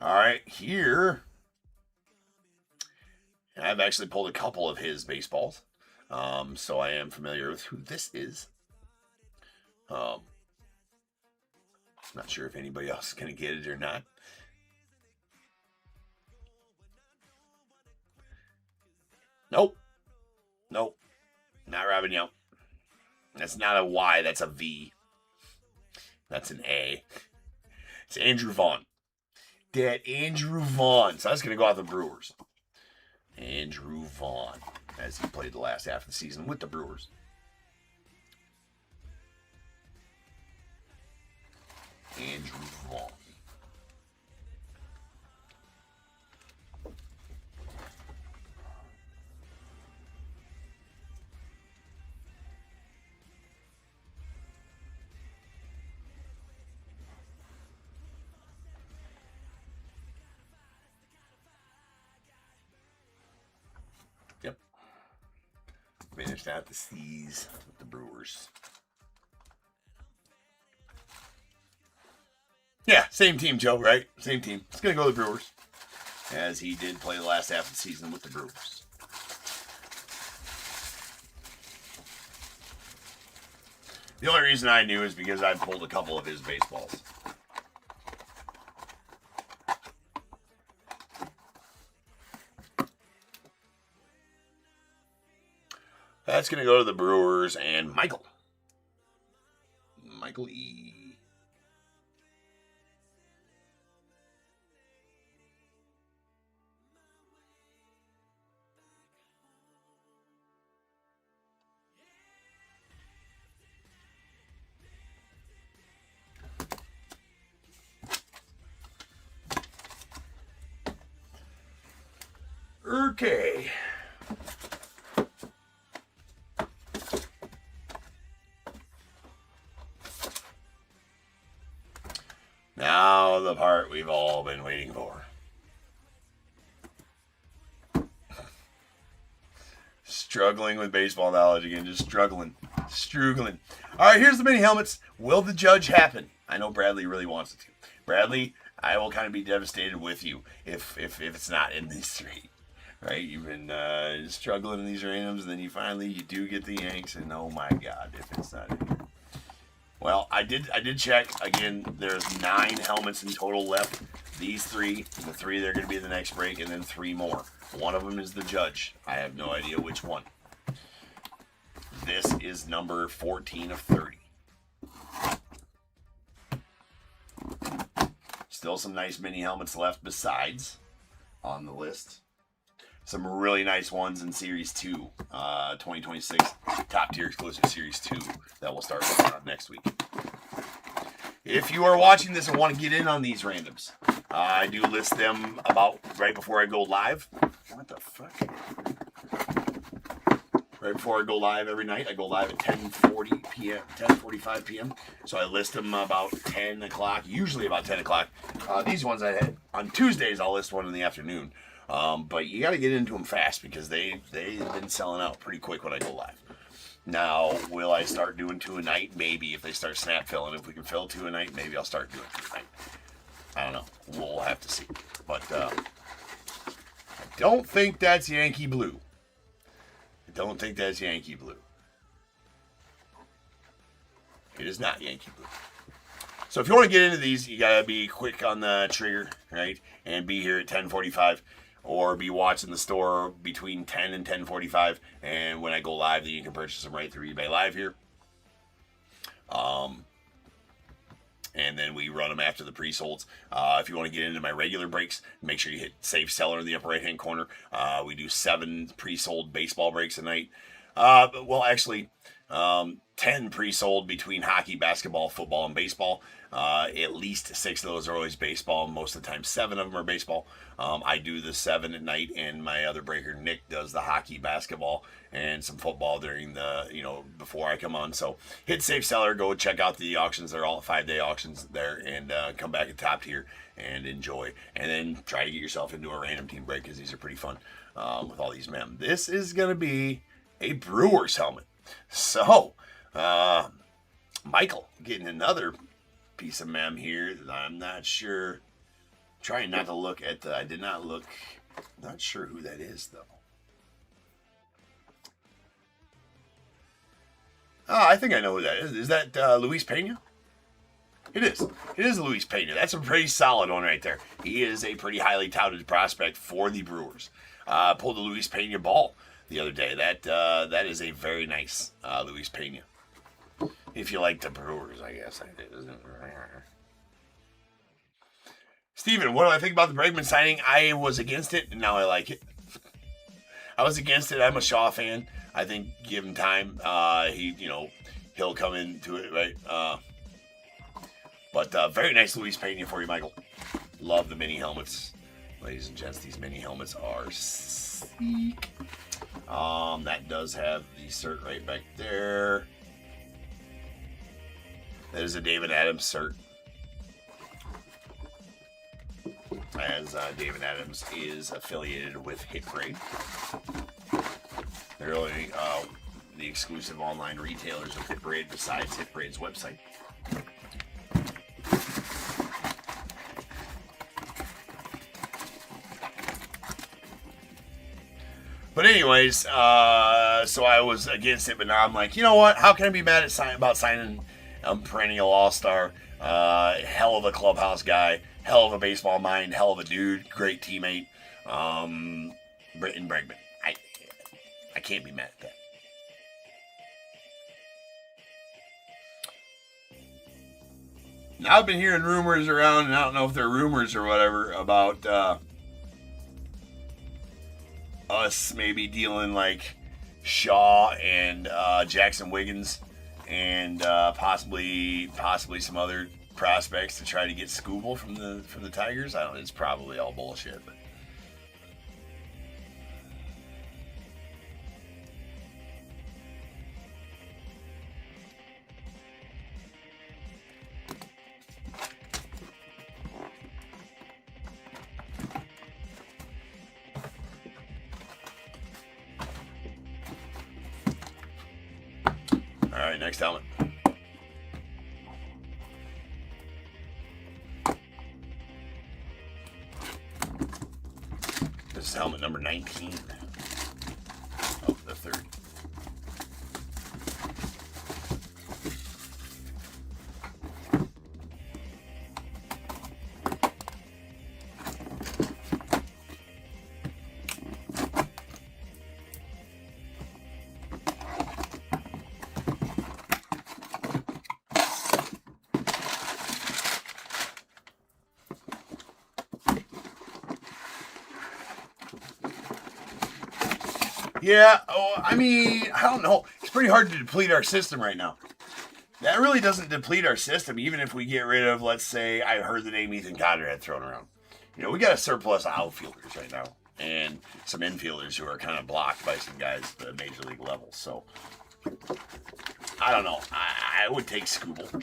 A: All right, here, I've actually pulled a couple of his baseballs, so I am familiar with who this is. Not sure if anybody else is going to get it or not. Nope, not Robin Yount. That's not a Y, that's a V. That's an A. It's Andrew Vaughn. Andrew Vaughn. So that's going to go out the Brewers. Andrew Vaughn, as he played the last half of the season with the Brewers. Andrew Vaughn. Yep. Finished out the C's with the Brewers. Yeah, same team, Joe, right? Same team. It's going to go to the Brewers, as he did play the last half of the season with the Brewers. The only reason I knew is because I pulled a couple of his baseballs. That's going to go to the Brewers and Michael. Michael E. Okay. Now the part we've all been waiting for. Struggling with baseball knowledge again, just struggling. All right, here's the mini helmets. Will the judge happen? I know Bradley really wants it to. Bradley, I will kind of be devastated with you if it's not in these three. Right, you've been struggling in these randoms, and then you do get the Yanks, and oh my God, if it's not in here. Well, I did check again. There's 9 helmets in total left. These 3, the 3 they're going to be in the next break, and then 3 more. One of them is the judge. I have no idea which one. This is number 14 of 30. Still some nice mini helmets left besides on the list. Some really nice ones in Series 2, 2026, top tier exclusive Series 2 that will start next week. If you are watching this and want to get in on these randoms, I do list them about right before I go live. What the fuck? Right before I go live every night, I go live at 10:40 p.m., 10:45 p.m. So I list them about 10 o'clock, usually about 10 o'clock. These ones I had on Tuesdays, I'll list one in the afternoon. But you got to get into them fast because they've been selling out pretty quick when I go live. Now, will I start doing 2 a night? Maybe if they start snap filling. If we can fill 2 a night, maybe I'll start doing 2 a night. I don't know. We'll have to see. But I don't think that's Yankee Blue. It is not Yankee Blue. So if you want to get into these, you got to be quick on the trigger, right? And be here at 10:45. Or be watching the store between 10 and 10:45, and when I go live, then you can purchase them right through eBay Live here. And then we run them after the pre-solds. If you want to get into my regular breaks, make sure you hit Save Seller in the upper right-hand corner. We do 7 pre-sold baseball breaks a night. Well, actually, 10 pre-sold between hockey, basketball, football, and baseball. At least 6 of those are always baseball. Most of the time, 7 of them are baseball. I do the 7 at night, and my other breaker, Nick, does the hockey, basketball, and some football during the, before I come on. So hit Safe Seller, go check out the auctions. They're all 5-day auctions there, and come back at top tier and enjoy. And then try to get yourself into a random team break because these are pretty fun with all these mem. This is going to be a Brewers helmet. So, Michael getting another piece of mem here that I'm not sure. Trying not to look at I did not look. Not sure who that is though. Oh, I think I know who that is. Is that Luis Pena? It is. It is Luis Pena. That's a pretty solid one right there. He is a pretty highly touted prospect for the Brewers. Pulled the Luis Pena ball the other day. That is a very nice Luis Pena. If you like the Brewers, I guess. Steven, what do I think about the Bregman signing? I was against it, and now I like it. I was against it. I'm a Shaw fan. I think give him time. He'll come into it, right? But very nice Luis Pena for you, Michael. Love the mini helmets. Ladies and gents, these mini helmets are sick. That does have the cert right back there. That is a David Adams cert. As David Adams is affiliated with Hit Parade. They're only the exclusive online retailers of Hit Parade besides Hit Parade's website. But anyways, so I was against it, but now I'm like, you know what? How can I be mad at about signing a perennial all-star? Hell of a clubhouse guy. Hell of a baseball mind, hell of a dude, great teammate, Britton Bregman. I can't be mad at that. Now I've been hearing rumors around, and I don't know if they're rumors or whatever, about us maybe dealing like Shaw and Jackson Wiggins and possibly some other prospects to try to get Scooble from the Tigers. I don't know. It's probably all bullshit, but. All right, next helmet. This is helmet number 19 of the 30. Yeah, I mean, I don't know. It's pretty hard to deplete our system right now. That really doesn't deplete our system, even if we get rid of, let's say, I heard the name Ethan Conrad thrown around. You know, we got a surplus of outfielders right now, and some infielders who are kind of blocked by some guys at the major league level. So, I don't know. I would take Scooble.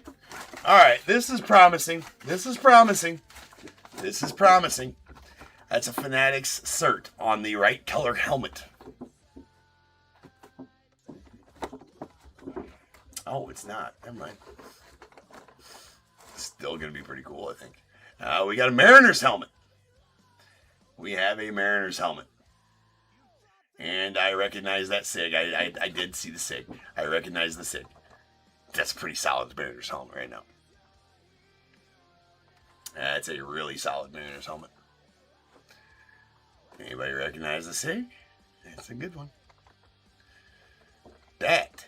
A: All right, this is promising. This is promising. This is promising. That's a Fanatics cert on the right color helmet. Oh, it's not. Never mind. Still going to be pretty cool, I think. We got a Mariners helmet. We have a Mariners helmet. And I recognize that SIG. I did see the SIG. I recognize the SIG. That's a pretty solid Mariners helmet right now. That's a really solid Mariners helmet. Anybody recognize the SIG? That's a good one. That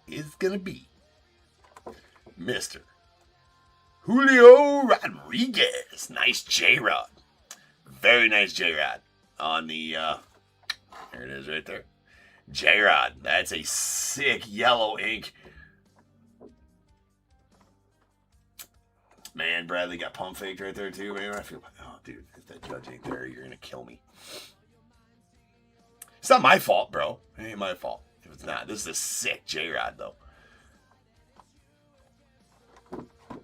A: is going to be Mr. Julio Rodriguez. Nice J-Rod. Very nice J-Rod on the, there it is right there. J-Rod. That's a sick yellow ink. Man, Bradley got pump faked right there too, man. I feel like, oh, dude, if that judge ain't there, you're going to kill me. It's not my fault, bro. It ain't my fault. If it's not, this is a sick J-Rod, though.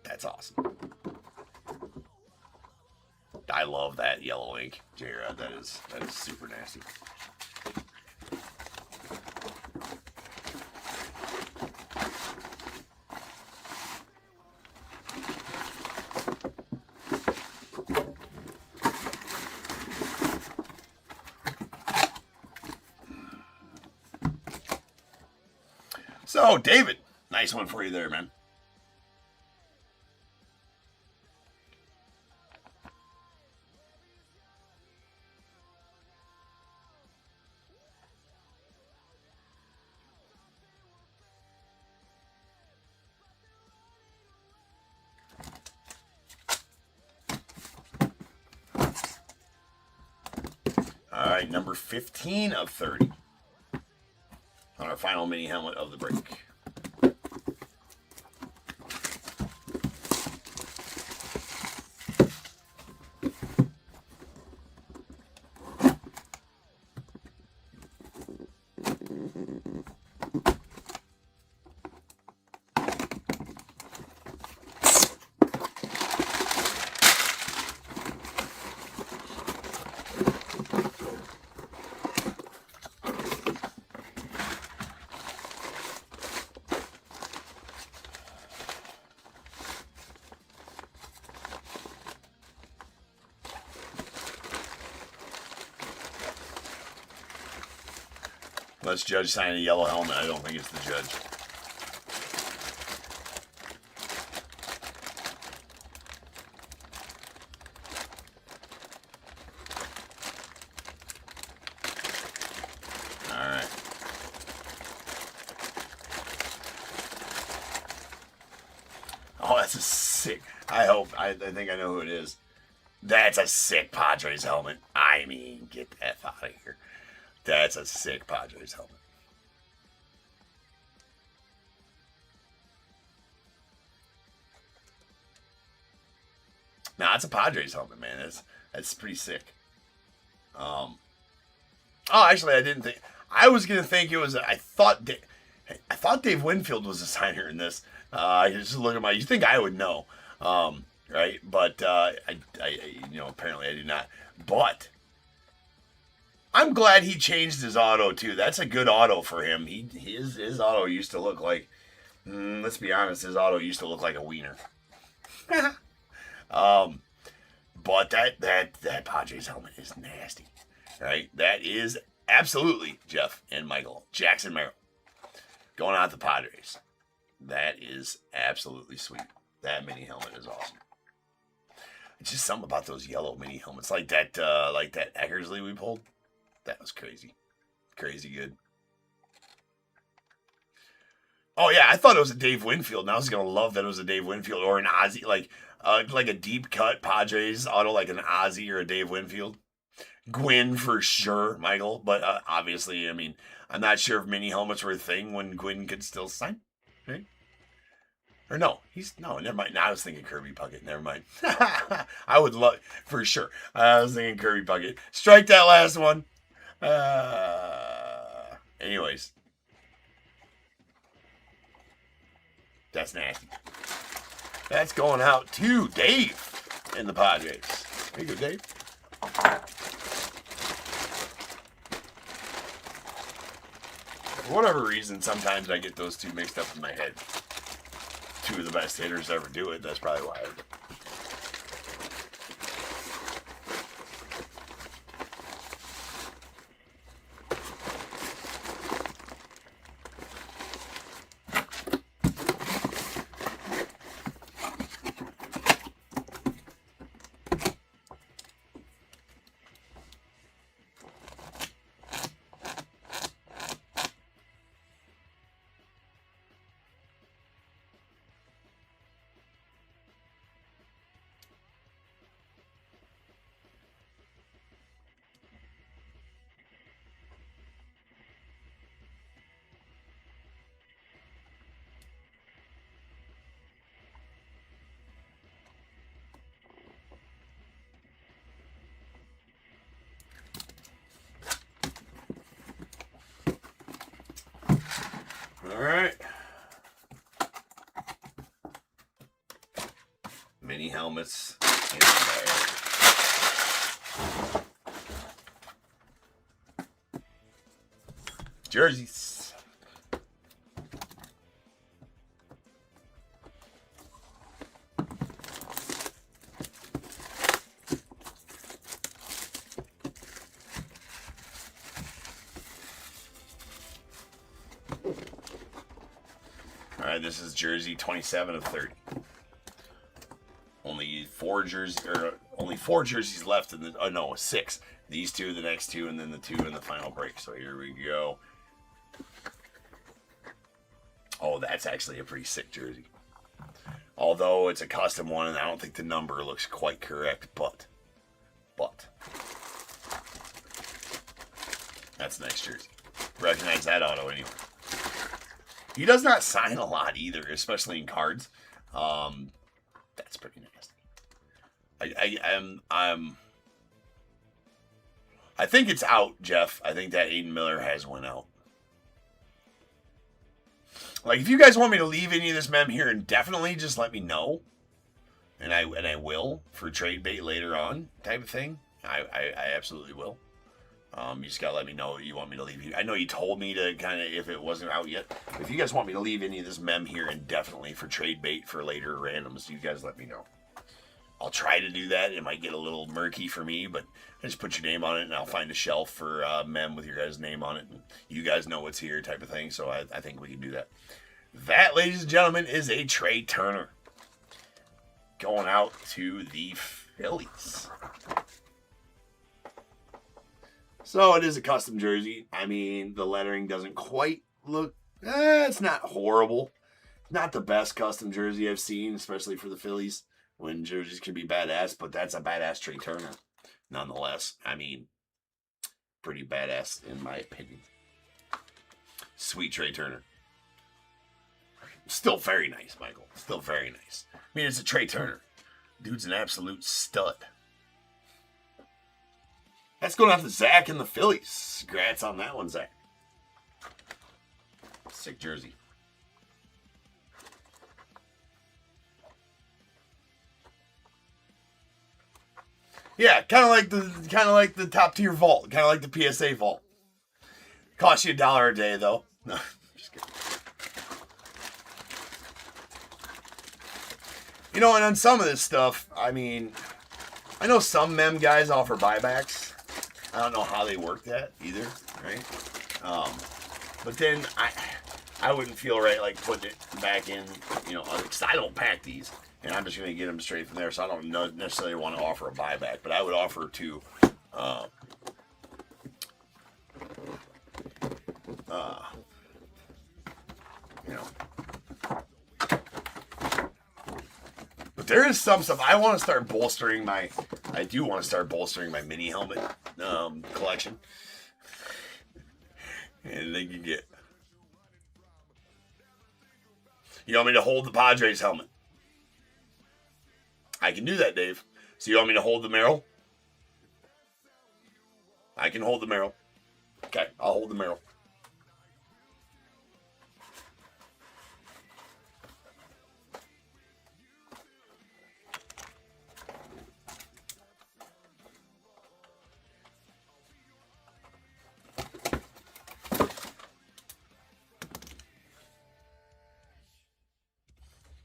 A: That's awesome. I love that yellow ink J-Rod. That is super nasty. So, David, nice one for you there, man. All right, number 15 of 30. On our final mini helmet of the break. Unless Judge signed a yellow helmet, I don't think it's the Judge. All right. Oh, that's a sick. I think I know who it is. That's a sick Padres helmet. I mean, get that out of here. That's a sick Padres helmet. Nah, it's a Padres helmet, man. That's pretty sick. Oh, actually, I didn't think. I was gonna think it was. I thought Dave Winfield was a signer in this. I just look at my. You think I would know, right? But apparently I do not. But I'm glad he changed his auto too. That's a good auto for him. His auto used to look like. Let's be honest, his auto used to look like a wiener. But that Padres helmet is nasty, right? That is absolutely Jeff and Michael Jackson Merrill going out the Padres. That is absolutely sweet. That mini helmet is awesome. It's just something about those yellow mini helmets, like that Eckersley we pulled. That was crazy good. Oh yeah, I thought it was a Dave Winfield, and I was gonna love that it was a Dave Winfield or an Ozzy, like a deep cut Padres auto, like an Ozzy or a Dave Winfield. Gwynn for sure, Michael, but obviously, I mean, I'm not sure if mini helmets were a thing when Gwynn could still sign, right? Or no, never mind. Now I was thinking Kirby Puckett. Never mind. I would love, for sure. I was thinking Kirby Puckett. Strike that last one. Anyways. That's nasty. That's going out to Dave in the Padres. There you go, Dave. For whatever reason, sometimes I get those two mixed up in my head. Two of the best hitters to ever do it. That's probably why. All right. Mini helmets in there. Jerseys. All right, this is jersey 27 of 30. Only four jerseys left in the. Oh no, 6. These two, the next two, and then the 2 in the final break. So here we go. Oh, that's actually a pretty sick jersey. Although it's a custom one, and I don't think the number looks quite correct, but that's a nice jersey. Recognize that auto anyway. He does not sign a lot either, especially in cards. That's pretty nasty. I think it's out, Jeff. I think that Aiden Miller has went out. Like, if you guys want me to leave any of this mem here indefinitely, just let me know. And I will for trade bait later on type of thing. I absolutely will. You just gotta let me know you want me to leave. I know you told me to kind of, if it wasn't out yet. If you guys want me to leave any of this mem here indefinitely for trade bait for later randoms, you guys let me know. I'll try to do that. It might get a little murky for me, but I just put your name on it, and I'll find a shelf for mem with your guys' name on it, and you guys know what's here type of thing, so I think we can do that. That, ladies and gentlemen, is a Trey Turner. Going out to the Phillies. So it is a custom jersey. I mean, the lettering doesn't quite look... it's not horrible. Not the best custom jersey I've seen, especially for the Phillies, when jerseys can be badass, but that's a badass Trey Turner. Nonetheless, I mean, pretty badass in my opinion. Sweet Trey Turner. Still very nice, Michael. Still very nice. I mean, it's a Trey Turner. Dude's an absolute stud. That's going out to Zach and the Phillies. Congrats on that one, Zach. Sick jersey. Yeah, kind of like the top tier vault, kind of like the PSA vault. Cost you $1 a day though. No, just kidding. You know, and on some of this stuff, I mean, I know some mem guys offer buybacks. I don't know how they work that either, right? But then I wouldn't feel right like putting it back in, you know, because I don't pack these, and I'm just going to get them straight from there, so I don't necessarily want to offer a buyback, but I would offer to, you know. But there is some stuff I want to start bolstering my. I do want to start bolstering my mini helmet collection, and they can get. You want me to hold the Padres helmet? I can do that, Dave. So you want me to hold the Merrill? I can hold the Merrill. Okay, I'll hold the Merrill.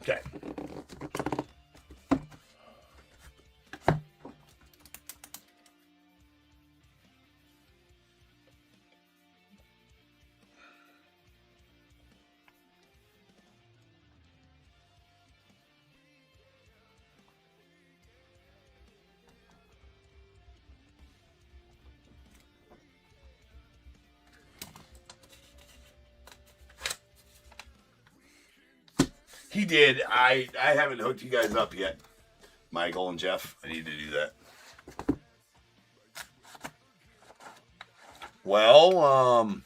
A: Okay. He did. I haven't hooked you guys up yet, Michael and Jeff. I need to do that. Well,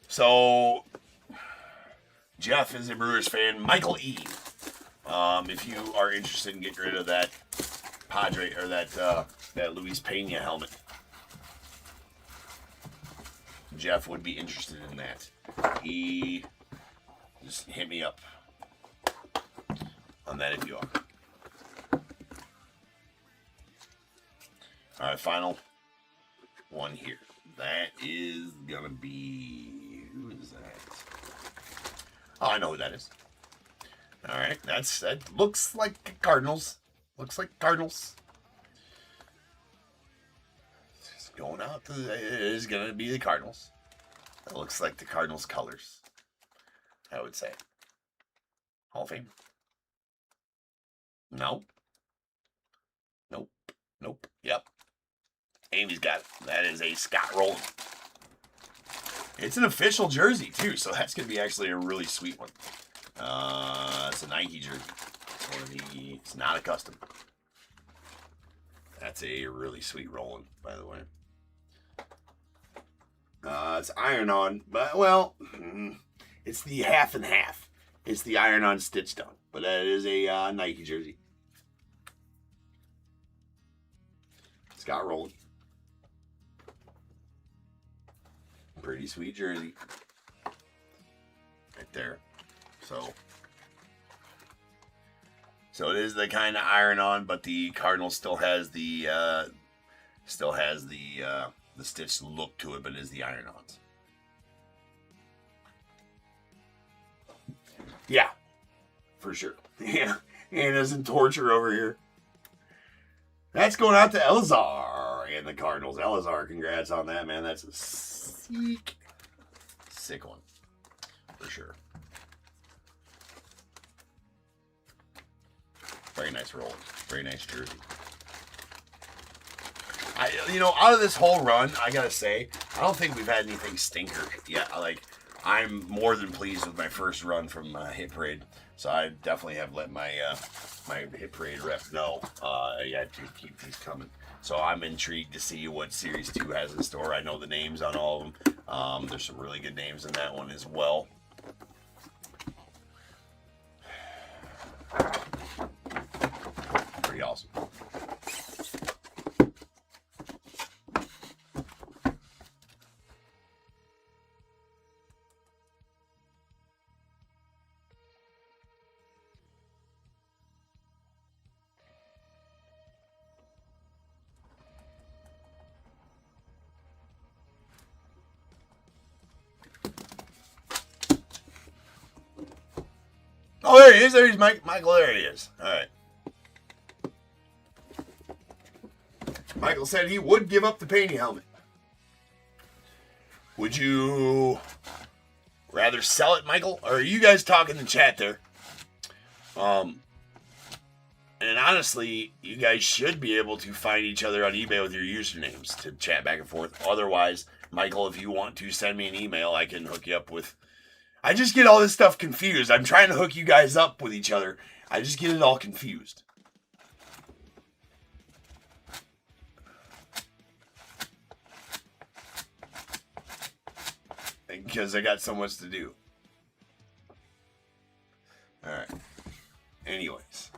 A: so Jeff is a Brewers fan. Michael E. If you are interested in getting rid of that Padre or that Luis Pena helmet, Jeff would be interested in that. He just hit me up on that if you are. All right, final one here. That is gonna be, who is that? Oh, I know who that is. All right, that looks like Cardinals. Looks like Cardinals. Going out, it is going to be the Cardinals. It looks like the Cardinals colors, I would say. Hall of Fame? No. Nope. Nope. Yep. Amy's got it. That is a Scott Rowland. It's an official jersey, too, so that's going to be actually a really sweet one. It's a Nike jersey. It's not a custom. That's a really sweet Rowland, by the way. It's iron-on, but, well, it's the half and half. It's the iron-on stitched on, but that is a Nike jersey. Scott Rowland. Pretty sweet jersey. Right there. So it is the kind of iron-on, but the Cardinal still has the stitched look to it, but it is the iron-ons. Yeah, for sure. Yeah, Anna's in torture over here. That's going out to Elazar and the Cardinals. Elazar, congrats on that, man. That's a sick one, for sure. Very nice roll. Very nice jersey. Out of this whole run, I gotta say, I don't think we've had anything stinker yet. I'm more than pleased with my first run from Hit Parade. So I definitely have let my my Hit Parade rep know. To keep these coming. So I'm intrigued to see what Series 2 has in store. I know the names on all of them. There's some really good names in that one as well. Pretty awesome. Oh, there he is. There's Michael. There he is. All right. Michael said he would give up the painting helmet. Would you rather sell it, Michael? Or are you guys talking in chat there? And honestly, you guys should be able to find each other on eBay with your usernames to chat back and forth. Otherwise, Michael, if you want to send me an email, I can hook you up with... I just get all this stuff confused. I'm trying to hook you guys up with each other. I just get it all confused. Because I got so much to do. Alright. Anyways.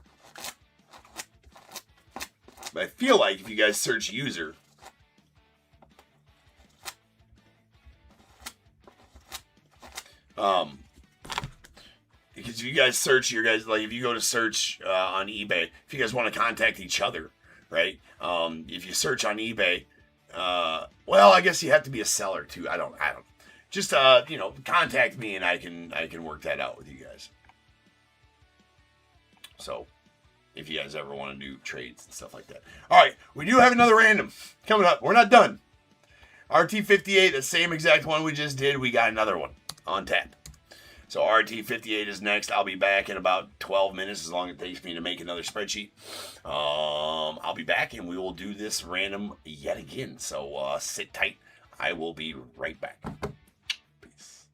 A: But I feel like if you guys search user... because if you guys search your guys, if you go to search on eBay, if you guys want to contact each other, right? If you search on eBay, well, I guess you have to be a seller too. I don't. Just contact me and I can work that out with you guys. So, if you guys ever want to do trades and stuff like that. All right, we do have another random coming up. We're not done. RT58, the same exact one we just did. We got another one on tap. So RT58 is next. I'll be back in about 12 minutes, as long as it takes me to make another spreadsheet. I'll be back, and we will do this random yet again. So sit tight. I will be right back. Peace.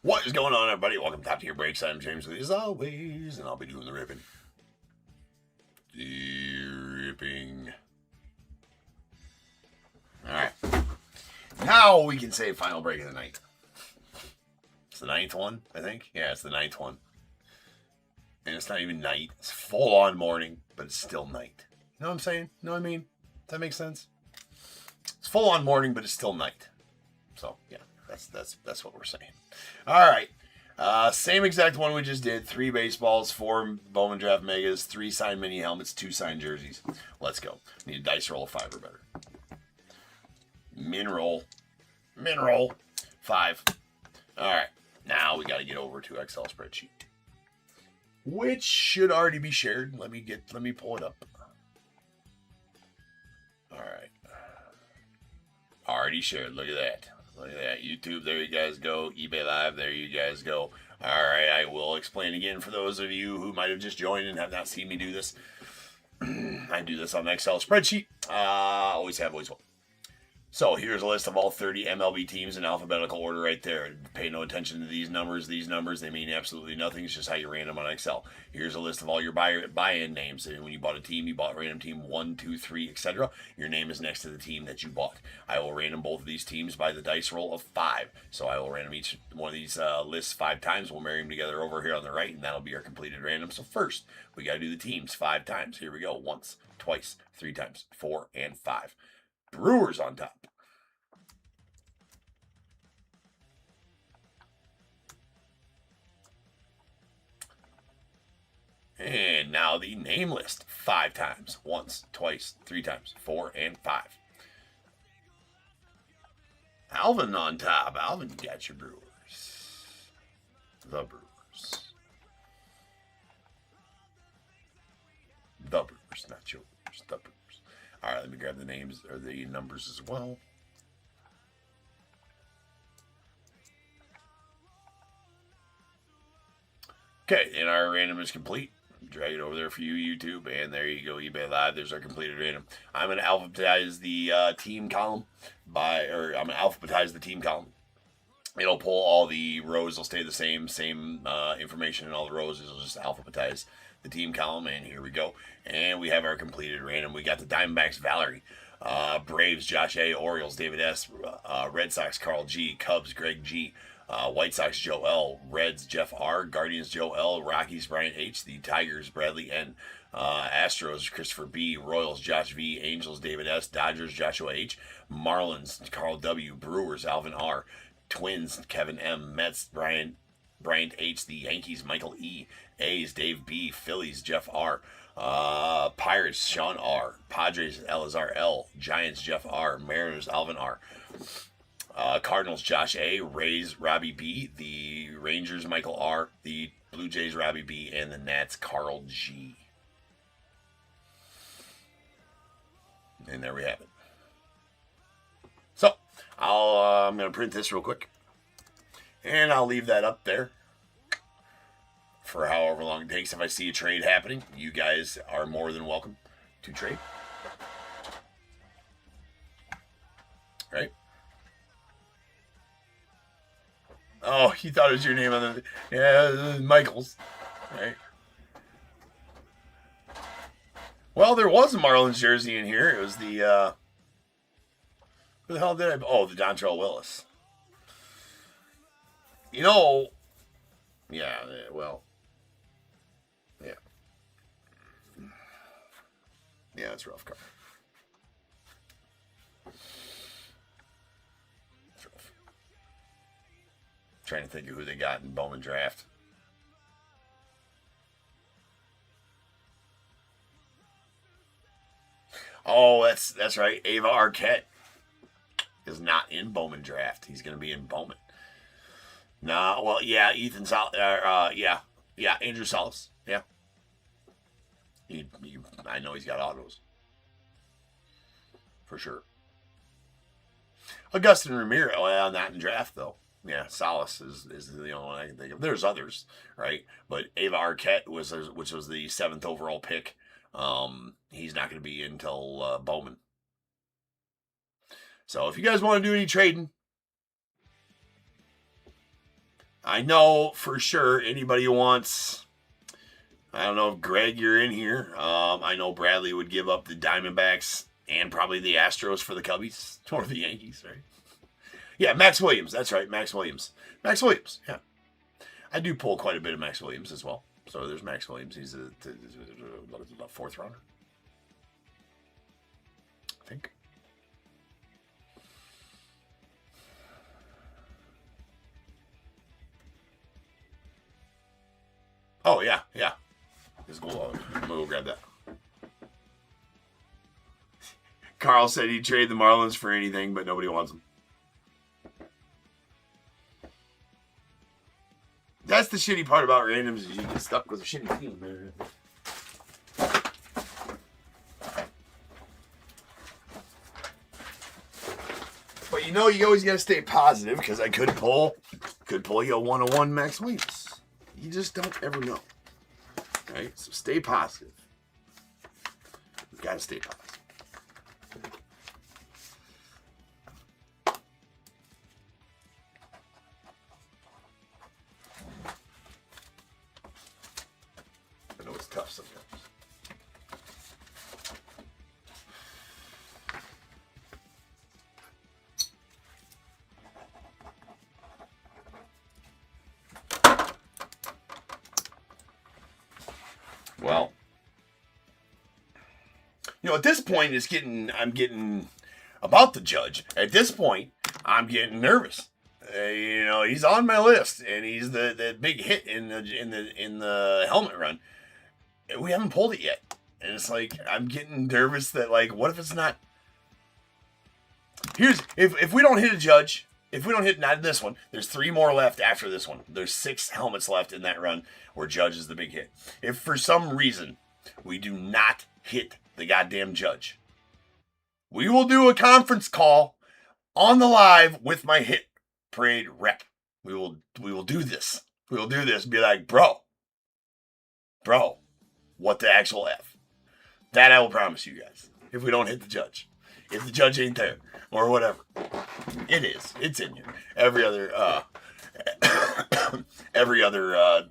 A: What is going on, everybody? Welcome to Top Tier Breaks. I'm James, as always, and I'll be doing the ripping. The ripping. Alright. Now we can say final break of the night. It's the 9th one, I think. Yeah, it's the 9th one. And it's not even night. It's full-on morning, but it's still night. You know what I'm saying? You know what I mean? Does that make sense? It's full-on morning, but it's still night. So, yeah, that's what we're saying. All right. Same exact one we just did. 3 baseballs, 4 Bowman Draft Megas, 3 signed mini helmets, 2 signed jerseys. Let's go. Need a dice roll of 5 or better. Min roll. 5. All right. Now we got to get over to Excel spreadsheet, which should already be shared. Let me pull it up. All right. Already shared. Look at that. Look at that. YouTube, there you guys go. eBay Live, there you guys go. All right, I will explain again for those of you who might have just joined and have not seen me do this. I do this on an Excel spreadsheet. Always have, always will. So here's a list of all 30 MLB teams in alphabetical order right there. Pay no attention to these numbers. These numbers, they mean absolutely nothing. It's just how you ran them on Excel. Here's a list of all your buy-in names. When you bought a team, you bought random team 1, 2, 3, etc. Your name is next to the team that you bought. I will random both of these teams by the dice roll of 5. So I will random each one of these lists 5 times. We'll marry them together over here on the right, and that'll be our completed random. So first, we got to do the teams 5 times. Here we go. Once, twice, 3 times, 4, and 5. Brewers on top. And now the name list 5 times. Once, twice, 3 times, 4, and 5. Alvin on top. Alvin, you got your Brewers. The Brewers. The Brewers, not yours. The Brewers. All right, let me grab the names or the numbers as well. Okay, and our random is complete. Drag it over there for you, YouTube, and there you go, eBay Live. There's our completed random. I'm going to alphabetize the team column I'm going to alphabetize the team column. It'll pull all the rows. Will stay the same information in all the rows. It'll just alphabetize the team column, and here we go. And we have our completed random. We got the Diamondbacks, Valerie. Braves, Josh A. Orioles, David S. Red Sox, Carl G. Cubs, Greg G. White Sox, Joe L. Reds, Jeff R. Guardians, Joe L. Rockies, Brian H. The Tigers, Bradley N. Astros, Christopher B. Royals, Josh V. Angels, David S. Dodgers, Joshua H. Marlins, Carl W. Brewers, Alvin R. Twins, Kevin M. Mets, Bryant H. The Yankees, Michael E. A's, Dave B. Phillies, Jeff R. Pirates, Sean R. Padres, Elazar L. Giants, Jeff R. Mariners, Alvin R. Cardinals, Josh A. Rays, Robbie B. The Rangers, Michael R. The Blue Jays, Robbie B. And the Nats, Carl G. And there we have it. So, I'm going to print this real quick. And I'll leave that up there for however long it takes. If I see a trade happening, you guys are more than welcome to trade. Right? Oh, you thought it was your name on the... Yeah, Michaels. Right? Well, there was a Marlins jersey in here. It was the... Who the hell did I... Oh, the Dontrell Willis. You know... Yeah, well... Yeah. Yeah, it's a rough card. Trying to think of who they got in Bowman Draft. Oh, that's right. Ava Arquette is not in Bowman Draft. He's going to be in Bowman. No, well, yeah, Ethan yeah, Andrew Salas. Yeah. I know he's got autos. For sure. Augustin Ramirez, well, not in draft, though. Yeah, Salas is the only one I can think of. There's others, right? But Ava Arquette, which was the 7th overall pick. He's not going to be until Bowman. So if you guys want to do any trading, I know for sure anybody who wants, I don't know if Greg, you're in here. I know Bradley would give up the Diamondbacks and probably the Astros for the Cubbies or the Yankees, right? Yeah, Max Williams. That's right, Max Williams. Max Williams, yeah. I do pull quite a bit of Max Williams as well. So there's Max Williams. He's a fourth rounder, I think. Oh, yeah. Let's go. I'm going to go grab that. Carl said he'd trade the Marlins for anything, but nobody wants them. That's the shitty part about randoms is you get stuck with a shitty team, man. But you always got to stay positive because I could pull you a 101 Max Williams. You just don't ever know. Right? So stay positive. You've got to stay positive. I know it's tough sometimes. Well, at this point, I'm getting about the judge. At this point, I'm getting nervous. He's on my list, and he's the big hit in the helmet run. We haven't pulled it yet, and it's like I'm getting nervous that what if it's not? If we don't hit a judge. If we don't hit not this one, there's 3 more left after this one. There's 6 helmets left in that run where Judge is the big hit. If for some reason we do not hit the goddamn Judge, we will do a conference call on the live with my hit parade rep. We will do this. We will do this and be like, bro, what the actual F? That I will promise you guys. If we don't hit the Judge. If the Judge ain't there. Or whatever. It is. It's in here. Every other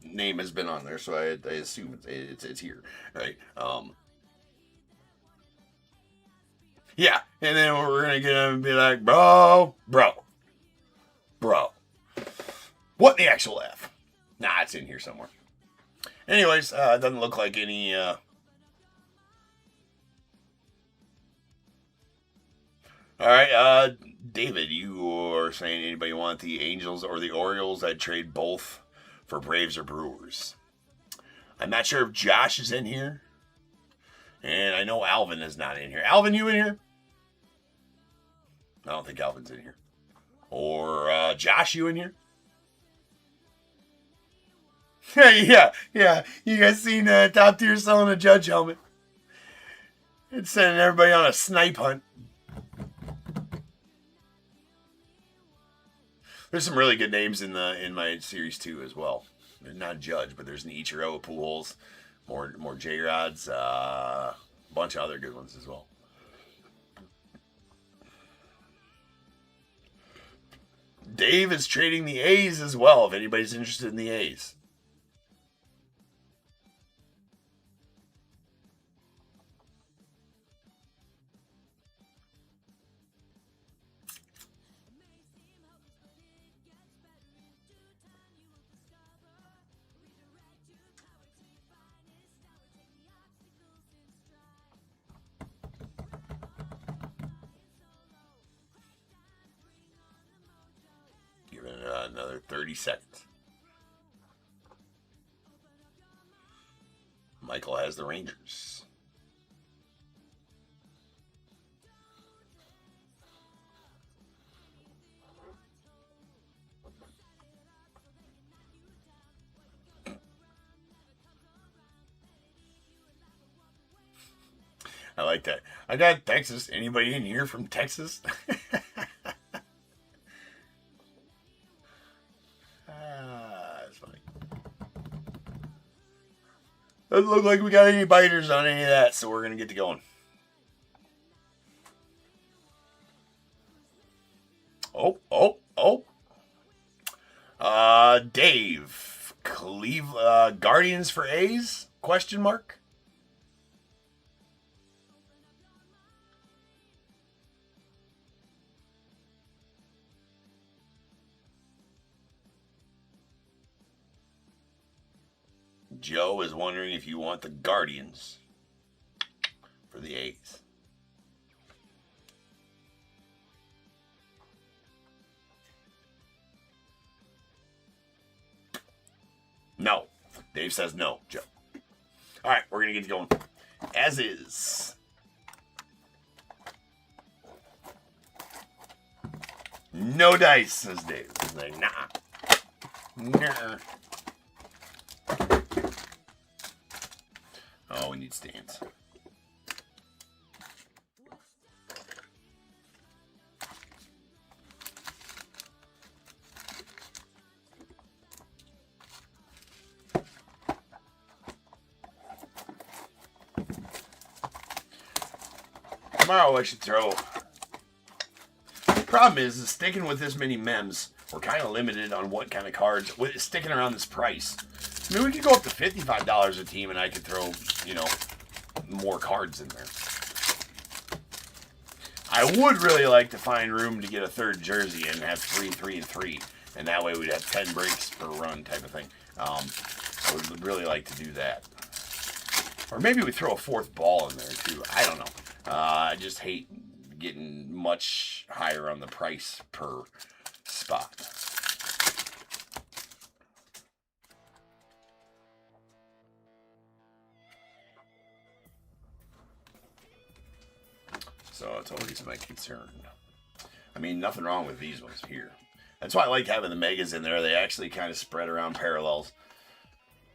A: name has been on there, so I assume it's here, right? Yeah, and then we're gonna get him and be like, bro, what the actual F? Nah, it's in here somewhere. Anyways, it doesn't look like any. All right, David, you are saying anybody want the Angels or the Orioles? I'd trade both for Braves or Brewers. I'm not sure if Josh is in here. And I know Alvin is not in here. Alvin, you in here? I don't think Alvin's in here. Or Josh, you in here? Yeah. You guys seen Top Tier selling a Judge helmet? It's sending everybody on a snipe hunt. There's some really good names in my series too as well. There's not Judge, but there's an Ichiro, Pujols, more J-Rods, a bunch of other good ones as well. Dave is trading the A's as well, if anybody's interested in the A's. Another 30 seconds. Michael has the Rangers. I like that. I got Texas. Anybody in here from Texas? That's funny. Doesn't look like we got any biters on any of that, so we're going to get to going. Oh. Dave, Guardians for A's? Question mark. Joe is wondering if you want the Guardians for the A's. No. Dave says no, Joe. All right, we're going to get going. As is. No dice, says Dave. He's like, nah. Nah. Oh, we need stands. Tomorrow I should throw. Problem is sticking with this many mems, we're kind of limited on what kind of cards. Sticking around this price. I mean, we could go up to $55 a team, and I could throw, more cards in there. I would really like to find room to get a third jersey and have 3, 3, and 3, and that way we'd have 10 breaks per run type of thing. I would really like to do that. Or maybe we throw a fourth ball in there, too. I don't know. I just hate getting much higher on the price per spot. So it's always my concern. I mean, nothing wrong with these ones here. That's why I like having the megas in there. They actually kind of spread around parallels.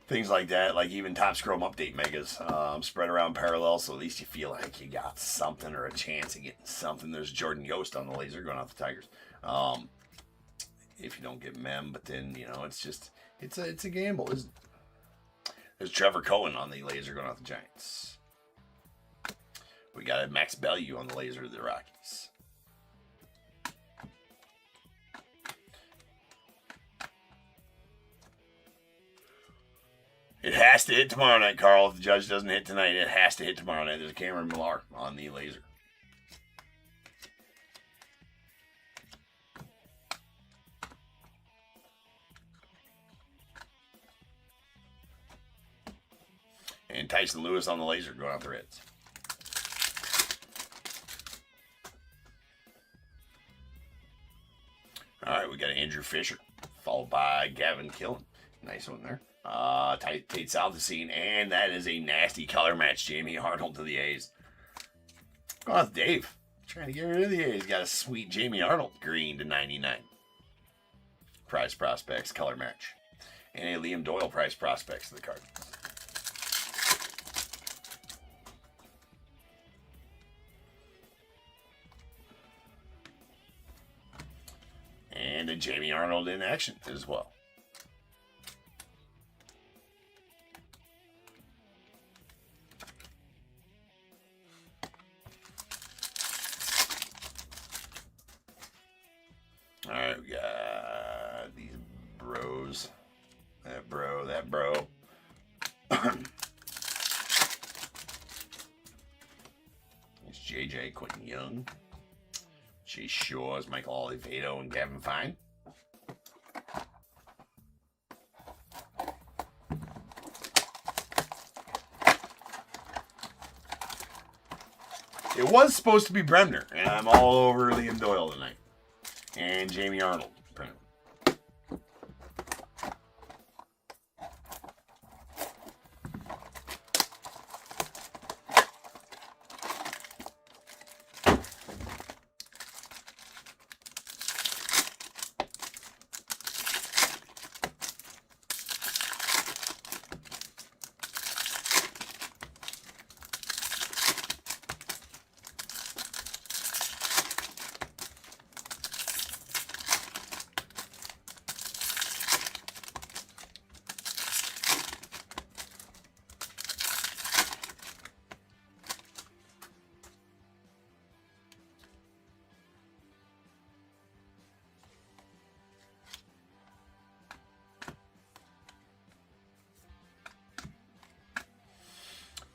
A: Things like that, like even Top Scrum Update megas, spread around parallels, so at least you feel like you got something or a chance of getting something. There's Jordan Yost on the laser going off the Tigers. If you don't get Mem, but then, it's just, it's a gamble, isn't it? There's Trevor Cohen on the laser going off the Giants. We got a Max Bellew on the laser of the Rockies. It has to hit tomorrow night, Carl. If the judge doesn't hit tonight, it has to hit tomorrow night. There's Cameron Millar on the laser. And Tyson Lewis on the laser going out the Reds. All right, we got Andrew Fisher, followed by Gavin Killen. Nice one there. Tate Salvacine, and that is a nasty color match. Jamie Arnold to the A's. Go on with Dave. Trying to get rid of the A's. Got a sweet Jamie Arnold green to 99. Prize Prospects color match. And a Liam Doyle Prize Prospects to the card. And a Jamie Arnold in action as well. All right, we got these bros. That bro. It's JJ, Quentin Young. Chase Shores, Michael Oliveto, and Gavin Fine. It was supposed to be Bremner, and I'm all over Liam Doyle tonight. And Jamie Arnold.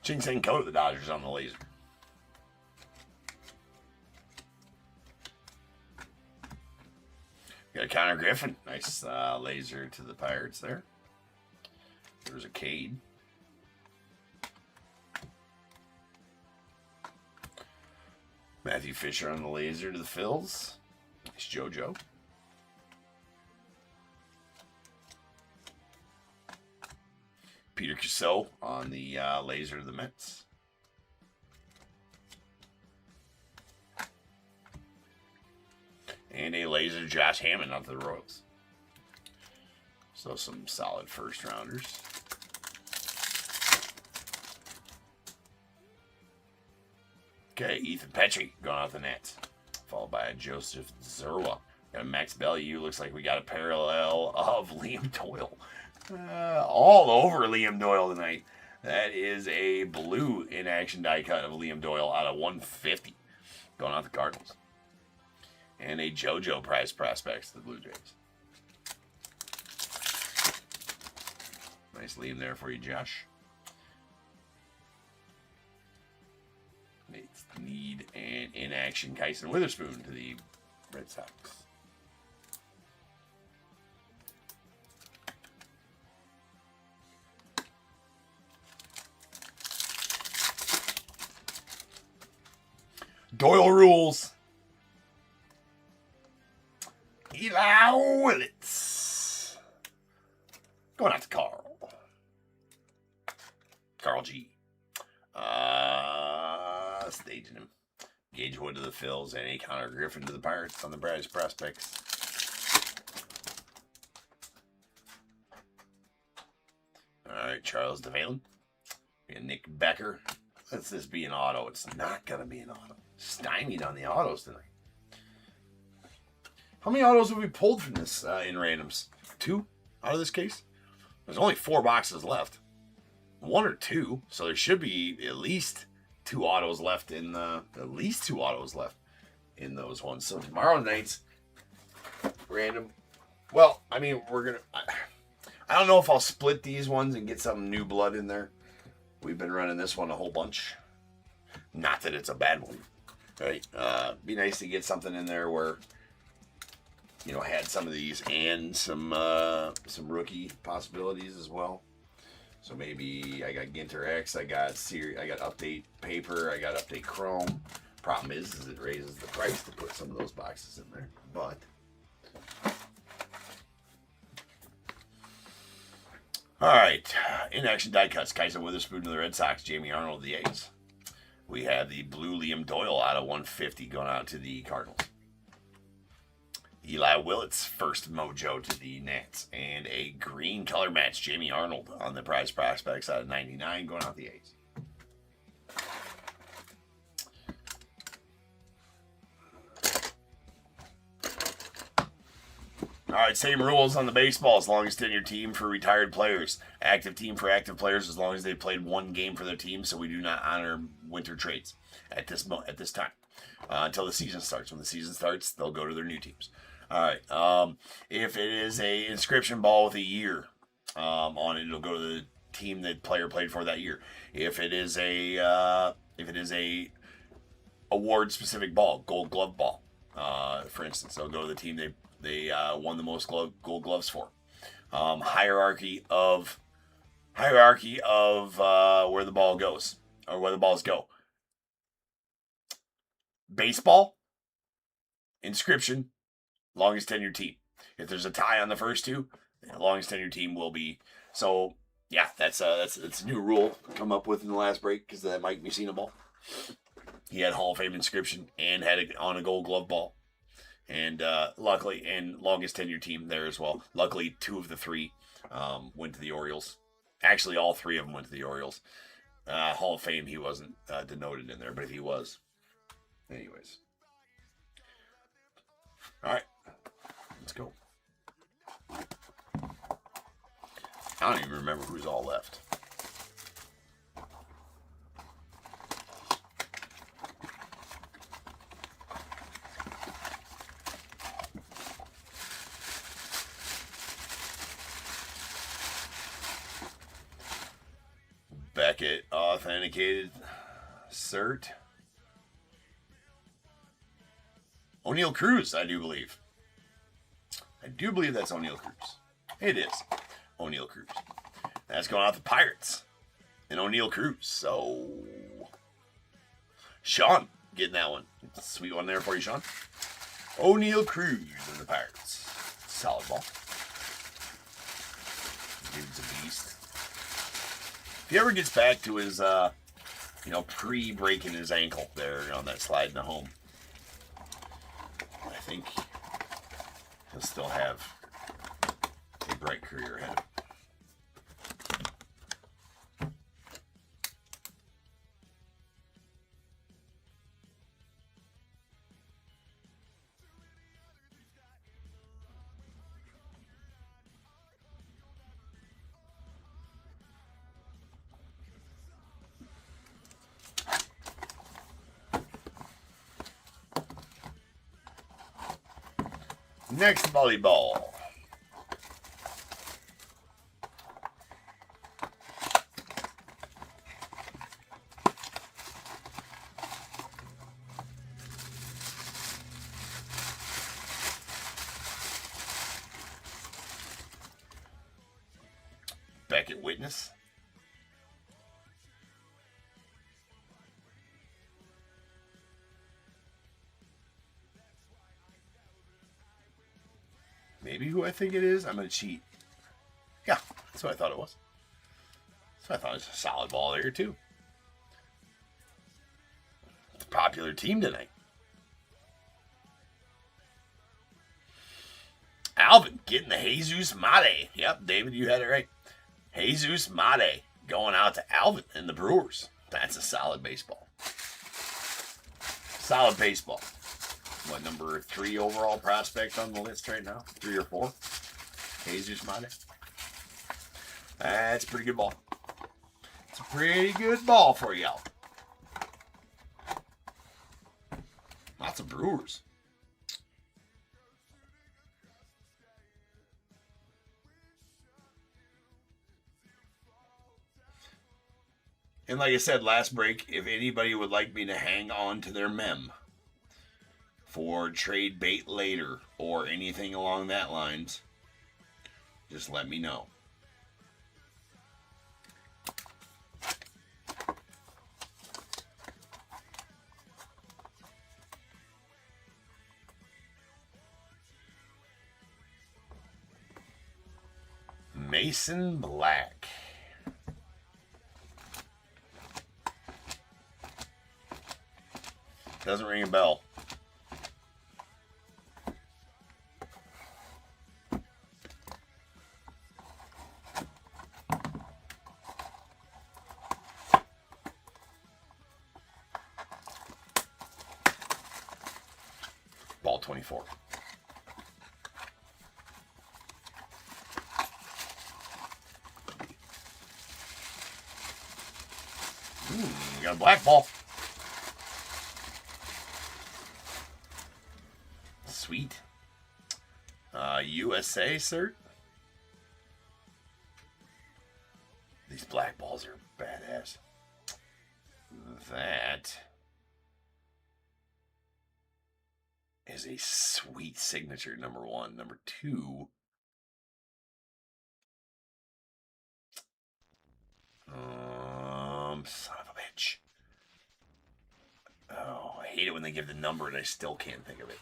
A: Ginseng Code of the Dodgers on the laser. Got a Connor Griffin. Nice laser to the Pirates there. There's a Cade. Matthew Fisher on the laser to the Phils. Nice JoJo. Peter Cusseau on the laser to the Mets. And a laser Josh Hammond onto the Royals. So some solid first rounders. Okay, Ethan Petrie going off the Nets. Followed by a Joseph Zerwa. Got a Max Bellew. Looks like we got a parallel of Liam Doyle. All over Liam Doyle tonight. That is a blue in-action die cut of Liam Doyle out of 150. Going off the Cardinals. And a JoJo prize prospects to the Blue Jays. Nice Liam there for you, Josh. Need an in-action Kyson Witherspoon to the Red Sox. Doyle rules. Eli Willits. Going out to Carl. Carl G. Staging him. Gage Wood to the Phils and a Connor Griffin to the Pirates on the Braves prospects. Alright, Charles DeValen. And Nick Becker. Let's this be an auto. It's not going to be an auto. Stymied on the autos tonight. How many autos have we pulled from this in randoms? 2 out of this case? There's only 4 boxes left. 1 or 2. So there should be at least 2 autos left in those ones. So tomorrow night's random. Well, I mean, I don't know if I'll split these ones and get some new blood in there. We've been running this one a whole bunch. Not that it's a bad one. Right? Be nice to get something in there where, you know, had some of these and some rookie possibilities as well. So maybe I got Ginter X, I got Update Paper, I got Update Chrome. Problem is it raises the price to put some of those boxes in there. But all right, in-action die cuts. Kyson Witherspoon to the Red Sox. Jamie Arnold to the A's. We have the blue Liam Doyle out of 150 going out to the Cardinals. Eli Willits, first mojo to the Nats. And a green color match, Jamie Arnold on the prize prospects out of 99 going out the A's. All right, same rules on the baseball as long as tenure team for retired players. Active team for active players as long as they played 1 game for their team, so we do not honor winter trades at this time until the season starts. When the season starts, they'll go to their new teams. All right. If it is a inscription ball with a year on it, it'll go to the team that player played for that year. If it is a award specific ball, Gold Glove ball, for instance, they'll go to the team they won the most Gold Gloves for. Hierarchy of where the ball goes or where the balls go. Baseball, inscription, longest tenure team. If there's a tie on the first 2, the longest tenure team will be. So yeah, that's a new rule come up with in the last break because that Mike Mussina ball. He had Hall of Fame inscription and had it on a Gold Glove ball, and luckily, and longest tenure team there as well. Luckily, 2 of the 3 went to the Orioles. Actually, all 3 of them went to the Orioles. Hall of Fame, he wasn't denoted in there, but if he was, anyways. All right. Let's go. I don't even remember who's all left. Beckett authenticated cert. O'Neal Cruz, I do believe. I do believe that's O'Neal Cruz. It is O'Neal Cruz. That's going out to Pirates and O'Neal Cruz. So, Sean getting that one. Sweet one there for you, Sean. O'Neal Cruz and the Pirates. Solid ball. Dude's a beast. If he ever gets back to his, pre-breaking his ankle there on that slide in the home, I think he'll still have a bright career ahead of him. Next volleyball. Beckett Witness. Maybe who I think it is. I'm going to cheat. Yeah, that's what I thought it was. So I thought it was a solid ball there, too. It's a popular team tonight. Alvin getting the Jesus Mate. Yep, David, you had it right. Jesus Mate going out to Alvin and the Brewers. That's a solid baseball. Solid baseball. What, number 3 overall prospect on the list right now? 3 or 4? Jesus Mate. That's a pretty good ball. It's a pretty good ball for y'all. Lots of Brewers. And like I said last break, if anybody would like me to hang on to their mem for trade bait later or anything along that lines, just let me know. Mason Black. Doesn't ring a bell. Ball 24. Got a black ball. Sweet. USA cert. These black balls are badass. That is a sweet signature, number 1. Number 2. Son of a bitch. Oh, I hate it when they give the number and I still can't think of it.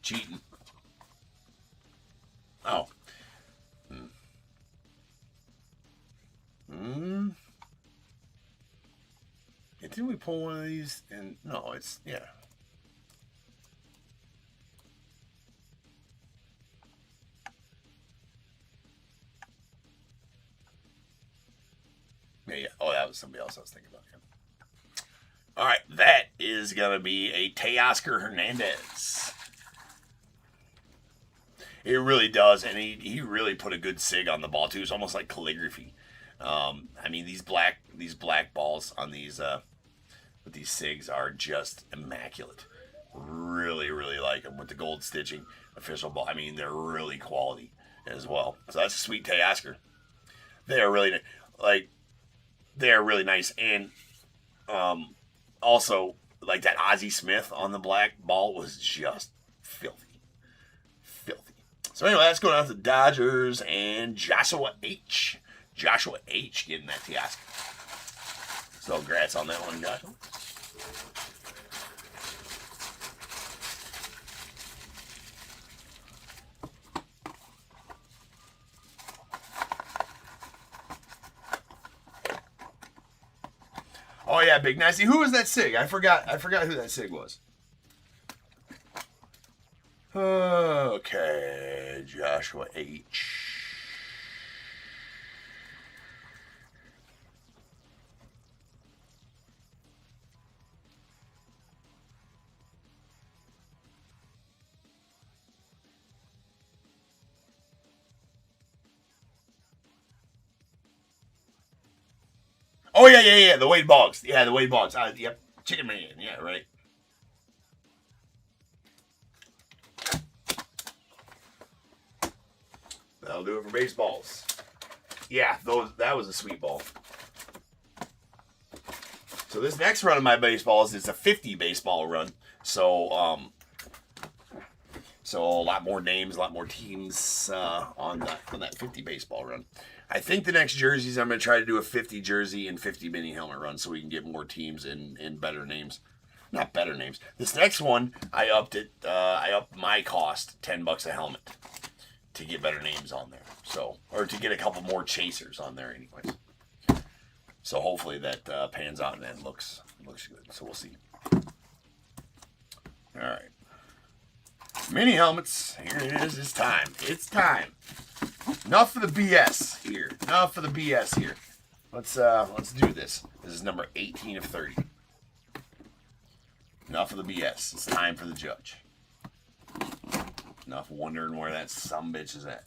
A: Cheating. Oh. Didn't we pull one of these? And no, it's, yeah. Yeah. Oh, that was somebody else I was thinking about. Yeah. All right, that is going to be a Teoscar Hernandez. It really does, and he really put a good sig on the ball too. It's almost like calligraphy. I mean, these black balls on these with these sigs are just immaculate. Really, really like them with the gold stitching. Official ball. I mean, they're really quality as well. So that's a sweet Teoscar. They are really they are really nice, and also like that Ozzie Smith on the black ball was just filthy, filthy. So anyway, let's go down to the Dodgers and Joshua H. Joshua H. getting that Teoscar. So congrats on that one, Joshua. Oh yeah, Big Nasty. Who was that Sig? I forgot who that Sig was. Okay, Joshua H. Oh yeah. The Wade Boggs. Yeah, the Wade Boggs. Yep, Chicken Man. Yeah, right. That'll do it for baseballs. Yeah, that was a sweet ball. So this next run of my baseballs is a 50 baseball run. So a lot more names, a lot more teams on that 50 baseball run. I think the next jerseys I'm going to try to do a 50 jersey and 50 mini helmet run so we can get more teams and better names. Not better names. This next one, I upped it. I upped my cost $10 a helmet to get better names on there. So, or to get a couple more chasers on there, anyways. So hopefully that pans out and looks good. So we'll see. All right. Mini helmets. Here it is. It's time. It's time. Enough of the BS here. Enough of the BS here. Let's do this. This is number 18 of 30. Enough of the BS. It's time for the judge. Enough wondering where that sumbitch is at.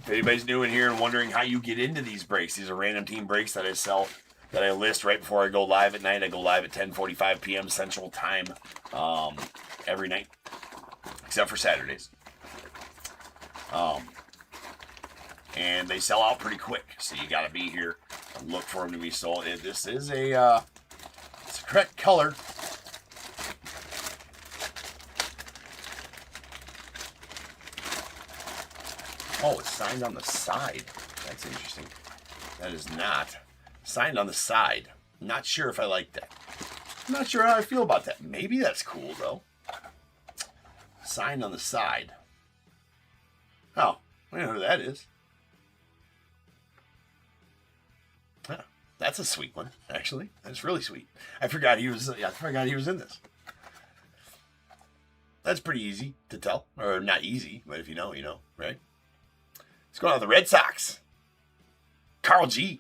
A: If anybody's new in here and wondering how you get into these breaks, these are random team breaks that I sell, that I list right before I go live at night. I go live at 10:45 p.m. Central Time every night, except for Saturdays. And they sell out pretty quick, so you got to be here and look for them to be sold. This is it's a correct color. Oh, it's signed on the side. That's interesting. That is not signed on the side. Not sure if I like that. I'm not sure how I feel about that. Maybe that's cool, though. Signed on the side. Oh, I don't know who that is. Yeah, that's a sweet one, actually. That's really sweet. I forgot he was in this. That's pretty easy to tell. Or not easy, but if you know, you know, right? Let's go on with the Red Sox. Carl G.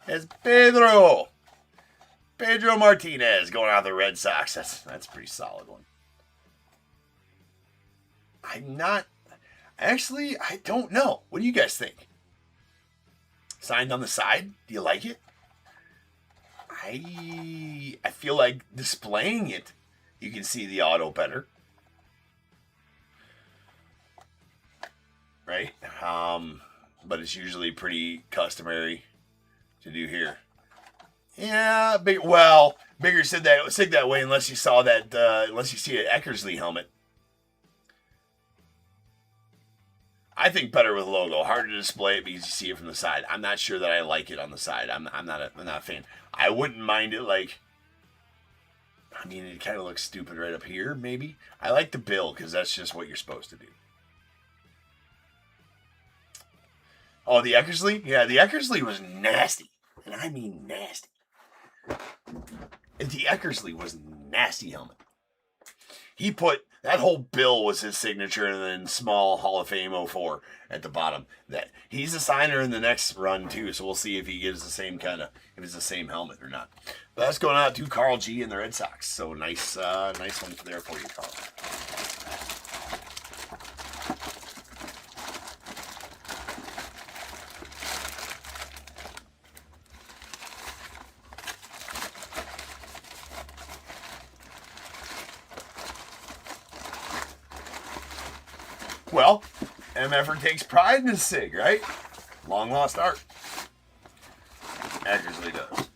A: It's Pedro Martinez going out of the Red Sox. That's a pretty solid one. I don't know. What do you guys think? Signed on the side? Do you like it? I feel like displaying it, you can see the auto better. Right? But it's usually pretty customary to do here. Yeah, Bigger said that way unless you saw that, unless you see an Eckersley helmet. I think better with logo. Hard to display it because you see it from the side. I'm not sure that I like it on the side. I'm not a fan. I wouldn't mind it like, I mean, it kind of looks stupid right up here, maybe. I like the bill because that's just what you're supposed to do. Oh, the Eckersley? Yeah, the Eckersley was nasty. And I mean nasty. The Eckersley was nasty helmet. He put, that whole bill was his signature, and then small Hall of Fame 04 at the bottom. That he's a signer in the next run too, so we'll see if he gives the same if it's the same helmet or not. But that's going out to Carl G and the Red Sox. So nice one there for you, Carl. Well, MFer takes pride in his sig, right? Long lost art. Accurately does.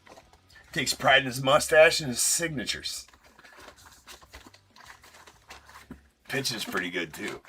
A: Takes pride in his mustache and his signatures. Pitch is pretty good too.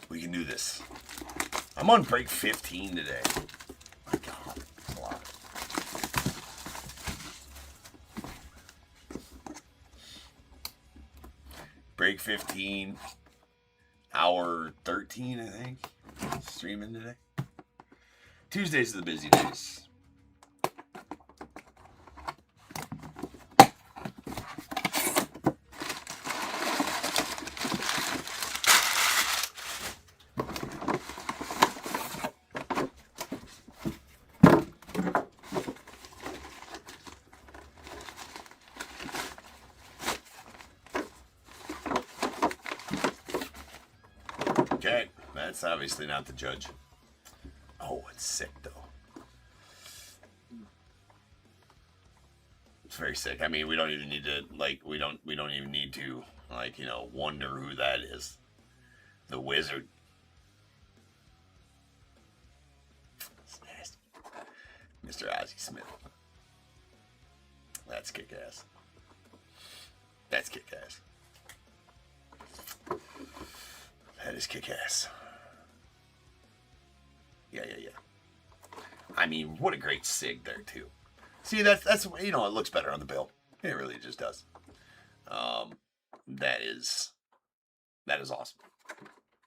A: We can do this. I'm on break 15 today. My God, that's a lot. Break 15, hour 13, I think. Streaming today. Tuesdays are the busy days. Okay, that's obviously not the judge. Oh, it's sick though. It's very sick. I mean, we don't even need to we don't even need to wonder who that is. The wizard. It's nasty. Mr. Ozzie Smith. That's kick-ass. That's kick-ass. That is kick-ass. Yeah. I mean, what a great sig there, too. See, that's it looks better on the bill. It really just does. That is awesome.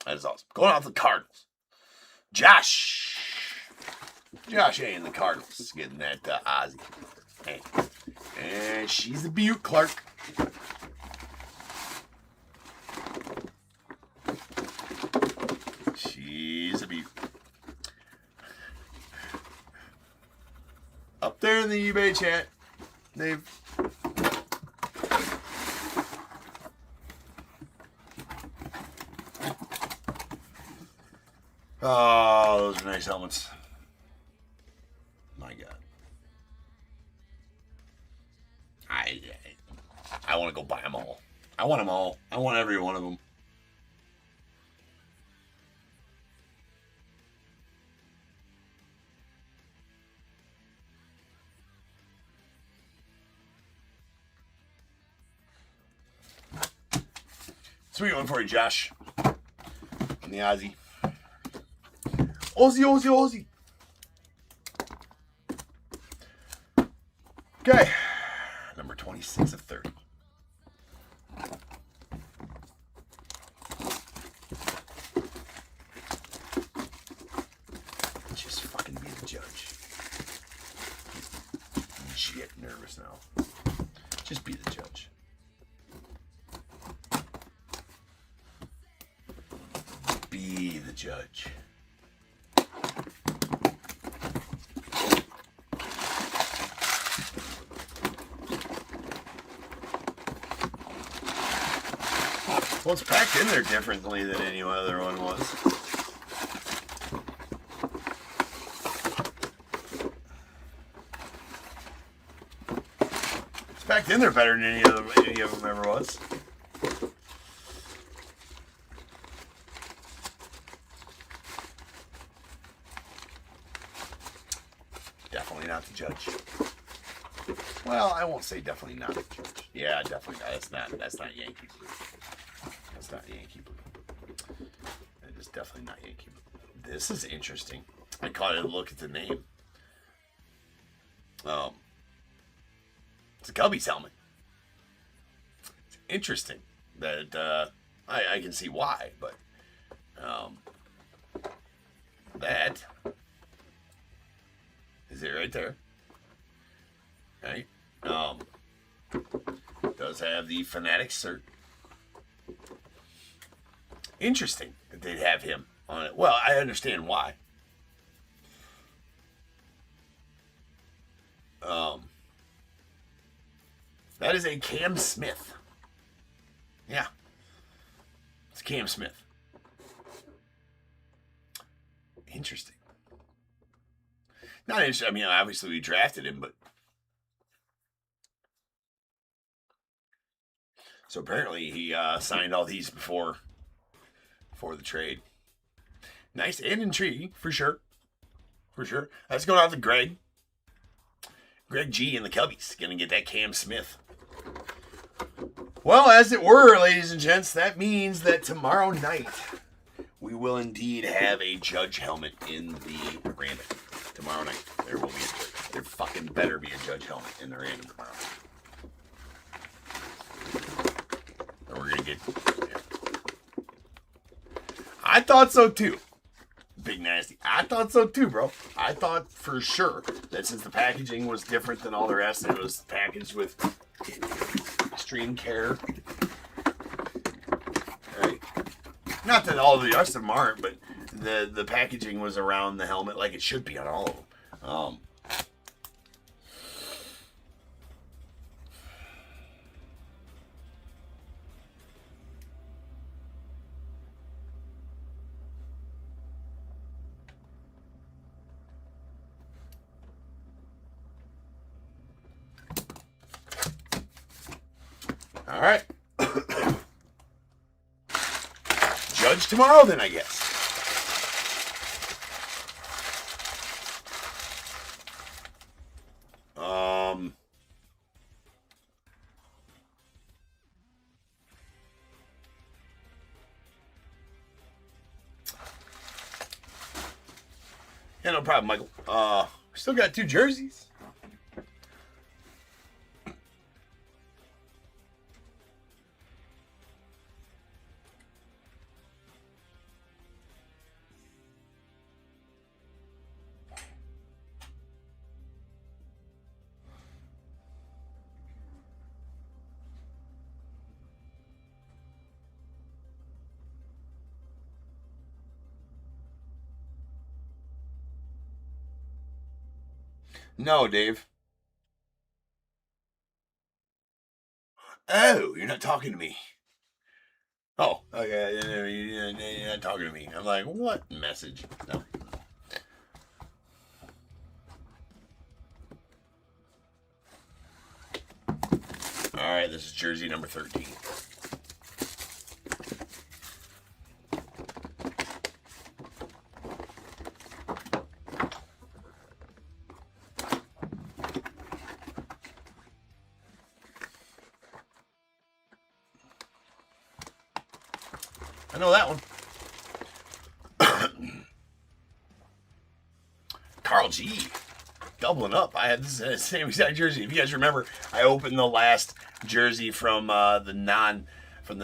A: That is awesome. Going off the Cardinals. Josh A and the Cardinals is getting that Ozzie. Hey. And she's a beaut, Clark. She's a beaut. Up there in the eBay chat, they've... Oh, those are nice helmets. My God. I want to go buy them all. I want them all. I want every one of them. Sweet one for you, Josh. And the Ozzie. Ozzie. Okay. Number 26 of 30. Just fucking be the judge. Legit nervous now. Just be the judge. Be the judge. Well, it's packed in there differently than any other one was. It's packed in there better than any of them ever was. Definitely not the judge. Well, I won't say definitely not the judge. Yeah, definitely not. That's not Yankee blue. That's not Yankee blue. That is definitely not Yankee blue. This is interesting. I caught a look at the name. It's a Cubbies helmet. It's interesting that I can see why, but that. Is it right there? Right. Does have the Fanatics cert. Interesting that they'd have him on it. Well, I understand why. That is a Cam Smith. Yeah. It's Cam Smith. Interesting. Not interesting. I mean, obviously we drafted him, but so apparently he signed all these before the trade. Nice and intriguing, for sure. For sure. That's going out to Greg. Greg G and the Cubbies. Going to get that Cam Smith. Well, as it were, ladies and gents, that means that tomorrow night we will indeed have a Judge helmet in the random. Tomorrow night there will be there fucking better be a Judge helmet in the random tomorrow night. And we're going to get... Yeah. I thought so too. Big Nasty. I thought so too, bro. I thought for sure that since the packaging was different than all the rest, it was packaged with extreme care. Right. Not that all the rest of them aren't, but the packaging was around the helmet like it should be on all of them. All right. Judge tomorrow, then, I guess. Yeah, no problem, Michael. Still got 2 jerseys. No, Dave. Oh, you're not talking to me. Oh, okay. You're not talking to me. I'm like, what message? No. All right, this is jersey number 13. I know that one. Carl G. Doubling up. I had the same exact jersey. If you guys remember, I opened the last jersey from the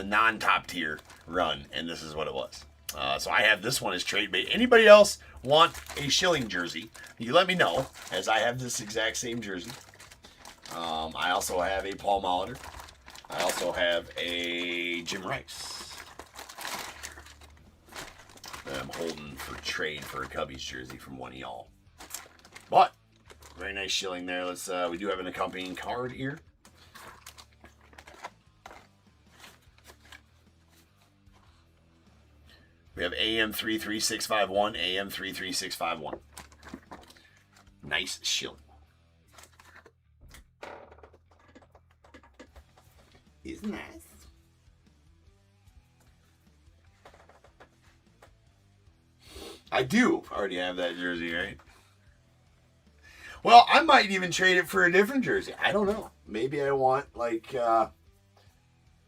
A: non-top tier run, and this is what it was. So I have this one as trade bait. Anybody else want a Schilling jersey? You let me know, as I have this exact same jersey. I also have a Paul Molitor. I also have a Jim Rice that I'm holding for trade for a Cubbies jersey from one of y'all. But very nice Schilling there. Let's we do have an accompanying card here. We have AM33651, AM33651. Nice Schilling. Isn't nice. I do already have that jersey, right? Well, I might even trade it for a different jersey. I don't know. Maybe I want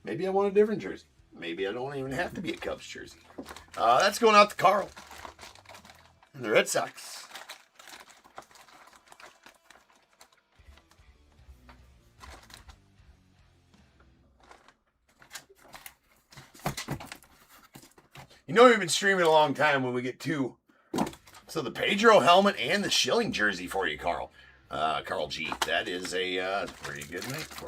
A: maybe I want a different jersey. Maybe I don't even have to be a Cubs jersey. That's going out to Carl and the Red Sox. You know we've been streaming a long time when we get 2 So the Pedro helmet and the Schilling jersey for you, Carl. Carl G. That is a pretty good night for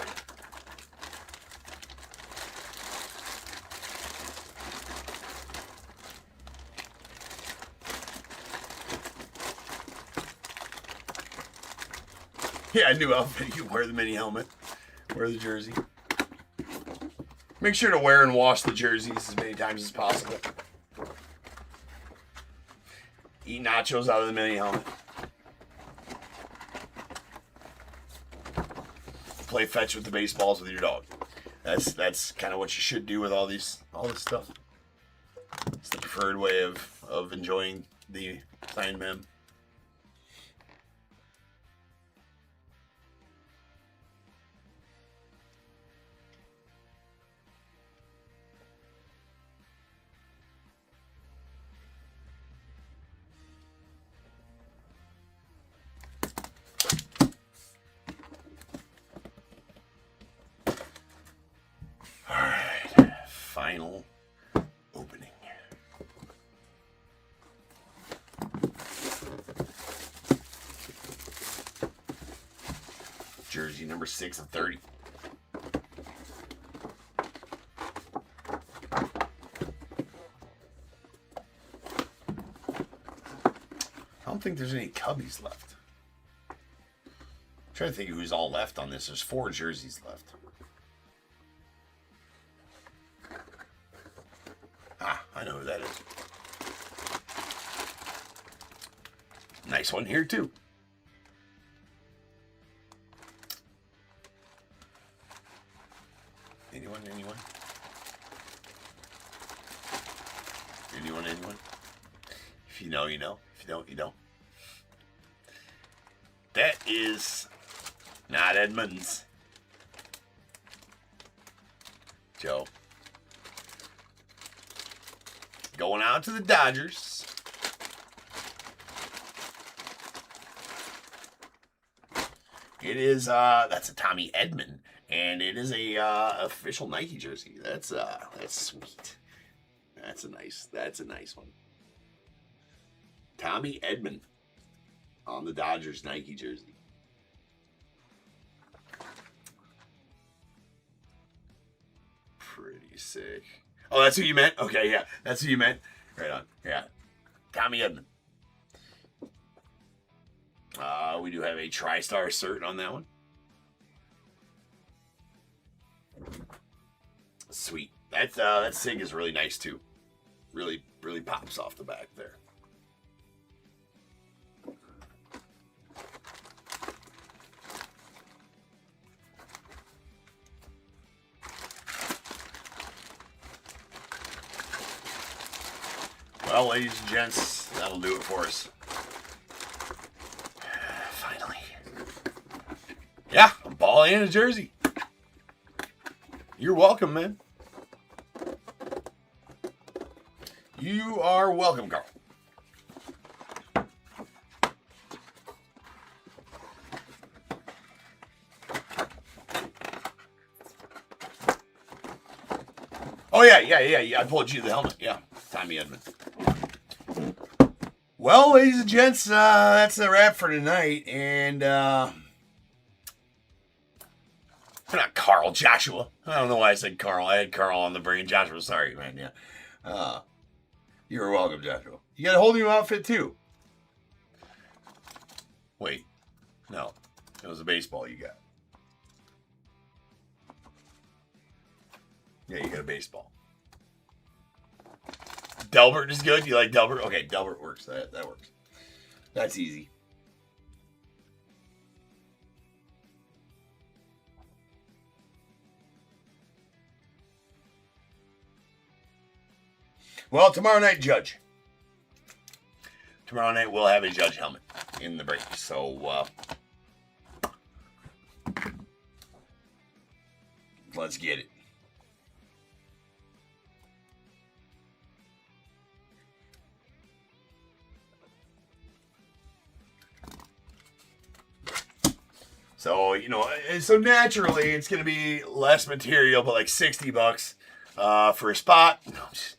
A: you. Yeah, new outfit. You wear the mini helmet. Wear the jersey. Make sure to wear and wash the jerseys as many times as possible. Eat nachos out of the mini helmet. Play fetch with the baseballs with your dog. That's kind of what you should do with all this stuff. It's the preferred way of enjoying the signed mem. Final opening. Jersey number 6 of 30. I don't think there's any Cubbies left. I'm trying to think of who's all left on this. There's 4 jerseys left. I know who that is. Nice one here, too. Anyone? If you know, you know. If you don't, you don't. That is not Edmonds. Joe. Going out to the Dodgers. It is that's a Tommy Edman, and it is a official Nike jersey. That's sweet. That's a nice one. Tommy Edman on the Dodgers Nike jersey. Pretty sick. Oh, that's who you meant? Okay, yeah. That's who you meant. Right on. Yeah. Tommy Edman. We do have a TriStar cert on that one. Sweet. That SIG is really nice too. Really, really pops off the back there. Well, ladies and gents, that'll do it for us. Finally. Yeah, a ball and a jersey. You're welcome, man. You are welcome, Carl. Oh, yeah. I pulled you the helmet. Yeah, Tommy Edman. Well, ladies and gents, that's a wrap for tonight. And, not Carl, Joshua. I don't know why I said Carl. I had Carl on the brain. Joshua, sorry, man. Yeah. You're welcome, Joshua. You got a whole new outfit, too. Wait. No. It was a baseball you got. Yeah, you got a baseball. Delbert is good? You like Delbert? Okay, Delbert works. That works. That's easy. Well, tomorrow night, Judge. Tomorrow night, we'll have a Judge helmet in the break. So, let's get it. So, so naturally, it's going to be less material, but like $60 for a spot. No, it's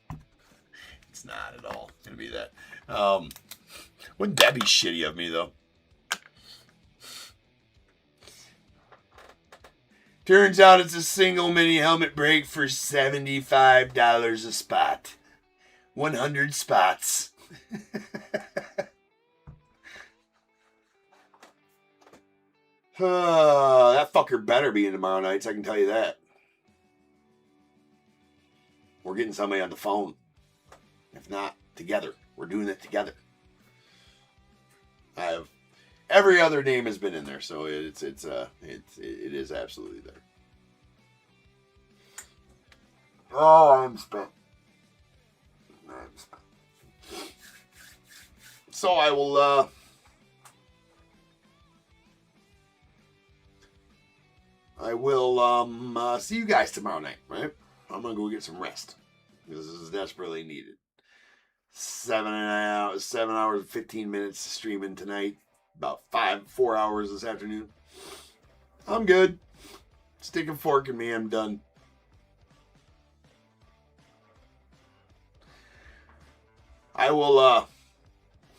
A: not at all going to be that. Wouldn't that be shitty of me, though? Turns out it's a single mini helmet break for $75 a spot. 100 spots. That fucker better be in tomorrow nights, I can tell you that. We're getting somebody on the phone. If not, together. We're doing it together. Every other name has been in there, so it is absolutely there. Oh, I'm spent. So I will see you guys tomorrow night, right? I'm gonna go get some rest. This is desperately needed. 7 hours, 15 minutes streaming tonight. About 4 hours this afternoon. I'm good. Stick a fork in me, I'm done. I will,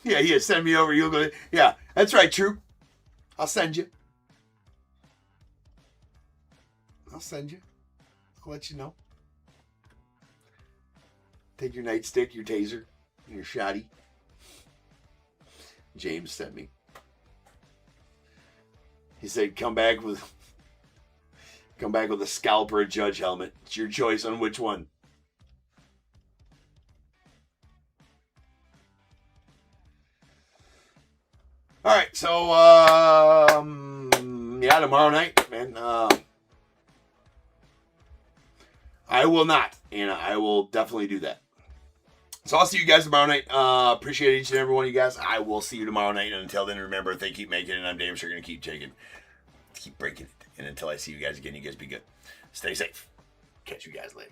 A: yeah, send me over. You'll go, yeah, that's right, Troop. I'll send you. I'll let you know. Take your nightstick, your taser, and your shotty. James sent me. He said, come back with a scalp or a judge helmet. It's your choice on which one. All right, so yeah, tomorrow night, man. I will not, and I will definitely do that. So I'll see you guys tomorrow night. Appreciate each and every one of you guys. I will see you tomorrow night. And until then, remember, if they keep making it, I'm damn sure going to keep taking, keep breaking it. And until I see you guys again, you guys be good. Stay safe. Catch you guys later.